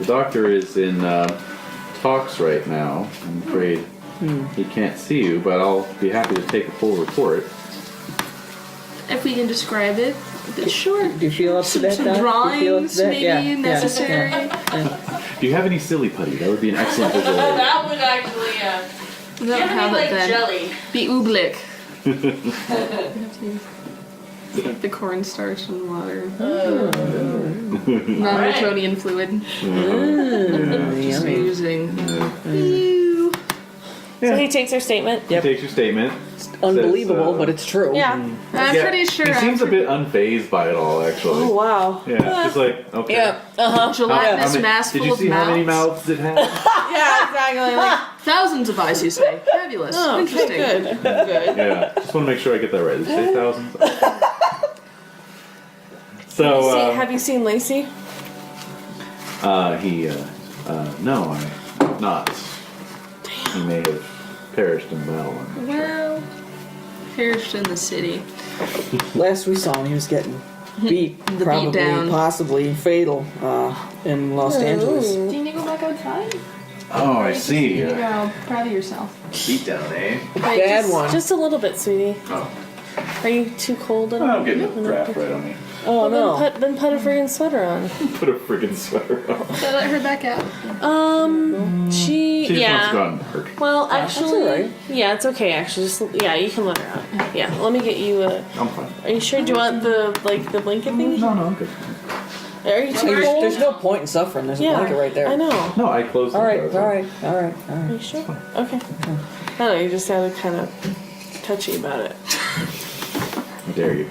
[SPEAKER 2] doctor is in talks right now. I'm afraid he can't see you, but I'll be happy to take a full report.
[SPEAKER 3] If we can describe it a bit short.
[SPEAKER 4] Do you feel up to that?
[SPEAKER 3] Some
[SPEAKER 4] Doc? Do you feel up
[SPEAKER 3] drawings
[SPEAKER 4] to that?
[SPEAKER 3] maybe
[SPEAKER 4] Yeah, yeah,
[SPEAKER 3] necessary.
[SPEAKER 2] Do you have any silly putty? That would be an excellent visual aid.
[SPEAKER 5] That would actually,
[SPEAKER 3] We don't have it then.
[SPEAKER 5] jelly.
[SPEAKER 3] Be ooblik. We have to take the cornstarch and water. Non-Newtonian fluid. Just
[SPEAKER 4] Yummy.
[SPEAKER 3] oozing.
[SPEAKER 6] So he takes our statement.
[SPEAKER 4] Yep.
[SPEAKER 2] Takes your statement.
[SPEAKER 4] Unbelievable,
[SPEAKER 2] Says,
[SPEAKER 4] but it's true.
[SPEAKER 6] Yeah.
[SPEAKER 3] I'm
[SPEAKER 2] Yeah,
[SPEAKER 3] pretty sure
[SPEAKER 2] he seems a
[SPEAKER 3] after
[SPEAKER 2] bit unfazed by it all, actually.
[SPEAKER 6] Oh wow.
[SPEAKER 2] Yeah, just like, okay.
[SPEAKER 4] Yeah. Uh-huh.
[SPEAKER 3] gelatinous
[SPEAKER 2] How
[SPEAKER 3] mass
[SPEAKER 2] did
[SPEAKER 3] full
[SPEAKER 2] you
[SPEAKER 3] of
[SPEAKER 2] see how many
[SPEAKER 3] mouths.
[SPEAKER 2] mouths it had?
[SPEAKER 6] Yeah, exactly. Like,
[SPEAKER 3] Thousands of eyes, you say. Fabulous.
[SPEAKER 6] oh,
[SPEAKER 3] Interesting.
[SPEAKER 6] okay, good. Good.
[SPEAKER 2] Yeah, just want to make sure I get that right. Did you say thousands? So,
[SPEAKER 6] Have you seen Lacey?
[SPEAKER 2] no, I have not. He may have perished in battle.
[SPEAKER 3] Well, perished in the city.
[SPEAKER 4] Last we saw him, he was getting beat,
[SPEAKER 3] The
[SPEAKER 4] probably,
[SPEAKER 3] beat down.
[SPEAKER 4] possibly fatal in Los Angeles.
[SPEAKER 3] Do you need to go back outside?
[SPEAKER 2] Oh, I see.
[SPEAKER 3] You're proud of yourself.
[SPEAKER 2] Beat down, eh?
[SPEAKER 4] Bad one.
[SPEAKER 6] Just a little bit, sweetie.
[SPEAKER 2] Oh,
[SPEAKER 6] Are you too cold at all?
[SPEAKER 2] I'm getting a draft right on me.
[SPEAKER 4] Oh no.
[SPEAKER 6] Then put a friggin' sweater on.
[SPEAKER 2] Put a friggin' sweater on.
[SPEAKER 3] So let her back out.
[SPEAKER 6] She
[SPEAKER 2] She just wants to go
[SPEAKER 6] yeah.
[SPEAKER 2] out and work.
[SPEAKER 6] Well, actually,
[SPEAKER 4] alright.
[SPEAKER 6] yeah, it's okay. Actually, just you can let her out. Yeah, let me get you a.
[SPEAKER 2] I'm fine.
[SPEAKER 6] Are you sure? Do you want the blanket thing?
[SPEAKER 2] No, I'm good.
[SPEAKER 6] Are you too cold?
[SPEAKER 4] There's no point in suffering. There's a
[SPEAKER 6] yeah,
[SPEAKER 4] blanket right there.
[SPEAKER 6] I know.
[SPEAKER 2] No, I closed the
[SPEAKER 4] All right,
[SPEAKER 2] doors.
[SPEAKER 4] all right, all right, all
[SPEAKER 6] Are
[SPEAKER 4] right.
[SPEAKER 6] you sure? Okay. I don't know. You just sounded kind of touchy about it.
[SPEAKER 2] dare you?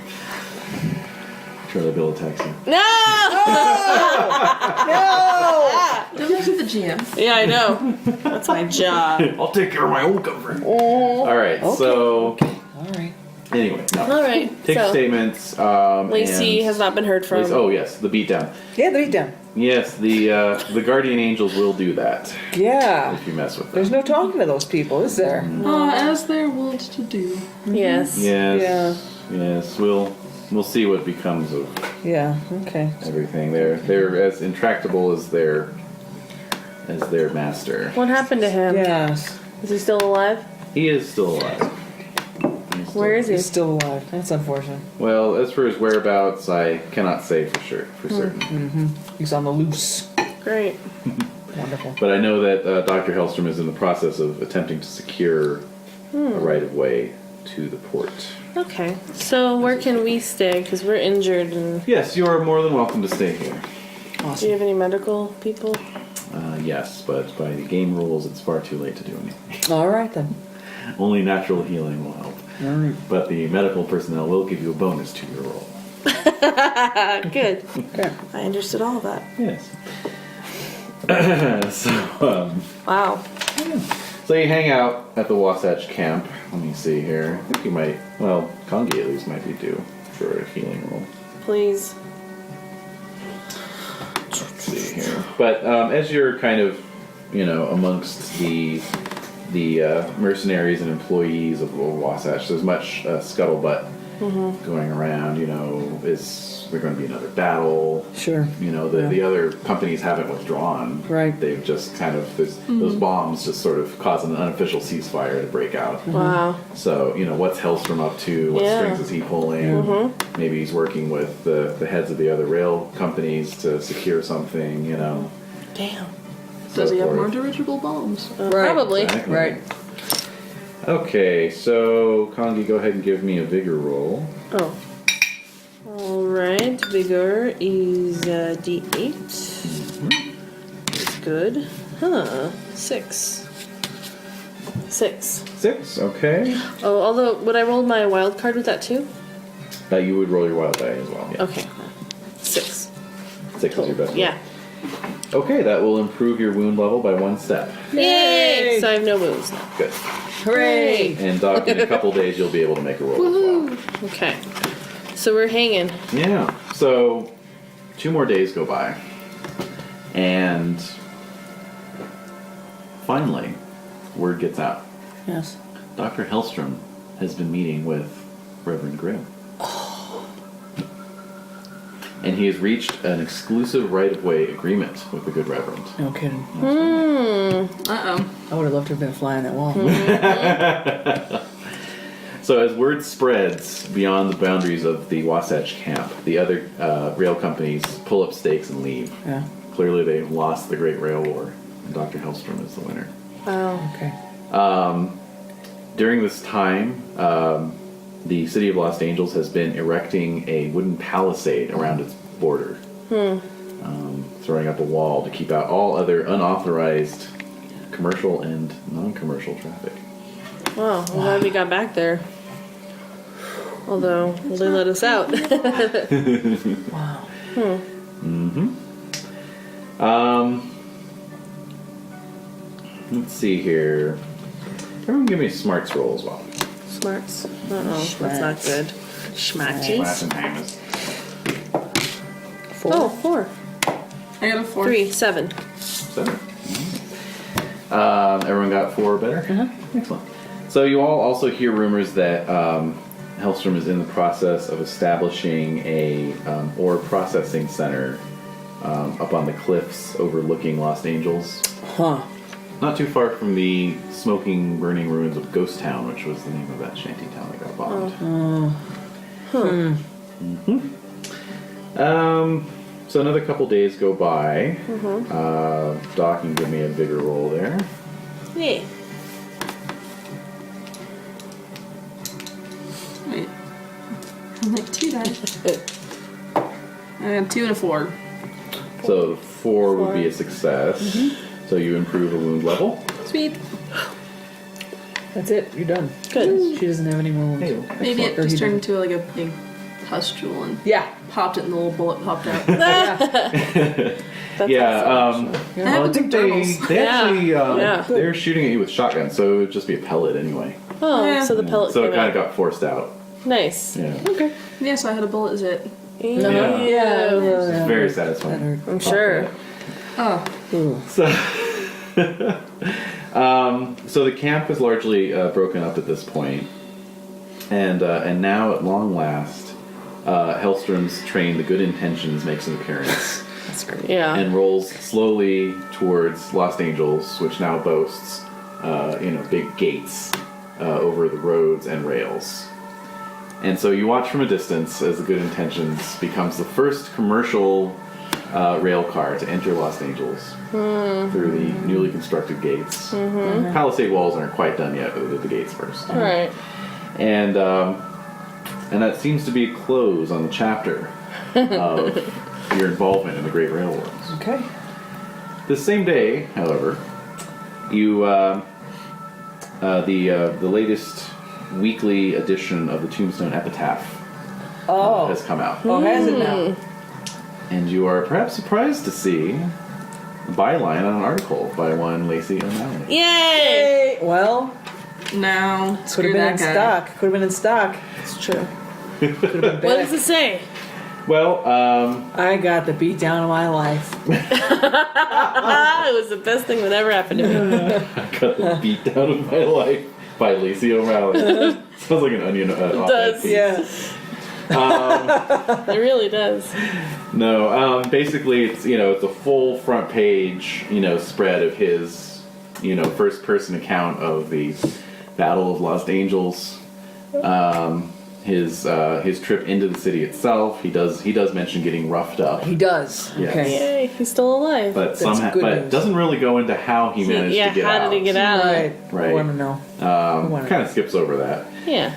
[SPEAKER 2] Charlie Bill attacks you.
[SPEAKER 6] No!
[SPEAKER 3] Don't look at the GM.
[SPEAKER 6] Yeah, I know. That's my job.
[SPEAKER 2] I'll take care of my own comfort. Alright, so...
[SPEAKER 4] All right.
[SPEAKER 2] Anyway, no.
[SPEAKER 6] All right.
[SPEAKER 2] Take
[SPEAKER 6] so,
[SPEAKER 2] statements.
[SPEAKER 6] Lacey
[SPEAKER 2] and-
[SPEAKER 6] has not been heard from.
[SPEAKER 2] Oh, yes, the beatdown.
[SPEAKER 4] Yeah, the beatdown.
[SPEAKER 2] Yes, the guardian angels will do that
[SPEAKER 4] Yeah.
[SPEAKER 2] if you mess with them.
[SPEAKER 4] There's no talking to those people, is there?
[SPEAKER 3] As they're willed to do.
[SPEAKER 6] Yes.
[SPEAKER 2] Yes. Yes, we'll see what becomes of
[SPEAKER 4] Yeah. Okay.
[SPEAKER 2] everything. They're as intractable as their master.
[SPEAKER 6] What happened to him?
[SPEAKER 4] Yes.
[SPEAKER 6] Is he still alive?
[SPEAKER 2] He is still alive.
[SPEAKER 6] Where is he?
[SPEAKER 4] He's still alive. That's unfortunate.
[SPEAKER 2] Well, as for his whereabouts, I cannot say for certain.
[SPEAKER 4] He's on the loose.
[SPEAKER 6] Great.
[SPEAKER 4] Wonderful.
[SPEAKER 2] But I know that Dr. Hellstromme is in the process of attempting to secure a right of way to the port.
[SPEAKER 6] Okay. So where can we stay? Because we're injured. And
[SPEAKER 2] Yes, you are more than welcome to stay here.
[SPEAKER 6] do you
[SPEAKER 4] Awesome.
[SPEAKER 6] have any medical people?
[SPEAKER 2] Yes, but by the game rules, it's far too late to do anything.
[SPEAKER 4] All right then.
[SPEAKER 2] Only natural healing will help.
[SPEAKER 4] All right.
[SPEAKER 2] But the medical personnel will give you a bonus to your roll.
[SPEAKER 6] Good.
[SPEAKER 4] Okay.
[SPEAKER 6] I understood all of that.
[SPEAKER 2] Yes.
[SPEAKER 6] Wow.
[SPEAKER 2] So you hang out at the Wasatch camp. Let me see here. I think you might, well, Kangee at least might be due for a healing roll.
[SPEAKER 6] Please.
[SPEAKER 2] Let's see here. But as you're kind of, amongst the mercenaries and employees of Wasatch, there's much scuttlebutt going around. Is there going to be another battle?
[SPEAKER 4] Sure.
[SPEAKER 2] The other companies haven't withdrawn.
[SPEAKER 4] Right.
[SPEAKER 2] They've just kind of those bombs just sort of cause an unofficial ceasefire to break out.
[SPEAKER 6] Wow.
[SPEAKER 2] So what's Hellstromme up to? What
[SPEAKER 6] Yeah.
[SPEAKER 2] strings is he pulling? Maybe he's working with the heads of the other rail companies to secure something.
[SPEAKER 6] Damn.
[SPEAKER 3] Does he have more
[SPEAKER 2] forth.
[SPEAKER 3] dirigible bombs?
[SPEAKER 4] Right.
[SPEAKER 6] Probably.
[SPEAKER 2] Exactly.
[SPEAKER 4] Right.
[SPEAKER 2] Okay, so Kangee, go ahead and give me a vigor roll.
[SPEAKER 6] Oh. Alright. Vigor is D8. That's good. Huh. 6. 6.
[SPEAKER 2] 6. Okay.
[SPEAKER 6] Oh, although, would I roll my wild card with that too?
[SPEAKER 2] You would roll your wild die as well. Yeah.
[SPEAKER 6] Okay. 6.
[SPEAKER 2] 6 is your best. roll.
[SPEAKER 6] Yeah.
[SPEAKER 2] Okay, that will improve your wound level by 1 step.
[SPEAKER 6] Yay! So I have no wounds now.
[SPEAKER 2] Good.
[SPEAKER 4] Hooray!
[SPEAKER 2] And Doc, in a couple days, you'll be able to make a roll as well.
[SPEAKER 6] Okay. So we're hanging.
[SPEAKER 2] Yeah. So 2 more days go by, and finally, word gets out.
[SPEAKER 4] Yes.
[SPEAKER 2] Dr. Hellstromme has been meeting with Reverend Grimm. And he has reached an exclusive right-of-way agreement with the good Reverend.
[SPEAKER 4] No kidding.
[SPEAKER 3] Uh-oh.
[SPEAKER 4] I would have loved to have been a fly on that wall.
[SPEAKER 2] So as word spreads beyond the boundaries of the Wasatch camp, the other rail companies pull up stakes and leave.
[SPEAKER 4] Yeah.
[SPEAKER 2] Clearly they lost the Great Rail War, and Dr. Hellstromme is the winner.
[SPEAKER 6] Wow.
[SPEAKER 4] Okay.
[SPEAKER 2] During this time, the city of Los Angeles has been erecting a wooden palisade around its border, throwing up a wall to keep out all other unauthorized commercial and non-commercial traffic.
[SPEAKER 6] Wow. I'm glad we got back there. Although, will they let us out?
[SPEAKER 4] Wow.
[SPEAKER 2] Let's see here. Everyone give me a smarts roll as well.
[SPEAKER 6] Smarts. Uh-oh. That's not good. Schmatchies.
[SPEAKER 2] Schmatzenheimes.
[SPEAKER 4] 4.
[SPEAKER 6] Oh, 4.
[SPEAKER 3] I got a 4.
[SPEAKER 6] 3. 7.
[SPEAKER 2] 7. Everyone got 4 or better? Excellent. So you all also hear rumors that Hellstromme is in the process of establishing a ore processing center up on the cliffs overlooking Los Angeles.
[SPEAKER 4] Huh.
[SPEAKER 2] Not too far from the smoking, burning ruins of Ghost Town, which was the name of that shanty town that got bombed. So another couple days go by. Doc can give me a bigger roll there.
[SPEAKER 6] Yeah.
[SPEAKER 3] Wait. I'm like 2 dice. I got 2 and a 4.
[SPEAKER 2] So 4 would be a success. So you improve a wound level.
[SPEAKER 3] Sweet.
[SPEAKER 4] That's it. You're done.
[SPEAKER 6] Good.
[SPEAKER 4] She doesn't have any more wounds.
[SPEAKER 3] Maybe it
[SPEAKER 4] Or he
[SPEAKER 3] just turned
[SPEAKER 4] doesn't.
[SPEAKER 3] into like a big pustule and
[SPEAKER 4] Yeah.
[SPEAKER 3] popped it and the little bullet popped out.
[SPEAKER 6] That's
[SPEAKER 2] Yeah,
[SPEAKER 6] awesome.
[SPEAKER 3] That
[SPEAKER 2] well, I
[SPEAKER 3] happens
[SPEAKER 2] think
[SPEAKER 3] with journals.
[SPEAKER 2] they actually
[SPEAKER 6] Yeah.
[SPEAKER 2] they're shooting at you with shotguns, so it would just be a pellet anyway.
[SPEAKER 6] Oh,
[SPEAKER 3] Yeah.
[SPEAKER 6] so the pellet
[SPEAKER 2] So it
[SPEAKER 6] came
[SPEAKER 2] kind of
[SPEAKER 6] out.
[SPEAKER 2] got forced out.
[SPEAKER 6] Nice.
[SPEAKER 2] Yeah,
[SPEAKER 6] Okay.
[SPEAKER 3] Yeah, so I had a bullet zit.
[SPEAKER 2] Yeah. it's very
[SPEAKER 4] That
[SPEAKER 2] satisfying.
[SPEAKER 4] hurt.
[SPEAKER 6] I'm sure.
[SPEAKER 3] Oh,
[SPEAKER 4] Ooh.
[SPEAKER 2] So, so the camp is largely broken up at this point, and now at long last, Hellstromme's train, the Good Intentions, makes an appearance
[SPEAKER 4] That's great.
[SPEAKER 6] Yeah.
[SPEAKER 2] and rolls slowly towards Lost Angels, which now boasts, big gates over the roads and rails. And so you watch from a distance as the Good Intentions becomes the first commercial rail car to enter Los Angeles through the newly constructed gates. Palisade walls aren't quite done yet, but they did the gates first.
[SPEAKER 6] All right.
[SPEAKER 2] And that seems to be a close on the chapter of your involvement in the Great Railroads.
[SPEAKER 4] Okay.
[SPEAKER 2] This same day, however, you the latest weekly edition of the Tombstone Epitaph has come out.
[SPEAKER 4] Oh, has it now?
[SPEAKER 2] And you are perhaps surprised to see a byline on an article by one Lacey O'Malley.
[SPEAKER 6] Yay!
[SPEAKER 4] Hey, well,
[SPEAKER 3] no.
[SPEAKER 4] could
[SPEAKER 3] Screw
[SPEAKER 4] have been
[SPEAKER 3] that
[SPEAKER 4] in
[SPEAKER 3] guy.
[SPEAKER 4] stock. Could have been in stock.
[SPEAKER 6] It's true.
[SPEAKER 4] Could have been
[SPEAKER 6] What does
[SPEAKER 4] better.
[SPEAKER 6] it say?
[SPEAKER 2] Well,
[SPEAKER 4] I got the beat down of my life.
[SPEAKER 6] It was the best thing that ever happened to me.
[SPEAKER 2] I got the beat down of my life by Lacey O'Malley. Sounds like an Onion. It
[SPEAKER 6] does,
[SPEAKER 4] Yeah.
[SPEAKER 6] It really does.
[SPEAKER 2] No, basically it's it's a full front page spread of his first person account of the Battle of Lost Angels. His trip into the city itself. He does mention getting roughed up,
[SPEAKER 4] He does.
[SPEAKER 2] Yes.
[SPEAKER 4] Okay.
[SPEAKER 6] Yay, he's still alive.
[SPEAKER 2] but
[SPEAKER 4] That's
[SPEAKER 2] somehow
[SPEAKER 4] good
[SPEAKER 2] but
[SPEAKER 4] news.
[SPEAKER 2] doesn't really go into how he managed to get out.
[SPEAKER 6] how did he get out?
[SPEAKER 4] Right.
[SPEAKER 2] Right.
[SPEAKER 4] I want to know. wanna-
[SPEAKER 2] Kind of skips over that.
[SPEAKER 6] Yeah.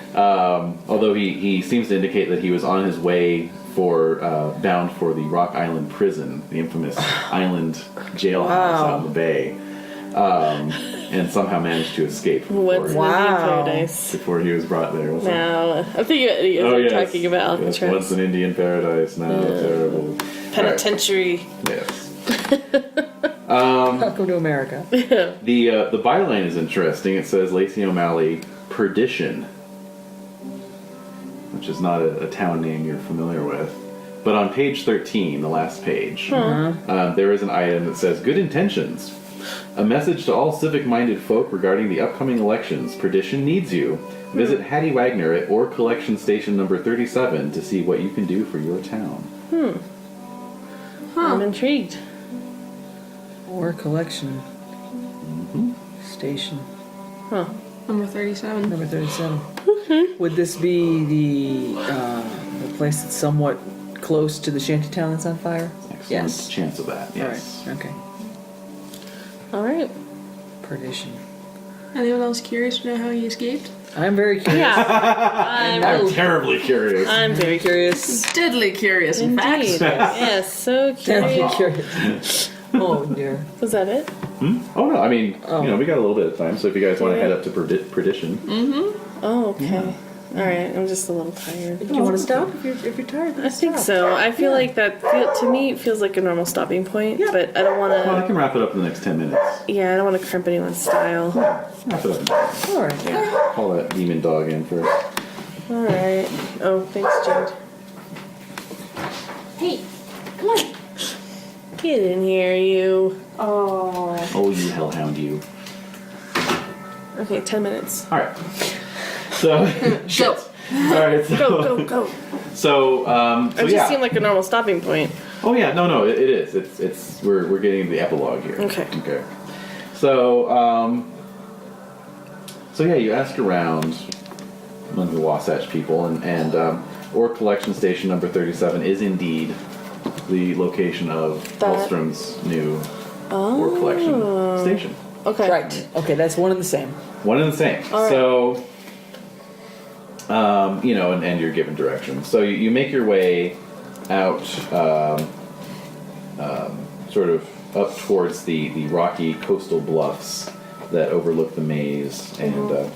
[SPEAKER 2] Although he seems to indicate that he was on his way bound for the Rock Island prison, the infamous island jailhouse out in the bay, and somehow managed to escape
[SPEAKER 6] What's
[SPEAKER 2] before,
[SPEAKER 6] in Indian
[SPEAKER 4] Wow.
[SPEAKER 6] Paradise?
[SPEAKER 2] before he was brought there. Wasn't
[SPEAKER 6] Now, I think you're
[SPEAKER 2] Oh, yes.
[SPEAKER 6] talking about
[SPEAKER 2] Yes,
[SPEAKER 6] Alcatraz.
[SPEAKER 2] once in Indian Paradise, now terrible.
[SPEAKER 6] Penitentiary.
[SPEAKER 2] Yes.
[SPEAKER 4] Welcome to America.
[SPEAKER 2] The byline is interesting. It says Lacey O'Malley, Perdition, which is not a town name you're familiar with. But on page 13, the last page, there is an item that says, Good Intentions. A message to all civic-minded folk regarding the upcoming elections. Perdition needs you. Visit Hattie Wagner at Ore Collection Station number 37 to see what you can do for your town.
[SPEAKER 6] I'm intrigued.
[SPEAKER 4] Or collection. Station.
[SPEAKER 6] Huh.
[SPEAKER 3] Number 37.
[SPEAKER 4] Number 37. Would this be the place that's somewhat close to the shantytown that's on fire?
[SPEAKER 2] Excellent
[SPEAKER 4] Yes.
[SPEAKER 2] chance of that, yes.
[SPEAKER 4] All right. Okay.
[SPEAKER 6] All right.
[SPEAKER 4] Perdition.
[SPEAKER 3] Anyone else curious to know how he escaped?
[SPEAKER 4] I'm very curious.
[SPEAKER 6] Yeah.
[SPEAKER 2] I'm terribly curious.
[SPEAKER 6] I'm very
[SPEAKER 4] Curious.
[SPEAKER 3] Deadly curious, in
[SPEAKER 6] Indeed.
[SPEAKER 3] fact.
[SPEAKER 6] Yes, so
[SPEAKER 4] Deadly
[SPEAKER 6] curious.
[SPEAKER 4] curious. Oh dear.
[SPEAKER 6] Was that it?
[SPEAKER 2] Oh no, I mean, we got a little bit of time, so if you guys want to head up to Perdition.
[SPEAKER 6] Oh, okay. All right. I'm just a little tired.
[SPEAKER 4] Do you want to stop if you're tired?
[SPEAKER 6] I think so. I feel like that. To me, it feels like a normal stopping point, but I don't want
[SPEAKER 2] Well, I
[SPEAKER 6] to.
[SPEAKER 2] can wrap it up in the next 10 minutes.
[SPEAKER 6] Yeah, I don't want to crimp anyone's style.
[SPEAKER 2] Wrap it up.
[SPEAKER 4] All right.
[SPEAKER 2] Call that demon dog in first.
[SPEAKER 6] All right. Oh, thanks, Jade.
[SPEAKER 5] Hey, come on.
[SPEAKER 6] Get in here, you.
[SPEAKER 5] Oh.
[SPEAKER 2] Oh, you hellhound, you.
[SPEAKER 6] Okay, 10 minutes.
[SPEAKER 2] All right. So,
[SPEAKER 3] Go.
[SPEAKER 2] all right. So,
[SPEAKER 6] Go.
[SPEAKER 2] So,
[SPEAKER 6] It just
[SPEAKER 2] yeah.
[SPEAKER 6] seemed like a normal stopping point.
[SPEAKER 2] Oh yeah, no, it is. It's we're getting into the epilogue here.
[SPEAKER 6] Okay.
[SPEAKER 2] Okay. So, yeah, you ask around among the Wasatch people, and Ore Collection Station number 37 is indeed the location of
[SPEAKER 6] That-
[SPEAKER 2] Hellstromme's new Ore Collection Station.
[SPEAKER 6] Okay.
[SPEAKER 4] Right. Okay, that's one and the same.
[SPEAKER 2] One and the same.
[SPEAKER 6] All right.
[SPEAKER 2] So, and you're given directions. So you make your way out, sort of up towards the rocky coastal bluffs that overlook the maze, and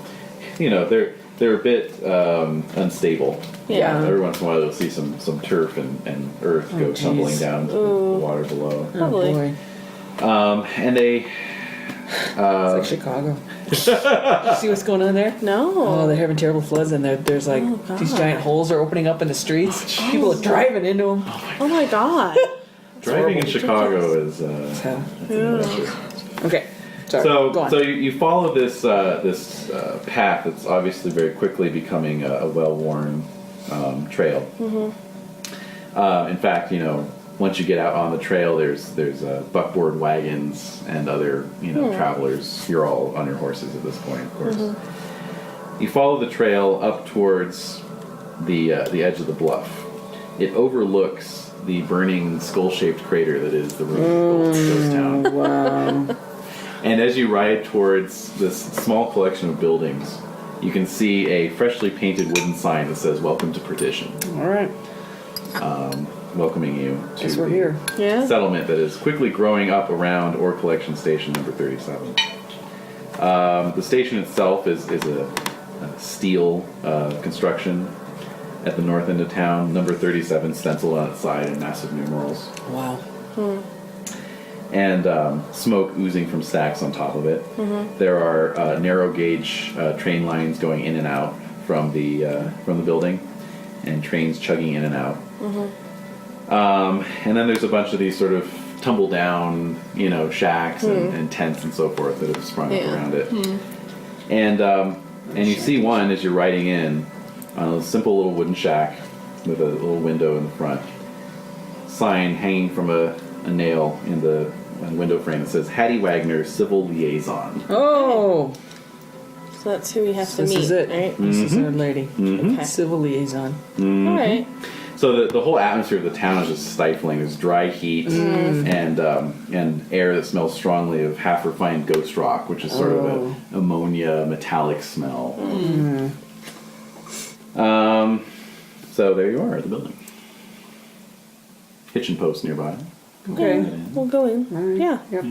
[SPEAKER 2] they're a bit unstable.
[SPEAKER 6] Yeah.
[SPEAKER 2] Every once in a while, you'll see some turf and earth go tumbling down to the water below.
[SPEAKER 4] Oh,
[SPEAKER 6] Lovely.
[SPEAKER 4] boy.
[SPEAKER 2] And they.
[SPEAKER 4] It's like Chicago. You see what's going on there?
[SPEAKER 6] No.
[SPEAKER 4] Oh, they're having terrible floods, and there's like these giant holes are opening up in the streets. People are driving into them.
[SPEAKER 6] Oh my god.
[SPEAKER 2] Driving in Chicago is.
[SPEAKER 4] So, okay. Sorry. Go on.
[SPEAKER 2] So you follow this path that's obviously very quickly becoming a well-worn trail. In fact, once you get out on the trail, there's buckboard wagons and other travelers. You're all on your horses at this point, of course. You follow the trail up towards the edge of the bluff. It overlooks the burning skull-shaped crater that is the ruins of Ghost Town.
[SPEAKER 4] Wow.
[SPEAKER 2] And as you ride towards this small collection of buildings, you can see a freshly painted wooden sign that says "Welcome to Perdition,"
[SPEAKER 4] All right.
[SPEAKER 2] welcoming you to
[SPEAKER 4] Guess we're
[SPEAKER 2] the
[SPEAKER 4] here.
[SPEAKER 6] Yeah.
[SPEAKER 2] settlement that is quickly growing up around Ore Collection Station number 37. The station itself is a steel construction at the north end of town, number 37 stenciled on its side in massive numerals.
[SPEAKER 4] Wow.
[SPEAKER 2] And smoke oozing from stacks on top of it. There are narrow gauge train lines going in and out from the building, and trains chugging in and out. And then there's a bunch of these sort of tumble down, shacks and tents and so forth that have sprung up around it. And you see one as you're riding in on a simple little wooden shack with a little window in the front. Sign hanging from a nail in the window frame that says Hattie Wagner, Civil Liaison.
[SPEAKER 4] Oh.
[SPEAKER 6] So that's who we have to
[SPEAKER 4] This
[SPEAKER 6] meet,
[SPEAKER 4] is it.
[SPEAKER 6] right?
[SPEAKER 4] This is our lady.
[SPEAKER 6] Okay.
[SPEAKER 4] Civil liaison.
[SPEAKER 6] Alright.
[SPEAKER 2] So the whole atmosphere of the town is just stifling. There's dry heat and air that smells strongly of half-refined ghost rock, which is sort of an ammonia metallic smell. So there you are at the building. Hitching post nearby.
[SPEAKER 4] Okay.
[SPEAKER 6] We'll go in.
[SPEAKER 4] Alright.
[SPEAKER 6] Yeah.
[SPEAKER 4] Yep.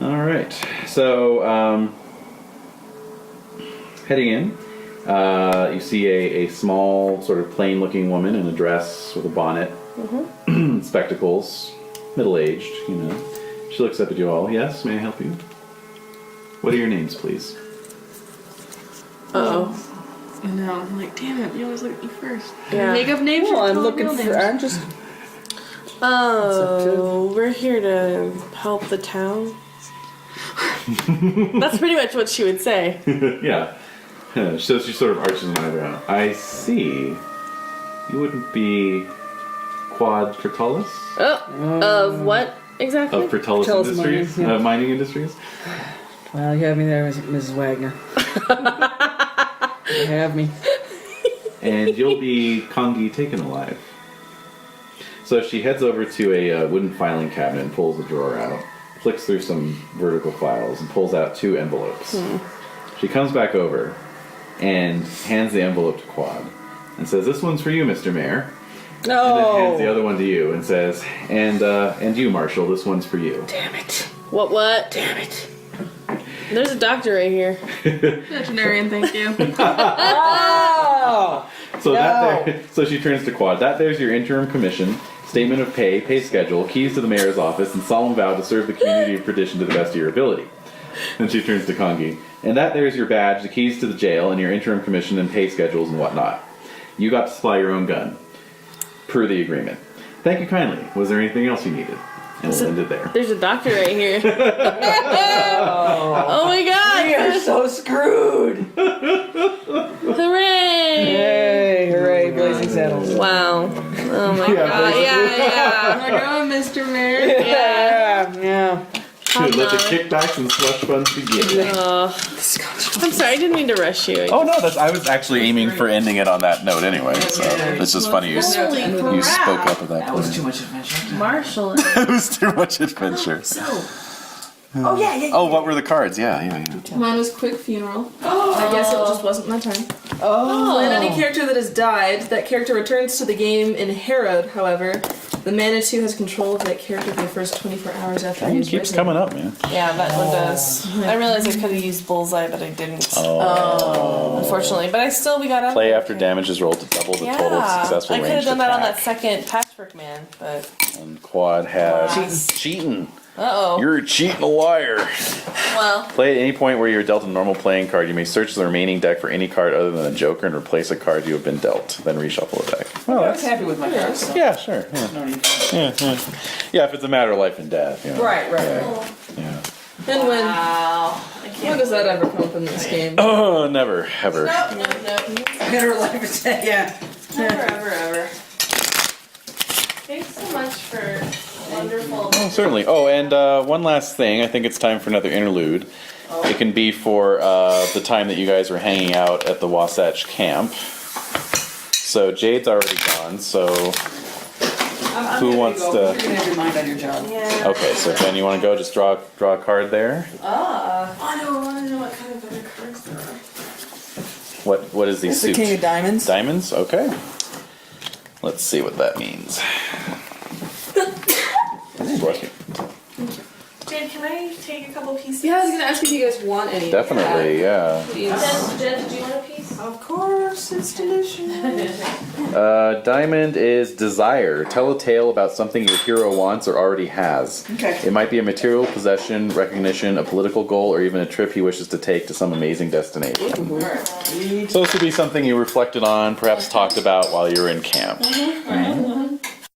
[SPEAKER 2] All right. So heading in, you see a small, sort of plain-looking woman in a dress with a bonnet, spectacles, middle-aged. She looks up at you all. Yes, may I help you? What are your names, please?
[SPEAKER 3] Oh. No, I'm like, damn it, you always look at me first.
[SPEAKER 6] Yeah.
[SPEAKER 3] Make up names.
[SPEAKER 4] Well,
[SPEAKER 3] or
[SPEAKER 4] I'm
[SPEAKER 3] tell
[SPEAKER 4] looking
[SPEAKER 3] real
[SPEAKER 4] for.
[SPEAKER 3] names?
[SPEAKER 4] I'm just.
[SPEAKER 6] Oh, we're here to help the town. That's pretty much what she would say.
[SPEAKER 2] Yeah. So she sort of arches an eyebrow. I see. You wouldn't be Cuad Pertullus?
[SPEAKER 6] Of what exactly?
[SPEAKER 2] Of Pertullus
[SPEAKER 4] Pertullus
[SPEAKER 2] Industries?
[SPEAKER 4] Mining, yeah.
[SPEAKER 2] Mining Industries?
[SPEAKER 4] Well, you have me there, Mrs. Wagner. You have me.
[SPEAKER 2] And you'll be Kangee Taken-Alive. So she heads over to a wooden filing cabinet and pulls a drawer out, flicks through some vertical files, and pulls out 2 envelopes. She comes back over and hands the envelope to Cuad and says, "This one's for you, Mr. Mayor."
[SPEAKER 4] No.
[SPEAKER 2] And then hands the other one to you and says, and you, Marshall, this one's for you.
[SPEAKER 4] Damn it.
[SPEAKER 6] What?
[SPEAKER 4] Damn it.
[SPEAKER 6] There's a doctor right here.
[SPEAKER 3] Veterinarian, thank you.
[SPEAKER 4] Oh.
[SPEAKER 2] So so she turns to Cuad. That there's your interim commission, statement of pay schedule, keys to the mayor's office, and solemn vow to serve the community of Perdition to the best of your ability. And she turns to Kangee. And that there's your badge, the keys to the jail, and your interim commission and pay schedules and whatnot. You got to supply your own gun, per the agreement. Thank you kindly. Was there anything else you needed? And we'll end it there.
[SPEAKER 6] There's a doctor right here. Oh my god!
[SPEAKER 4] We are so screwed.
[SPEAKER 6] Hooray!
[SPEAKER 4] Yay, hooray, Blazing Saddles.
[SPEAKER 6] Wow. Oh my god. Yeah.
[SPEAKER 3] We're going, Mr. Mayor.
[SPEAKER 4] Yeah.
[SPEAKER 2] Let the kickbacks and slush funds begin.
[SPEAKER 6] I'm sorry, I didn't mean to rush you.
[SPEAKER 1] Oh no, I was actually aiming for ending it on that note anyway. So it's just funny you spoke up at that point.
[SPEAKER 7] Too much adventure.
[SPEAKER 6] Marshall.
[SPEAKER 1] It was too much adventure.
[SPEAKER 7] Oh yeah.
[SPEAKER 1] Oh, what were the cards? Yeah.
[SPEAKER 3] Mine was quick funeral. I guess it just wasn't my time.
[SPEAKER 4] Oh.
[SPEAKER 3] When any character that has died, that character returns to the game in Harrowed, however, The Manitou has control of that character for the first 24 hours after
[SPEAKER 8] It
[SPEAKER 3] he is
[SPEAKER 8] keeps
[SPEAKER 3] risen.
[SPEAKER 8] coming up, man.
[SPEAKER 6] Yeah, that one does. I realized I could have used Bullseye, but I didn't.
[SPEAKER 8] Oh.
[SPEAKER 6] Unfortunately. But we got out.
[SPEAKER 8] Play
[SPEAKER 6] of it.
[SPEAKER 8] after damage is rolled to double the
[SPEAKER 6] Yeah,
[SPEAKER 8] total of successful
[SPEAKER 6] I could have
[SPEAKER 8] ranged
[SPEAKER 6] done that on that
[SPEAKER 8] attack.
[SPEAKER 6] second Patchwork Man, but.
[SPEAKER 8] And Quad has cheating.
[SPEAKER 6] Uh-oh.
[SPEAKER 8] You're a cheating liar.
[SPEAKER 6] Well.
[SPEAKER 8] Play at any point where you're dealt a normal playing card. You may search the remaining deck for any card other than a Joker and replace a card you have been dealt. Then reshuffle a deck. Well,
[SPEAKER 7] I
[SPEAKER 8] that's
[SPEAKER 7] was happy with my cards. So
[SPEAKER 8] yeah, sure. Yeah.
[SPEAKER 7] no need.
[SPEAKER 8] Yeah, if it's a matter of life and death. You know.
[SPEAKER 7] Right.
[SPEAKER 8] Yeah.
[SPEAKER 3] And when does that ever come up in this game?
[SPEAKER 8] Oh, never, ever.
[SPEAKER 6] No.
[SPEAKER 7] Better life is yeah.
[SPEAKER 6] Never. Thanks so much for wonderful.
[SPEAKER 8] Oh, certainly. Oh, and one last thing. I think it's time for another interlude. It can be for the time that you guys were hanging out at the Wasatch camp. So Jade's already gone. So who wants to?
[SPEAKER 7] You're gonna have your mind on your job.
[SPEAKER 6] Yeah.
[SPEAKER 8] Okay, so Jen, you want to go? Just draw a card there.
[SPEAKER 3] I want to know what kind of other cards there are.
[SPEAKER 8] What is these
[SPEAKER 7] It's the
[SPEAKER 8] suits?
[SPEAKER 7] King of Diamonds.
[SPEAKER 8] Diamonds? Okay. Let's see what that means. Bless you.
[SPEAKER 5] Jade, can I take a couple pieces?
[SPEAKER 3] Yeah, I was gonna ask if you guys want any.
[SPEAKER 8] Definitely, yeah.
[SPEAKER 3] Please.
[SPEAKER 5] Jen, did you want a piece?
[SPEAKER 3] Of course, it's delicious.
[SPEAKER 8] Diamond is desire. Tell a tale about something your hero wants or already has.
[SPEAKER 7] Okay.
[SPEAKER 8] It might be a material possession, recognition, a political goal, or even a trip he wishes to take to some amazing destination. So this would be something you reflected on, perhaps talked about while you were in camp.
[SPEAKER 5] Alright.